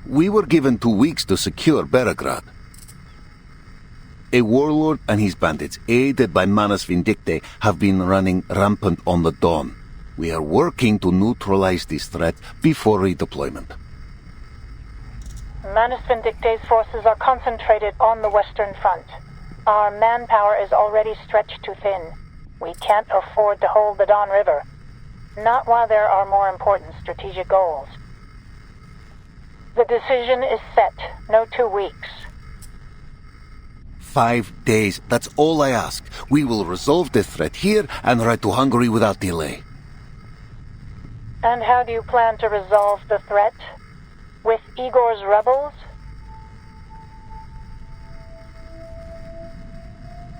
We were given 2 weeks to secure Belgrade. A warlord and his bandits, aided by Manus Vindictae, have been running rampant on the Dawn. We are working to neutralize this threat before redeployment. Manus Vindictae's forces are concentrated on the Western Front. Our manpower is already stretched too thin. We can't afford to hold the Don River. Not while there are more important strategic goals. The decision is set. No 2 weeks. 5 days. That's all I ask. We will resolve the threat here and ride to Hungary without delay. And how do you plan to resolve the threat? With Igor's rebels?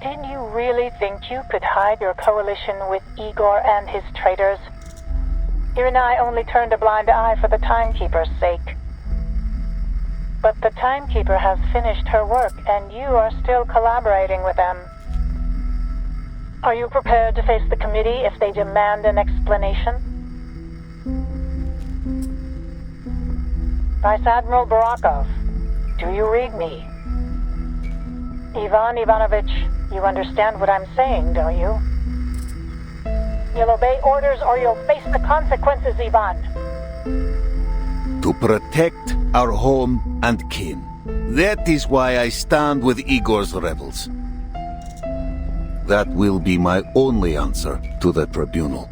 Did you really think you could hide your coalition with Igor and his traitors? You and I only turned a blind eye for the Timekeeper's sake. But the Timekeeper has finished her work, and you are still collaborating with them. Are you prepared to face the committee if they demand an explanation? Vice Admiral Barakov, do you read me? Ivan Ivanovich, you understand what I'm saying, don't you? You'll obey orders or you'll face the consequences, Ivan. To protect our home and kin. That is why I stand with Igor's rebels. That will be my only answer to the tribunal.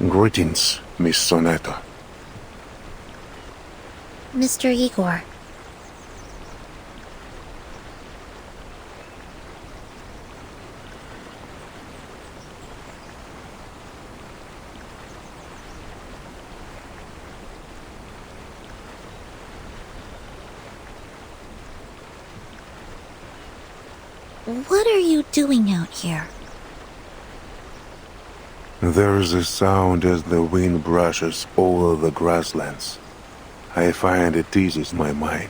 Greetings, Miss Sonata. Mr. Igor. What are you doing out here? There is a sound as the wind brushes over the grasslands. I find it eases my mind.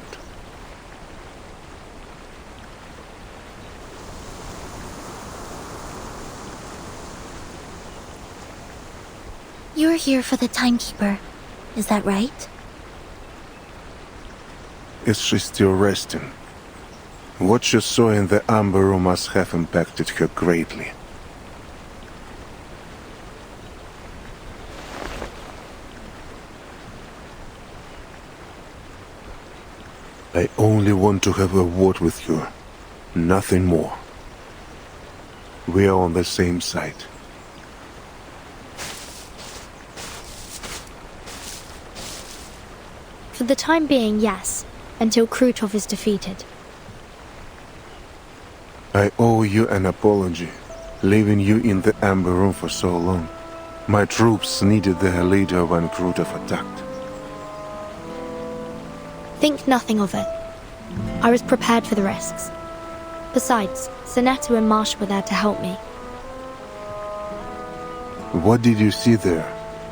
You're here for the Timekeeper, is that right? Is she still resting? What she saw in the Amber Room must have impacted her greatly. I only want to have a word with you, nothing more. We are on the same side. For the time being, yes, until Krutov is defeated. I owe you an apology, leaving you in the Amber Room for so long. My troops needed their leader when Krutov attacked. Think nothing of it. I was prepared for the risks. Besides, Zanetto and Marsh were there to help me. What did you see there,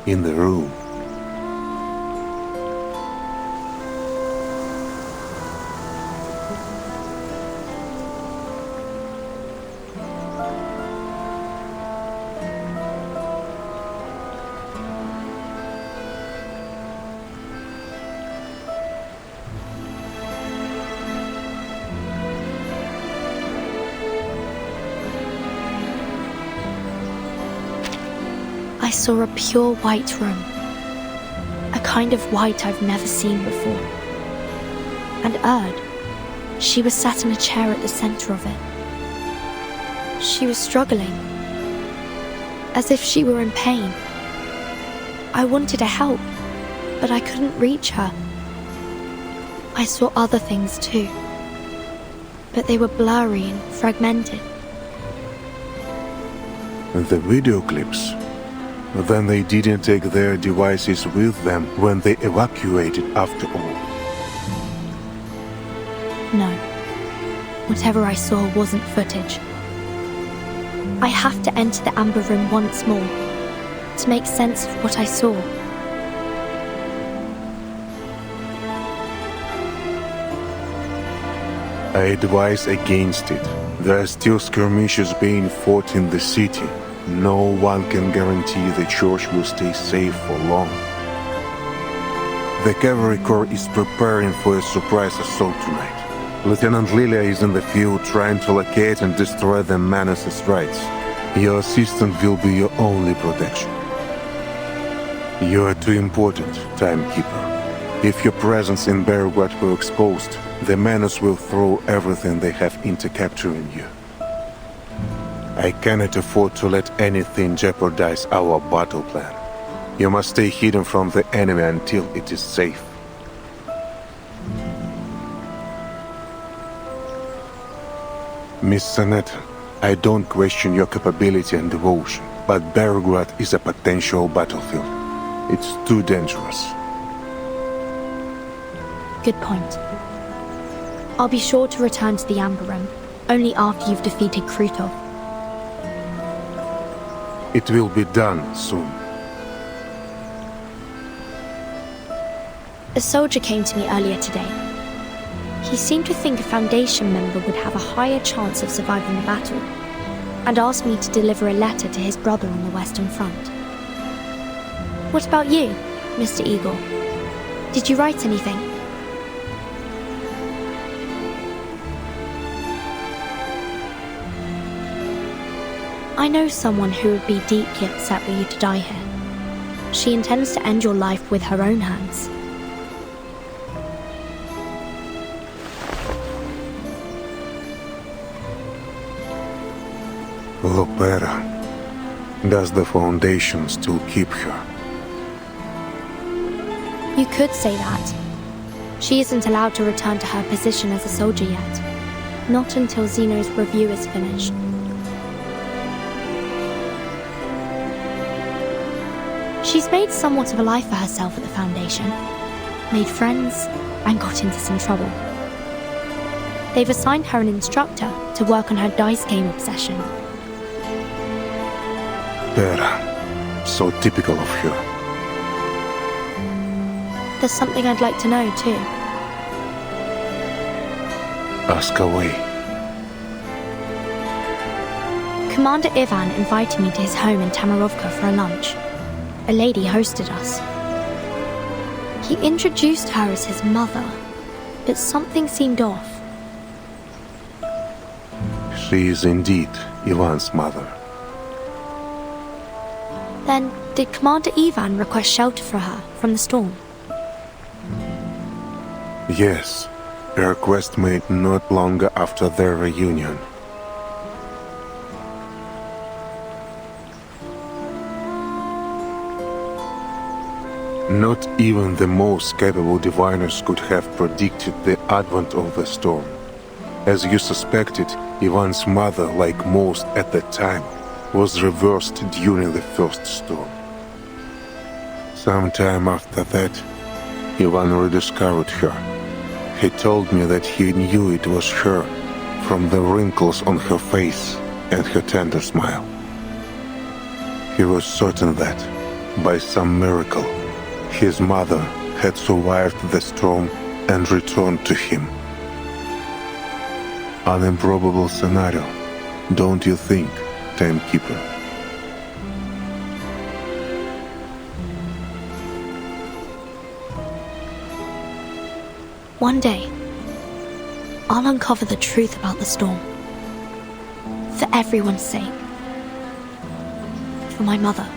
in the room? I saw a pure white room. A kind of white I've never seen before. And Erd, she was sat in a chair at the center of it. She was struggling, as if she were in pain. I wanted to help, but I couldn't reach her. I saw other things too, but they were blurry and fragmented. The video clips. Then they didn't take their devices with them when they evacuated after all. No. Whatever I saw wasn't footage. I have to enter the Amber Room once more to make sense of what I saw. I advise against it. There are still skirmishes being fought in the city. No one can guarantee the church will stay safe for long. The Cavalry Corps is preparing for a surprise assault tonight. Lieutenant Lilia is in the field trying to locate and destroy the Manus' rights. Your assistant will be your only protection. You are too important, Timekeeper. If your presence in Belgrade were exposed, the Manus will throw everything they have into capturing you. I cannot afford to let anything jeopardize our battle plan. You must stay hidden from the enemy until it is safe. Miss Zanetto, I don't question your capability and devotion, but Belgrade is a potential battlefield. It's too dangerous. Good point. I'll be sure to return to the Amber Room, only after you've defeated Krutov. It will be done soon. A soldier came to me earlier today. He seemed to think a Foundation member would have a higher chance of surviving the battle, and asked me to deliver a letter to his brother on the Western Front. What about you, Mr. Igor? Did you write anything? I know someone who would be deeply upset were you to die here. She intends to end your life with her own hands. Lopera. Does the Foundation still keep her? You could say that. She isn't allowed to return to her position as a soldier yet. Not until Zeno's review is finished. She's made somewhat of a life for herself at the Foundation, made friends, and got into some trouble. They've assigned her an instructor to work on her dice game obsession. Vera, so typical of her. There's something I'd like to know, too. Ask away. Commander Ivan invited me to his home in Tamarovka for a lunch. A lady hosted us. He introduced her as his mother, but something seemed off. She is indeed Ivan's mother. Then, did Commander Ivan request shelter for her from the storm? Yes, a request made not long after their reunion. Not even the most capable diviners could have predicted the advent of the storm. As you suspected, Ivan's mother, like most at that time, was reversed during the first storm. Sometime after that, Ivan rediscovered her He told me that he knew it was her from the wrinkles on her face and her tender smile. He was certain that, by some miracle, his mother had survived the storm and returned to him. An improbable scenario, don't you think, Timekeeper? One day, I'll uncover the truth about the storm. For everyone's sake. For my mother.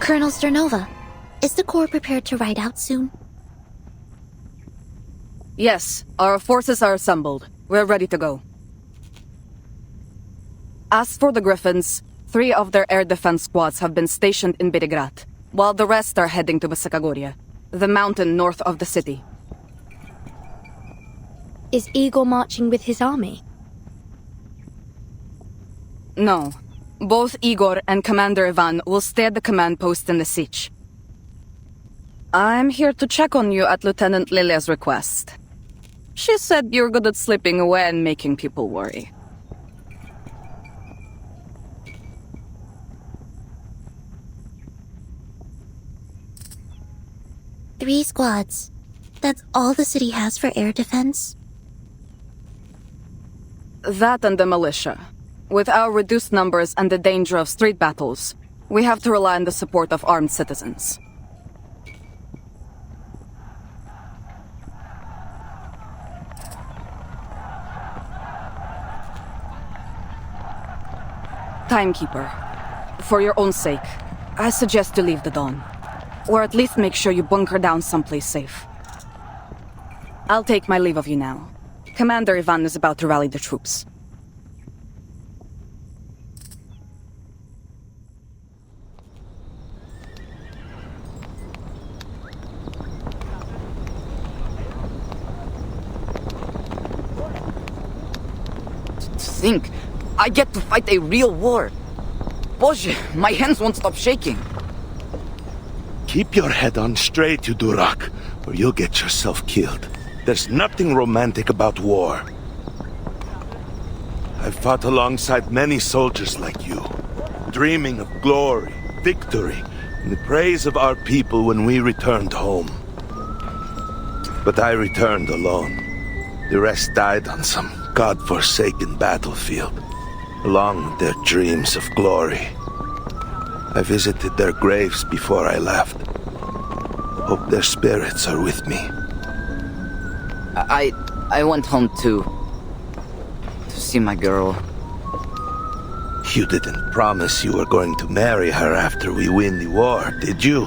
Colonel Sternova, is the Corps prepared to ride out soon? Yes, our forces are assembled. We're ready to go. As for the Griffins, 3 of their air defense squads have been stationed in Birigrad, while the rest are heading to Masakagoria, the mountain north of the city. Is Igor marching with his army? No. Both Igor and Commander Ivan will stay at the command post in the siege. I'm here to check on you at Lieutenant Lilia's request. She said you're good at slipping away and making people worry. Three squads. That's all the city has for air defense? That and the militia. With our reduced numbers and the danger of street battles, we have to rely on the support of armed citizens. Timekeeper, for your own sake, I suggest you leave the Dawn. Or at least make sure you bunker down someplace safe. I'll take my leave of you now. Commander Ivan is about to rally the troops. Think, I get to fight a real war. Boże, my hands won't stop shaking. Keep your head on straight, you Durak, or you'll get yourself killed. There's nothing romantic about war. I've fought alongside many soldiers like you, dreaming of glory, victory, and the praise of our people when we returned home. But I returned alone. The rest died on some God-forsaken battlefield, along with their dreams of glory. I visited their graves before I left. Hope their spirits are with me. I went home to see my girl. You didn't promise you were going to marry her after we win the war, did you?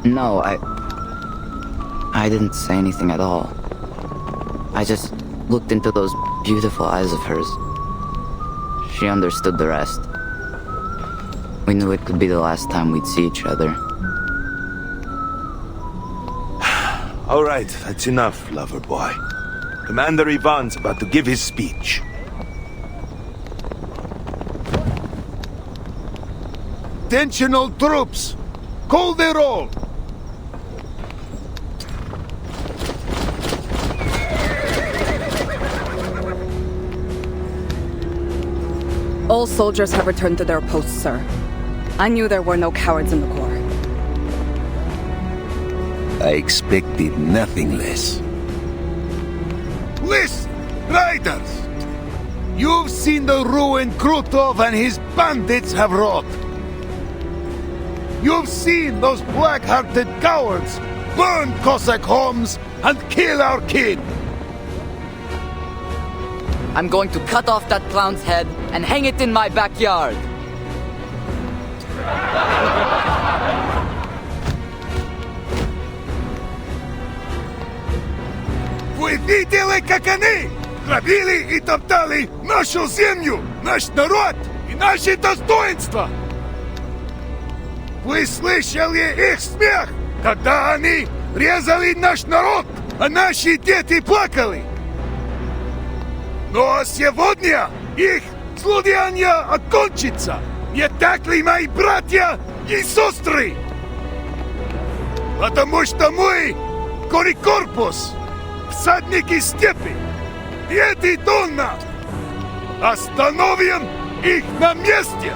No, I didn't say anything at all. I just looked into those beautiful eyes of hers. She understood the rest. We knew it could be the last time we'd see each other. All right, that's enough, lover boy. Commander Ivan's about to give his speech. Attention all troops! Call the roll! All soldiers have returned to their posts, sir. I knew there were no cowards in the Corps. I expected nothing less. Listen, riders! You've seen the ruin Krutov and his bandits have wrought. You've seen those black-hearted cowards burn Cossack homes and kill our king. I'm going to cut off that clown's head and hang it in my backyard. Вы видели, как они грабили и топтали нашу землю, наш народ и наши достоинства? Вы слышали их смех, когда они резали наш народ, а наши дети плакали? Но сегодня их злодеяние окончится. Не так ли, мои братья и сестры? Потому что мы, Корикорпус, всадники степи, Пети Донна, остановим их на месте.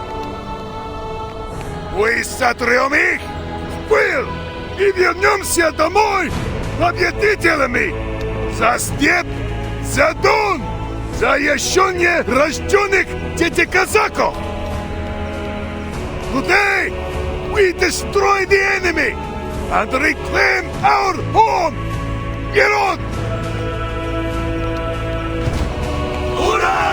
Мы сотрем их в пыль и вернемся домой победителями за степь, за Дон, за еще не рожденных детей-казаков. Today, we destroy the enemy and reclaim our home. Get on! Hurrah!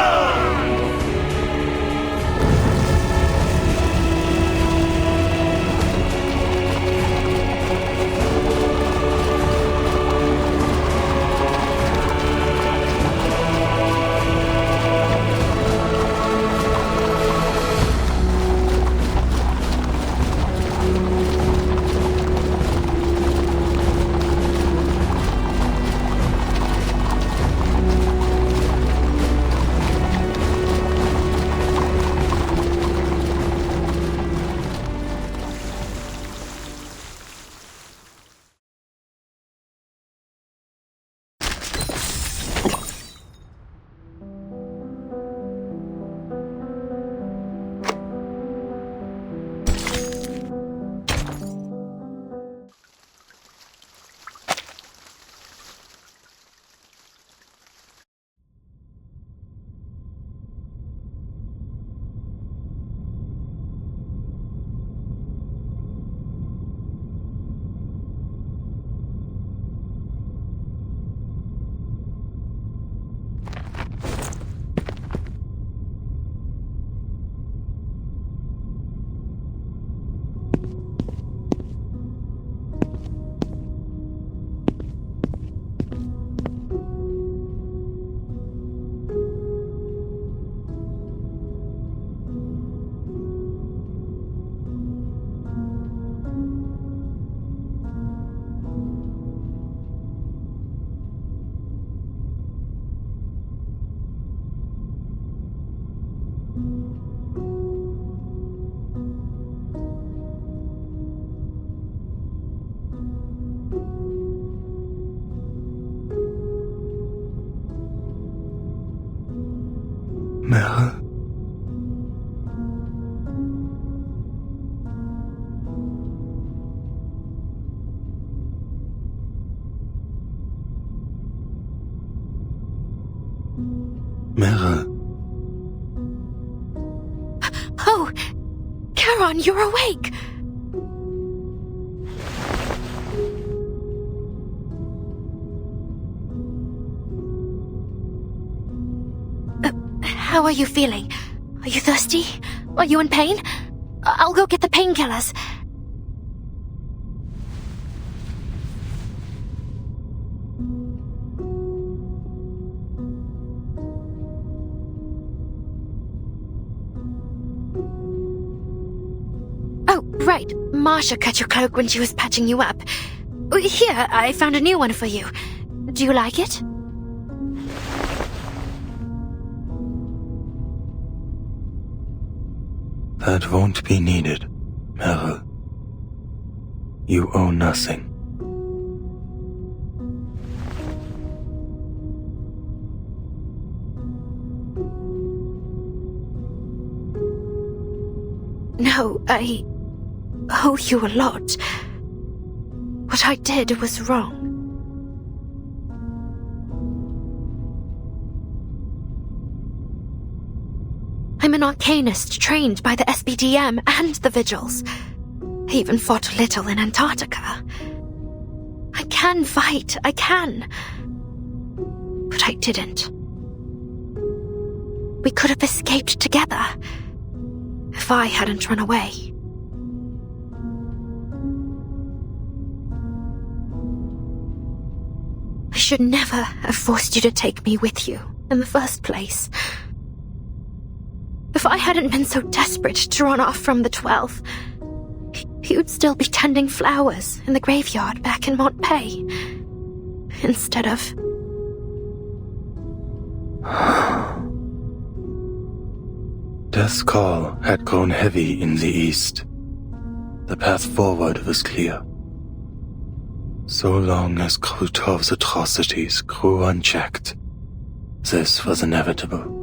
Merle? Merle? Oh! Charon, you're awake! How are you feeling? Are you thirsty? Are you in pain? I'll go get the painkillers. Oh, right. Marsha cut your cloak when she was patching you up. Here, I found a new one for you. Do you like it? That won't be needed, Merle. You owe nothing. No, I owe you a lot. What I did was wrong. I'm an arcanist trained by the SBDM and the Vigils. I even fought a little in Antarctica. I can fight, I can. But I didn't. We could have escaped together if I hadn't run away. I should never have forced you to take me with you in the first place. If I hadn't been so desperate to run off from the 12, you'd still be tending flowers in the graveyard back in Montpay. Instead of... Death's call had grown heavy in the east. The path forward was clear. So long as Krutov's atrocities grew unchecked, this was inevitable.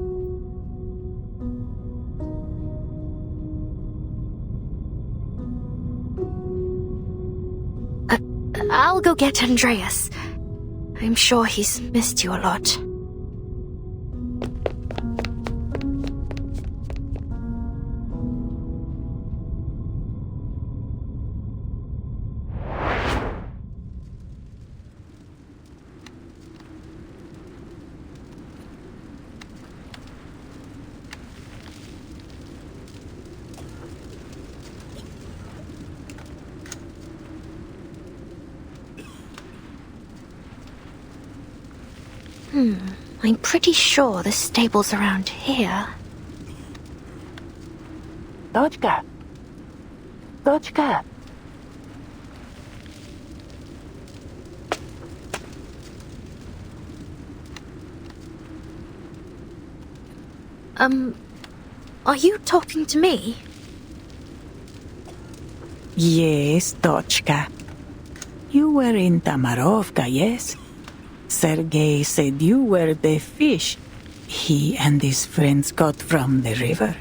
I'll go get Andreas. I'm sure he's missed you a lot. I'm pretty sure the stable's around here. Dodgka! Dodgka! Are you talking to me? Yes, Dochka. You were in Tamarovka, yes? Sergei said you were the fish he and his friends got from the river.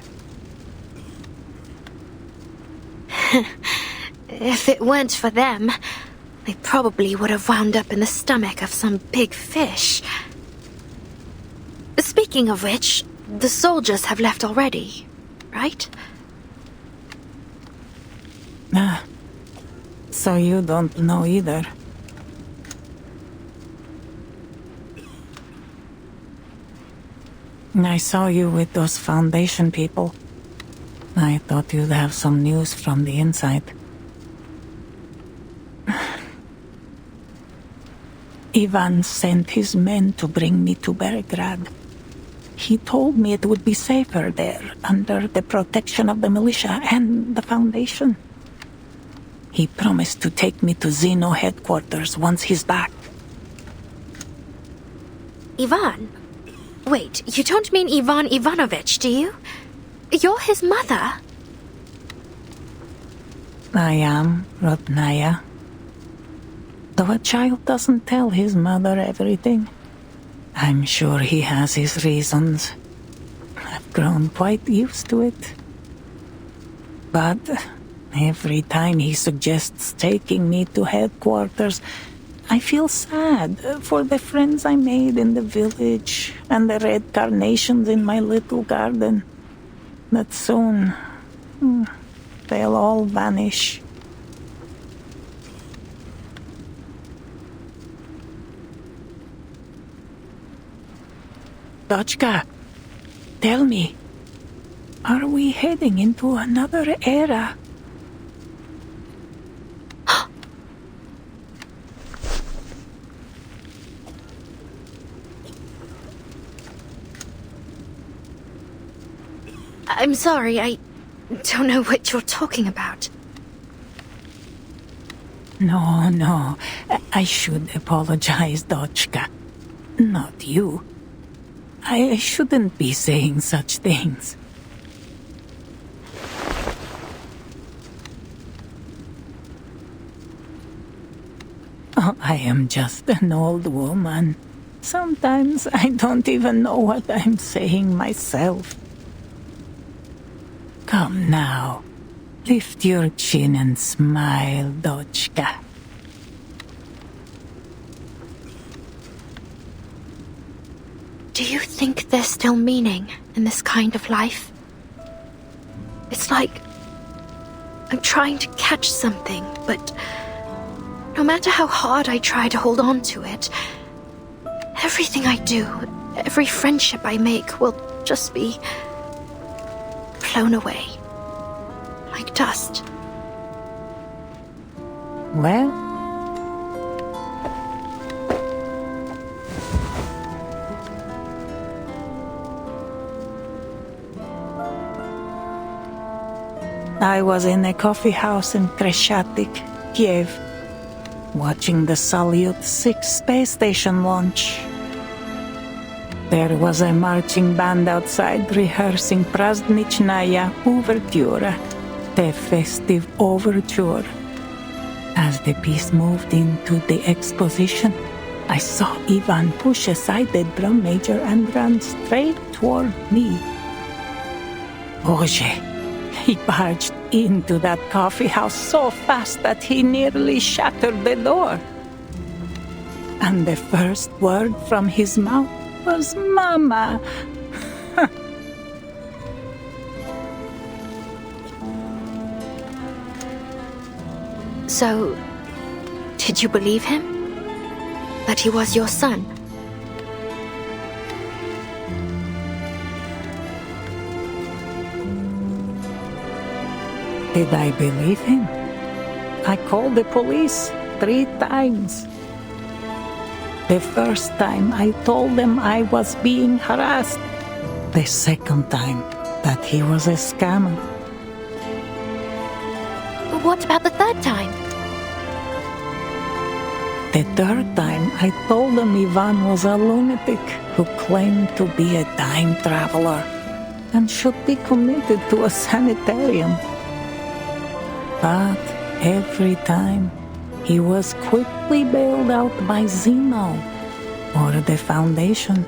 If it weren't for them, I probably would have wound up in the stomach of some big fish. Speaking of which, the soldiers have left already, right? Ah, so you don't know either. I saw you with those Foundation people. I thought you'd have some news from the inside. Ivan sent his men to bring me to Belgrade. He told me it would be safer there, under the protection of the militia and the Foundation. He promised to take me to Zeno headquarters once he's back. Ivan? Wait, you don't mean Ivan Ivanovich, do you? You're his mother. I am, Rodnaya. Though a child doesn't tell his mother everything, I'm sure he has his reasons. I've grown quite used to it. But every time he suggests taking me to headquarters, I feel sad for the friends I made in the village and the red carnations in my little garden. That soon, they'll all vanish. Dochka, tell me, are we heading into another era? I'm sorry, I don't know what you're talking about. No, I should apologize, Dochka. Not you. I shouldn't be saying such things. Oh, I am just an old woman. Sometimes I don't even know what I'm saying myself. Come now, lift your chin and smile, Dochka. Do you think there's still meaning in this kind of life? It's like I'm trying to catch something, but no matter how hard I try to hold on to it, everything I do, every friendship I make will just be blown away, like dust. Well, I was in a coffee house in Kreshatik, Kiev, watching the Salyut 6 space station launch. There was a marching band outside rehearsing Prazdnichnaya Overture, the festive overture. As the piece moved into the exposition, I saw Ivan push aside the drum major and run straight toward me. Oje, he barged into that coffee house so fast that he nearly shattered the door. And the first word from his mouth was Mama. So, did you believe him? That he was your son? Did I believe him? I called the police 3 times. The first time I told them I was being harassed. The second time that he was a scammer. What about the third time? The third time I told them Ivan was a lunatic who claimed to be a time traveler and should be committed to a sanitarium. But every time, he was quickly bailed out by Zeno or the Foundation.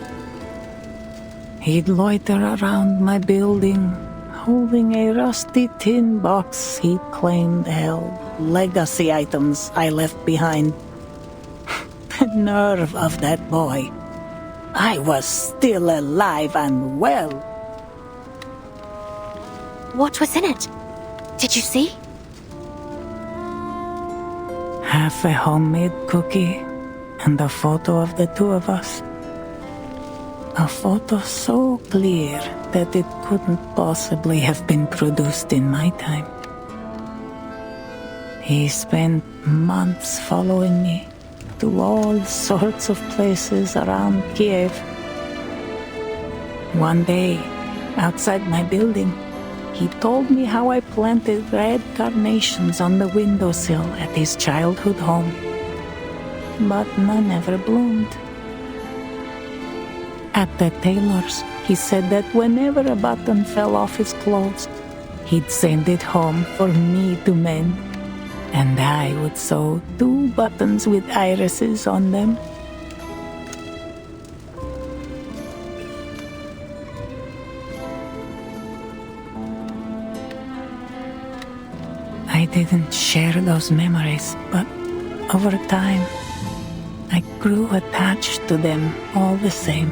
He'd loiter around my building, holding a rusty tin box he claimed held legacy items I left behind. The nerve of that boy. I was still alive and well. What was in it? Did you see? Half a homemade cookie and a photo of the two of us. A photo so clear that it couldn't possibly have been produced in my time. He spent months following me to all sorts of places around Kiev. One day, outside my building, he told me how I planted red carnations on the windowsill at his childhood home. But none ever bloomed. At the tailor's, he said that whenever a button fell off his clothes, he'd send it home for me to mend, and I would sew 2 buttons with irises on them. I didn't share those memories, but over time, I grew attached to them all the same.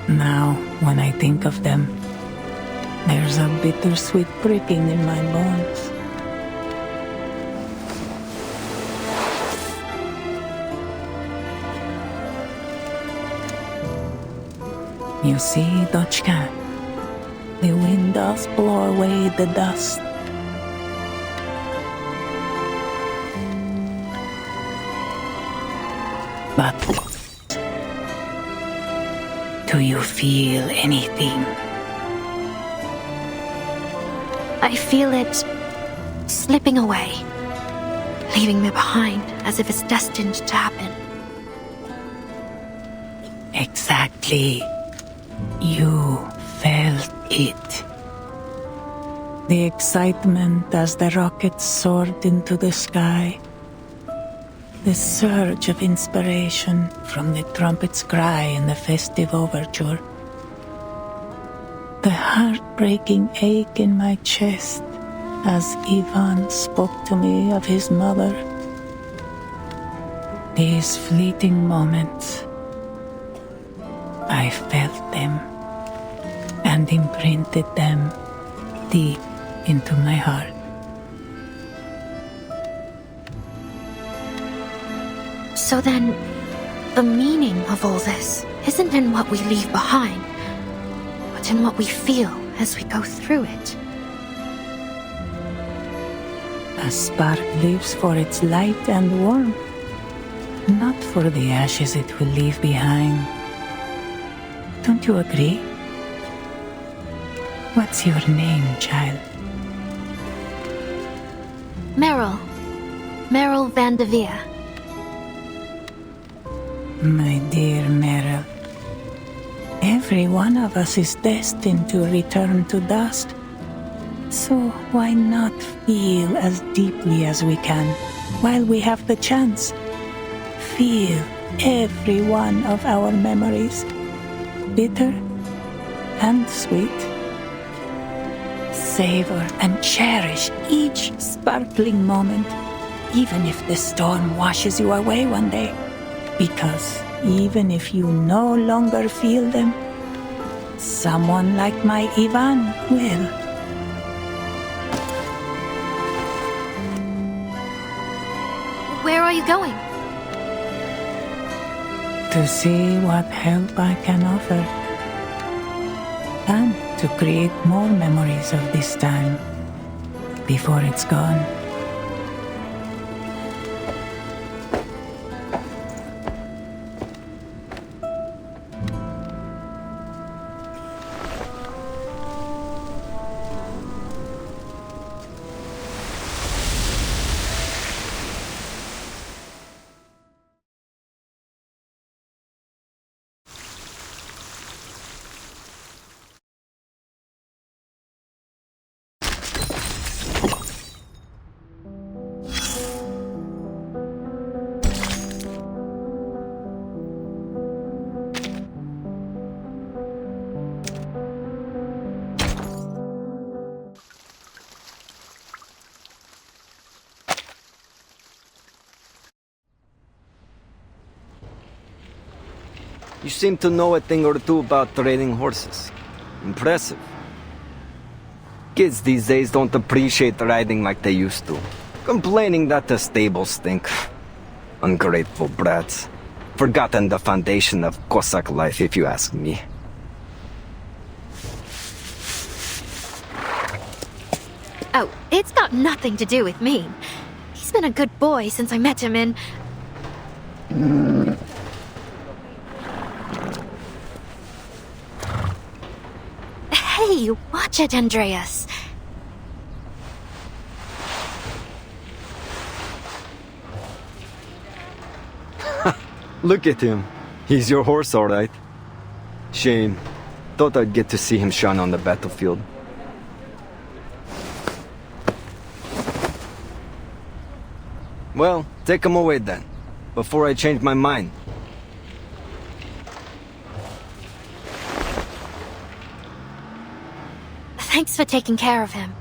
Now, when I think of them, there's a bittersweet pricking in my bones. You see, Dochka, the wind does blow away the dust. But do you feel anything? I feel it slipping away, leaving me behind as if it's destined to happen. Exactly. You felt it. The excitement as the rockets soared into the sky. The surge of inspiration from the trumpet's cry in the festive overture. The heartbreaking ache in my chest as Ivan spoke to me of his mother. These fleeting moments, I felt them and imprinted them deep into my heart. So then, the meaning of all this isn't in what we leave behind, but in what we feel as we go through it. A spark lives for its light and warmth, not for the ashes it will leave behind. Don't you agree? What's your name, child? Meryl Van de Veer. My dear Meryl, every one of us is destined to return to dust. So why not feel as deeply as we can while we have the chance? Feel every one of our memories, bitter and sweet. Savor and cherish each sparkling moment, even if the storm washes you away one day. Because even if you no longer feel them, someone like my Ivan will. Where are you going? To see what help I can offer. And to create more memories of this time before it's gone. You seem to know a thing or two about trading horses. Impressive. Kids these days don't appreciate riding like they used to. Complaining that the stables stink. Ungrateful brats. Forgotten the foundation of Cossack life, if you ask me. Oh, it's got nothing to do with me. He's been a good boy since I met him in... Hey, watch it, Andreas. Look at him. He's your horse, all right. Shame. Thought I'd get to see him shine on the battlefield. Well, take him away then, before I change my mind. Thanks for taking care of him.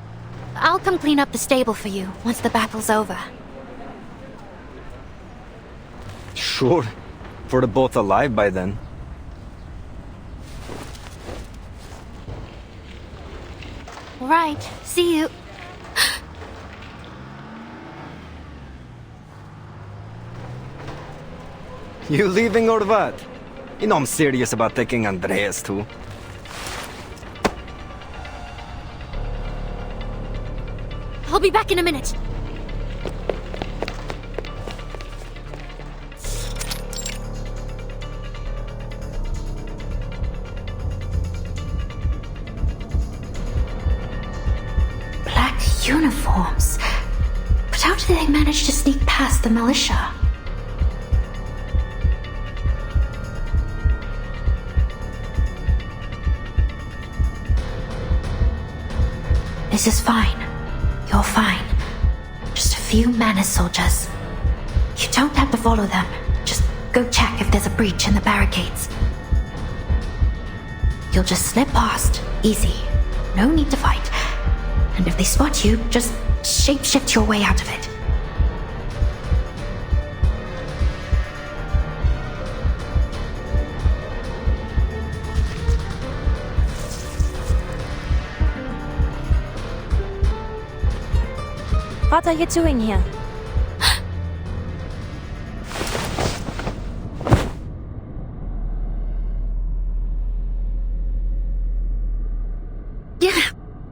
I'll come clean up the stable for you once the battle's over. Sure. If we're both alive by then. Right, see you. You leaving or what? You know I'm serious about taking Andreas too. I'll be back in a minute. Black uniforms. But how did they manage to sneak past the militia? This is fine. You're fine. Just a few Manor soldiers. You don't have to follow them. Just go check if there's a breach in the barricades. You'll just slip past. Easy. No need to fight. And if they spot you, just shapeshift your way out of it. What are you doing here? Yeah.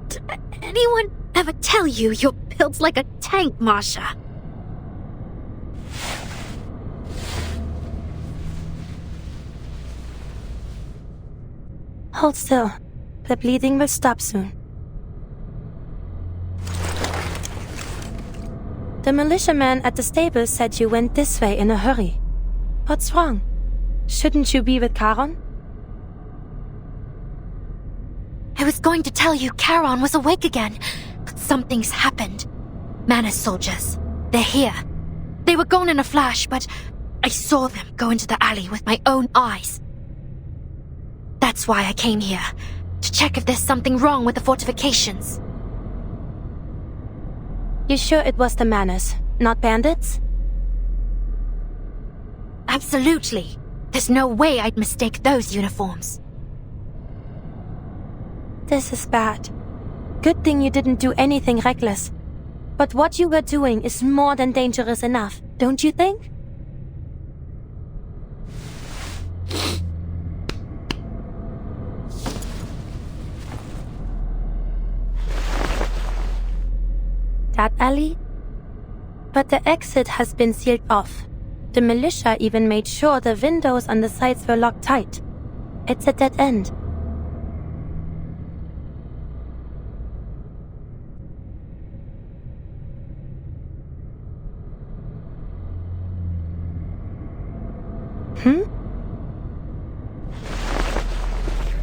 Did anyone ever tell you you're built like a tank, Masha? Hold still. The bleeding will stop soon. The militiaman at the stable said you went this way in a hurry. What's wrong? Shouldn't you be with Charon? I was going to tell you Charon was awake again, but something's happened. Manus soldiers. They're here. They were gone in a flash, but I saw them go into the alley with my own eyes. That's why I came here, to check if there's something wrong with the fortifications. You sure it was the Manus, not bandits? Absolutely. There's no way I'd mistake those uniforms. This is bad. Good thing you didn't do anything reckless. But what you were doing is more than dangerous enough, don't you think? That alley? But the exit has been sealed off. The militia even made sure the windows on the sides were locked tight. It's a dead end.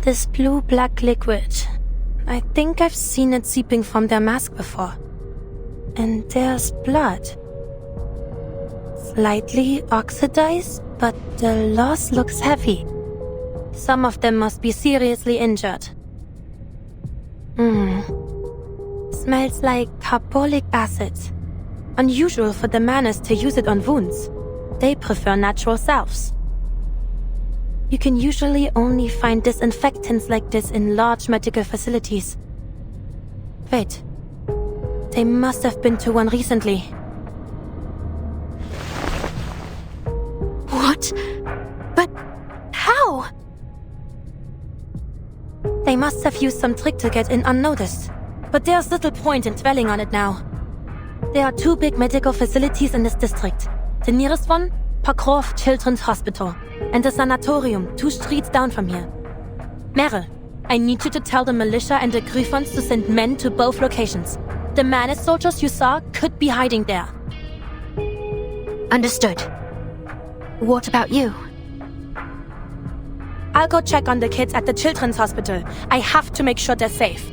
This blue-black liquid. I think I've seen it seeping from their mask before. And there's blood. Slightly oxidized, but the loss looks heavy. Some of them must be seriously injured. Smells like carbolic acid. Unusual for the Manus to use it on wounds. They prefer natural salves. You can usually only find disinfectants like this in large medical facilities. Wait. They must have been to one recently. What? But how? They must have used some trick to get in unnoticed. But there's little point in dwelling on it now. There are 2 big medical facilities in this district. The nearest one, Pokrov Children's Hospital, and the sanatorium 2 streets down from here. Meryl, I need you to tell the militia and the Griffons to send men to both locations. The Manus soldiers you saw could be hiding there. Understood. What about you? I'll go check on the kids at the Children's Hospital. I have to make sure they're safe.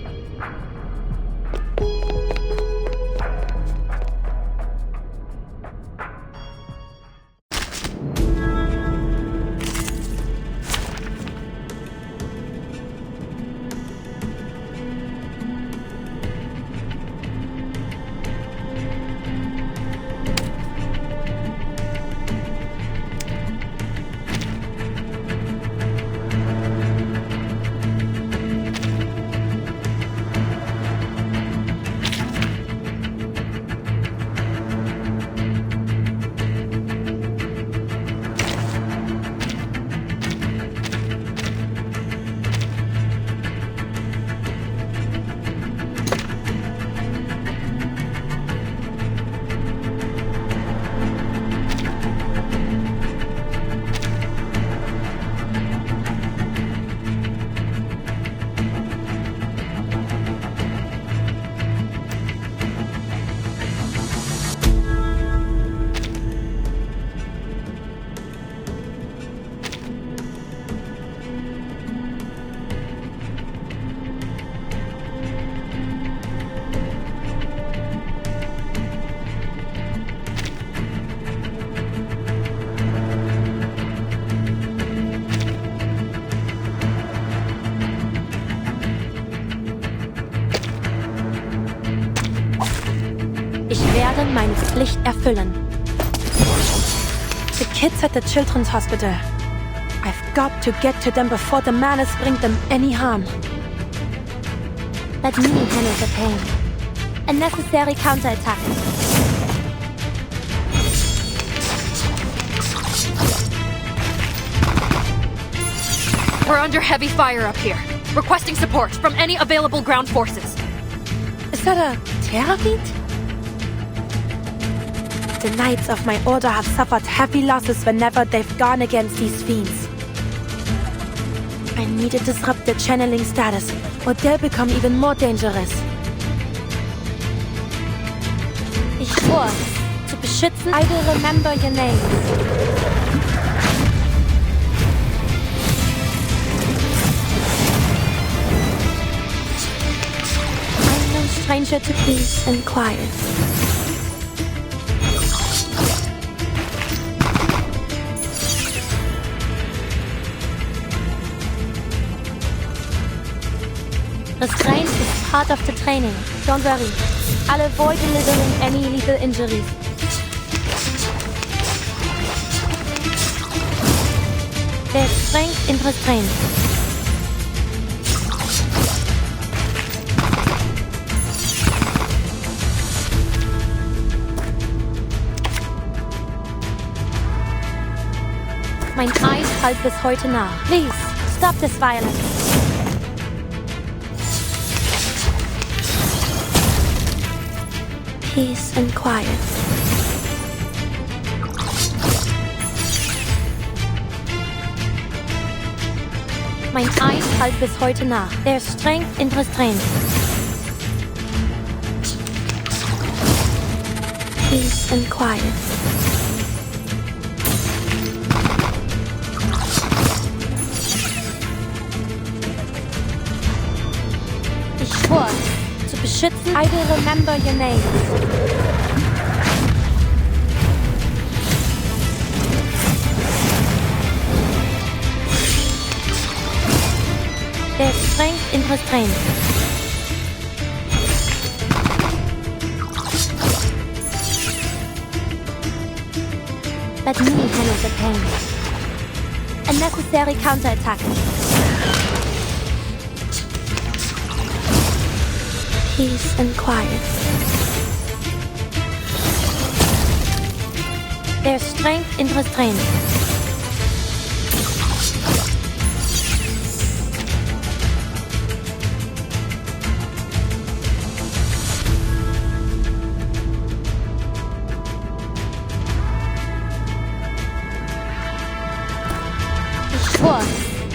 Ich werde meine Pflicht erfüllen. The kids at the Children's Hospital. I've got to get to them before the Manus bring them any harm. Let me handle the pain. A necessary counterattack. We're under heavy fire up here. Requesting support from any available ground forces. Is that a terrorbeat? The Knights of my order have suffered heavy losses whenever they've gone against these fiends. I need to disrupt their channeling status, or they'll become even more dangerous. Ich schwör, zu beschützen. I will remember your name. I'm no stranger to peace and quiet. Restraint is part of the training. Don't worry. I'll avoid delivering any lethal injuries. There's strength in restraint. Mein Eis halt bis heute nach. Please, stop this violence. Peace and quiet. Mein Eis halt bis heute nach. There's strength in restraint. Peace and quiet. Ich schwör, zu beschützen. I will remember your name. There's strength in restraint. Let me handle the pain. A necessary counterattack. Peace and quiet. There's strength in restraint. Ich schwör,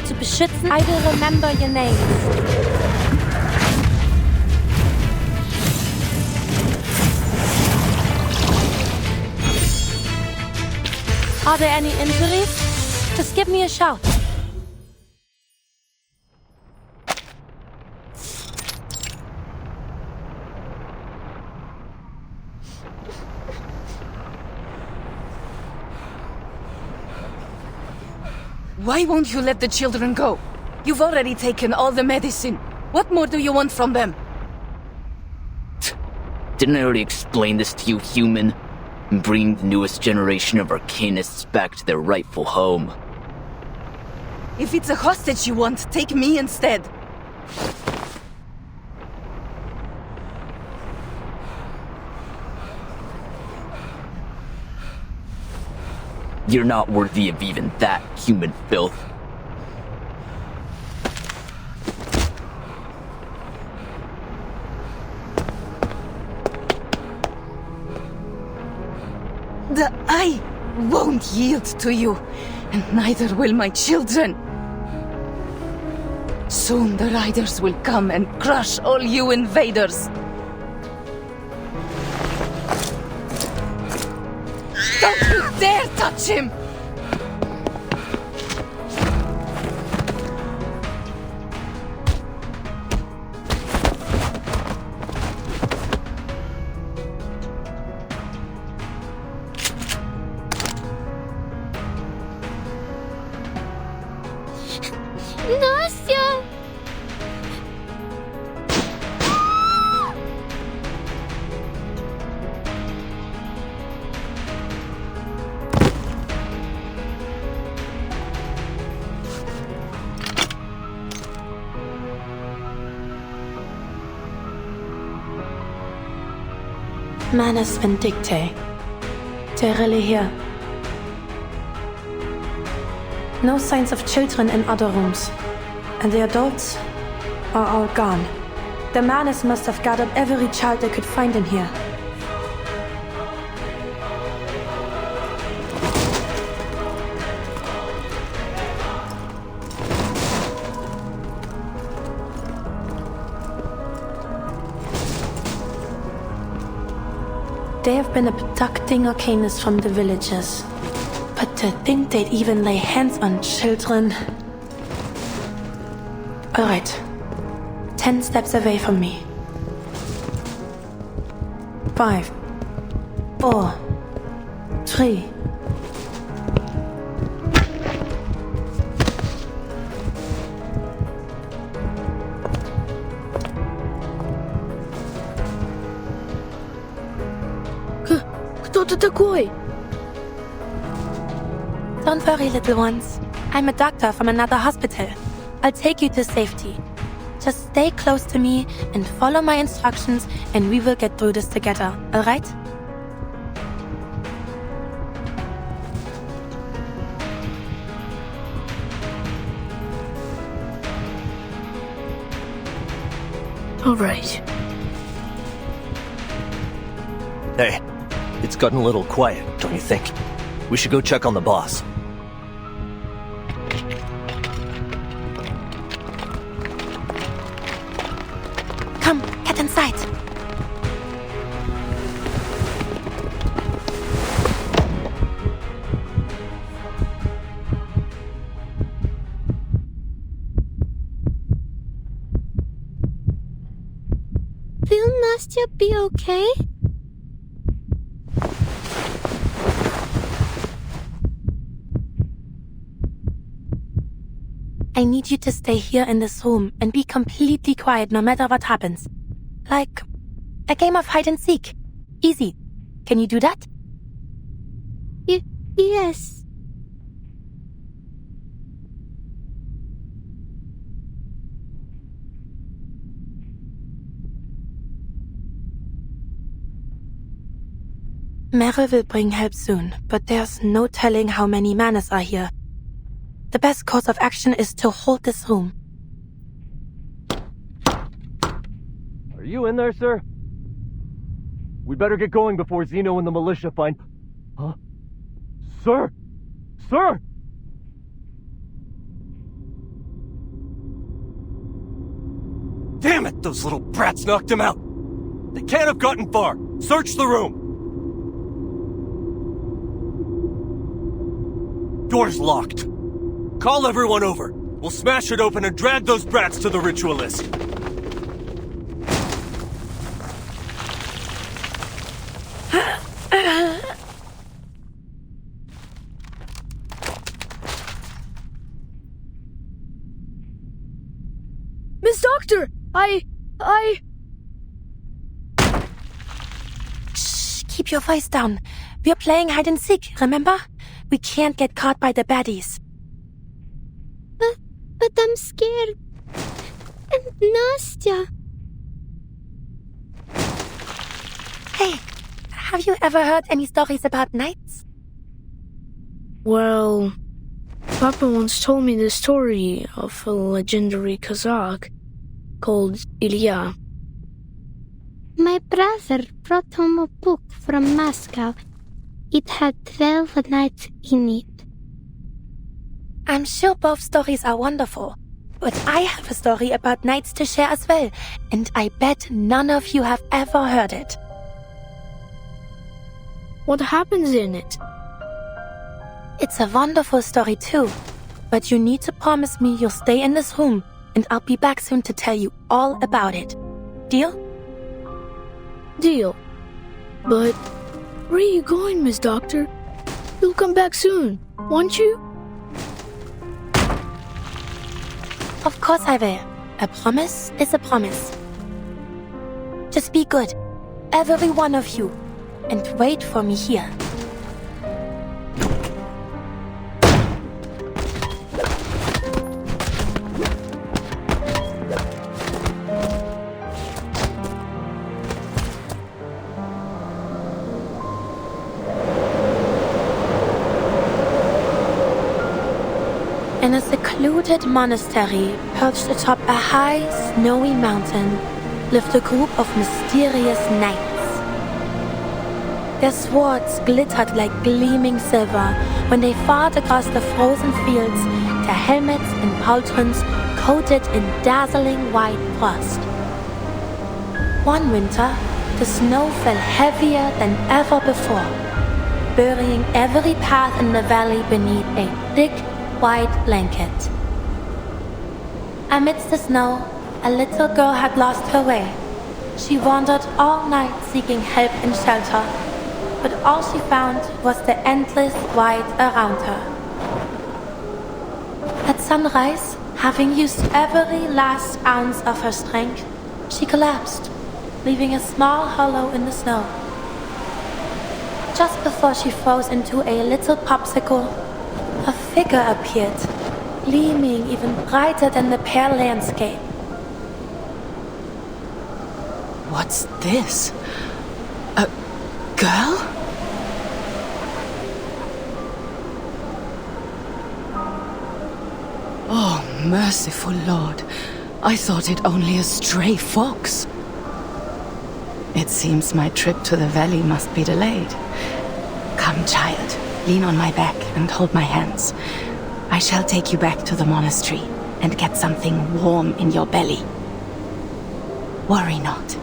zu beschützen. I will remember your name. Are there any injuries? Just give me a shout. Why won't you let the children go? You've already taken all the medicine. What more do you want from them? Didn't I already explain this to you, human? Bring the newest generation of arcanists back to their rightful home. If it's a hostage you want, take me instead. You're not worthy of even that human filth. The eye won't yield to you, and neither will my children. Soon the riders will come and crush all you invaders. Don't you dare touch him! Настя! Manus Vindictae. They're really here. No signs of children in other rooms. And the adults are all gone. The Manus must have gathered every child they could find in here. they have been abducting Arcanis from the villages. But to think they'd even lay hands on children. Alright. 10 steps away from me. 5, 4, 3. Кто ты такой? Don't worry, little ones. I'm a doctor from another hospital. I'll take you to safety. Just stay close to me and follow my instructions and we will get through this together, alright? Alright. Hey, it's gotten a little quiet, don't you think? We should go check on the boss. Come, get inside. Will Nastya be okay? I need you to stay here in this room and be completely quiet no matter what happens. Like a game of hide and seek. Easy. Can you do that? Yes. Meryl will bring help soon, but there's no telling how many manas are here. The best course of action is to hold this room. Are you in there, sir? We better get going before Zeno and the militia find... Huh? Sir! Sir! Damn it! Those little brats knocked him out! They can't have gotten far! Search the room! Door's locked. Call everyone over. We'll smash it open and drag those brats to the ritualist. Miss Doctor! Shh, keep your voice down. We're playing hide and seek, remember? We can't get caught by the baddies. But I'm scared. And Nastya. Hey, have you ever heard any stories about knights? Well, Papa once told me the story of a legendary Kazakh called Ilya. My brother brought home a book from Moscow. It had 12 knights in it. I'm sure both stories are wonderful, but I have a story about knights to share as well, and I bet none of you have ever heard it. What happens in it? It's a wonderful story too, but you need to promise me you'll stay in this room, and I'll be back soon to tell you all about it. Deal? Deal. But where are you going, Miss Doctor? You'll come back soon, won't you? Of course I will. A promise is a promise. Just be good, every one of you, and wait for me here. In a secluded monastery perched atop a high, snowy mountain lived a group of mysterious knights. Their swords glittered like gleaming silver when they fought across the frozen fields, their helmets and pauldrons coated in dazzling white frost. One winter, the snow fell heavier than ever before, burying every path in the valley beneath a thick, white blanket. Amidst the snow, a little girl had lost her way. She wandered all night seeking help and shelter, but all she found was the endless white around her. At sunrise, having used every last ounce of her strength, she collapsed, leaving a small hollow in the snow. Just before she froze into a little popsicle, a figure appeared, gleaming even brighter than the pale landscape. What's this? A girl? Oh, merciful Lord. I thought it only a stray fox. It seems my trip to the valley must be delayed. Come, child, lean on my back and hold my hands. I shall take you back to the monastery and get something warm in your belly. Worry not.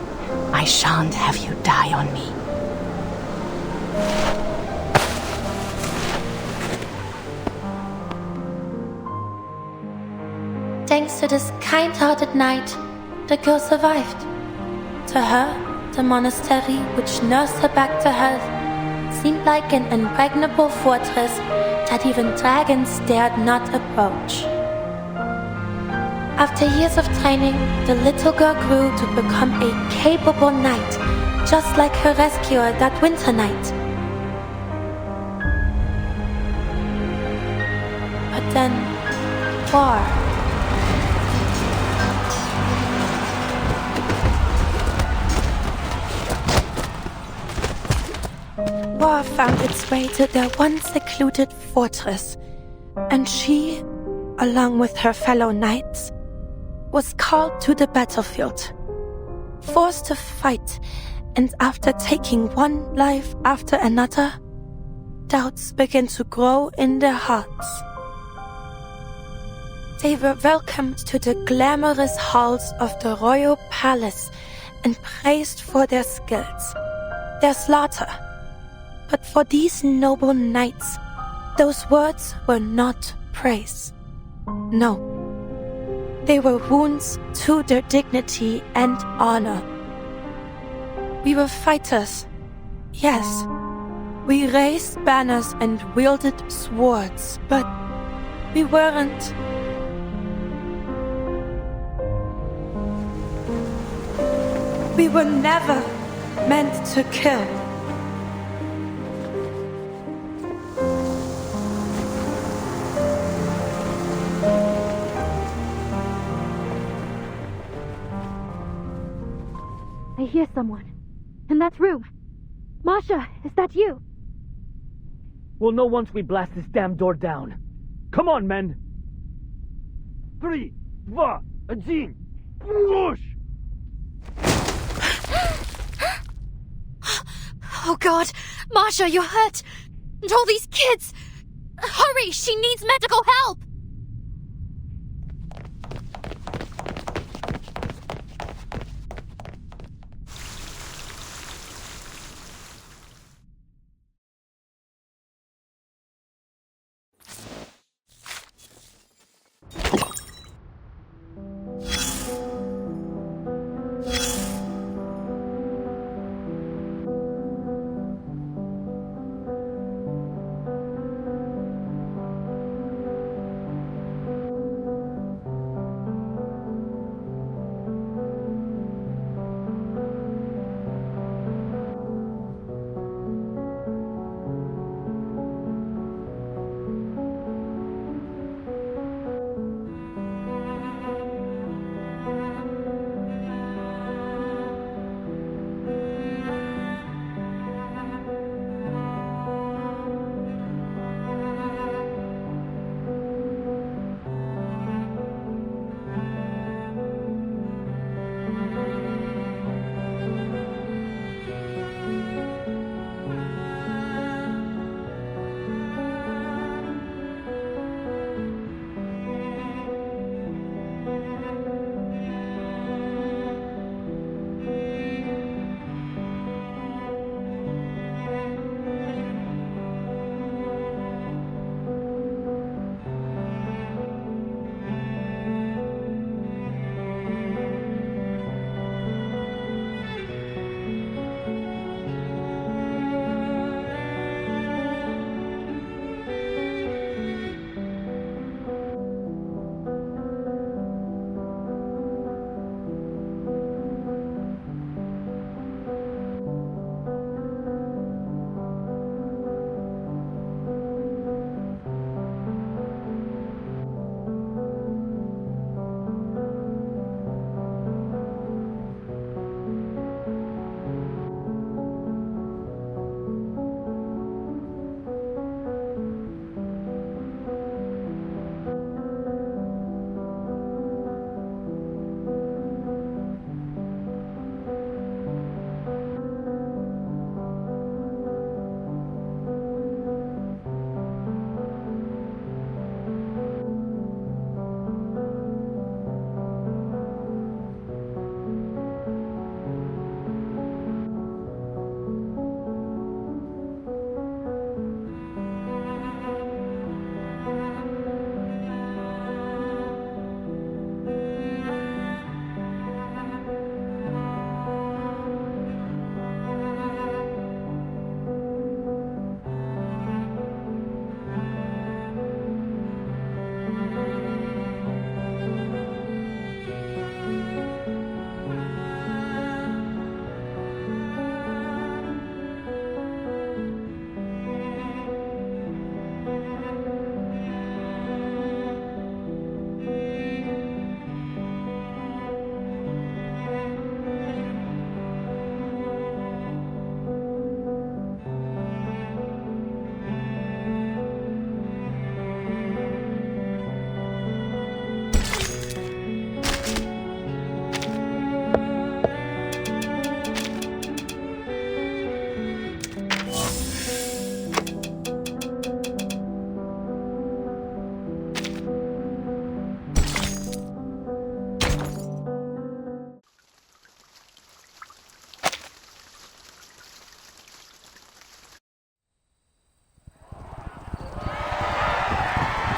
I shan't have you die on me. Thanks to this kind-hearted knight, the girl survived. To her, the monastery which nursed her back to health seemed like an impregnable fortress that even dragons dared not approach. After years of training, the little girl grew to become a capable knight, just like her rescuer that winter night. But then, war. War found its way to their once secluded fortress, and she, along with her fellow knights, was called to the battlefield, forced to fight, and after taking one life after another, doubts began to grow in their hearts. They were welcomed to the glamorous halls of the royal palace and praised for their skills, their slaughter. But for these noble knights, those words were not praise. No. They were wounds to their dignity and honor. We were fighters. Yes. We raised banners and wielded swords, but we weren't. We were never meant to kill. I hear someone. In that room. Masha, is that you? We'll know once we blast this damn door down. Come on, men! 3, 2, 1, push! Oh God! Masha, you're hurt! And all these kids! Hurry! She needs medical help!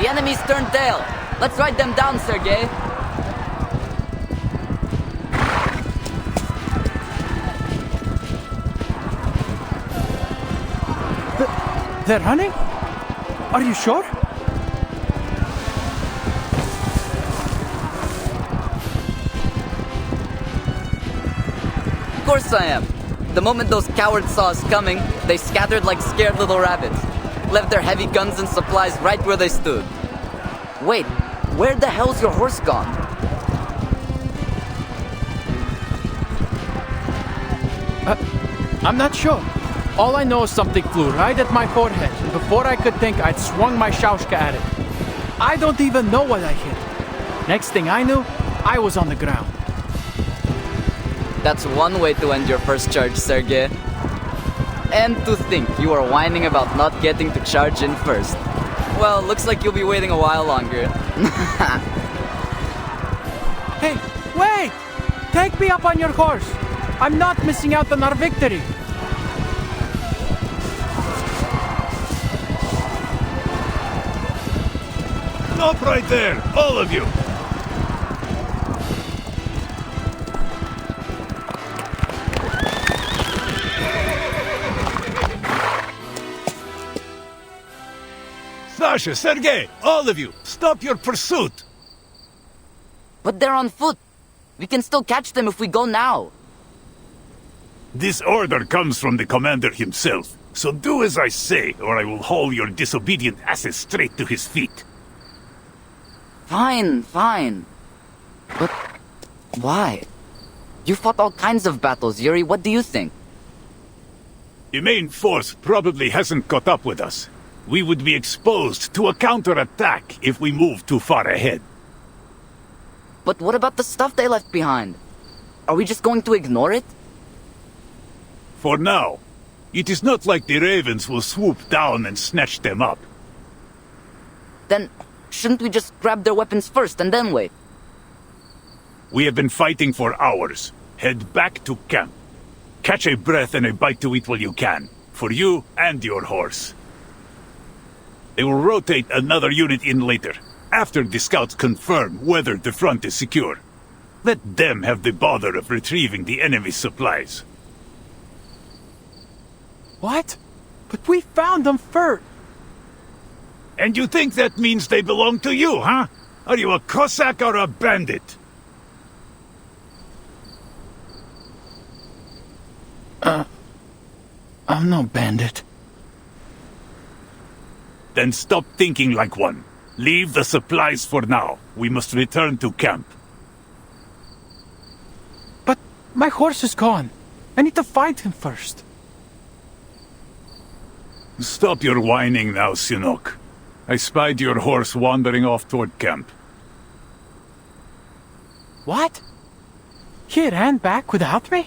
The enemy's turned tail. Let's ride them down, Sergei. They're running? Are you sure? Of course I am. The moment those cowards saw us coming, they scattered like scared little rabbits. Left their heavy guns and supplies right where they stood. Wait, where the hell's your horse gone? I'm not sure. All I know is something flew right at my forehead, and before I could think, I'd swung my shaushka at it. I don't even know what I hit. Next thing I knew, I was on the ground. That's one way to end your first charge, Sergei. And to think you are whining about not getting to charge in first. Well, looks like you'll be waiting a while longer. Hey, wait! Take me up on your horse. I'm not missing out on our victory. Stop right there, all of you! Sasha, Sergei, all of you, stop your pursuit! But they're on foot. We can still catch them if we go now. This order comes from the commander himself, so do as I say, or I will haul your disobedient asses straight to his feet. Fine, fine. But why? You fought all kinds of battles, Yuri. What do you think? The main force probably hasn't caught up with us. We would be exposed to a counterattack if we move too far ahead. But what about the stuff they left behind? Are we just going to ignore it? For now, it is not like the ravens will swoop down and snatch them up. Then shouldn't we just grab their weapons first and then wait? We have been fighting for hours. Head back to camp. Catch a breath and a bite to eat while you can. For you and your horse. They will rotate another unit in later, after the scouts confirm whether the front is secure. Let them have the bother of retrieving the enemy's supplies. What? But we found them first. And you think that means they belong to you, huh? Are you a Cossack or a bandit? I'm no bandit. Then stop thinking like one. Leave the supplies for now. We must return to camp. But my horse is gone. I need to find him first. Stop your whining now, Sinok. I spied your horse wandering off toward camp. What? He ran back without me?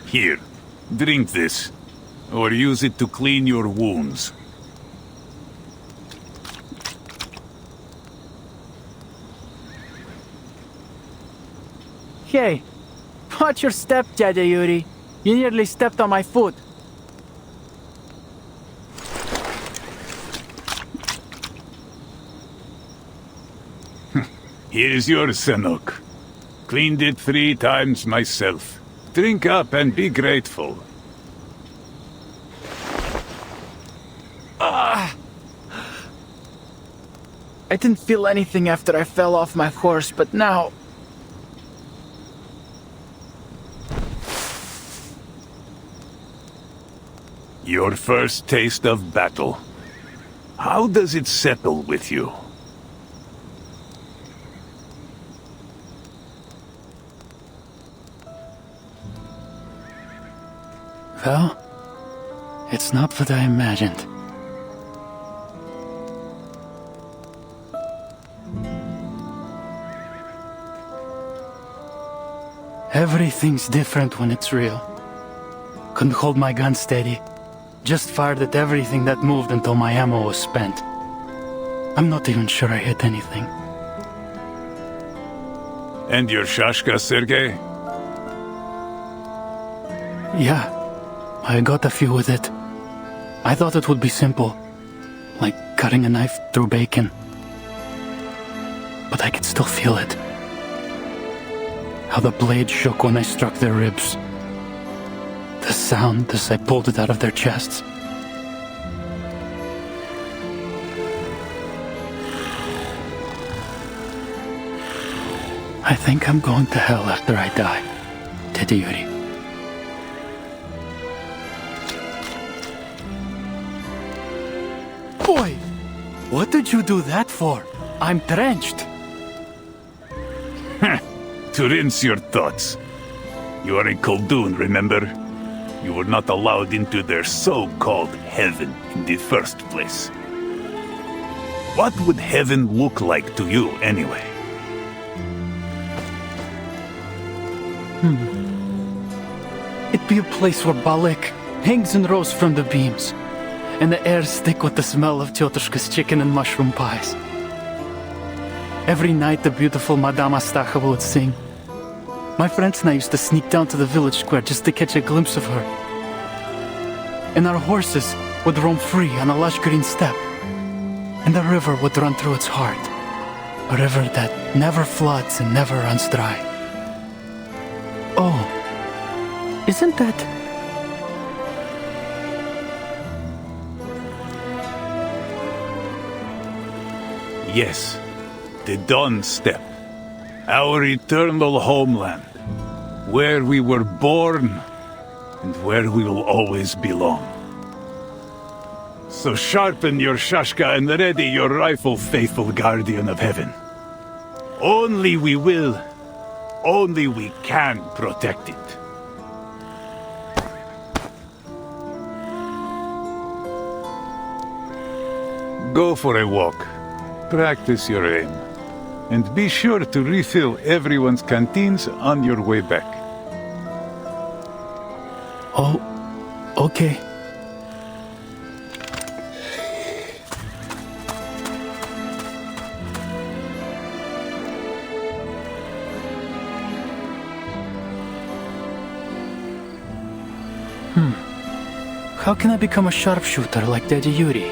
Here, drink this. Or use it to clean your wounds. Hey, watch your step, Dada Yuri. You nearly stepped on my foot. Here's your Sanok. Cleaned it 3 times myself. Drink up and be grateful. I didn't feel anything after I fell off my horse, but now... Your first taste of battle. How does it settle with you? Well, it's not what I imagined. Everything's different when it's real. Couldn't hold my gun steady. Just fired at everything that moved until my ammo was spent. I'm not even sure I hit anything. And your shashka, Sergei? Yeah, I got a few with it. I thought it would be simple, like cutting a knife through bacon. But I could still feel it. How the blade shook when I struck their ribs. The sound as I pulled it out of their chests. I think I'm going to hell after I die, Teddy Yuri. Boy, what did you do that for? I'm drenched. To rinse your thoughts. You are a Khaldun, remember? You were not allowed into their so-called heaven in the first place. What would heaven look like to you, anyway? It'd be a place where Balek hangs in rows from the beams, and the air thick with the smell of Tyotushka's chicken and mushroom pies. Every night the beautiful Madame Astacha would sing. My friends and I used to sneak down to the village square just to catch a glimpse of her. And our horses would roam free on a lush green steppe, and the river would run through its heart. A river that never floods and never runs dry. Oh, isn't that... Yes, the Dawn Steppe. Our eternal homeland. Where we were born, and where we will always belong. So sharpen your shashka and ready your rifle, faithful guardian of heaven. Only we will, only we can protect it. Go for a walk. Practice your aim. And be sure to refill everyone's canteens on your way back. Oh, okay. How can I become a sharpshooter like Daddy Yuri?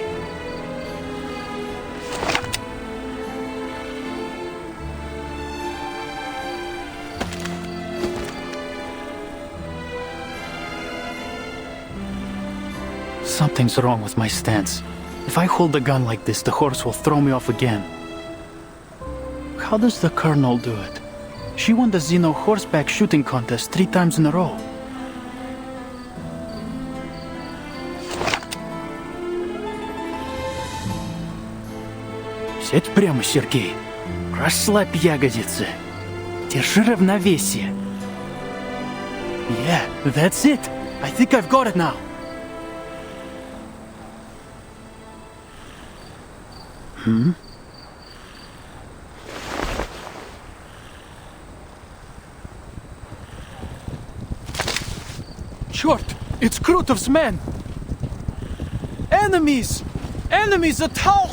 Something's wrong with my stance. If I hold the gun like this, the horse will throw me off again. How does the Colonel do it? She won the Xeno horseback shooting contest 3 times in a row. Сядь прямо, Сергей. Расслабь ягодицы. Держи равновесие. Yeah, that's it. I think I've got it now. Черт! It's Krutov's men! Enemies! Enemies at home!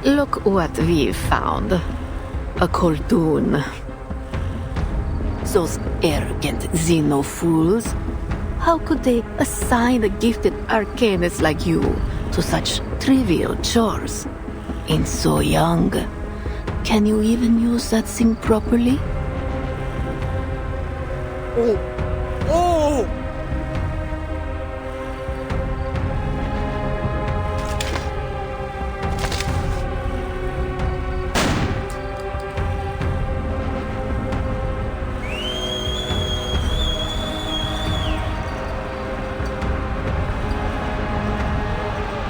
Look what we've found. A Khaldun. Those arrogant Xeno fools. How could they assign a gifted arcanist like you to such trivial chores? And so young. Can you even use that thing properly? Oh! Oh!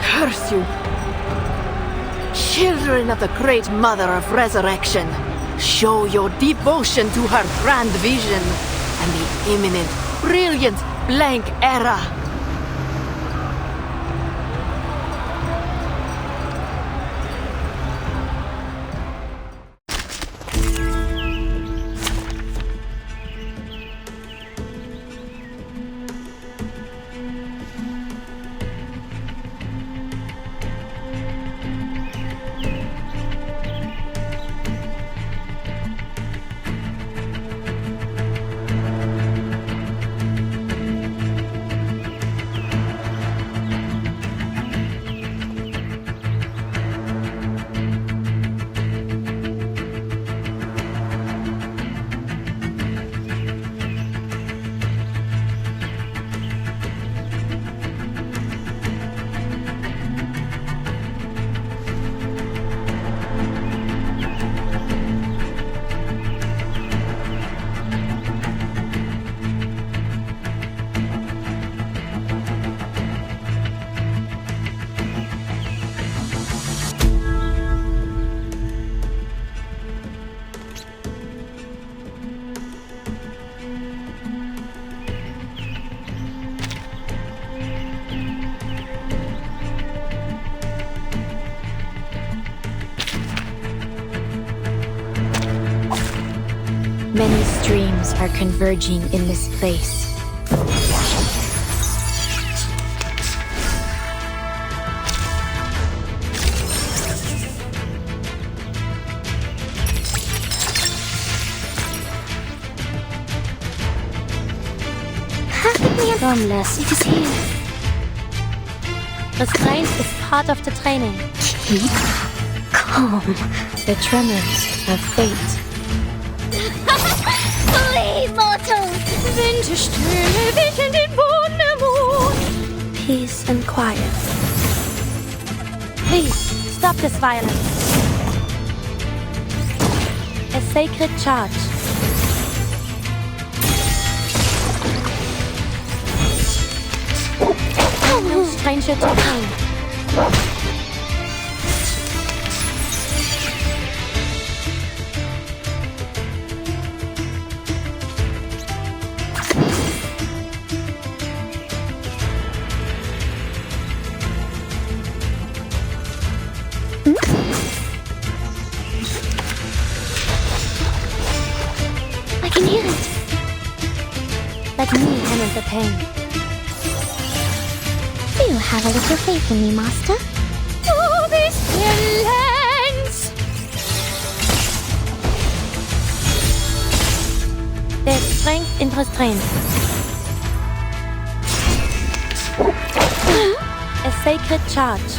Curse you! Children of the great Mother of Resurrection, show your devotion to her grand vision and the imminent, brilliant, blank era. Many streams are converging in this place. Romulus, it is here. Restraint is part of the training. Keep calm. The tremors of fate. Flee, mortals! Peace and quiet. Please, stop this violence. A sacred charge. No stranger to pain. I can hear it. Let me handle the pain. Do you have a little faith in me, Master? Oh, this violence! There's strength in restraint. A sacred charge.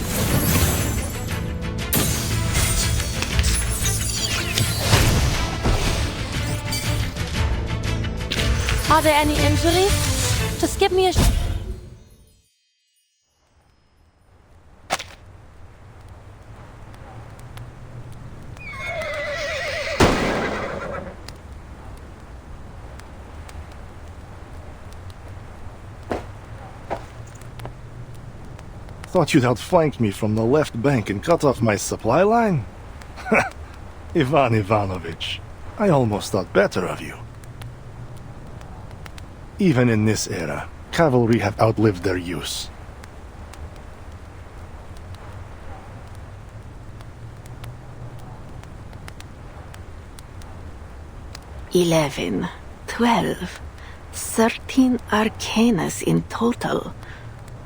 Are there any injuries? Just give me a... Thought you'd outflank me from the left bank and cut off my supply line? Ivan Ivanovich, I almost thought better of you. Even in this era, cavalry have outlived their use. $11, $12, $13 Arcanus in total.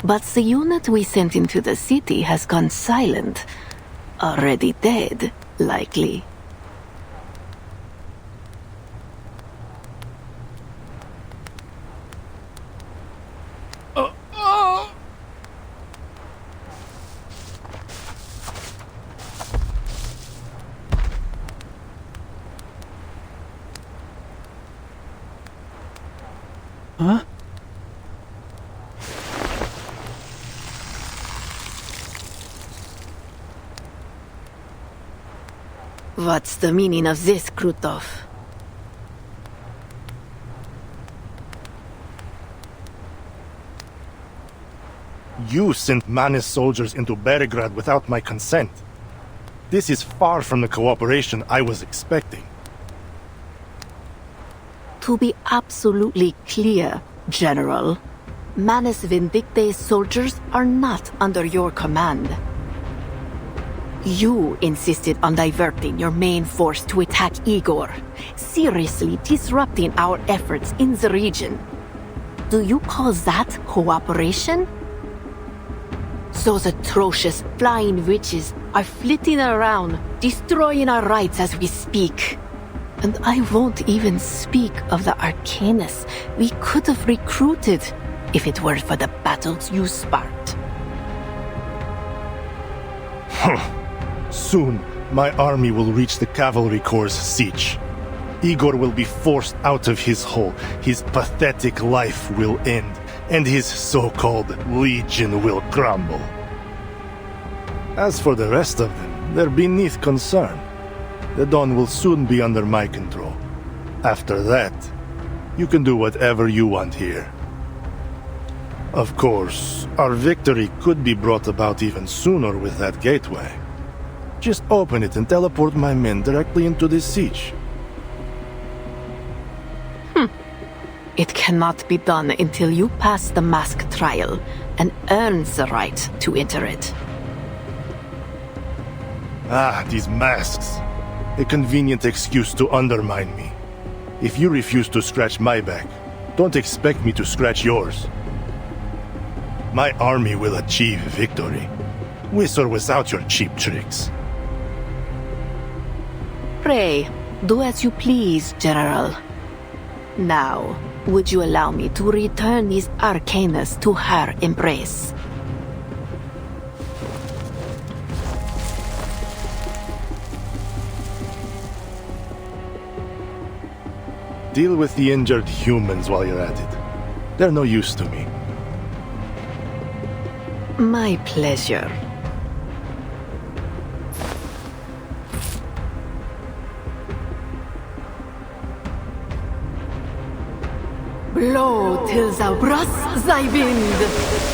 But the unit we sent into the city has gone silent. Already dead, likely. Huh? What's the meaning of this, Krutov? You sent Manis soldiers into Belgrade without my consent. This is far from the cooperation I was expecting. To be absolutely clear, General, Manus Vindicte's soldiers are not under your command. You insisted on diverting your main force to attack Igor, seriously disrupting our efforts in the region. Do you call that cooperation? Those atrocious flying witches are flitting around, destroying our rights as we speak. And I won't even speak of the Arcanus we could have recruited if it were for the battles you sparked. Soon, my army will reach the cavalry corps' siege. Igor will be forced out of his hole, his pathetic life will end, and his so-called legion will crumble. As for the rest of them, they're beneath concern. The Dawn will soon be under my control. After that, you can do whatever you want here. Of course, our victory could be brought about even sooner with that gateway. Just open it and teleport my men directly into this siege. It cannot be done until you pass the mask trial and earn the right to enter it. Ah, these masks. A convenient excuse to undermine me. If you refuse to scratch my back, don't expect me to scratch yours. My army will achieve victory, with or without your cheap tricks. Pray, do as you please, General. Now, would you allow me to return these arcanas to her embrace? Deal with the injured humans while you're at it. They're no use to me. My pleasure. Blow till thou brast thy wind.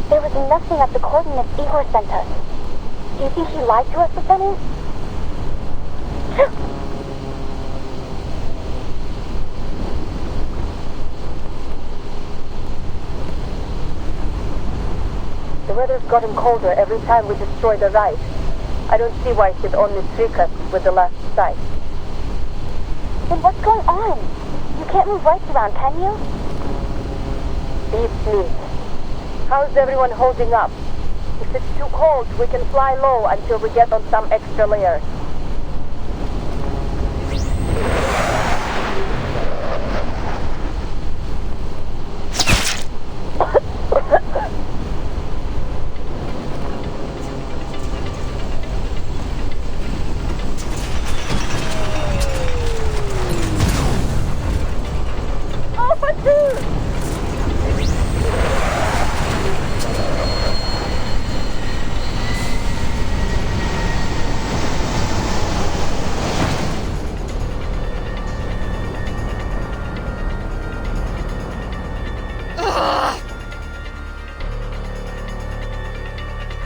There was nothing at the coordinates Igor sent us. Do you think he lied to us, if any? The weather's gotten colder every time we destroy the right. I don't see why he'd only trick us with the last sight. Then what's going on? You can't move rights around, can you? Beats me. How's everyone holding up? If it's too cold, we can fly low until we get on some extra layers.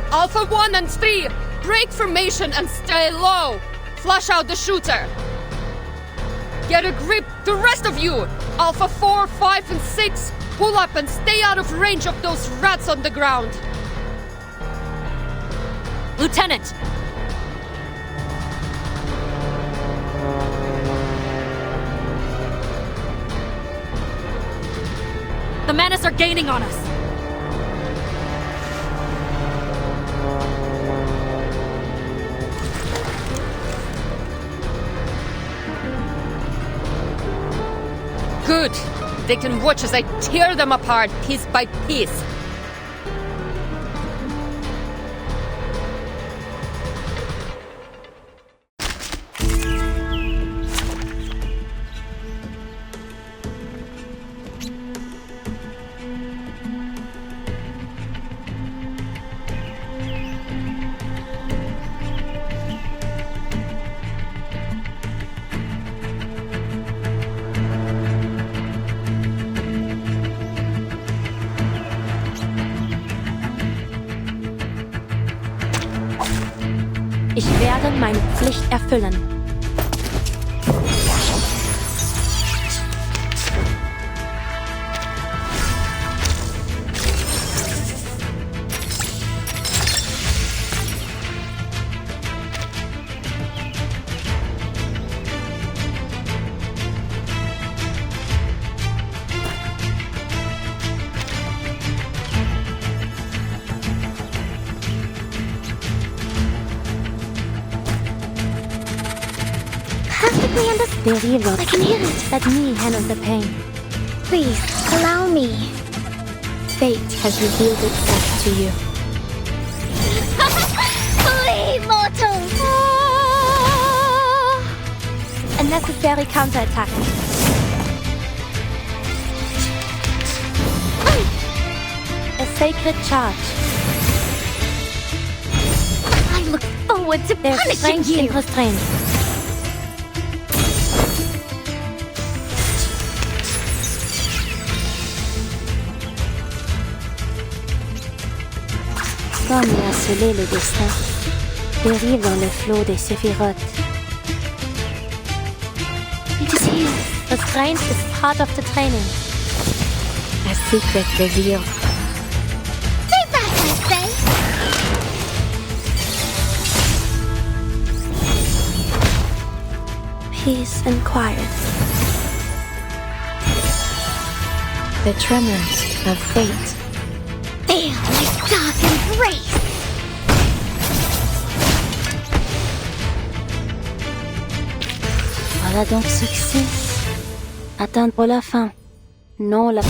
Alpha 1 and 3, break formation and stay low. Flush out the shooter. Get a grip, the rest of you. Alpha 4, 5, and 6, pull up and stay out of range of those rats on the ground. Lieutenant! The Menace are gaining on us. Good. They can watch as I tear them apart piece by piece. Ich werde meine Pflicht erfüllen. Perfectly understood. Derivo. I can hear it. Let me handle the pain. Please, allow me. Fate has revealed itself to you. Flee, mortals! A necessary counterattack. A sacred charge. I look forward to There's punishing strength you! in restraint. Comme a scellé le destin, dérive dans le flot des séphirotes. It is here. Restraint is part of the training. A secret revealed. Stay back, I say! Peace and quiet. The tremors of fate. Feel my dark embrace! Voilà donc succès. Atteindre la fin. Non la...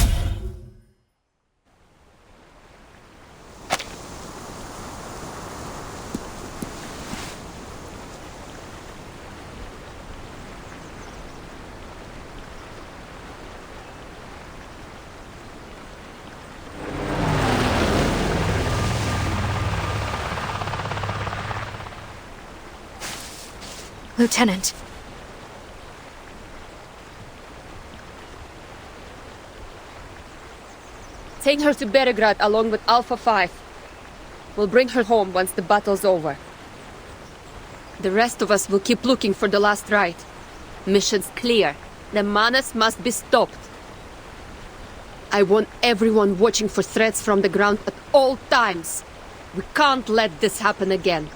Lieutenant. Take her to Belgrade along with Alpha 5. We'll bring her home once the battle's over. The rest of us will keep looking for the last rite. Mission's clear. The Manus must be stopped. I want everyone watching for threats from the ground at all times. We can't let this happen again.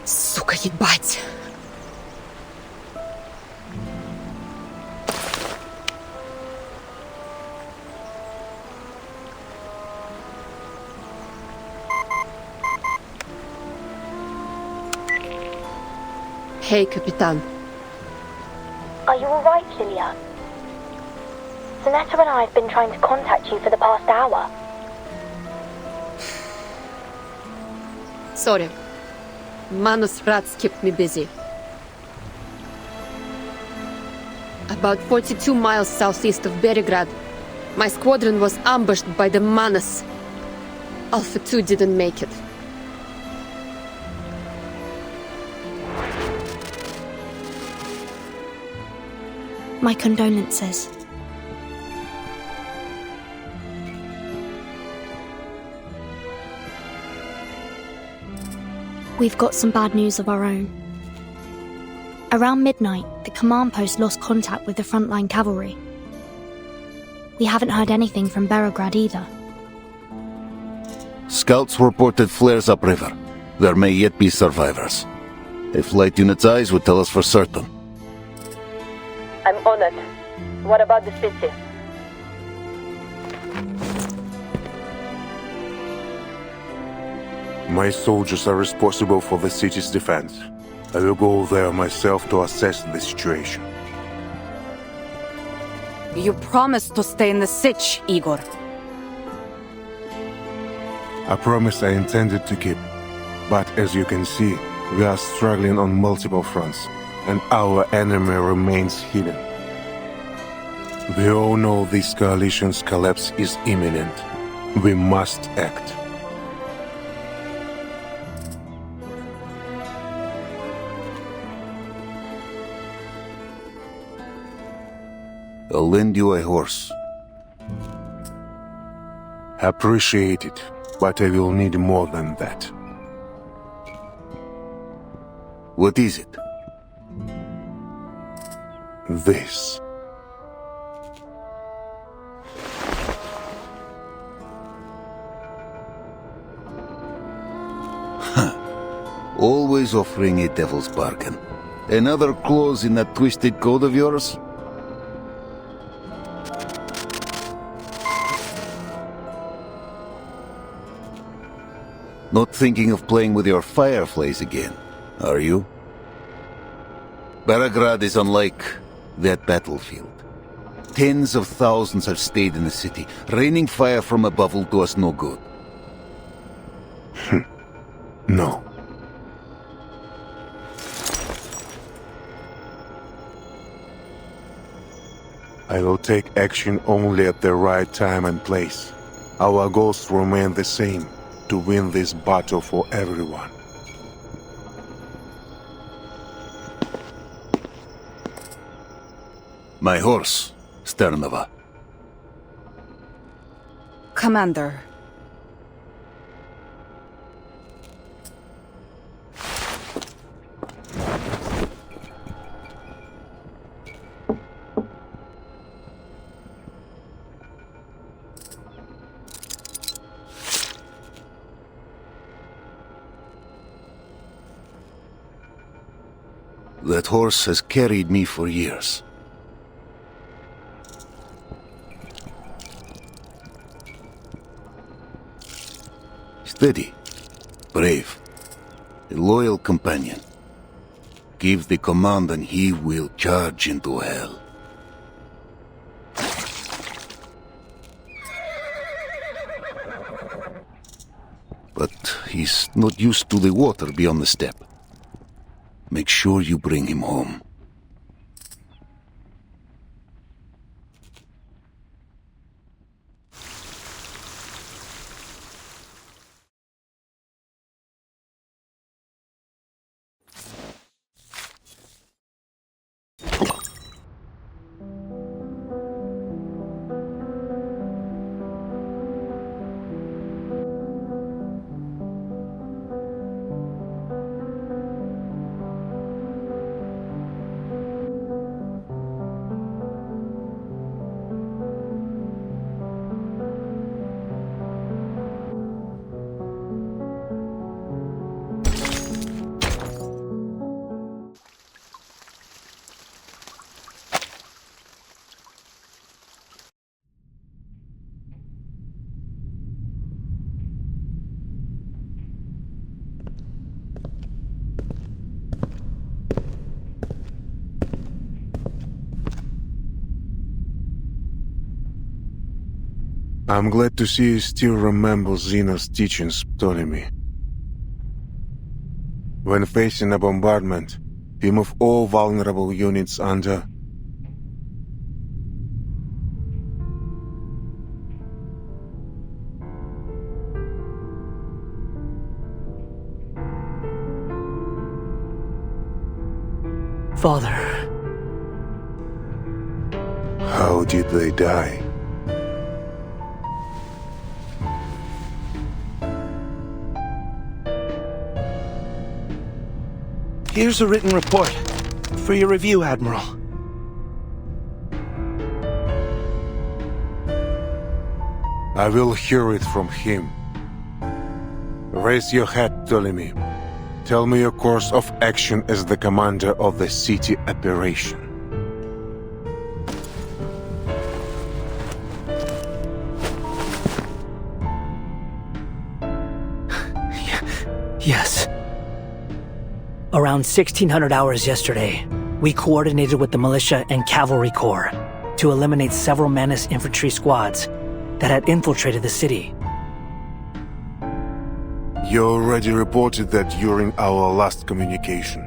Сука, ебать! Hey, Capitan. Are you alright, Lilia? Zanetta and I have been trying to contact you for the past hour. Sorry. Manus rats kept me busy. About 42 miles southeast of Belgrade, my squadron was ambushed by the Manus. Alpha 2 didn't make it. My condolences. We've got some bad news of our own. Around midnight, the command post lost contact with the frontline cavalry. We haven't heard anything from Belgrade either. Scouts reported flares upriver. There may yet be survivors. A flight unit's eyes would tell us for certain. I'm on it. What about the city? My soldiers are responsible for the city's defense. I will go there myself to assess the situation. You promised to stay in the Sich, Igor. A promise I intended to keep. But as you can see, we are struggling on multiple fronts, and our enemy remains hidden. We all know this coalition's collapse is imminent. We must act. I'll lend you a horse. Appreciate it, but I will need more than that. What is it? This. Always offering a devil's bargain. Another clause in that twisted code of yours? Not thinking of playing with your fireflies again, are you? Beograd is unlike that battlefield. Tens of thousands have stayed in the city. Raining fire from above will do us no good. No. I will take action only at the right time and place. Our goals remain the same, to win this battle for everyone. My horse, Sternova. Commander. That horse has carried me for years. Steady, brave, a loyal companion. Give the command and he will charge into hell. But he's not used to the water beyond the steppe. Make sure you bring him home. I'm glad to see you still remember Xeno's teachings, Ptolemy. When facing a bombardment, we move all vulnerable units under. Father. How did they die? Here's a written report. For your review, Admiral. I will hear it from him. Raise your head, Ptolemy. Tell me your course of action as the commander of the city operation. Yes. Around 1600 hours yesterday, we coordinated with the militia and cavalry corps to eliminate several Manus infantry squads that had infiltrated the city. You already reported that during our last communication.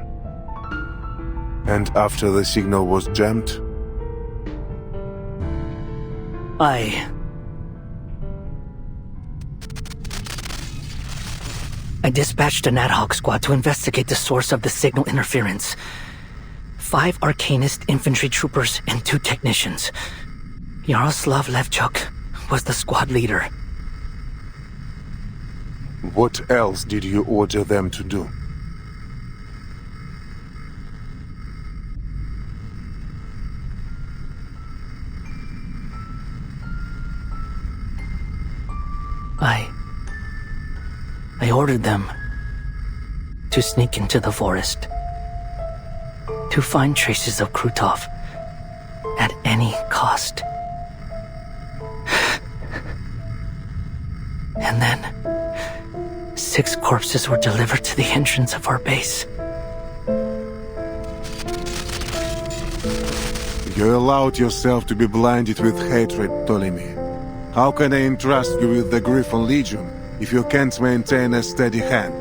And after the signal was jammed? I dispatched an ad hoc squad to investigate the source of the signal interference. 5 Arcanist infantry troopers and 2 technicians. Yaroslav Levchuk was the squad leader. What else did you order them to do? I ordered them to sneak into the forest, to find traces of Krutov at any cost. And then 6 corpses were delivered to the entrance of our base. You allowed yourself to be blinded with hatred, Ptolemy. How can I entrust you with the Griffon Legion if you can't maintain a steady hand?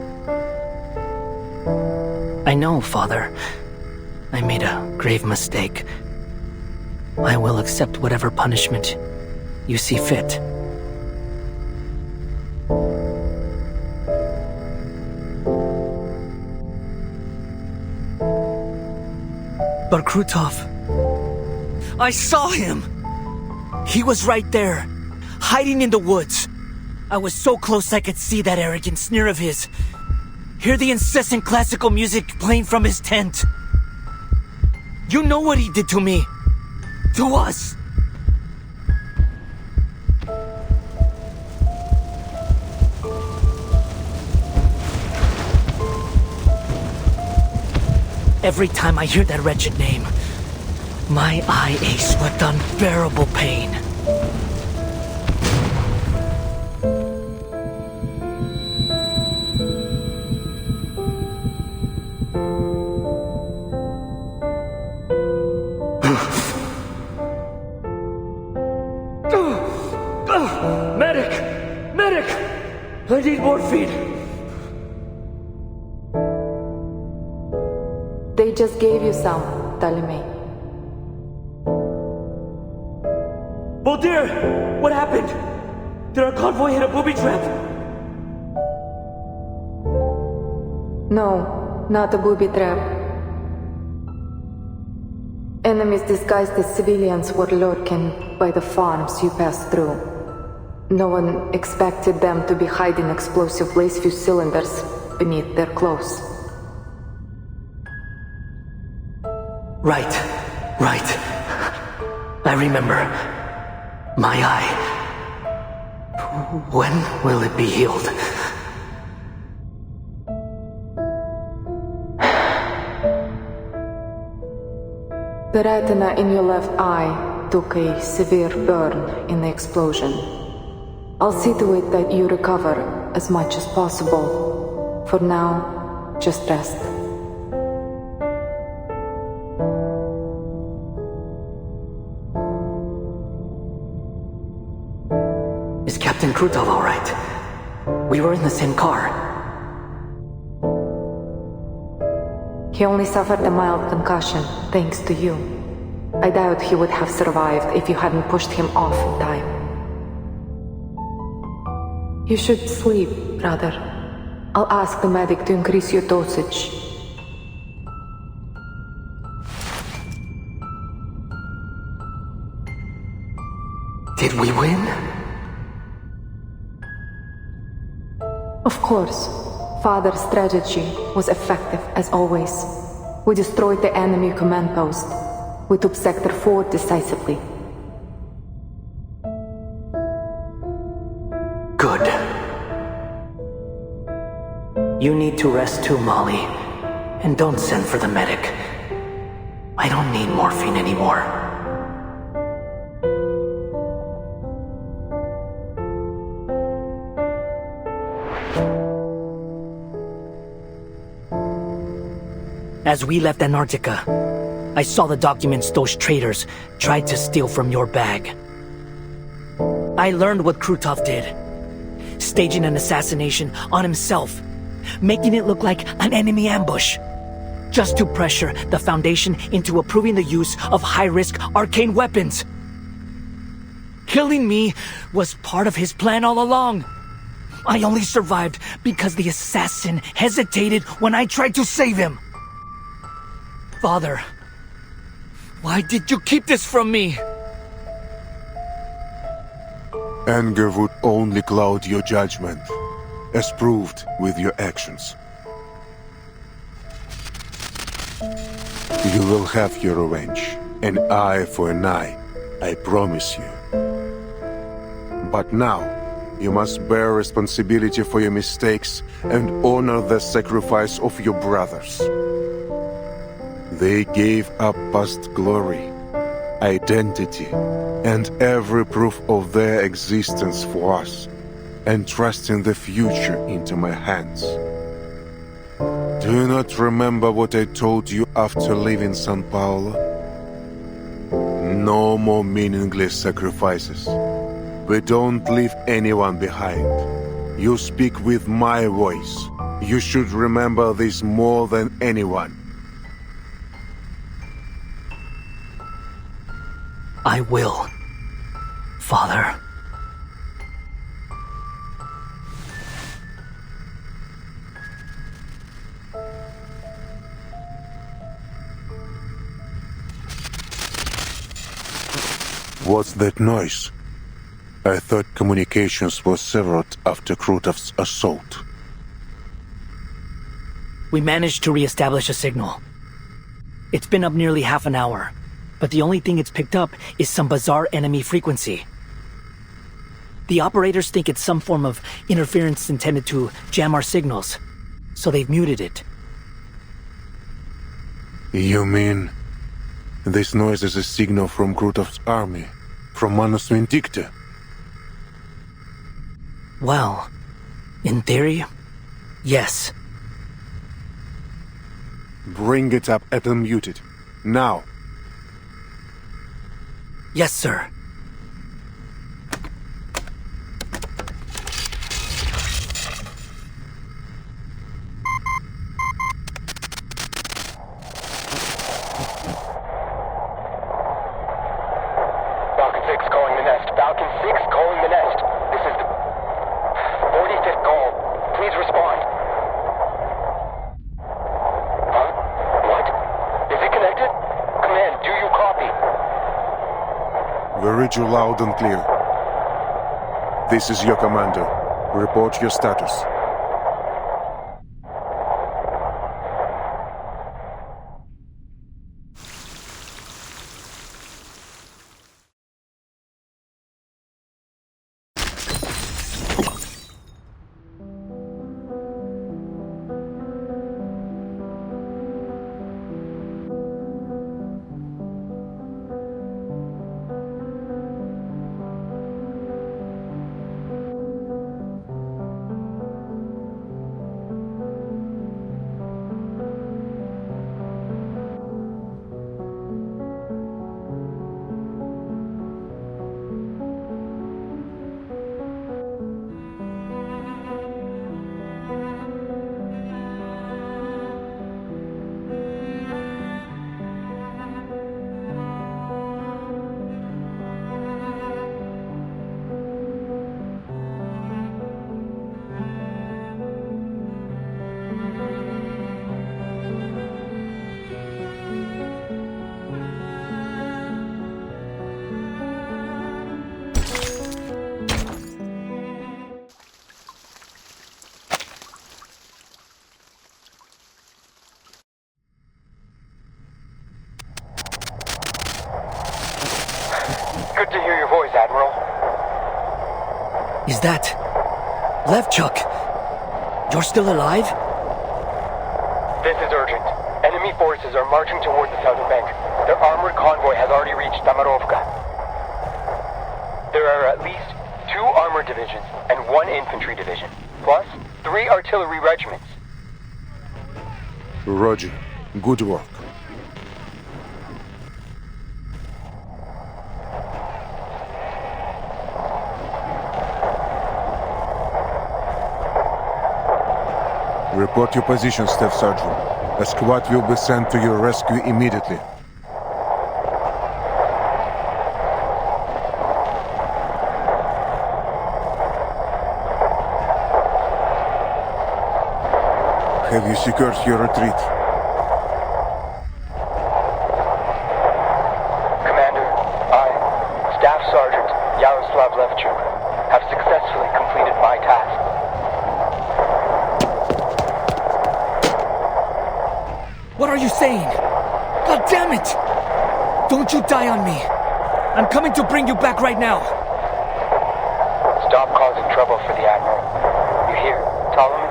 I know, Father. I made a grave mistake. I will accept whatever punishment you see fit. But Krutov... I saw him! He was right there, hiding in the woods. I was so close I could see that arrogant sneer of his. Hear the incessant classical music playing from his tent. You know what he did to me. To us. Every time I hear that wretched name, my eye aches with unbearable pain. Medic! Medic! I need morphine! They just gave you some, Ptolemy. Oh dear! What happened? Did our convoy hit a booby trap? No, not a booby trap. Enemies disguised as civilians were lurking by the farms you passed through. No one expected them to be hiding explosive blaze fuse cylinders beneath their clothes. Right. I remember. My eye. When will it be healed? The retina in your left eye took a severe burn in the explosion. I'll see to it that you recover as much as possible. For now, just rest. Is Captain Krutov all right? We were in the same car. He only suffered a mild concussion, thanks to you. I doubt he would have survived if you hadn't pushed him off in time. You should sleep, brother. I'll ask the medic to increase your dosage. Did we win? Of course. Father's strategy was effective as always. We destroyed the enemy command post. We took Sector 4 decisively. Good. You need to rest too, Molly. And don't send for the medic. I don't need morphine anymore. As we left Antarctica, I saw the documents those traitors tried to steal from your bag. I learned what Krutov did. Staging an assassination on himself, making it look like an enemy ambush, just to pressure the Foundation into approving the use of high-risk arcane weapons. Killing me was part of his plan all along. I only survived because the assassin hesitated when I tried to save him. Father, Why did you keep this from me? Anger would only cloud your judgment, as proved with your actions. You will have your revenge, an eye for an eye, I promise you. But now, you must bear responsibility for your mistakes and honor the sacrifice of your brothers. They gave up past glory, identity, and every proof of their existence for us, entrusting the future into my hands. Do you not remember what I told you after leaving São Paulo? No more meaningless sacrifices. We don't leave anyone behind. You speak with my voice. You should remember this more than anyone. I will, Father. What's that noise? I thought communications were severed after Krutov's assault. We managed to re-establish a signal. It's been up nearly half an hour, but the only thing it's picked up is some bizarre enemy frequency. The operators think it's some form of interference intended to jam our signals, so they've muted it. You mean this noise is a signal from Krutov's army, from Manus Vindicta? Well, in theory, yes. Bring it up and unmute it. Now. Yes, sir. Falcon 6 calling the nest. Falcon 6 calling the nest. This is the 45th call. Please respond. Huh? What? Is it connected? Command, do you copy? We read you loud and clear. This is your commander. Report your status. Good to hear your voice, Admiral. Is that... Levchuk? You're still alive? This is urgent. Enemy forces are marching toward the southern bank. Their armored convoy has already reached Tamarovka. There are at least 2 armored divisions and 1 infantry division, plus 3 artillery regiments. Roger. Good work. Report your position, Staff Sergeant. A squad will be sent to your rescue immediately. Have you secured your retreat? insane! God damn it! Don't you die on me! I'm coming to bring you back right now! Stop causing trouble for the Admiral. You hear, Ptolemy?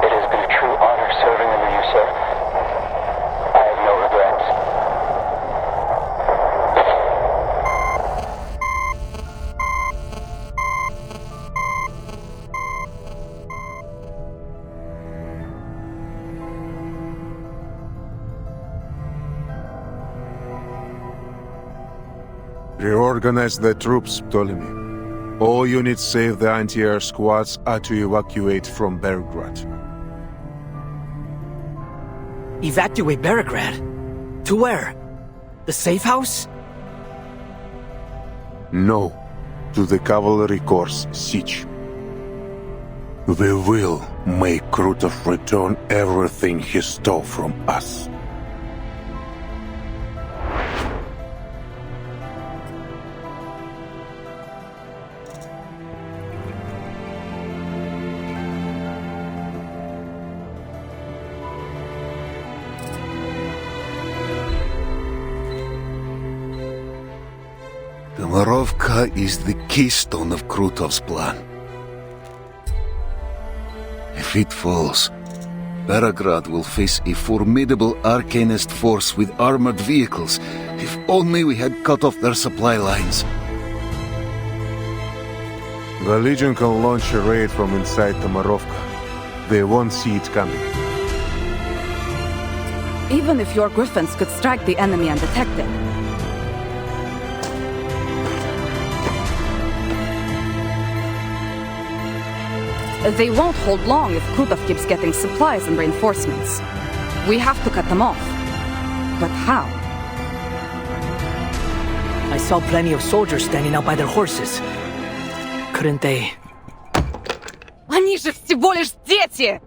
It has been a true honor serving under you, sir. I have no regrets. Reorganize the troops, Ptolemy. All units save the anti-air squads are to evacuate from Belgrade. Evacuate Belgrade? To where? The safe house? No, to the cavalry corps siege. We will make Krutov return everything he stole from us. The Morovka is the keystone of Krutov's plan. If it falls, Belgrade will face a formidable Arcanist force with armored vehicles. If only we had cut off their supply lines. The Legion can launch a raid from inside the Morovka. They won't see it coming. Even if your griffins could strike the enemy undetected, they won't hold long if Krutov keeps getting supplies and reinforcements. We have to cut them off. But how? I saw plenty of soldiers standing out by their horses. Couldn't they... Они же всего лишь дети!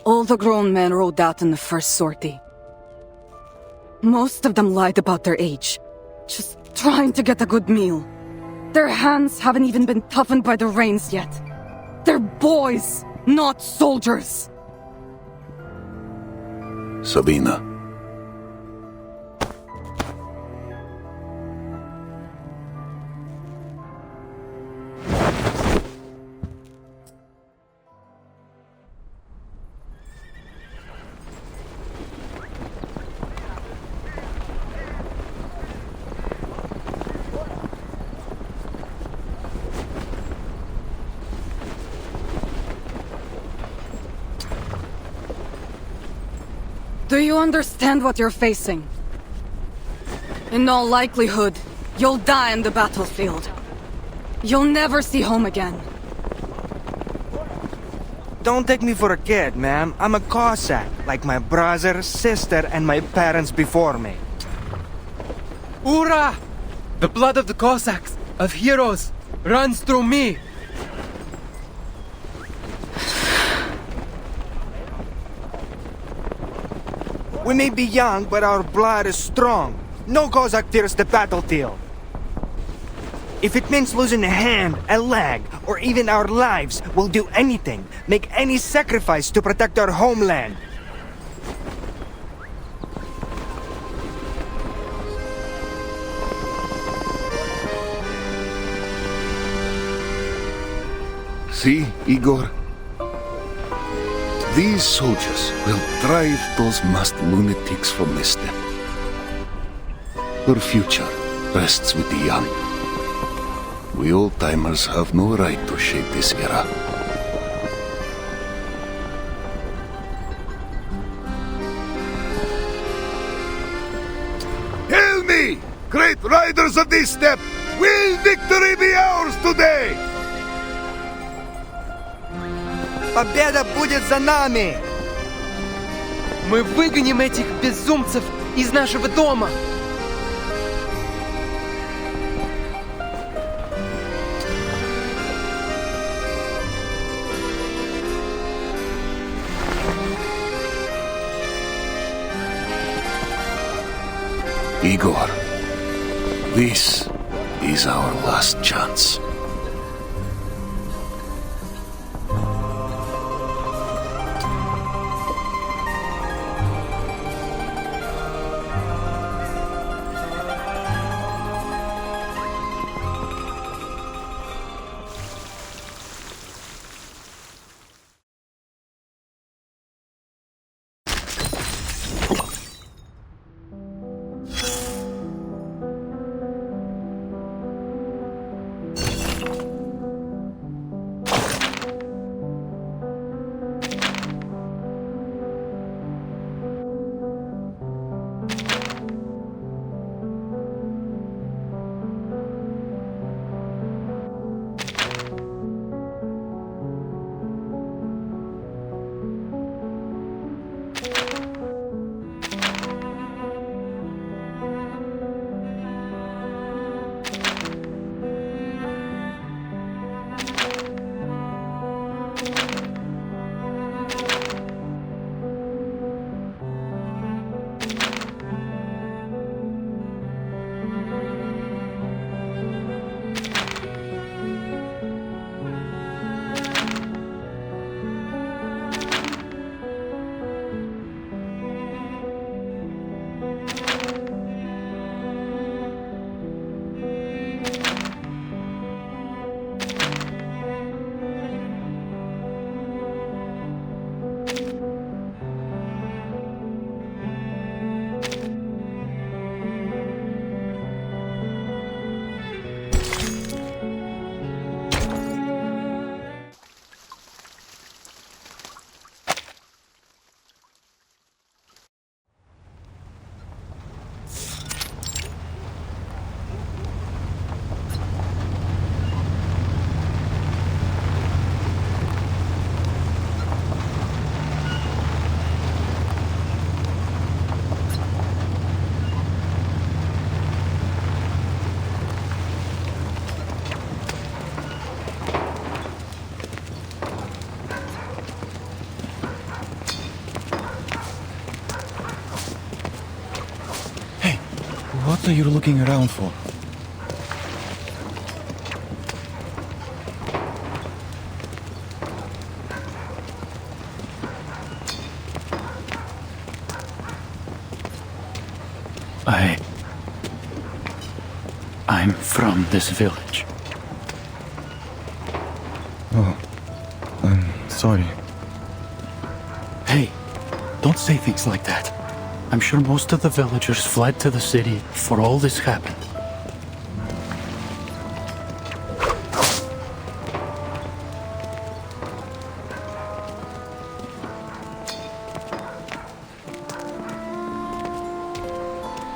All the grown men rode out in the first sortie. Most of them lied about their age. Just trying to get a good meal. Their hands haven't even been toughened by the rains yet. They're boys, not soldiers. Sabina. Do you understand what you're facing? In all likelihood, you'll die on the battlefield. You'll never see home again. Don't take me for a kid, ma'am. I'm a Cossack, like my brother, sister, and my parents before me. Ura! The blood of the Cossacks, of heroes, runs through me. We may be young, but our blood is strong. No Cossack fears the battlefield. If it means losing a hand, a leg, or even our lives, we'll do anything, make any sacrifice to protect our homeland. See, Igor? These soldiers will drive those masked lunatics from the steppe. Her future rests with the young. We old-timers have no right to shape this era. Hail me, great riders of this steppe! Will victory be ours today? Победа будет за нами! Мы выгоним этих безумцев из нашего дома! Igor, this is our last chance. What are you looking around for? I'm from this village. Oh, I'm sorry. Hey, don't say things like that. I'm sure most of the villagers fled to the city before all this happened.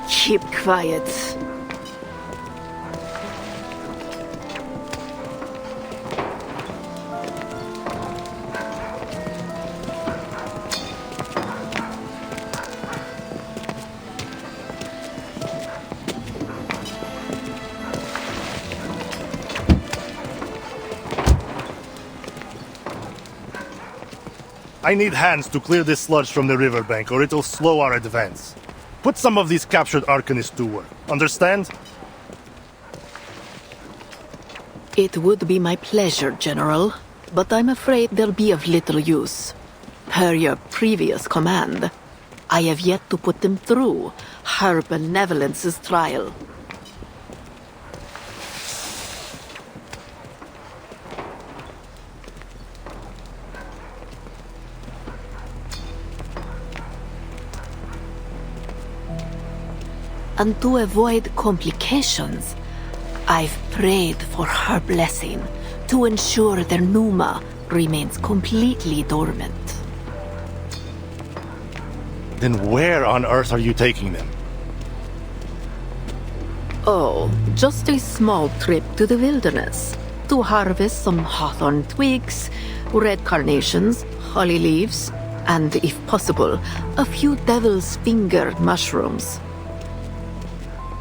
Keep quiet. I need hands to clear this sludge from the riverbank, or it'll slow our advance. Put some of these captured Arcanists to work. Understand? It would be my pleasure, General, but I'm afraid they'll be of little use. Per your previous command, I have yet to put them through Her Benevolence's trial. And to avoid complications, I've prayed for her blessing to ensure their Numa remains completely dormant. Then where on earth are you taking them? Oh, just a small trip to the wilderness to harvest some hawthorn twigs, red carnations, holly leaves, and, if possible, a few devil's finger mushrooms.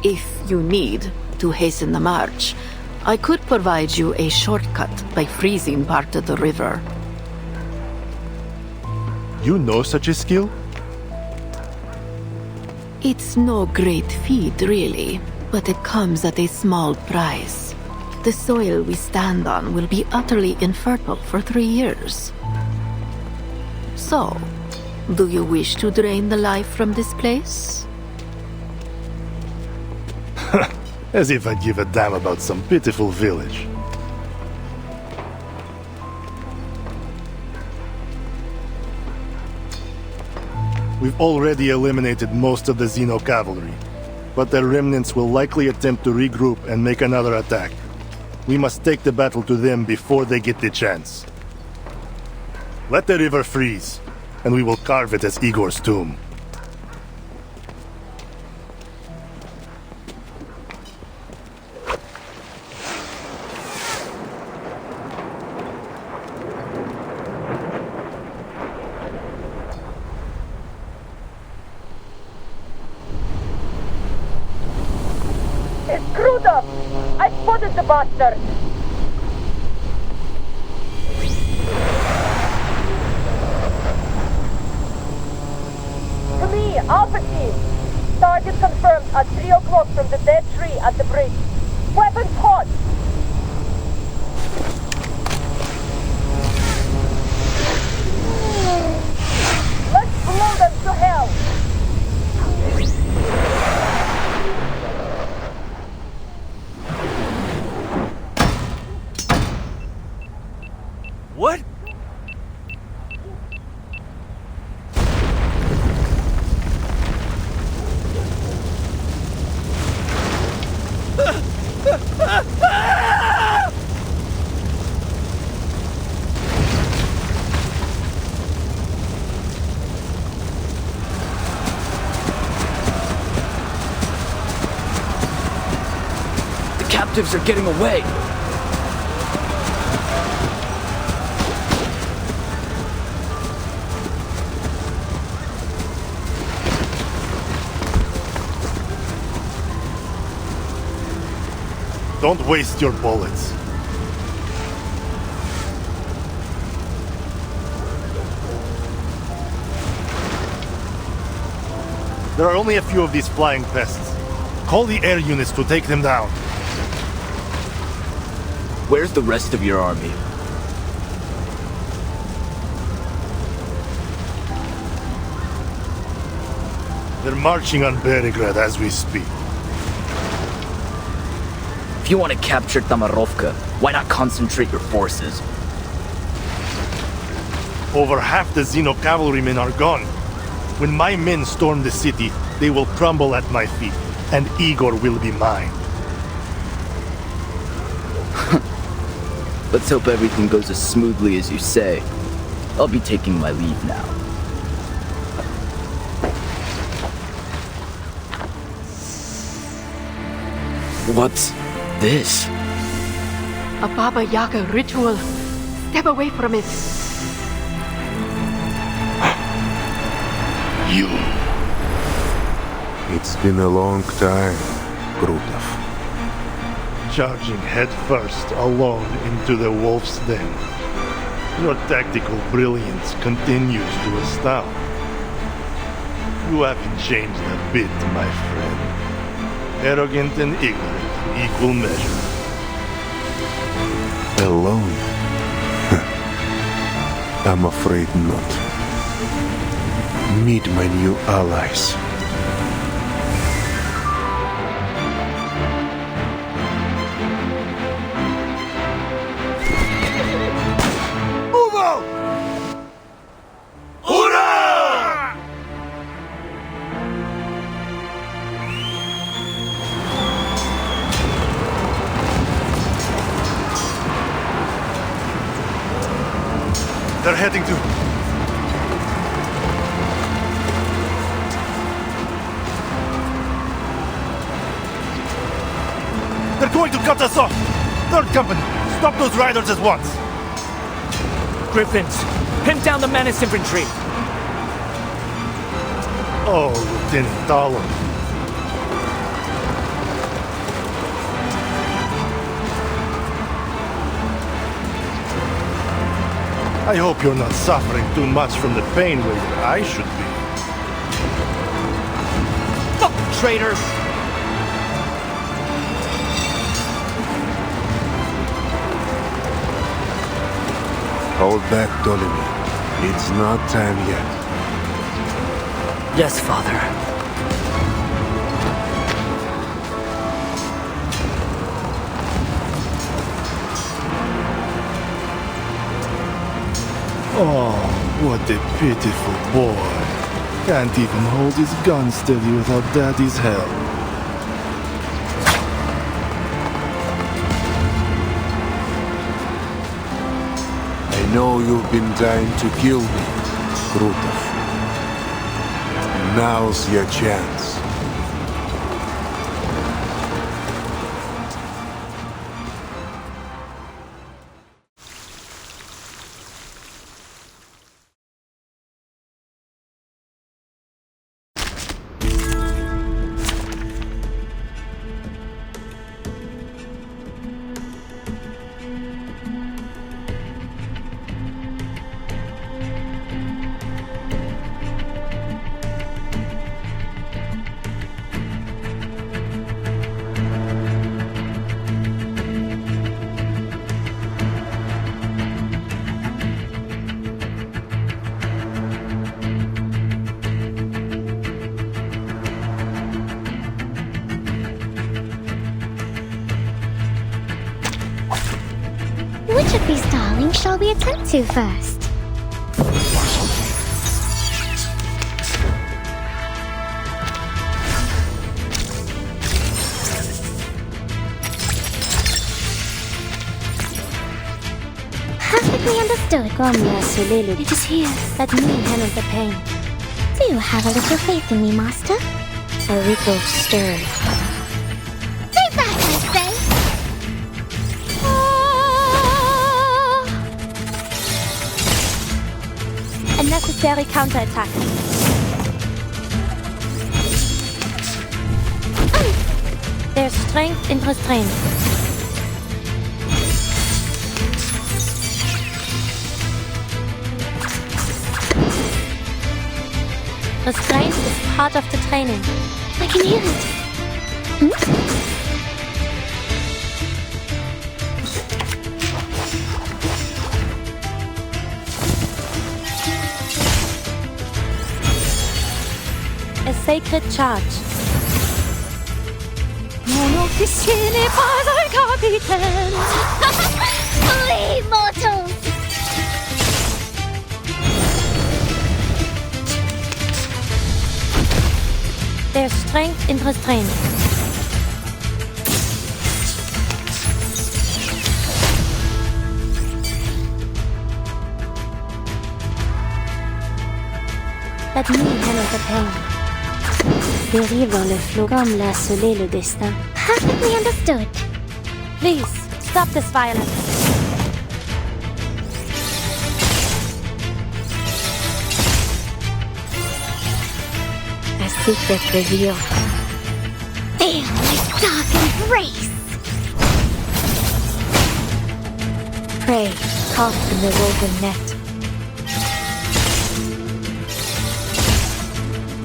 If you need to hasten the march, I could provide you a shortcut by freezing part of the river. You know such a skill? It's no great feat, really. But it comes at a small price. The soil we stand on will be utterly infertile for 3 years. So, do you wish to drain the life from this place? As if I'd give a damn about some pitiful village. We've already eliminated most of the Xeno cavalry, but their remnants will likely attempt to regroup and make another attack. We must take the battle to them before they get the chance. Let the river freeze, and we will carve it as Igor's tomb. It's screwed up! I spotted the bastard! To me, Alpha Team! Target confirmed at 3 o'clock from the dead tree at the bridge. Weapons hot! Let's blow them to hell! What? The captives are getting away. Don't waste your bullets. There are only a few of these flying pests. Call the air units to take them down. Where's the rest of your army? They're marching on Beregrad as we speak. If you want to capture Tamarovka, why not concentrate your forces? Over half the Xeno cavalrymen are gone. When my men storm the city, they will crumble at my feet, and Igor will be mine. Let's hope everything goes as smoothly as you say. I'll be taking my leave now. What's this? A Baba Yaga ritual. Step away from it. You. It's been a long time, Grutov. Charging headfirst, alone, into the wolf's den. Your tactical brilliance continues to astound. You haven't changed a bit, my friend. Arrogant and ignorant in equal measure. Alone? I'm afraid not. Meet my new allies. They're heading to... They're going to cut us off! Third Company, stop those riders at once! Griffins, pin down the Menace infantry! Oh, Lieutenant Talon. I hope you're not suffering too much from the pain where I should be. Fuck traitors! Hold back, Ptolemy. It's not time yet. Yes, Father. Oh, what a pitiful boy. Can't even hold his gun steady without Daddy's help. I know you've been trying to kill me, Krutov. Now's your chance. Which of these darlings shall we attend to first? Perfectly understood. It is here. Let me handle the pain. Do have a little faith in me, Master? A little stirred. Stay back, I say! A necessary counterattack. There's strength in restraint. Restraint is part of the training. I can hear it. A sacred charge. Mon officier n'est pas un capitaine. Flee, mortals! There's strength in restraint. Let me handle the pain. Périr dans le flot comme l'a scellé le destin. Perfectly understood. Please, stop this violence. A secret revealed. Feel my dark embrace! Prey, caught in the woven net.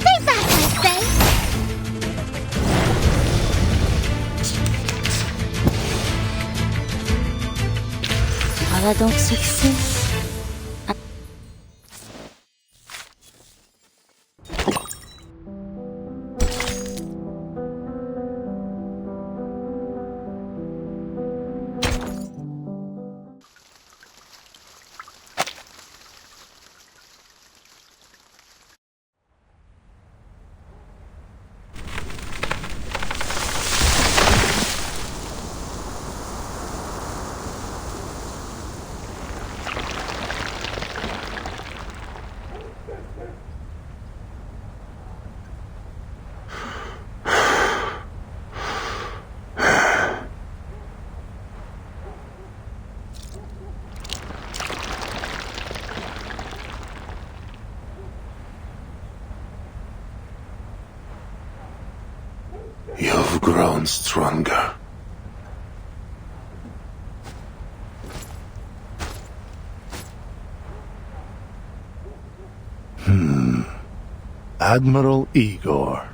Stay back, I say! Voilà donc succès. You've grown stronger. Admiral Igor.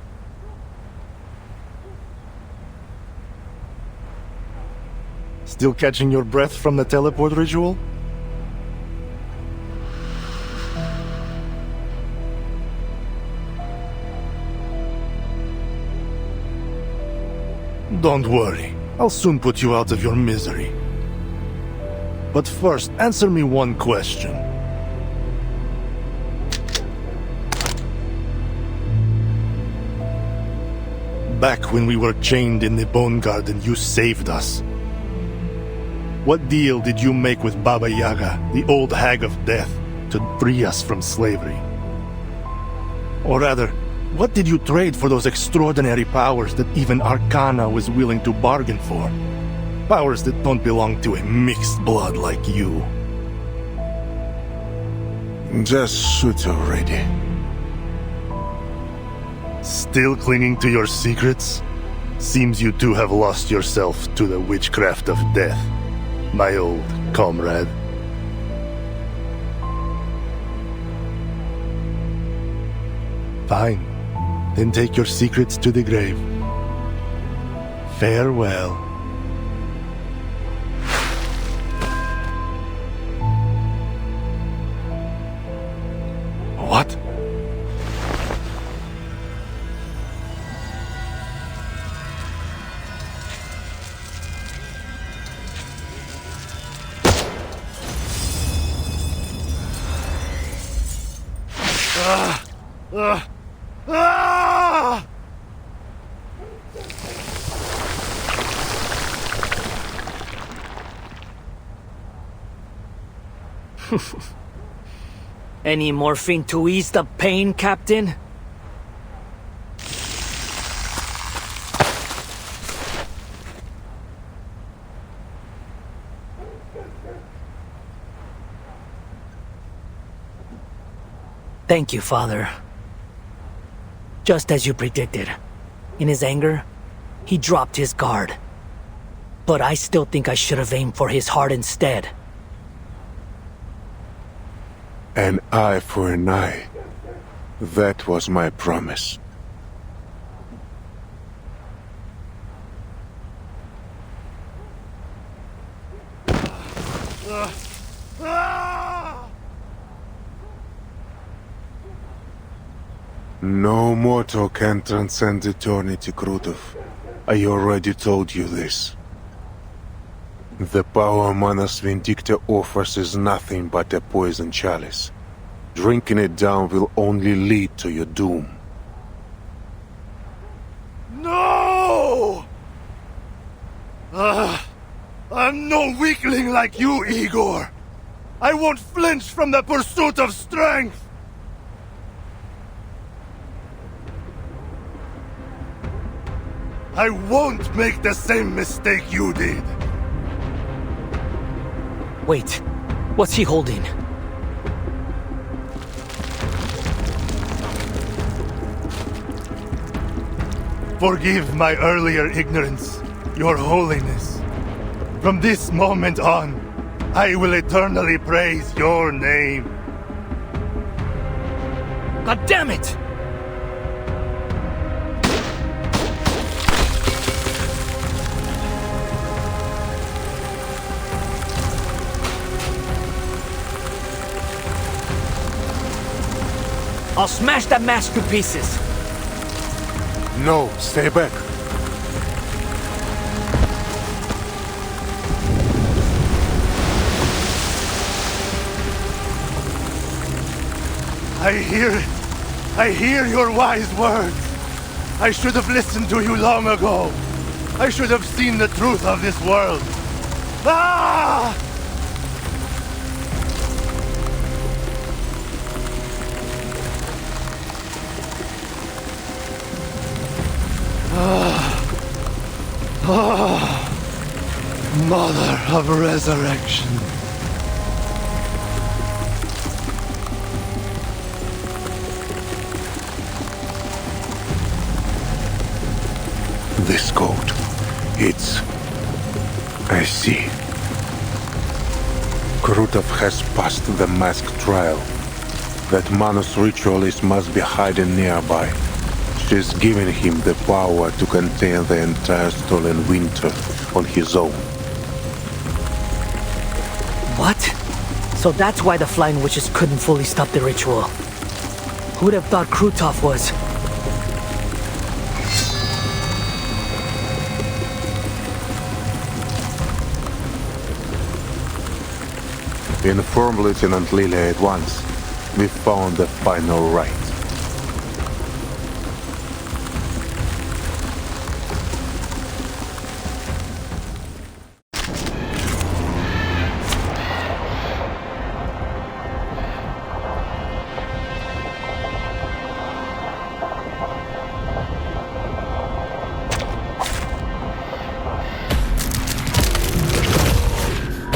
Still catching your breath from the teleport ritual? Don't worry. I'll soon put you out of your misery. But first, answer me one question. Back when we were chained in the Bone Garden, you saved us. What deal did you make with Baba Yaga, the old hag of death, to free us from slavery? Or rather, what did you trade for those extraordinary powers that even Arcana was willing to bargain for? Powers that don't belong to a mixed blood like you. Just shoot already. Still clinging to your secrets? Seems you too have lost yourself to the witchcraft of death, my old comrade. Fine. Then take your secrets to the grave. Farewell. What? Any morphine to ease the pain, Captain? Thank you, Father. Just as you predicted. In his anger, he dropped his guard. But I still think I should have aimed for his heart instead. An eye for an eye. That was my promise. No mortal can transcend eternity, Krutov. I already told you this. The power Manus Vindicta offers is nothing but a poison chalice. Drinking it down will only lead to your doom. No! I'm no weakling like you, Igor. I won't flinch from the pursuit of strength. I won't make the same mistake you did. Wait, what's he holding? Forgive my earlier ignorance, Your Holiness. From this moment on, I will eternally praise your name. God damn it! I'll smash that mask to pieces. No, stay back. I hear it. I hear your wise words. I should have listened to you long ago. I should have seen the truth of this world. Ah! Mother of resurrection. This code, it's... I see. Krutov has passed the mask trial. That Manus ritualist must be hiding nearby. She's given him the power to contain the entire stolen winter on his own. What? So that's why the Flying Witches couldn't fully stop the ritual. Who'd have thought Krutov was... Inform Lieutenant Lily at once. We found the final right.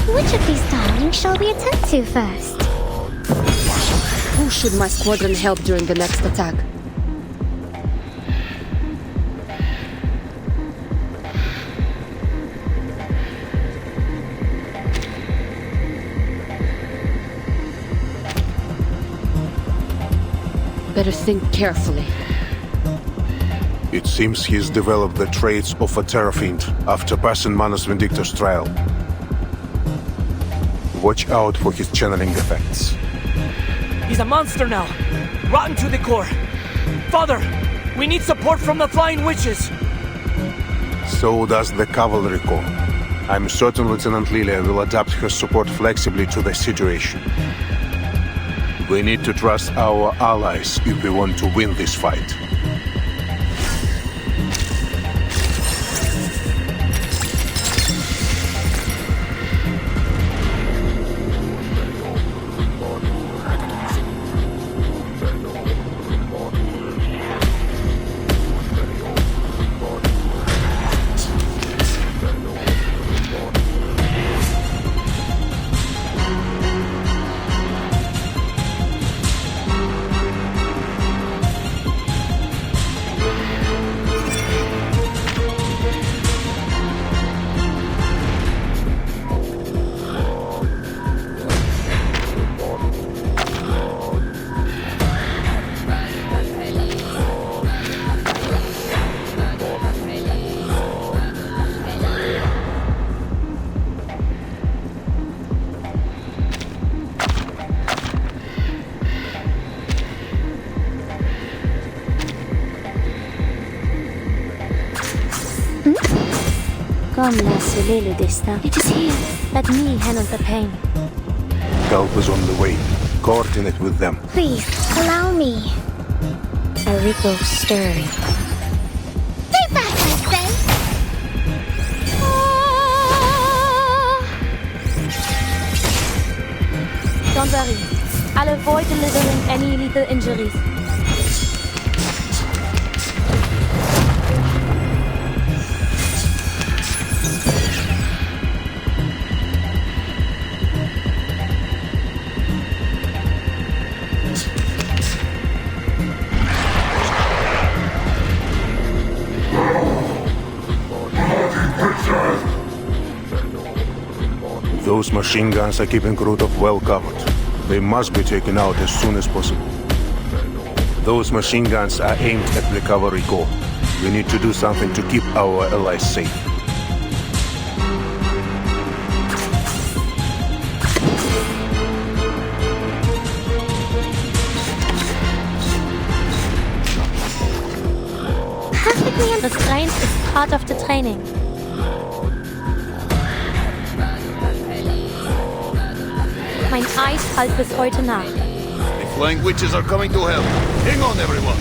Which of these darlings shall we attend to first? Who should my squadron help during the next attack? Better think carefully. It seems he's developed the traits of a terror fiend after passing Manus Vindictus trial. Watch out for his channeling effects. He's a monster now, rotten to the core. Father, we need support from the Flying Witches. So does the Cavalry Corps. I'm certain Lieutenant Lilia will adapt her support flexibly to the situation. We need to trust our allies if we want to win this fight. Comme l'a scellé le destin. It is here. Let me handle the pain. Help is on the way. Coordinate with them. Please, allow me. A ripple stirring. Stay back, I say! Don't worry. I'll avoid delivering any lethal injuries. Those machine guns are keeping Krutov well covered. They must be taken out as soon as possible. Those machine guns are aimed at the Cavalry Corps. We need to do something to keep our allies safe. Restraint is part of the training. Mein Eis halt bis heute nach. The Flying Witches are coming to help. Hang on, everyone.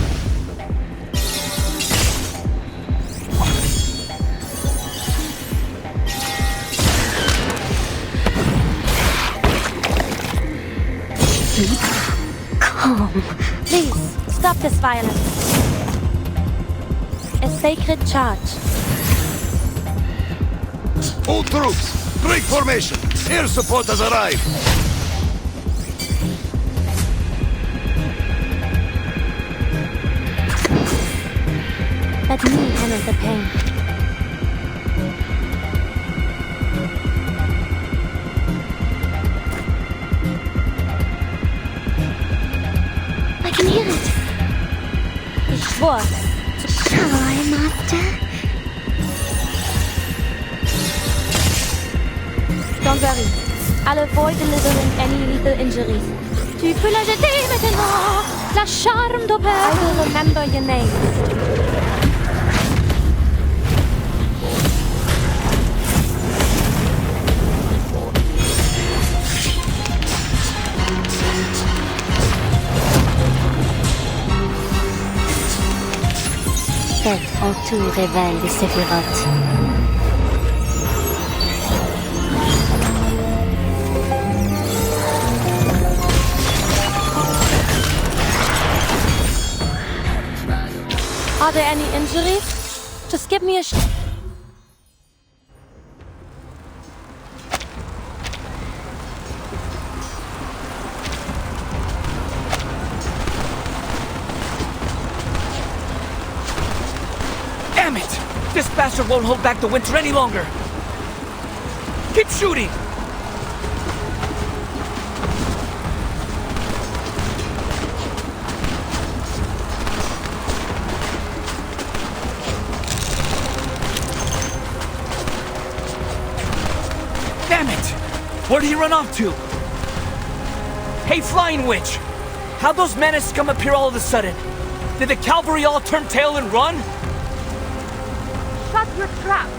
Calm. Please, stop this violence. A sacred charge. All troops, break formation. Air support has arrived. Let me handle the pain. I can hear it. Ich schwör. Shall I, Master? Don't worry. I'll avoid delivering any lethal injuries. Tu peux la jeter maintenant. La charme d'opère. I will remember your name. où tout révèle les séphirotes. Are there any injuries? Just give me a Damn it! This bastard won't hold back the winter any longer! Keep shooting! Damn it! Where'd he run off to? Hey, Flying Witch! How'd those menaces come up here all of a sudden? Did the cavalry all turn tail and run? Shut your trap!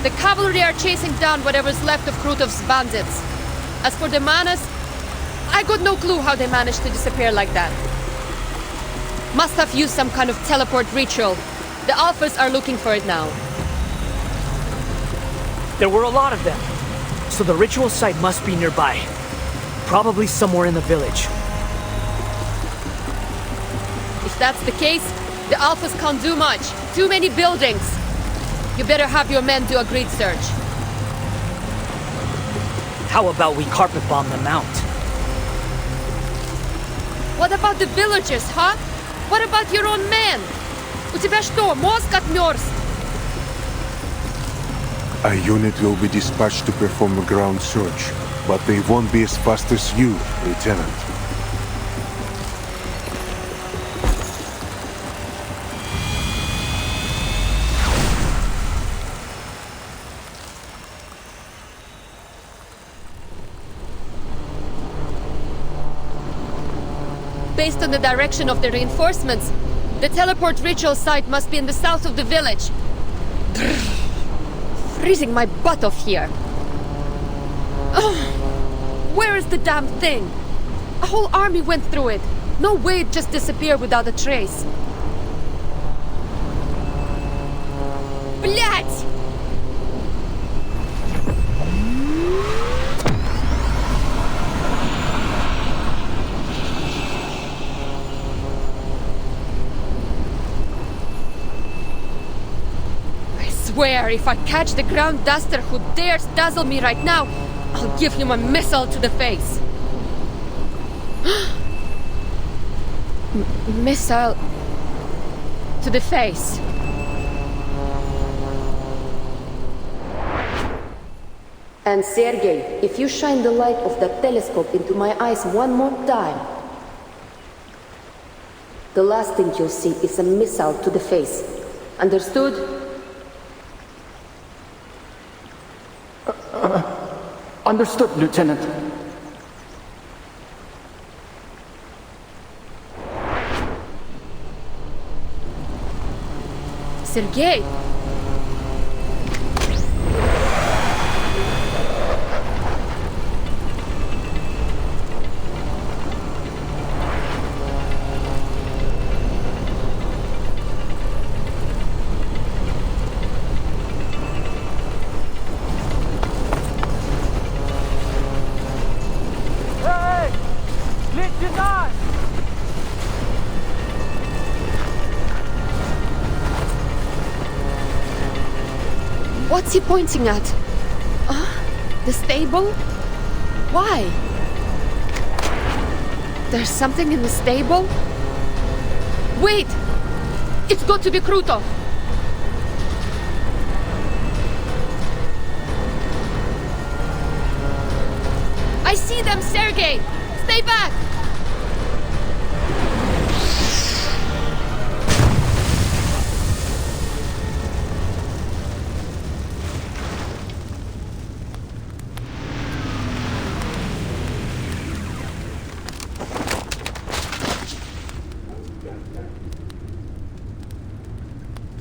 The cavalry are chasing down whatever's left of Krutov's bandits. As for the Manas, I got no clue how they managed to disappear like that. Must have used some kind of teleport ritual. The Alphas are looking for it now. There were a lot of them, so the ritual site must be nearby. Probably somewhere in the village. If that's the case, the Alphas can't do much. Too many buildings. You better have your men do a grid search. How about we carpet bomb the mount? What about the villagers, huh? What about your own men? У тебя что, мозг отмерз? A unit will be dispatched to perform a ground search, but they won't be as fast as you, Lieutenant. Based on the direction of the reinforcements, the teleport ritual site must be in the south of the village. Freezing my butt off here. Ugh. Where is the damn thing? A whole army went through it. No way it just disappeared without a trace. Блять! I swear, if I catch the ground duster who dares dazzle me right now, I'll give him a missile to the face. Missile to the face. And Sergei, if you shine the light of that telescope into my eyes one more time, the last thing you'll see is a missile to the face. Understood? Understood, Lieutenant. Sergei! What's he pointing at? The stable? Why? There's something in the stable? Wait! It's got to be Krutov! I see them, Sergei! Stay back!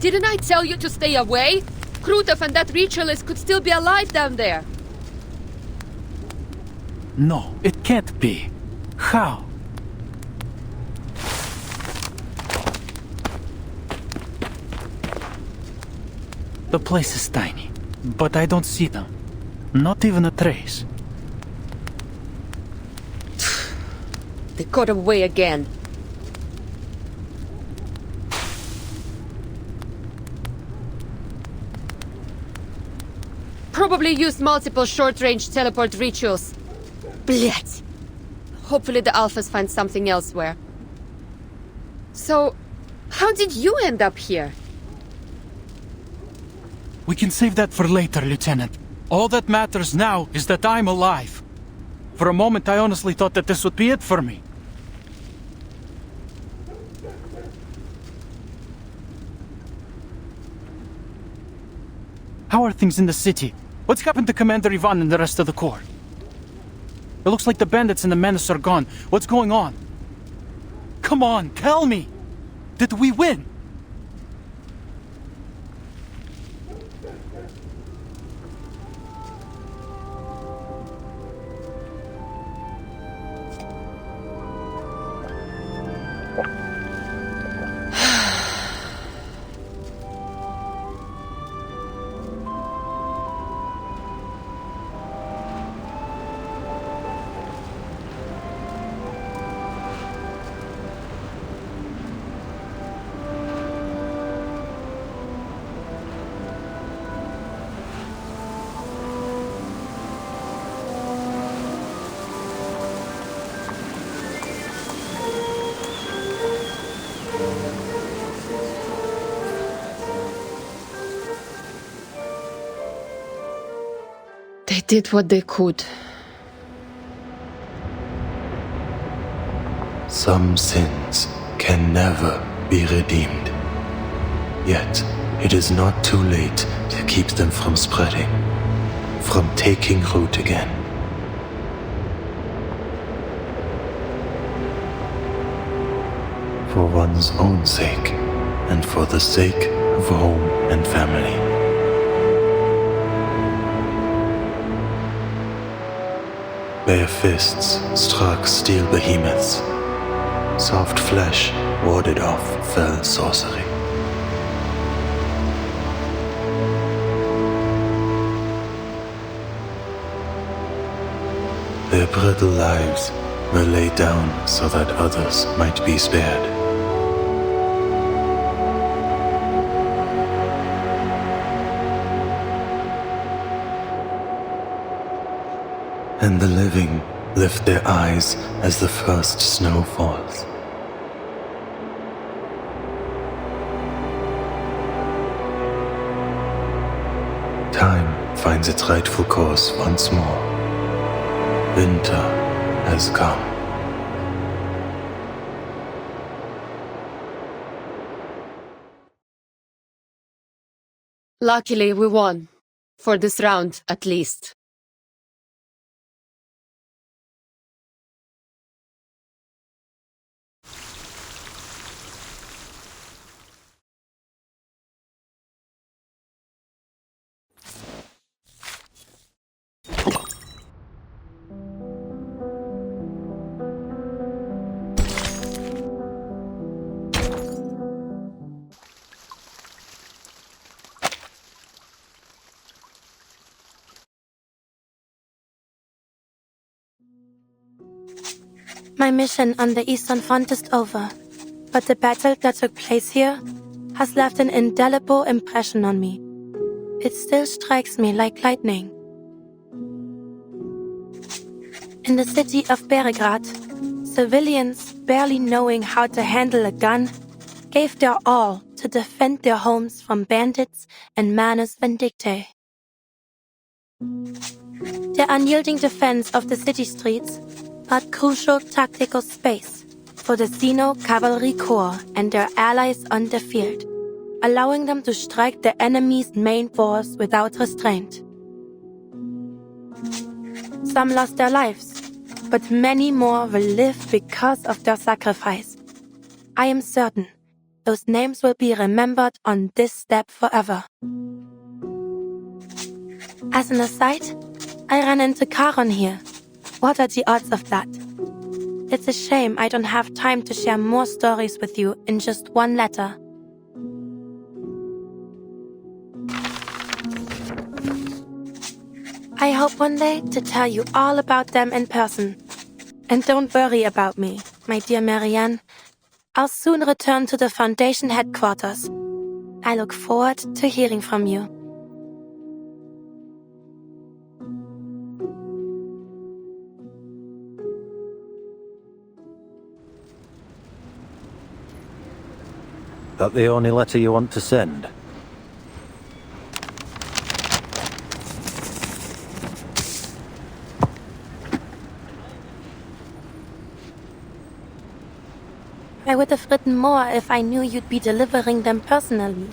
Didn't I tell you to stay away? Krutov and that ritualist could still be alive down there. No, it can't be. How? The place is tiny, but I don't see them. Not even a trace. They got away again. Probably used multiple short-range teleport rituals. Blech. Hopefully the Alphas find something elsewhere. So, how did you end up here? We can save that for later, Lieutenant. All that matters now is that I'm alive. For a moment, I honestly thought that this would be it for me. How are things in the city? What's happened to Commander Ivan and the rest of the Corps? It looks like the bandits and the menace are gone. What's going on? Come on, tell me! Did we win? They did what they could. Some sins can never be redeemed. Yet, it is not too late to keep them from spreading, from taking root again. For one's own sake, and for the sake of home and family. Bare fists struck steel behemoths. Soft flesh warded off fell sorcery. Their brittle lives were laid down so that others might be spared. And the living lift their eyes as the first snow falls. Time finds its rightful course once more. Winter has come. Luckily, we won. For this round, at least. My mission on the Eastern Front is over, but the battle that took place here has left an indelible impression on me. It still strikes me like lightning. In the city of Beregrad, civilians, barely knowing how to handle a gun, gave their all to defend their homes from bandits and manus vindictae. Their unyielding defense of the city streets brought crucial tactical space for the Xeno Cavalry Corps and their allies on the field, allowing them to strike the enemy's main force without restraint. Some lost their lives, but many more will live because of their sacrifice. I am certain those names will be remembered on this step forever. As an aside, I ran into Charon here. What are the odds of that? It's a shame I don't have time to share more stories with you in just one letter. I hope one day to tell you all about them in person. And don't worry about me, my dear Marianne. I'll soon return to the Foundation headquarters. I look forward to hearing from you. That the only letter you want to send? I would have written more if I knew you'd be delivering them personally.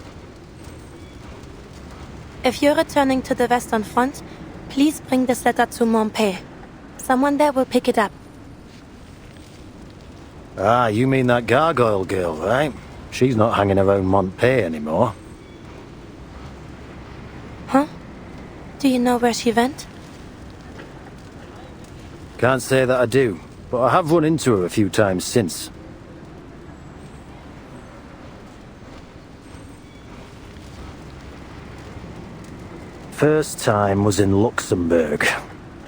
If you're returning to the Western Front, please bring this letter to Montpellier. Someone there will pick it up. Ah, you mean that gargoyle girl, right? She's not hanging around Montpellier anymore. Huh? Do you know where she went? Can't say that I do, but I have run into her a few times since. First time was in Luxembourg.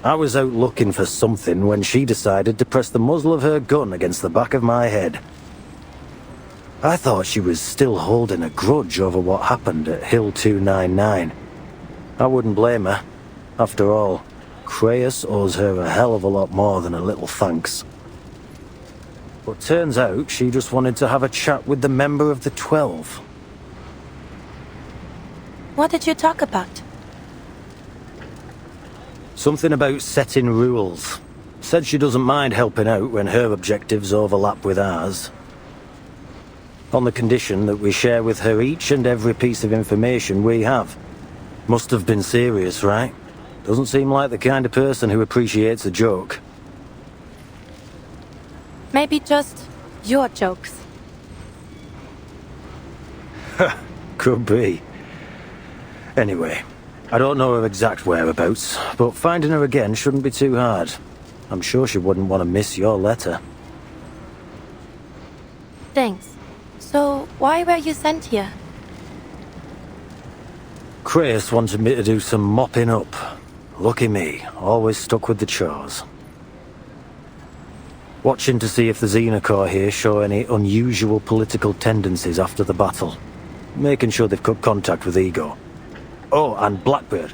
I was out looking for something when she decided to press the muzzle of her gun against the back of my head. I thought she was still holding a grudge over what happened at Hill 299. I wouldn't blame her. After all, Creus owes her a hell of a lot more than a little thanks. But turns out she just wanted to have a chat with the member of the 12. What did you talk about? Something about setting rules. Said she doesn't mind helping out when her objectives overlap with ours. On the condition that we share with her each and every piece of information we have. Must have been serious, right? Doesn't seem like the kind of person who appreciates a joke. Maybe just your jokes. Could be. Anyway, I don't know her exact whereabouts, but finding her again shouldn't be too hard. I'm sure she wouldn't want to miss your letter. Thanks. So, why were you sent here? Creus wanted me to do some mopping up. Lucky me, always stuck with the chores. Watching to see if the Xenocore here show any unusual political tendencies after the battle. Making sure they've cut contact with Ego. Oh, and Blackbird.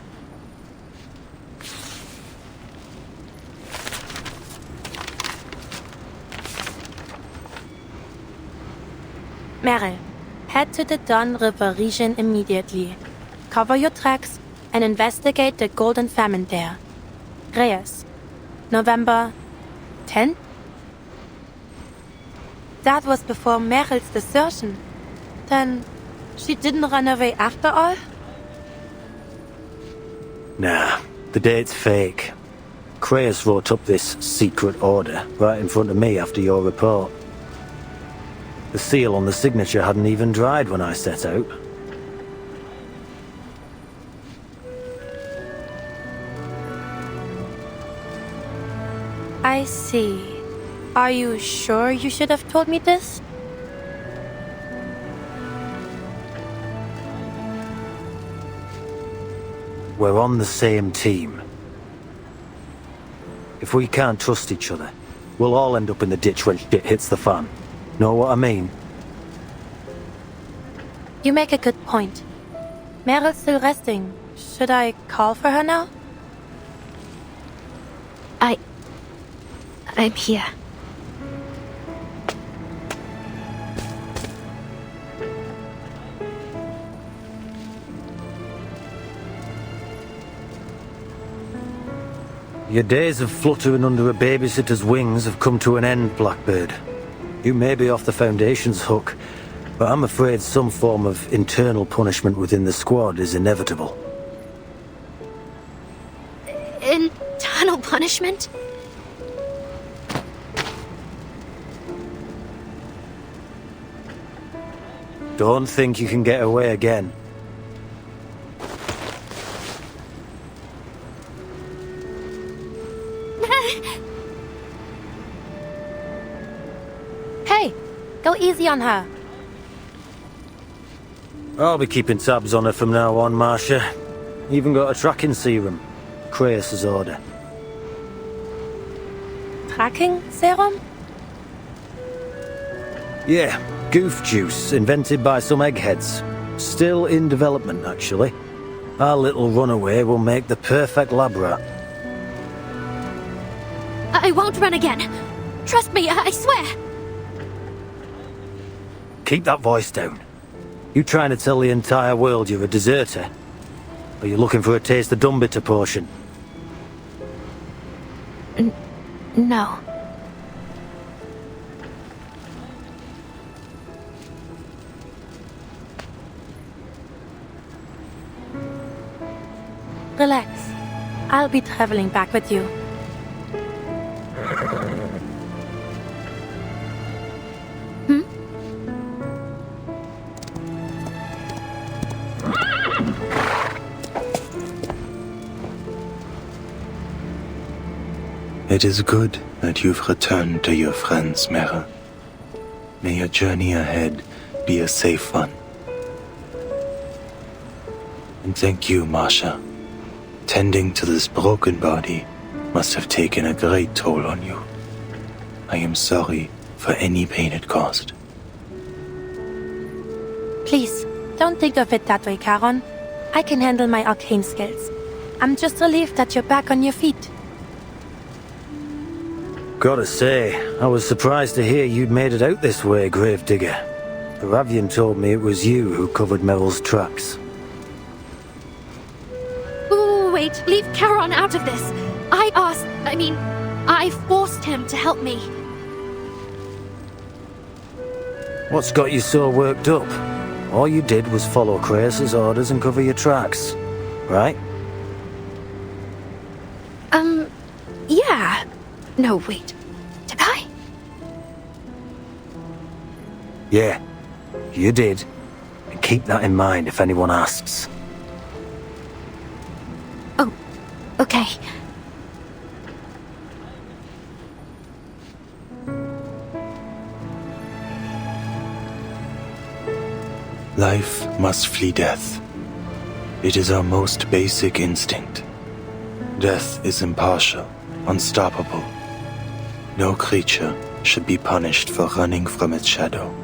Meryl, head to the Don River region immediately. Cover your tracks and investigate the Golden Famine there. Reyes, November 10th? That was before Meryl's desertion. Then, she didn't run away after all? Nah, the date's fake. Creus wrote up this secret order right in front of me after your report. The seal on the signature hadn't even dried when I set out. I see. Are you sure you should have told me this? We're on the same team. If we can't trust each other, we'll all end up in the ditch when shit hits the fan. Know what I mean? You make a good point. Meryl's still resting. Should I call for her now? I'm here. Your days of fluttering under a babysitter's wings have come to an end, Blackbird. You may be off the Foundation's hook, but I'm afraid some form of internal punishment within the squad is inevitable. Internal punishment? Don't think you can get away again. Hey, go easy on her. I'll be keeping tabs on her from now on, Marcia. Even got a tracking serum. Creus's order. Tracking serum? Yeah, goof juice, invented by some eggheads. Still in development, actually. Our little runaway will make the perfect lab rat. I won't run again. Trust me, I swear. Keep that voice down. You trying to tell the entire world you're a deserter? Or you looking for a taste of Dumbitter portion? No. Relax. I'll be traveling back with you. It is good that you've returned to your friends, Mera. May your journey ahead be a safe one. And thank you, Marcia. Tending to this broken body must have taken a great toll on you. I am sorry for any pain it caused. Please, don't think of it that way, Charon. I can handle my arcane skills. I'm just relieved that you're back on your feet. Gotta say, I was surprised to hear you'd made it out this way, Gravedigger. Paravian told me it was you who covered Meryl's tracks. Ooh, wait, leave Charon out of this. I forced him to help me. What's got you so worked up? All you did was follow Creus's orders and cover your tracks, right? Yeah. No, wait. Did I? Yeah, you did. And keep that in mind if anyone asks. Oh, okay. Life must flee death. It is our most basic instinct. Death is impartial, unstoppable. No creature should be punished for running from its shadow.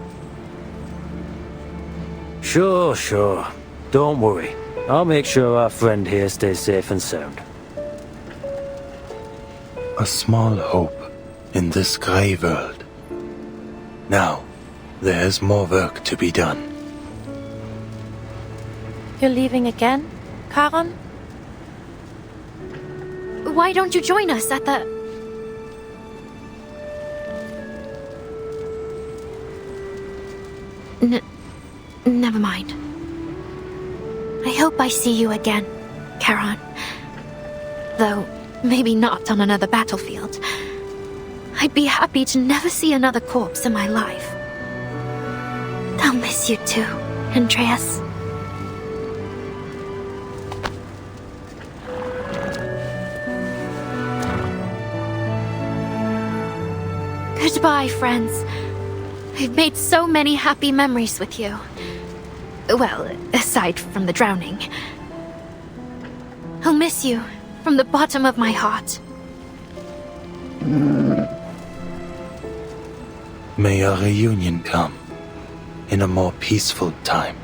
Sure. Don't worry. I'll make sure our friend here stays safe and sound. A small hope in this grey world. Now, there is more work to be done. You're leaving again, Charon? Why don't you join us at the... Never mind. I hope I see you again, Charon. Though, maybe not on another battlefield. I'd be happy to never see another corpse in my life. I'll miss you too, Andreas. Goodbye, friends. I've made so many happy memories with you. Well, aside from the drowning. I'll miss you from the bottom of my heart. May our reunion come in a more peaceful time.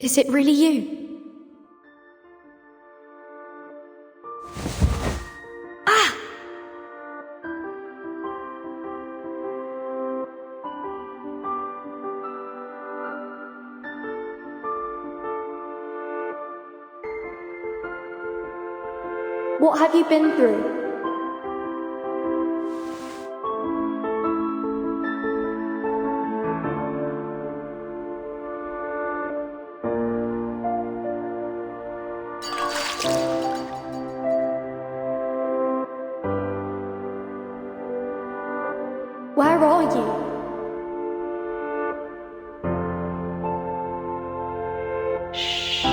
Is it really you? Ah! What have you been through? Where are you? Shh.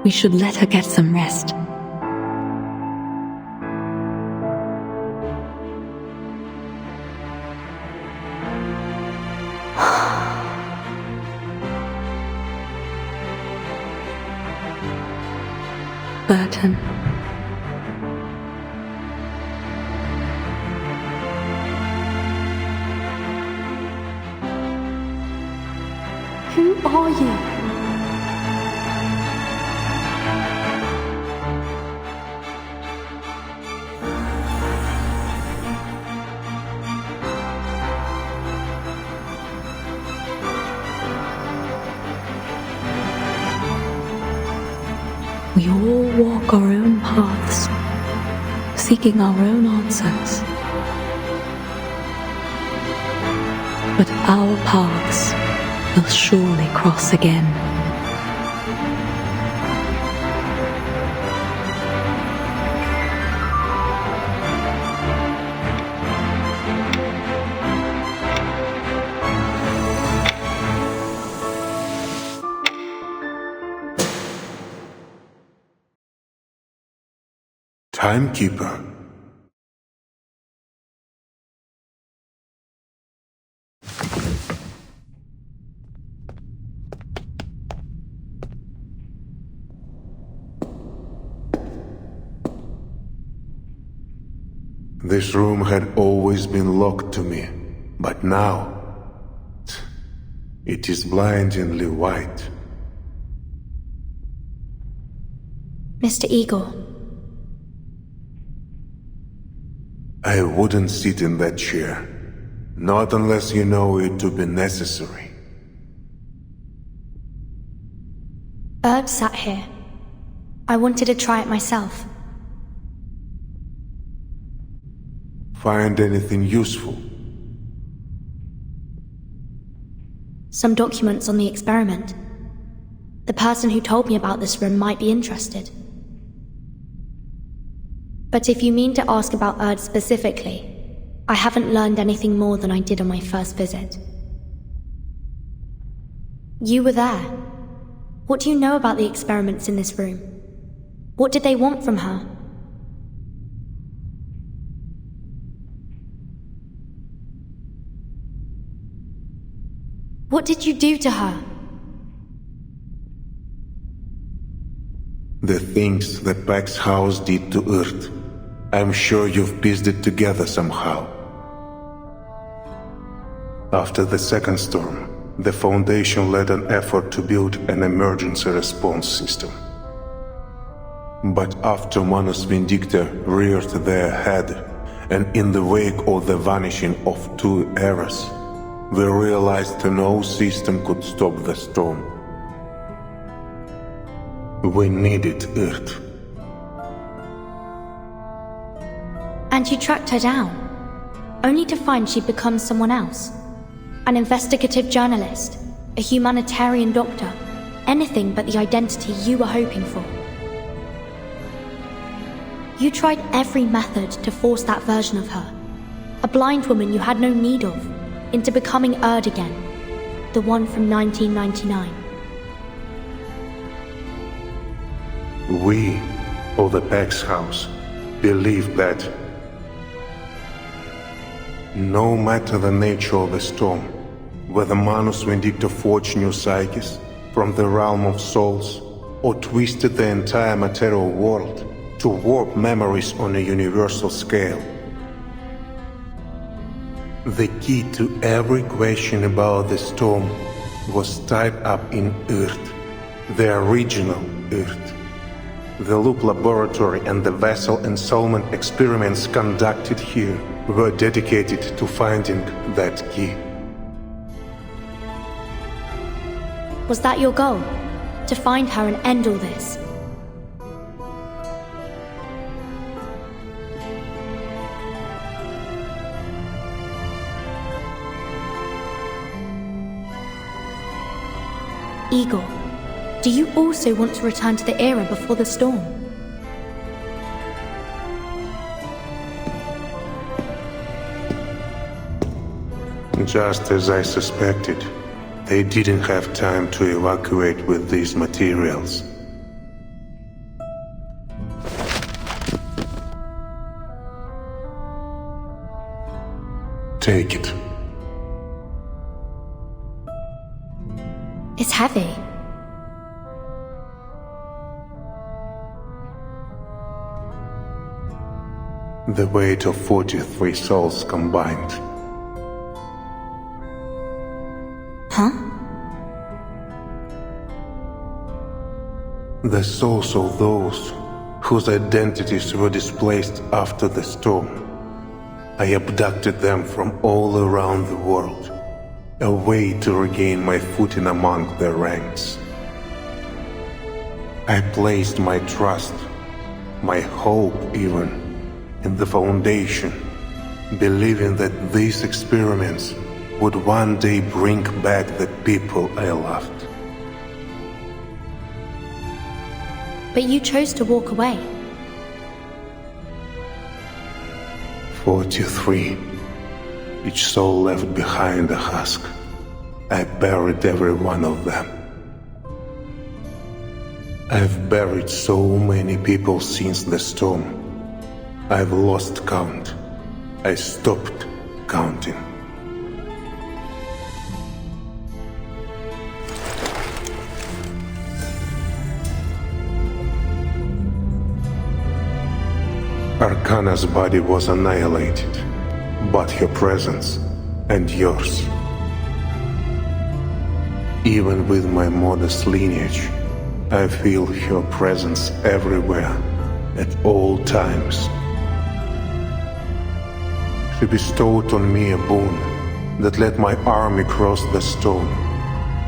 We should let her get some rest. Burton. Who are you? We all walk our own paths, seeking our own answers. But our paths will surely cross again. Timekeeper. This room had always been locked to me, but now it is blindingly white. Mr. Igor. I wouldn't sit in that chair, not unless you know it to be necessary. Erd sat here. I wanted to try it myself. Find anything useful? Some documents on the experiment. The person who told me about this room might be interested. But if you mean to ask about Erd specifically, I haven't learned anything more than I did on my first visit. You were there. What do you know about the experiments in this room? What did they want from her? What did you do to her? The things that Pax House did to Earth. I'm sure you've pieced it together somehow. After the second storm, the Foundation led an effort to build an emergency response system. But after Manus Vindicta reared their head, and in the wake of the vanishing of 2 eras, we realized no system could stop the storm. We needed Earth. And you tracked her down, only to find she'd become someone else. An investigative journalist, a humanitarian doctor, anything but the identity you were hoping for. You tried every method to force that version of her, a blind woman you had no need of, into becoming Erd again, the one from 1999. We, or the Pax House, believe that no matter the nature of the storm, whether Manus Vindicta forged new psyches from the realm of souls, or twisted the entire material world to warp memories on a universal scale, the key to every question about the storm was tied up in Earth The original Earth. The Loop Laboratory and the vessel ensoulment experiments conducted here were dedicated to finding that key. Was that your goal? To find her and end all this? Igor, do you also want to return to the era before the storm? Just as I suspected, they didn't have time to evacuate with these materials. Take it. It's heavy. The weight of 43 souls combined. Huh? The souls of those whose identities were displaced after the storm. I abducted them from all around the world, a way to regain my footing among their ranks. I placed my trust, my hope even, in the Foundation, believing that these experiments would one day bring back the people I loved. But you chose to walk away. 43. Each soul left behind a husk. I buried every one of them. I've buried so many people since the storm. I've lost count. I stopped counting. Arcana's body was annihilated, but her presence and yours. Even with my modest lineage, I feel her presence everywhere, at all times. She bestowed on me a boon that let my army cross the storm.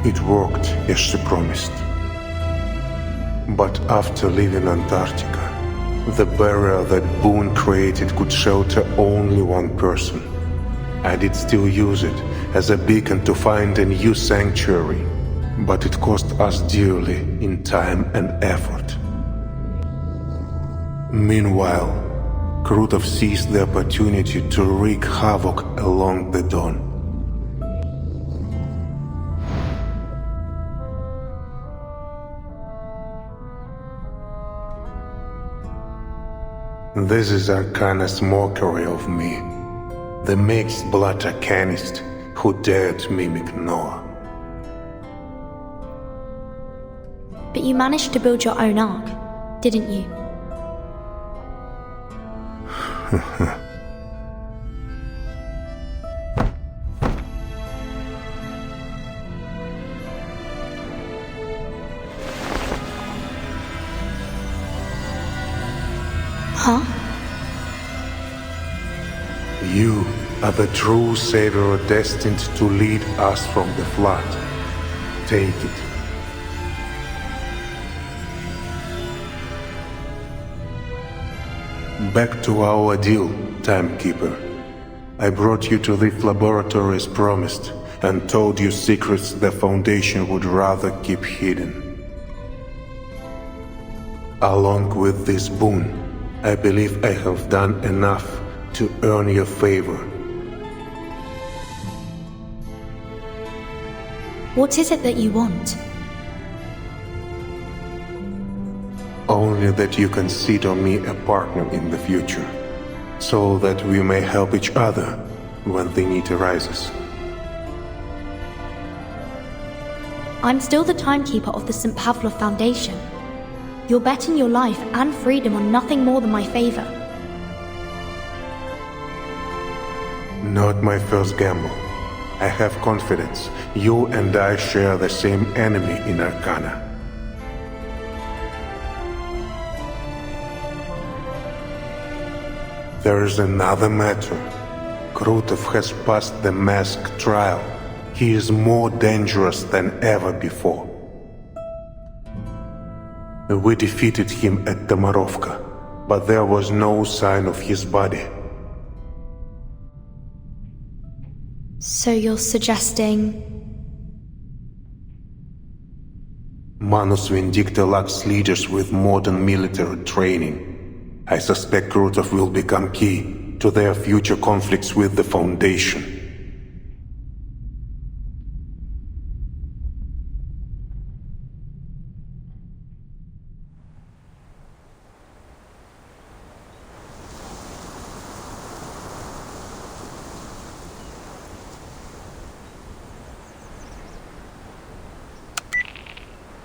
It worked as she promised. But after leaving Antarctica, the barrier that boon created could shelter only one person. I did still use it as a beacon to find a new sanctuary, but it cost us dearly in time and effort. Meanwhile, Krutov seized the opportunity to wreak havoc along the dawn. This is Arcana's mockery of me, the mixed blood Arcanist who dared mimic Noah. But you managed to build your own ark, didn't you? Huh? You are the true savior destined to lead us from the flood. Take it. Back to our deal, Timekeeper. I brought you to this laboratory as promised, and told you secrets the Foundation would rather keep hidden. Along with this boon, I believe I have done enough to earn your favor. What is it that you want? Only that you consider me a partner in the future, so that we may help each other when the need arises. I'm still the timekeeper of the St. Pavlov Foundation. You're betting your life and freedom on nothing more than my favor. Not my first gamble. I have confidence. You and I share the same enemy in Arcana. There is another matter. Krutov has passed the mask trial. He is more dangerous than ever before. We defeated him at Tomarovka, but there was no sign of his body. So you're suggesting... Manus Vindicta lacks leaders with modern military training. I suspect Krutov will become key to their future conflicts with the Foundation.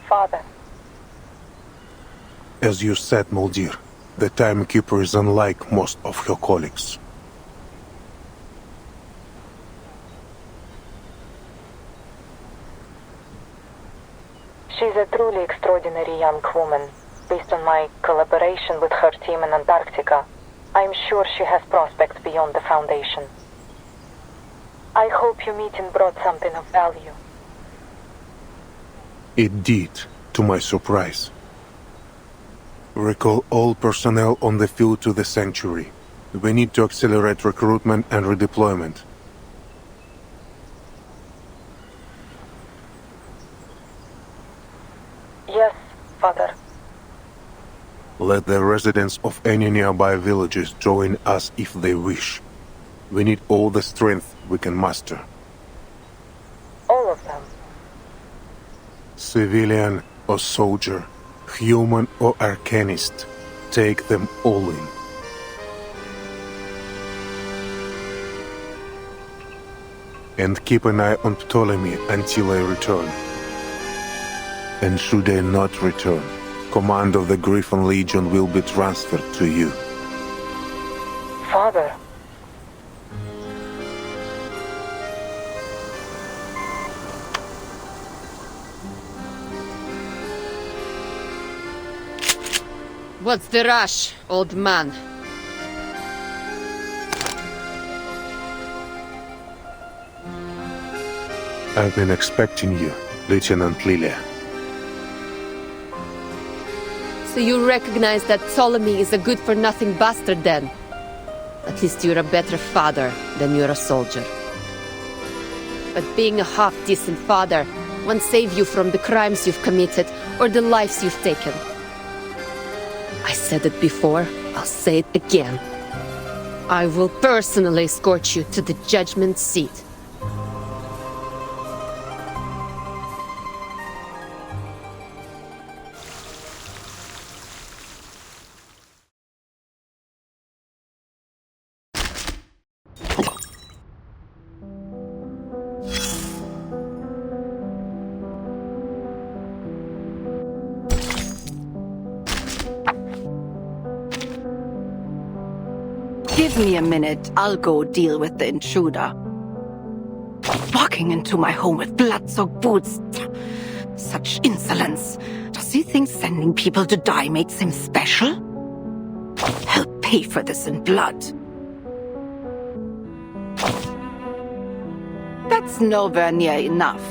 Father. As you said, Muldir, the Timekeeper is unlike most of her colleagues. She's a truly extraordinary young woman. Based on my collaboration with her team in Antarctica, I'm sure she has prospects beyond the Foundation. I hope your meeting brought something of value. It did, to my surprise. Recall all personnel on the field to the Sanctuary. We need to accelerate recruitment and redeployment. Yes, Father. Let the residents of any nearby villages join us if they wish. We need all the strength we can muster. All of them? Civilian or soldier, human or arcanist, take them all in. And keep an eye on Ptolemy until I return. And should I not return, command of the Griffin Legion will be transferred to you. Father. What's the rush, old man? I've been expecting you, Lieutenant Lilia. So you recognize that Ptolemy is a good-for-nothing bastard then? At least you're a better father than you're a soldier. But being a half-decent father won't save you from the crimes you've committed or the lives you've taken. I said it before, I'll say it again. I will personally escort you to the judgment seat. Give me a minute, I'll go deal with the intruder. Walking into my home with blood-soaked boots. Such insolence. Does he think sending people to die makes him special? He'll pay for this in blood. That's nowhere near enough.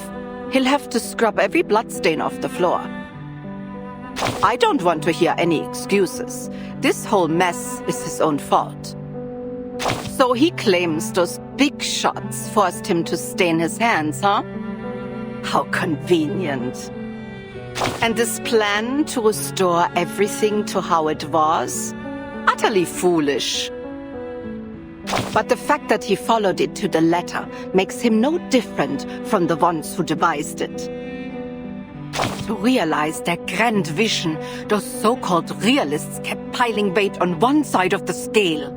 He'll have to scrub every bloodstain off the floor. I don't want to hear any excuses. This whole mess is his own fault. So he claims those big shots forced him to stain his hands, huh? How convenient. And this plan to restore everything to how it was? Utterly foolish. But the fact that he followed it to the letter makes him no different from the ones who devised it. To realize their grand vision, those so-called realists kept piling weight on one side of the scale.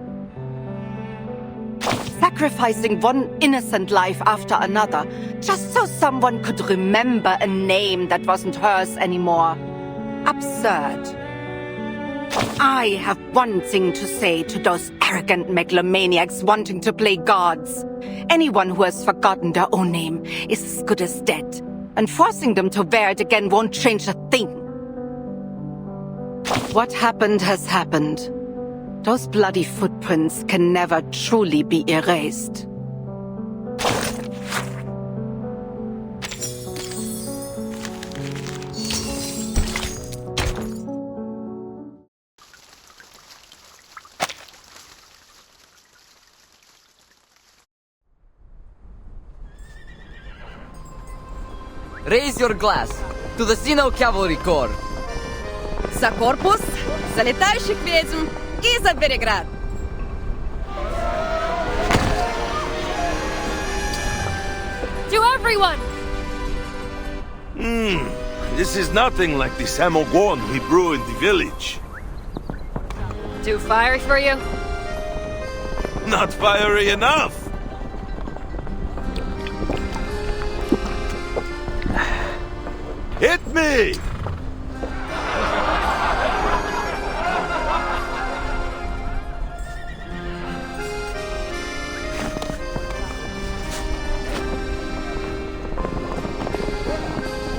Sacrificing one innocent life after another, just so someone could remember a name that wasn't hers anymore. Absurd. I have one thing to say to those arrogant megalomaniacs wanting to play gods. Anyone who has forgotten their own name is as good as dead, and forcing them to wear it again won't change a thing. What happened has happened. Those bloody footprints can never truly be erased. Raise your glass to the Xeno Cavalry Corps. За корпус, за летающих ведьм и за Береград. To everyone! This is nothing like the samogon we brew in the village. Too fiery for you? Not fiery enough! Hit me!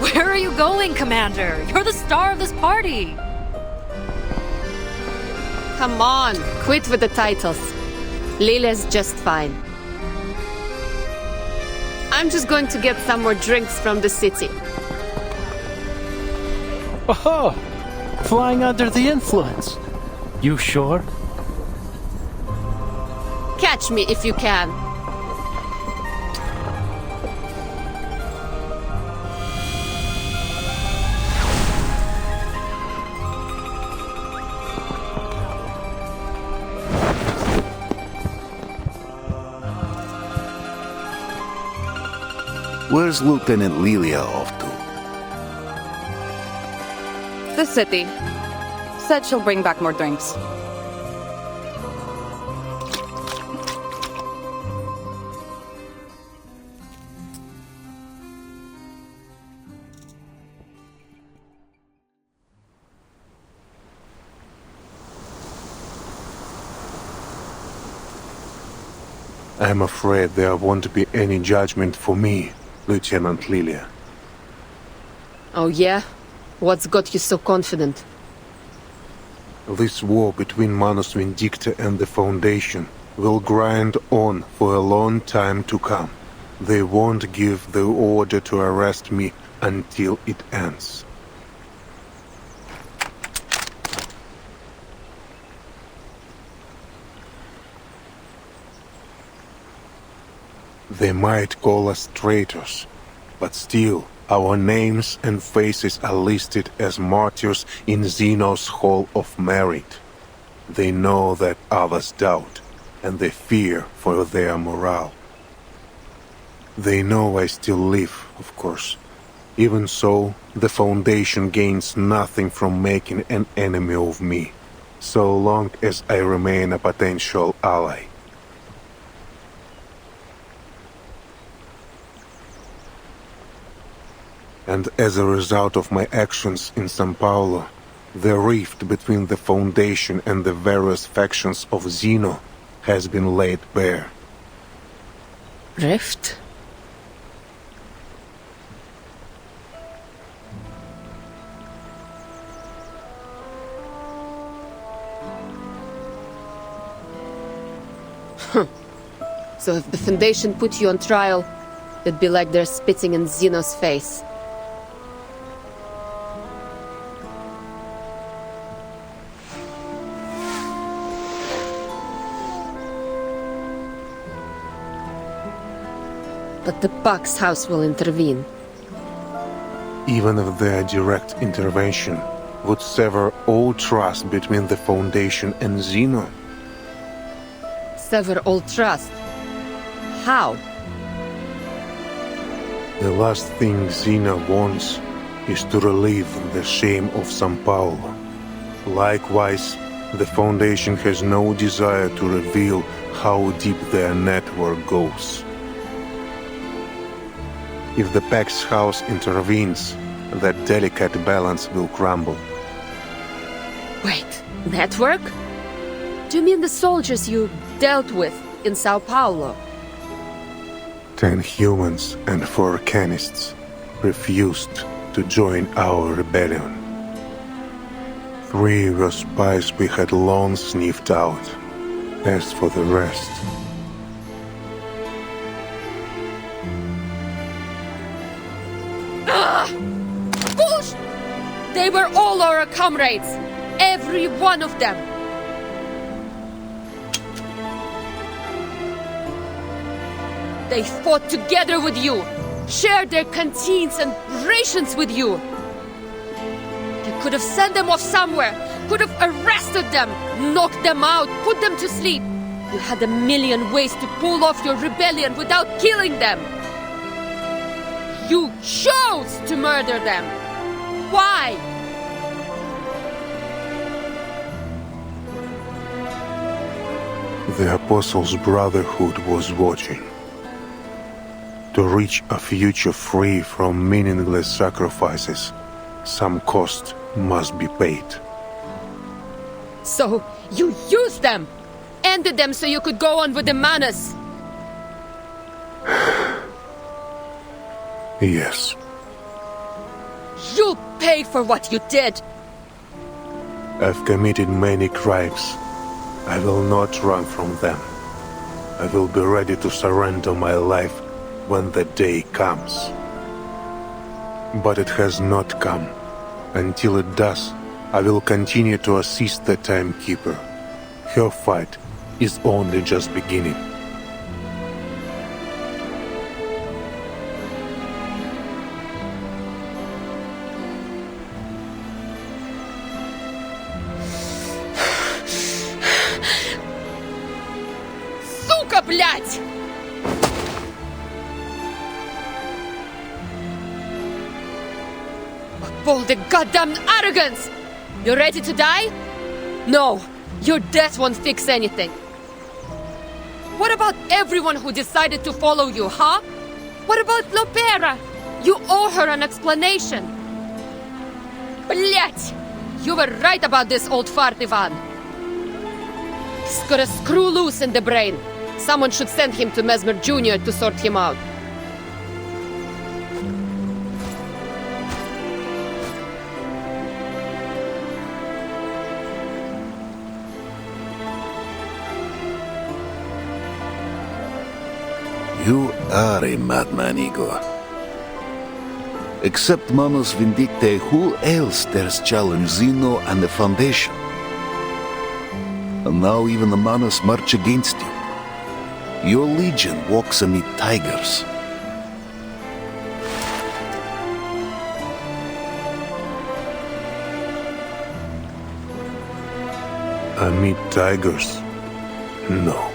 Where are you going, Commander? You're the star of this party! Come on, quit with the titles. Lilia's just fine. I'm just going to get some more drinks from the city. Oh, flying under the influence. You sure? Catch me if you can. Where's Lieutenant Lilia off to? The city. Said she'll bring back more drinks. I'm afraid there won't be any judgment for me, Lieutenant Lilia. Oh yeah? What's got you so confident? This war between Manus Vindicta and the Foundation will grind on for a long time to come. They won't give the order to arrest me until it ends. They might call us traitors, but still, our names and faces are listed as martyrs in Zeno's Hall of Merit. They know that others doubt, and they fear for their morale. They know I still live, of course. Even so, the Foundation gains nothing from making an enemy of me, so long as I remain a potential ally. And as a result of my actions in São Paulo, the rift between the Foundation and the various factions of Zeno has been laid bare. Rift? So if the Foundation put you on trial, it'd be like they're spitting in Zeno's face. But the Buck's house will intervene. Even if their direct intervention would sever all trust between the Foundation and Zeno. Sever all trust? How? The last thing Zeno wants is to relieve the shame of São Paulo. Likewise, the Foundation has no desire to reveal how deep their network goes. If the Pax House intervenes, that delicate balance will crumble. Wait, network? Do you mean the soldiers you dealt with in Sao Paulo? 10 humans and 4 canists refused to join our rebellion. 3 were spies we had long sniffed out. As for the rest... Bullsh! They were all our comrades. Every one of them. They fought together with you, shared their canteens and rations with you. You could have sent them off somewhere, could have arrested them, knocked them out, put them to sleep. You had a million ways to pull off your rebellion without killing them. You chose to murder them. Why? The Apostles' Brotherhood was watching. To reach a future free from meaningless sacrifices, some cost must be paid. So, you used them! Ended them so you could go on with the Manus! Yes. You'll pay for what you did! I've committed many crimes. I will not run from them. I will be ready to surrender my life when the day comes. But it has not come. Until it does, I will continue to assist the Timekeeper. Her fight is only just beginning. Сука, блядь! Of all the goddamn arrogance! You ready to die? No, your death won't fix anything. What about everyone who decided to follow you, huh? What about Lopera? You owe her an explanation. Блять! You were right about this old fart, Ivan. He's got a screw loose in the brain. Someone should send him to Mesmer Jr. to sort him out. You are a madman, Igor. Except Manus Vindicte, who else dares challenge Zeno and the Foundation? And now even the Manus march against you. Your legion walks amid tigers. Amid tigers? No.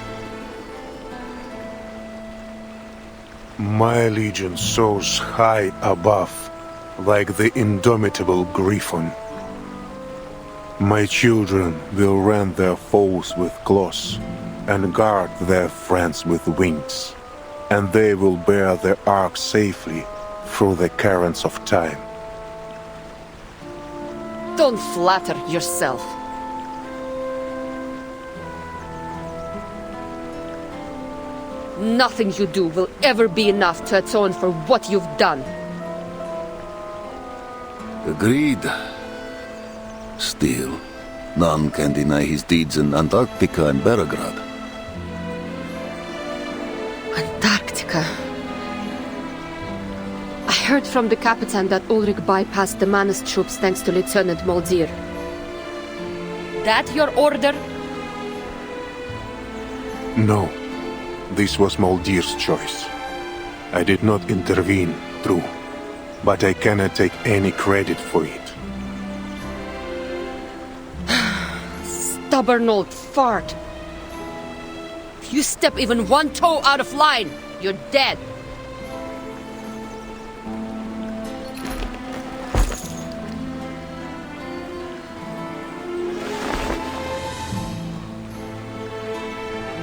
My legion soars high above, like the indomitable griffon. My children will rend their foes with claws, and guard their friends with wings, and they will bear their ark safely through the currents of time. Don't flatter yourself. Nothing you do will ever be enough to atone for what you've done. Agreed. Still, none can deny his deeds in Antarctica and Belgrade. Antarctica. I heard from the Capitan that Ulrich bypassed the Manus troops thanks to Lieutenant Moldir. That your order? No. This was Moldir's choice. I did not intervene, true, but I cannot take any credit for it. Stubborn old fart. If you step even one toe out of line, you're dead.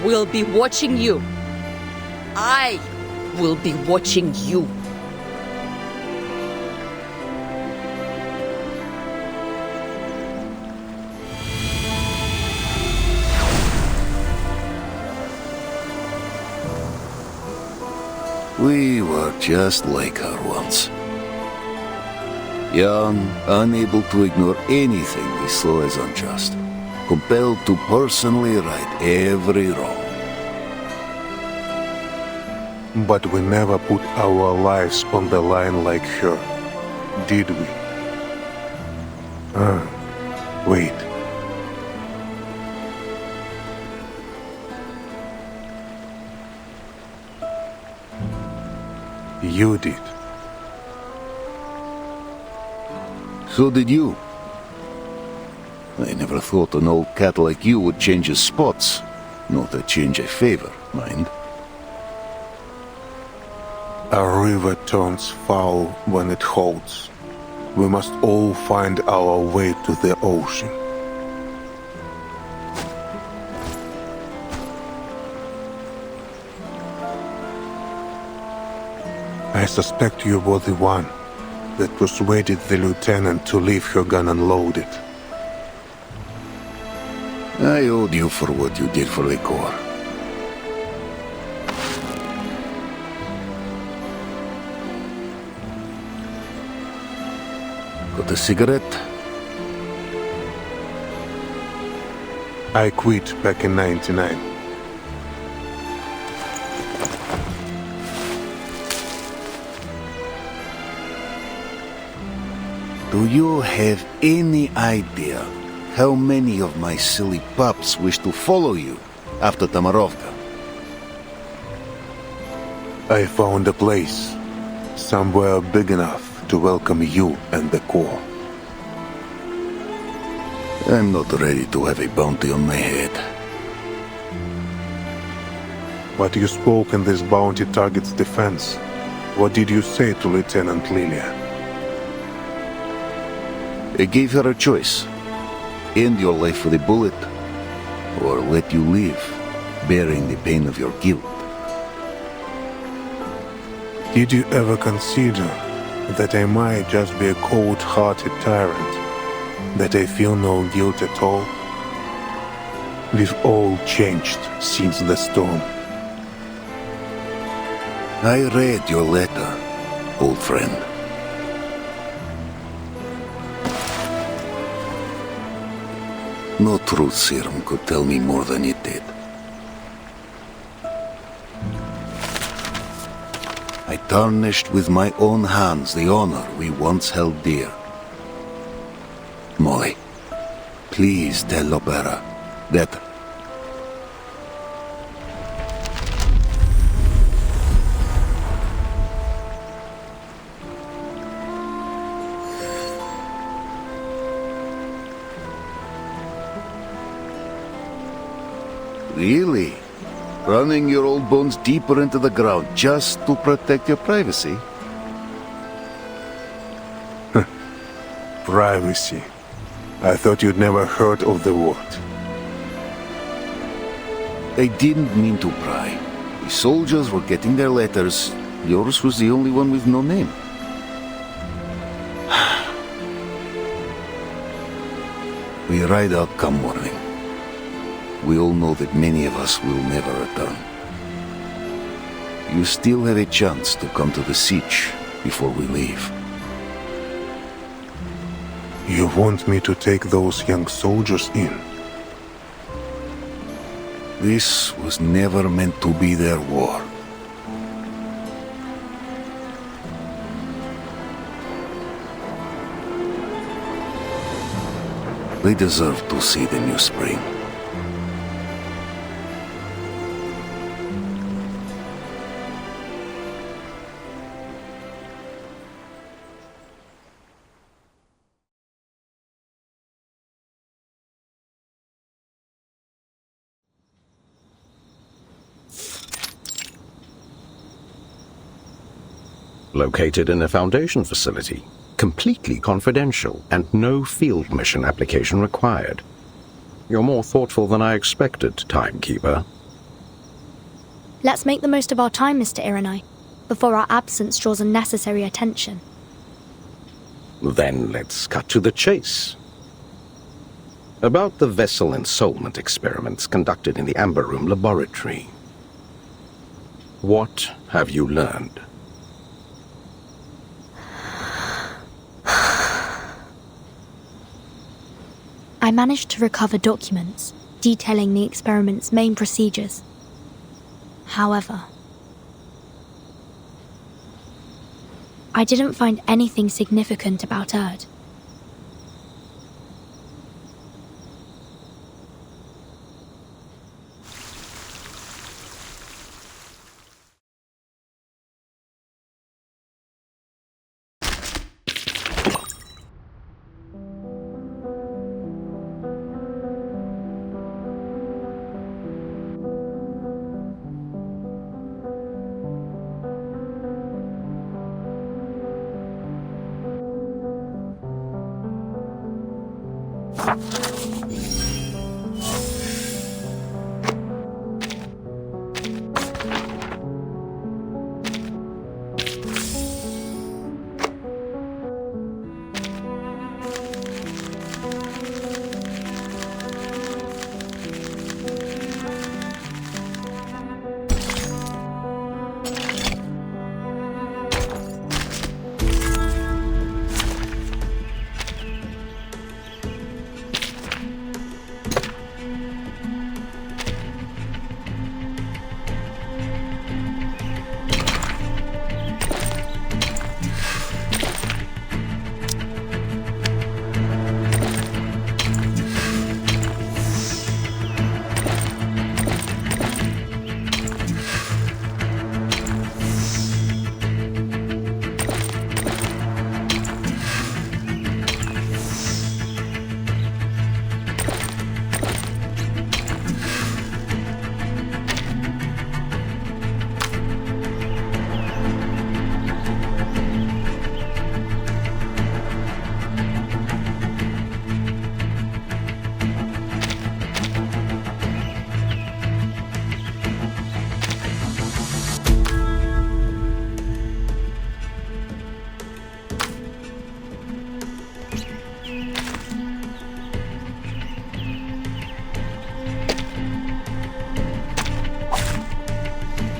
We'll be watching you. I will be watching you. We were just like her once. Young, unable to ignore anything he saw as unjust. Compelled to personally right every wrong. But we never put our lives on the line like her, did we? Wait. You did. So did you. I never thought an old cat like you would change his spots. Not a change I favor, mind. A river turns foul when it holds. We must all find our way to the ocean. I suspect you were the one that persuaded the lieutenant to leave her gun unloaded. I owed you for what you did for the Corps. Got a cigarette? I quit back in '99. Do you have any idea how many of my silly pups wish to follow you after Tamarovka? I found a place, somewhere big enough to welcome you and the Corps. I'm not ready to have a bounty on my head. But you spoke in this bounty target's defense. What did you say to Lieutenant Lilia? I gave her a choice. End your life with a bullet, or let you live, bearing the pain of your guilt. Did you ever consider that I might just be a cold-hearted tyrant? That I feel no guilt at all? We've all changed since the storm. I read your letter, old friend. No truth serum could tell me more than it did. I tarnished with my own hands the honor we once held dear. Molly, please tell Lopera that... Really? Running your old bones deeper into the ground just to protect your privacy? Privacy. I thought you'd never heard of the word. I didn't mean to pry. The soldiers were getting their letters. Yours was the only one with no name. We ride out come morning. We all know that many of us will never return. You still have a chance to come to the siege before we leave. You want me to take those young soldiers in? This was never meant to be their war. They deserve to see the new spring. Located in a Foundation facility, completely confidential, and no field mission application required. You're more thoughtful than I expected, Timekeeper. Let's make the most of our time, Mr. Iranai, before our absence draws unnecessary attention. Then let's cut to the chase. About the vessel ensoulment experiments conducted in the Amber Room laboratory. What have you learned? I managed to recover documents detailing the experiment's main procedures. However, I didn't find anything significant about Erd.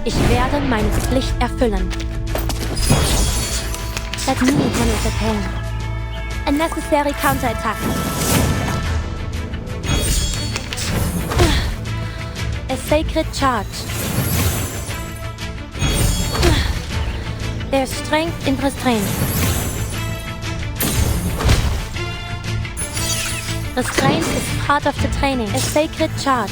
Ich werde meine Pflicht erfüllen. Let me handle the pain. A necessary counterattack. A sacred charge. There's strength in restraint. Restraint is part of the training. A sacred charge.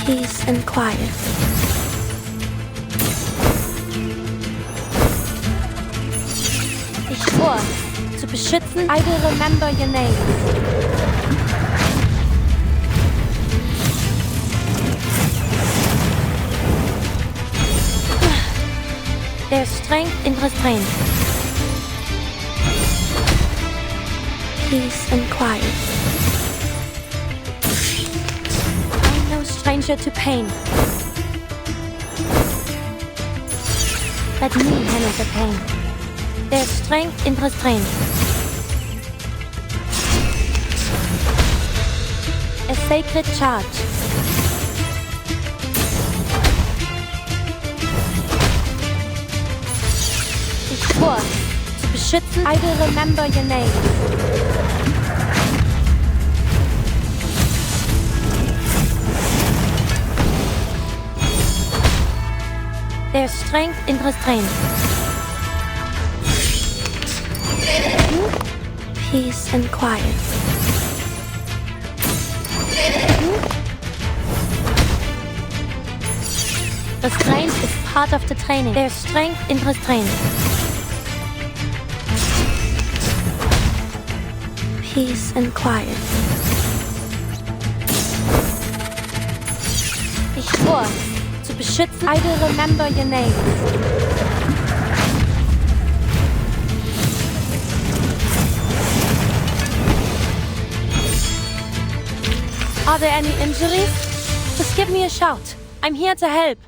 Peace and quiet. Ich schwor, zu beschützen. I will remember your name. There's strength in restraint. Peace and quiet. I'm no stranger to pain. Let me handle the pain. There's strength in restraint. A sacred charge. Ich schwor, zu beschützen. I will remember your name. There's strength in restraint. Peace and quiet. Restraint is part of the training. There's strength in restraint. Peace and quiet. Ich schwor, zu beschützen. I will remember your name. Are there any injuries? Just give me a shout. I'm here to help.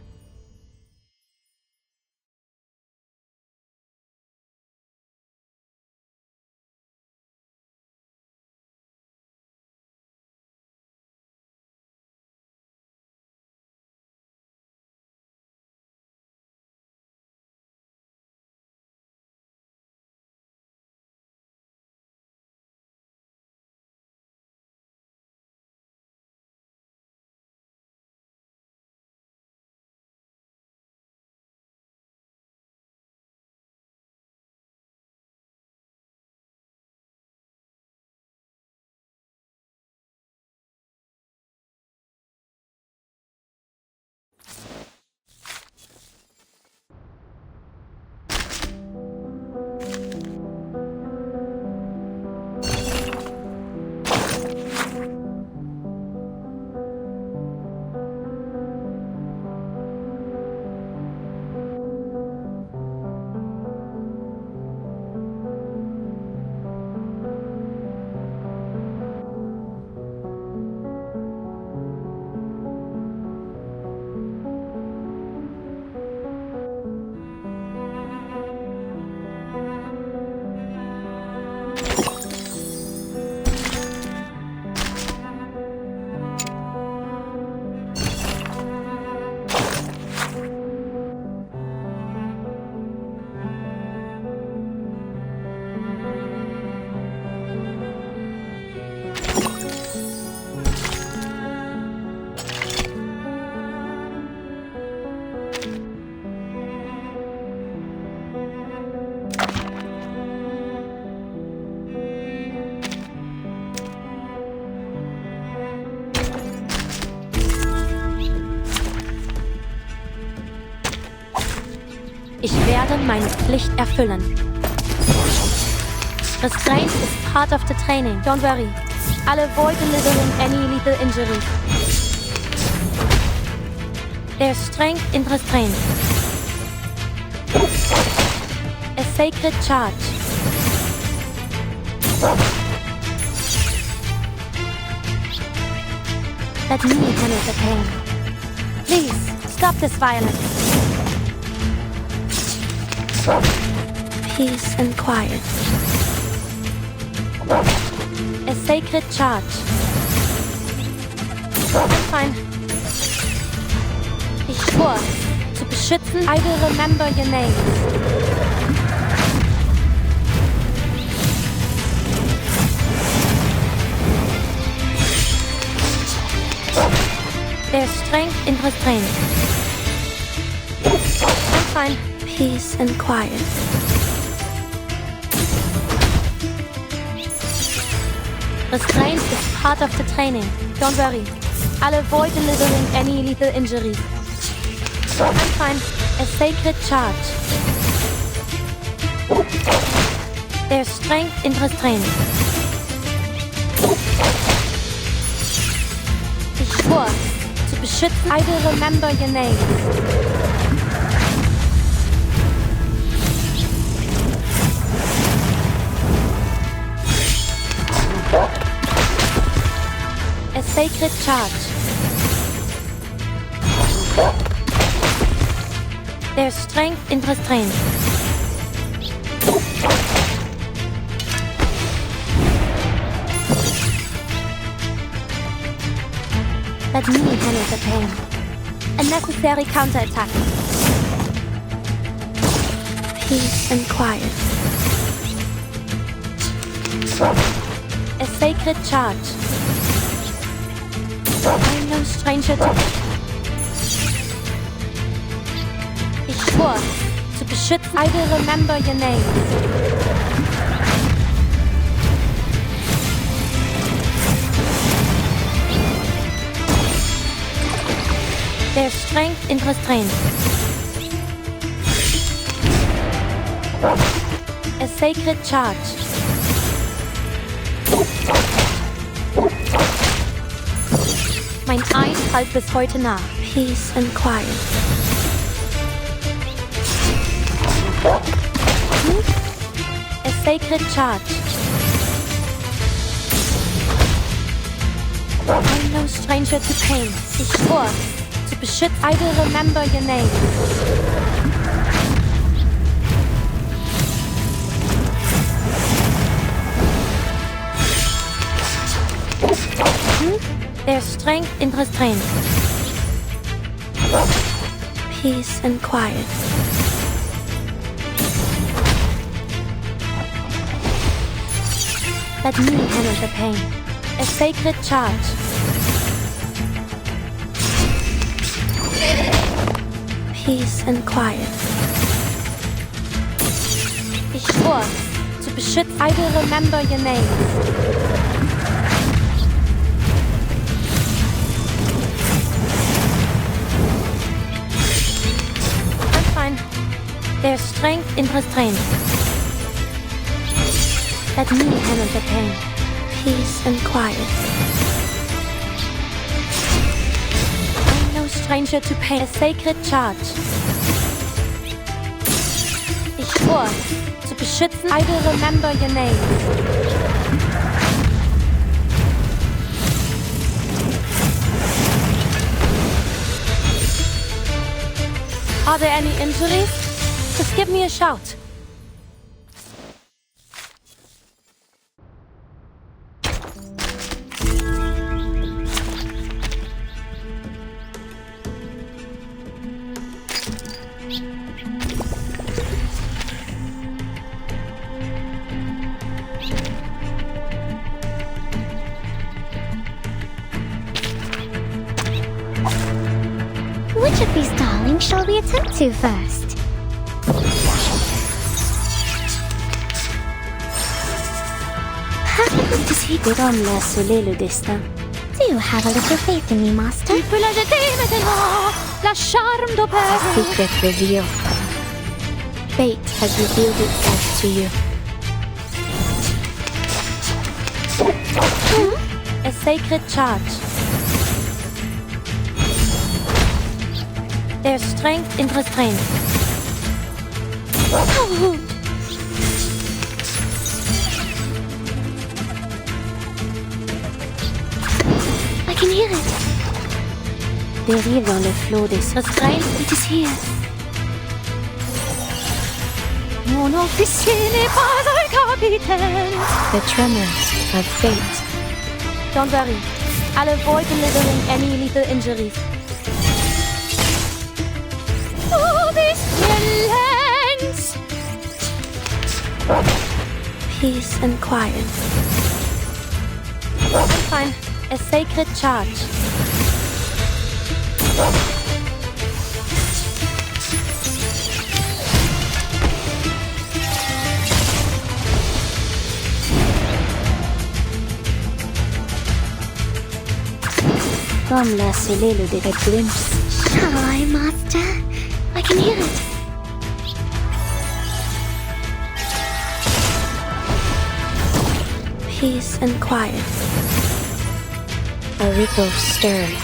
Ich werde meine Pflicht erfüllen. Restraint is part of the training. Don't worry. I'll avoid delivering any lethal injury. There's strength in restraint. A sacred charge. Let me handle the pain. Please, stop this violence. Peace and quiet. A sacred charge. Fine. Ich schwör, zu beschützen, I will remember your name. There's strength in restraint. I'm fine. Peace and quiet. Restraint is part of the training. Don't worry. I'll avoid delivering any lethal injury. I'm fine. A sacred charge. There's strength in restraint. Ich schwör, zu beschützen, I will remember your name. A sacred charge. There's strength in restraint. Let me handle the pain. A necessary counterattack. Peace and quiet. A sacred charge. I'm no stranger to... Ich schwör, zu beschützen, I will remember your name. There's strength in restraint. A sacred charge. Mein Eid halt bis heute nach. Peace and quiet. A sacred charge. I'm no stranger to pain. Ich schwör, zu beschützen, I will remember your name. There's strength in restraint. Peace and quiet. Let me handle the pain. A sacred charge. Peace and quiet. Ich schwör, zu beschützen, I will remember your name. There's strength in restraint. Let me handle the pain. Peace and quiet. I'm no stranger to pain. A sacred charge. Ich schwör, zu beschützen, I will remember your name. Are there any injuries? Just give me a shout. Which of these darlings shall we attend to first? Décidérons la soleil le destin. Do have a little faith in me, Master. Tu peux la jeter maintenant, la charme d'opère. Secret reveal. fate has revealed itself to you. A sacred charge. There's strength in restraint. I can hear it. Dérive dans le flot des restraints. It is here. Mon officier n'est pas un capitaine. The tremors of fate. Don't worry. I'll avoid delivering any lethal injuries. Oh, this silence! Peace and quiet. Fine. A sacred charge. Comme la cellule de the glimpse. Hi, Master. I can hear it. Peace and quiet. A ripple stirred.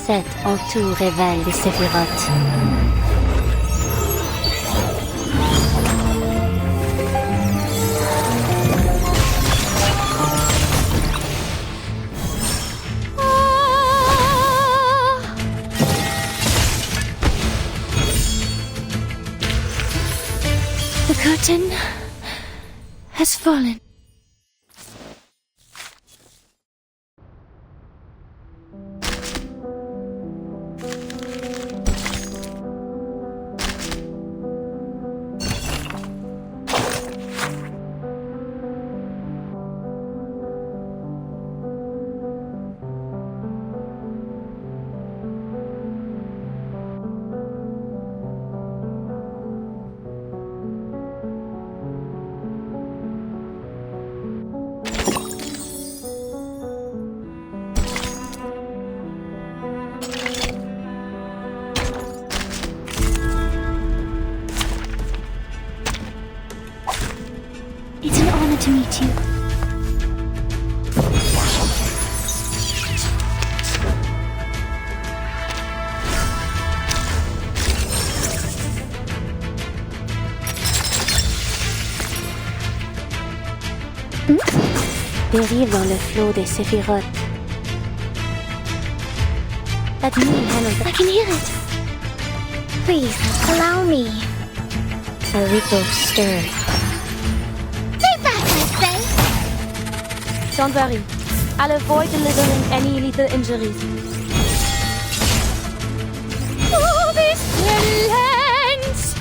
Cet entour révèle les séphirotes. The curtain has fallen. It's an honor to meet you. Dérive dans le flot des séphirotes. Let me handle I can hear it. Please, allow me. a ripple stirred. Stay back, I say. Don't worry. I'll avoid delivering any lethal injuries. Oh, this silence!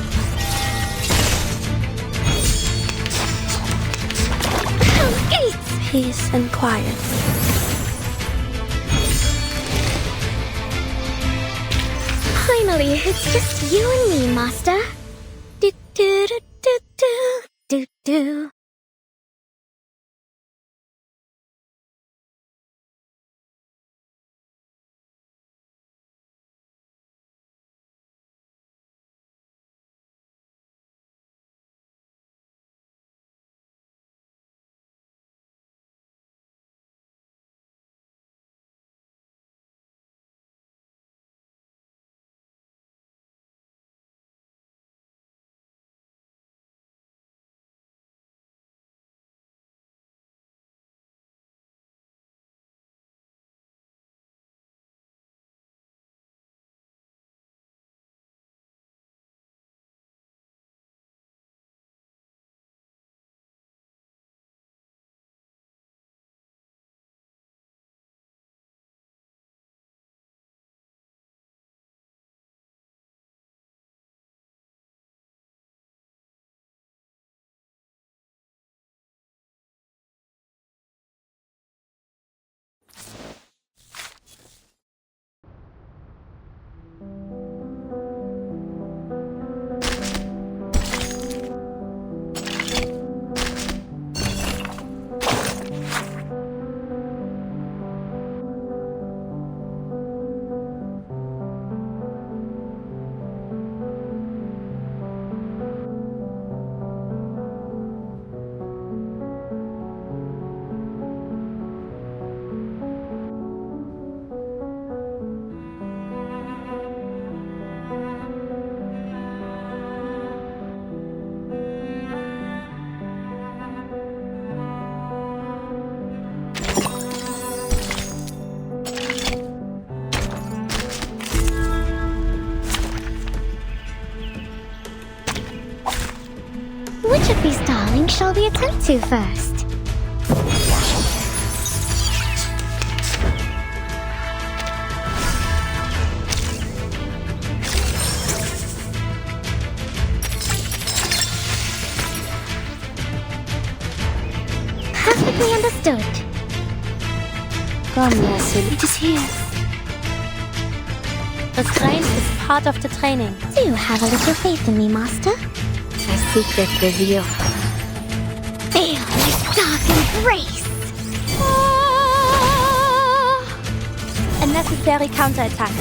Gates! Peace and quiet. Finally, it's just you and me, Master. Do do do do do do do. Which of these darlings shall we attend to first? Perfectly understood. Comme la solitude. It is here. Restraint is part of the training. Do you have a little faith in me, Master? A secret revealed. Feel my dark embrace! A necessary counterattack.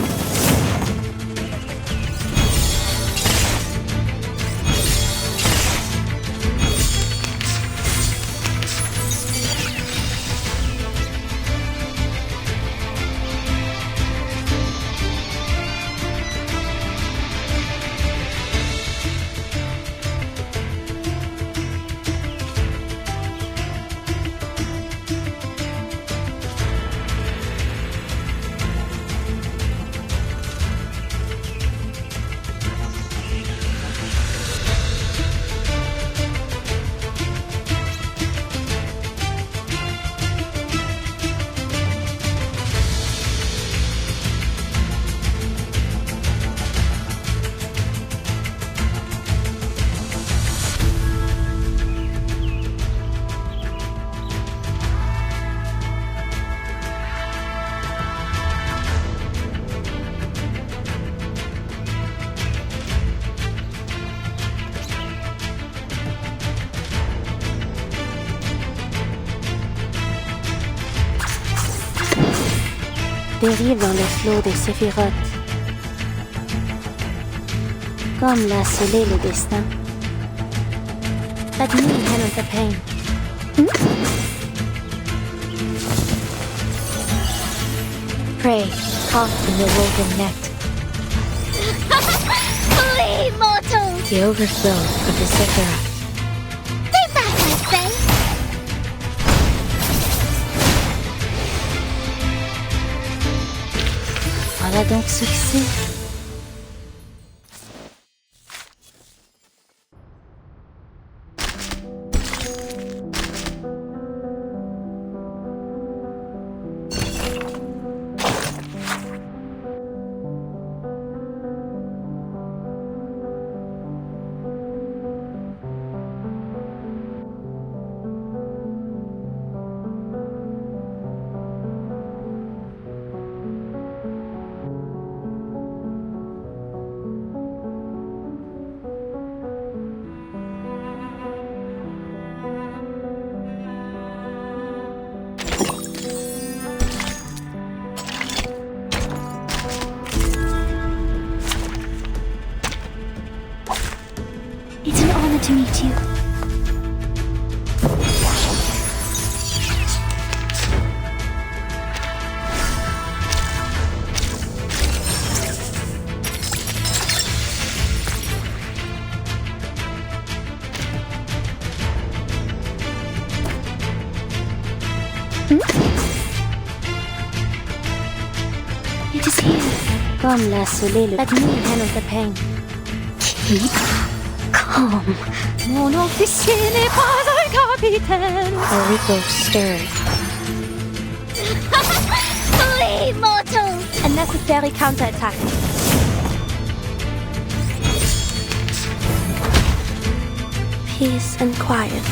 Dérive dans le flot des séphirotes. Comme l'a scellé le destin. Let me handle the pain. Prey, caught in the woven net. Flee, mortals! The overflow of the Sephiroth. Stay back, I say! Voilà donc ce que c'est. It's an honor to meet you. It is here. Comme l'a scellé le... Let me handle the pain. Keep calm. Mon officier n'est pas un capitaine. A ripple stirred. Flee, mortals! A necessary counterattack. Peace and quiet.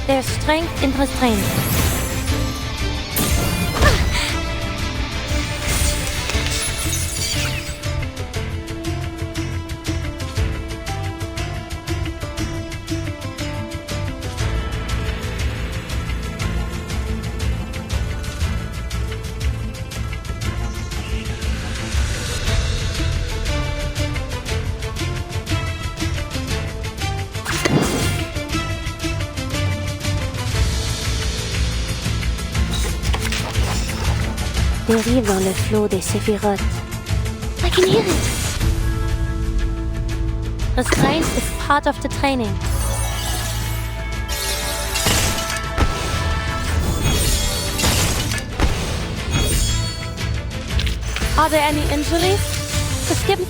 There's strength in restraint. Dérive dans le flot des séphirotes. I can hear it. Restraint is part of the training. Are there any injuries? Just give me...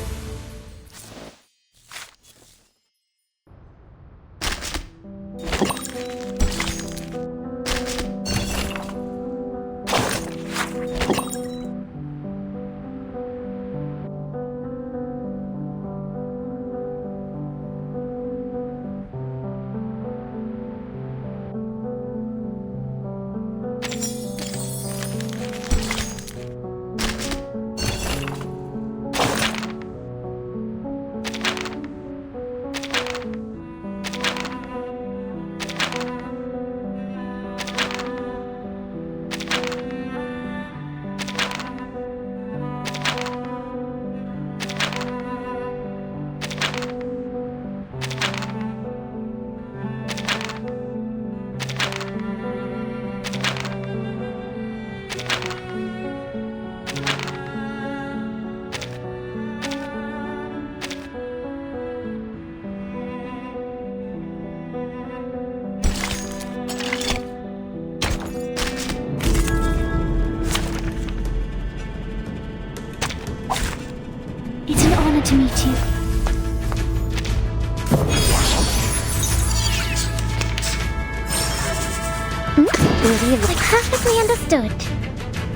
Like perfectly understood.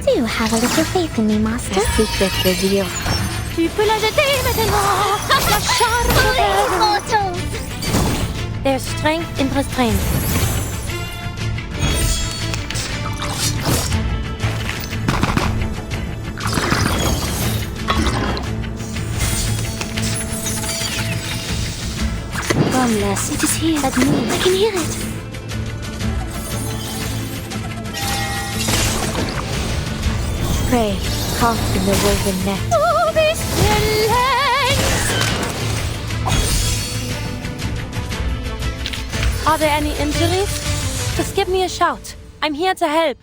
Do have a little faith in me, Master. Secret reveal. Tu peux la jeter maintenant. La charme mortals. There's strength in restraint. Come, lass. It is here. Let me. I can hear it. Pray, caught in the woven net. Oh, this Are there any injuries? Just give me a shout. I'm here to help.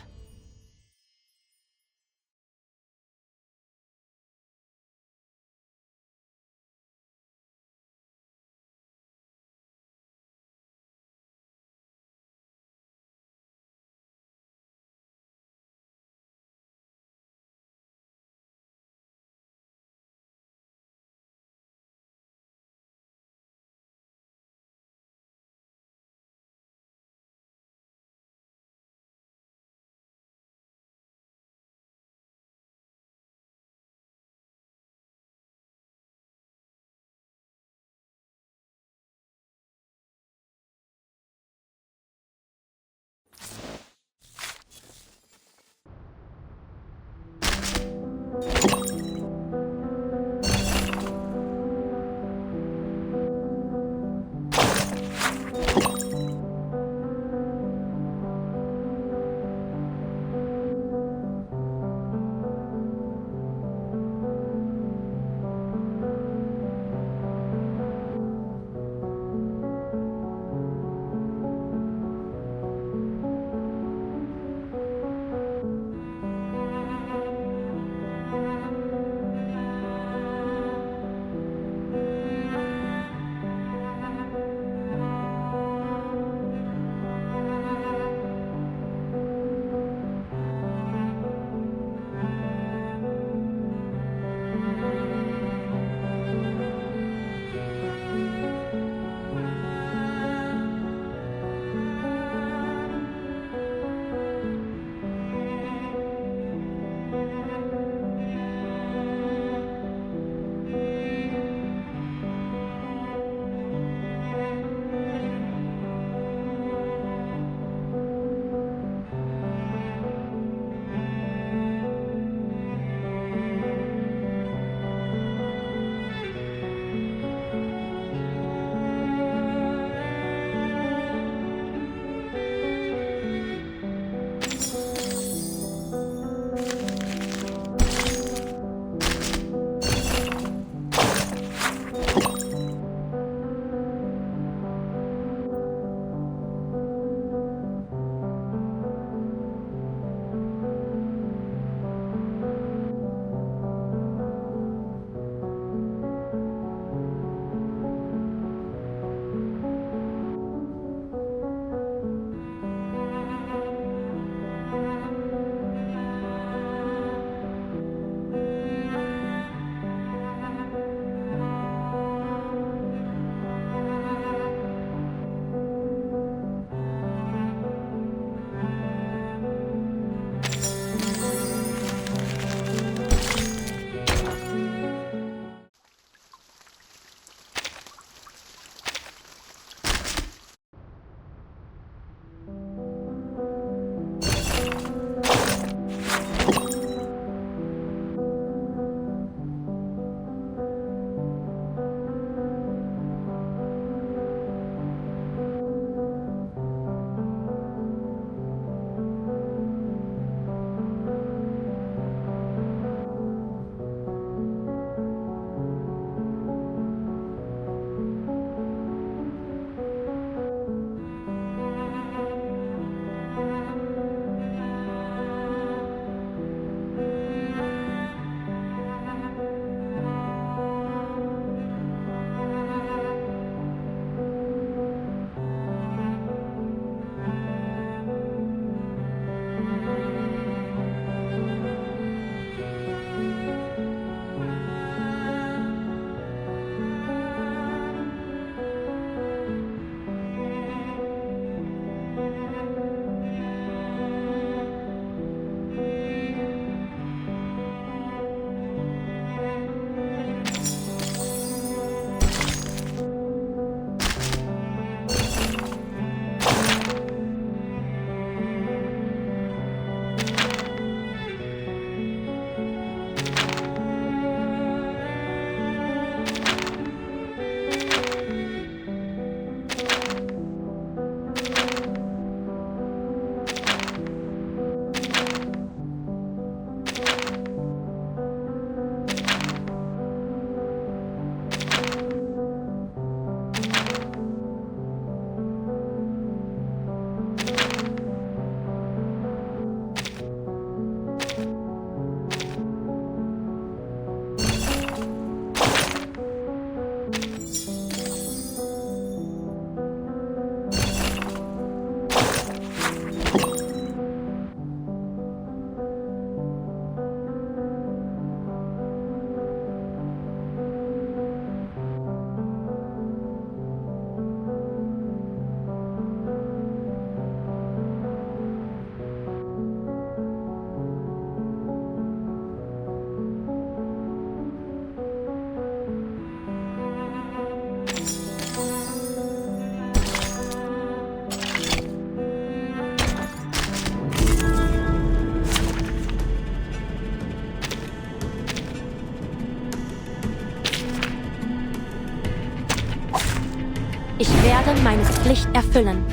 Ich werde meine Pflicht erfüllen.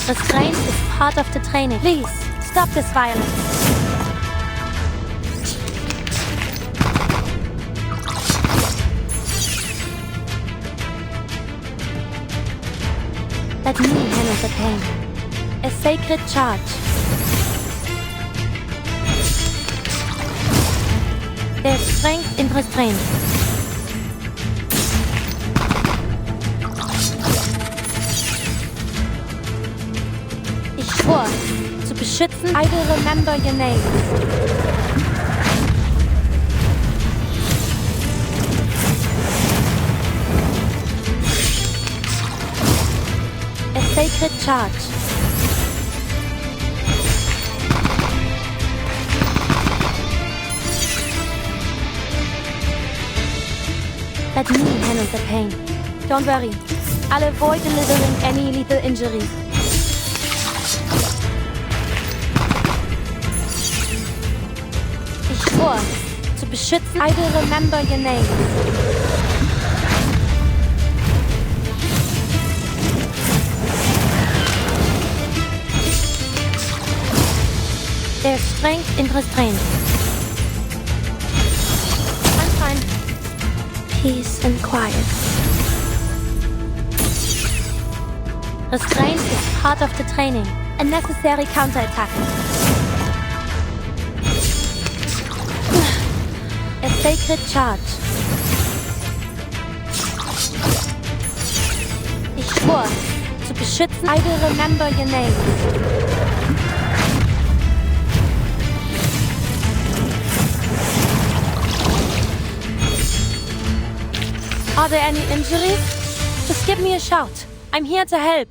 Restraint is part of the training. Please, stop this violence. Let me handle the pain. A sacred charge. There's strength in restraint. Ich schwor, zu beschützen. I will remember your name. A sacred charge. Let me handle the pain. Don't worry. I'll avoid delivering any lethal injuries. Ich schwor, zu beschützen. I will remember your name. There's strength in restraint. I'm fine. Peace and quiet. Restraint is part of the training. A necessary counterattack. A sacred charge. Ich schwor, zu beschützen. I will remember your name. Are there any injuries? Just give me a shout. I'm here to help.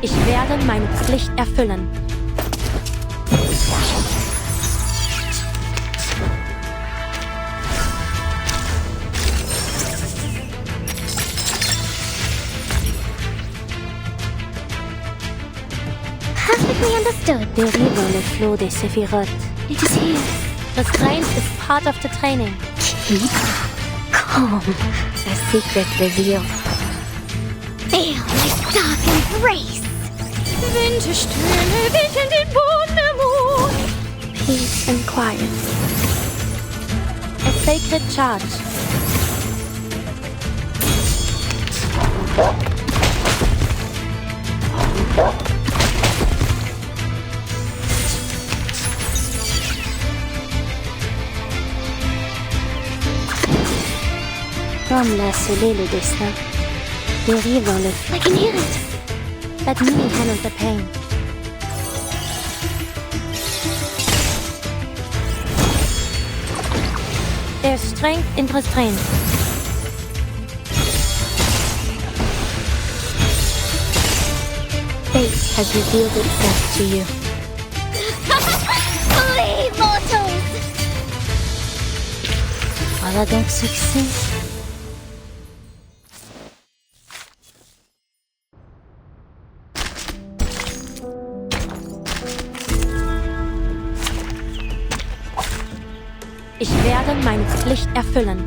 Ich werde meine Pflicht erfüllen. Perfectly understood. Dérive le flot des Sephiroth. It is here. Restraint is part of the training. Keep calm. A secret revealed. Feel my dark embrace. Winterstürme wickeln den Boden. Peace and quiet. A sacred charge. Comme l'a scellé le destin. Dérive dans le feu. I can hear it. Let me handle the pain. There's strength in restraint. Fate has revealed itself to you. Flee, mortals! Voilà donc succès. Ich werde meine Pflicht erfüllen.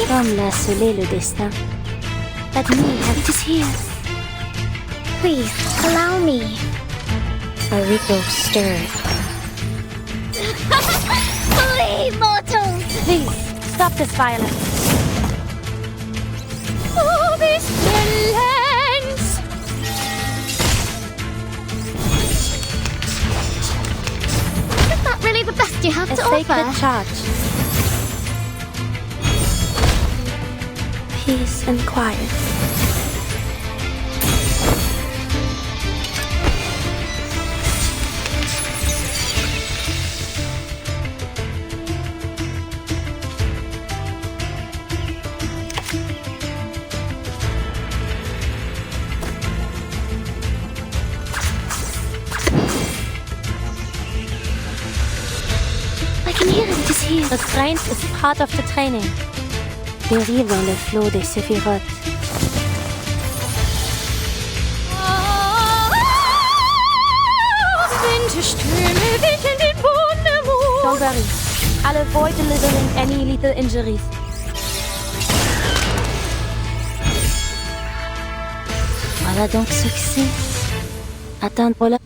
Comme l'a scellé le destin. Let me have it is here. Please, allow me. A ripple stirred. Flee, mortals! Please, stop this violence. Oh, this violence! Is that really the best you have A to sacred offer? charge. Peace and quiet. I can hear it is here. Restraint is part of the training. Dérive dans le flot des séphirotes. Winterströme wickeln den Boden hoch. Don't worry. I'll avoid delivering any lethal injuries. Voilà donc succès. Attendre la...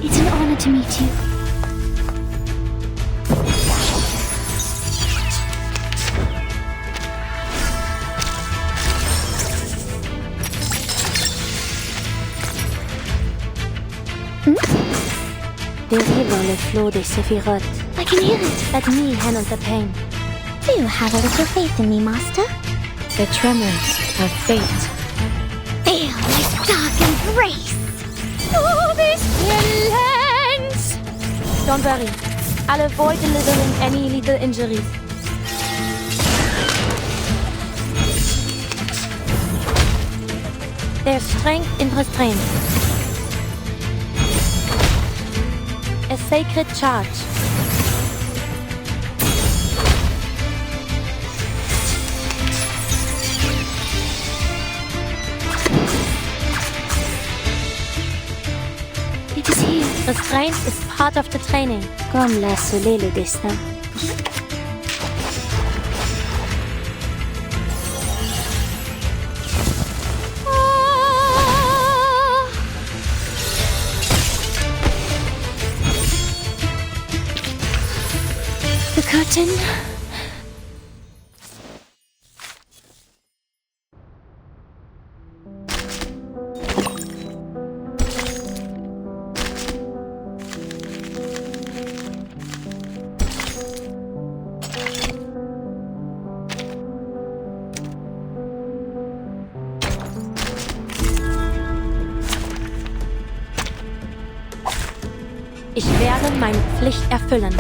It's an honor to meet you. Dérive dans le flot des séphirotes. I can hear it. Let me handle the pain. Do have a little faith in me, Master? The tremors of fate. Feel my dark embrace. Oh, this violence! Don't worry. I'll avoid delivering any lethal injuries. There's strength in restraint. A sacred charge. It is here. Restraint is part of the training. Comme l'a scellé le destin. The curtain. Ich werde meine Pflicht erfüllen.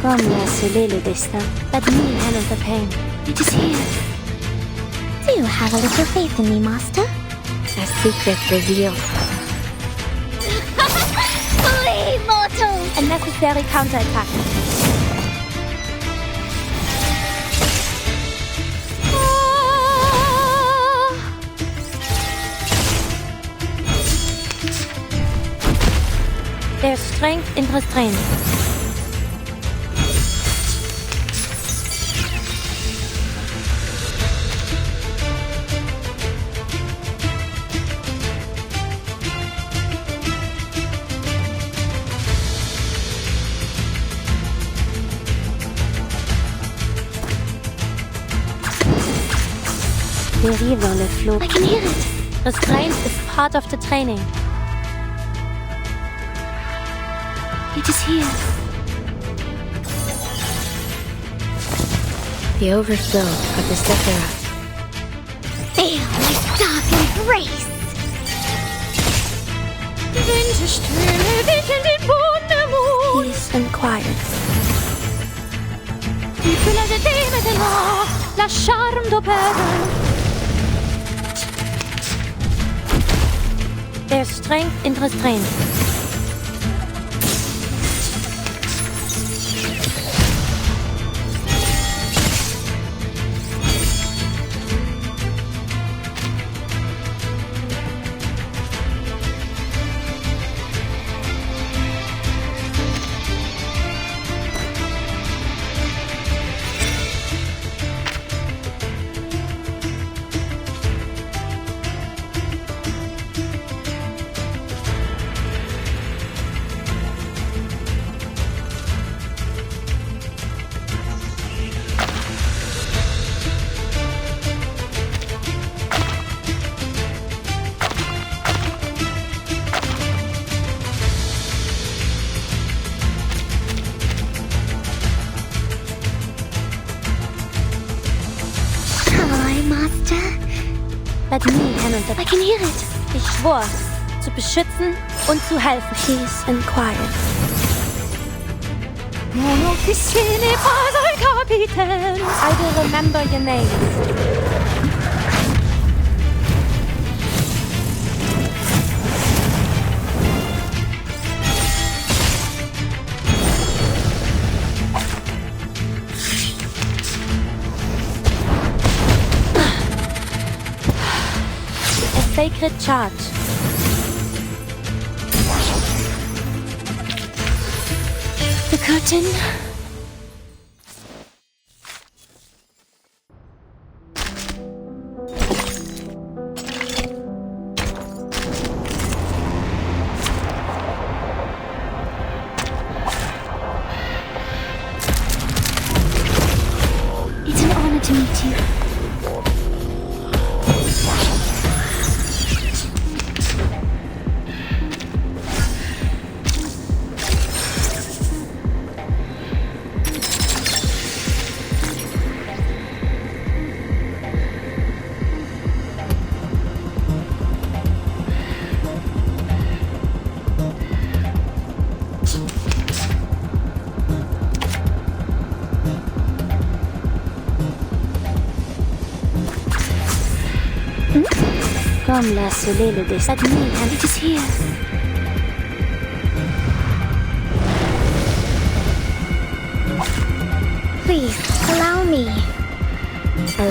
Comme l'a scellé le destin. Let me handle the pain. It is here. Do you have a little faith in me, Master? A secret revealed. Flee, mortals! A necessary counterattack. There's strength in restraint. Dérive dans le flot. I can hear it. Restraint is part of the training. It is here. The overflow of the Sephiroth. Feel my dark embrace. Peace and quiet. La charme d'opéra. There's strength in restraint. Let me handle the pain. I can hear it. Ich schwor, zu beschützen und zu helfen. Peace and quiet. I will remember your name. Sacred charge. The curtain. It's an honor to meet you. Comme l'a scellé le destin. Let me and it is here. Please, allow me.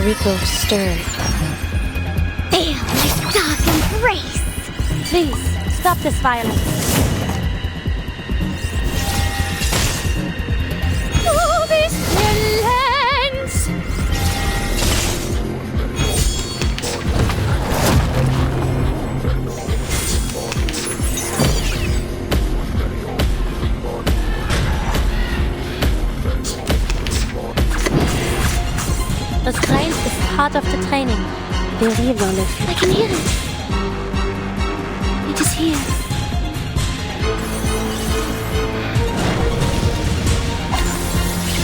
Rico stirred. Feel my dark embrace. Please, stop this violence. Oh, this violence! Restraint is part of the training. Dérive dans le flot. I can hear it. It is here.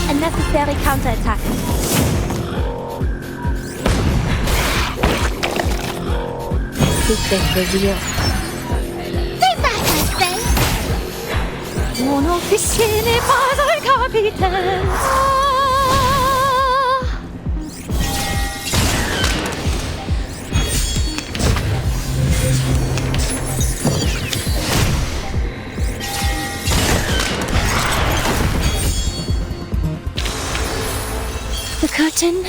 A necessary counterattack. Secret revealed. Stay back, I say! Mon officier n'est pas un capitaine. The curtain.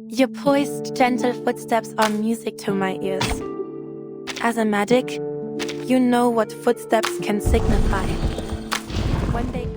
Your poised, gentle footsteps are music to my ears. As a medic, you know what footsteps can signify. When they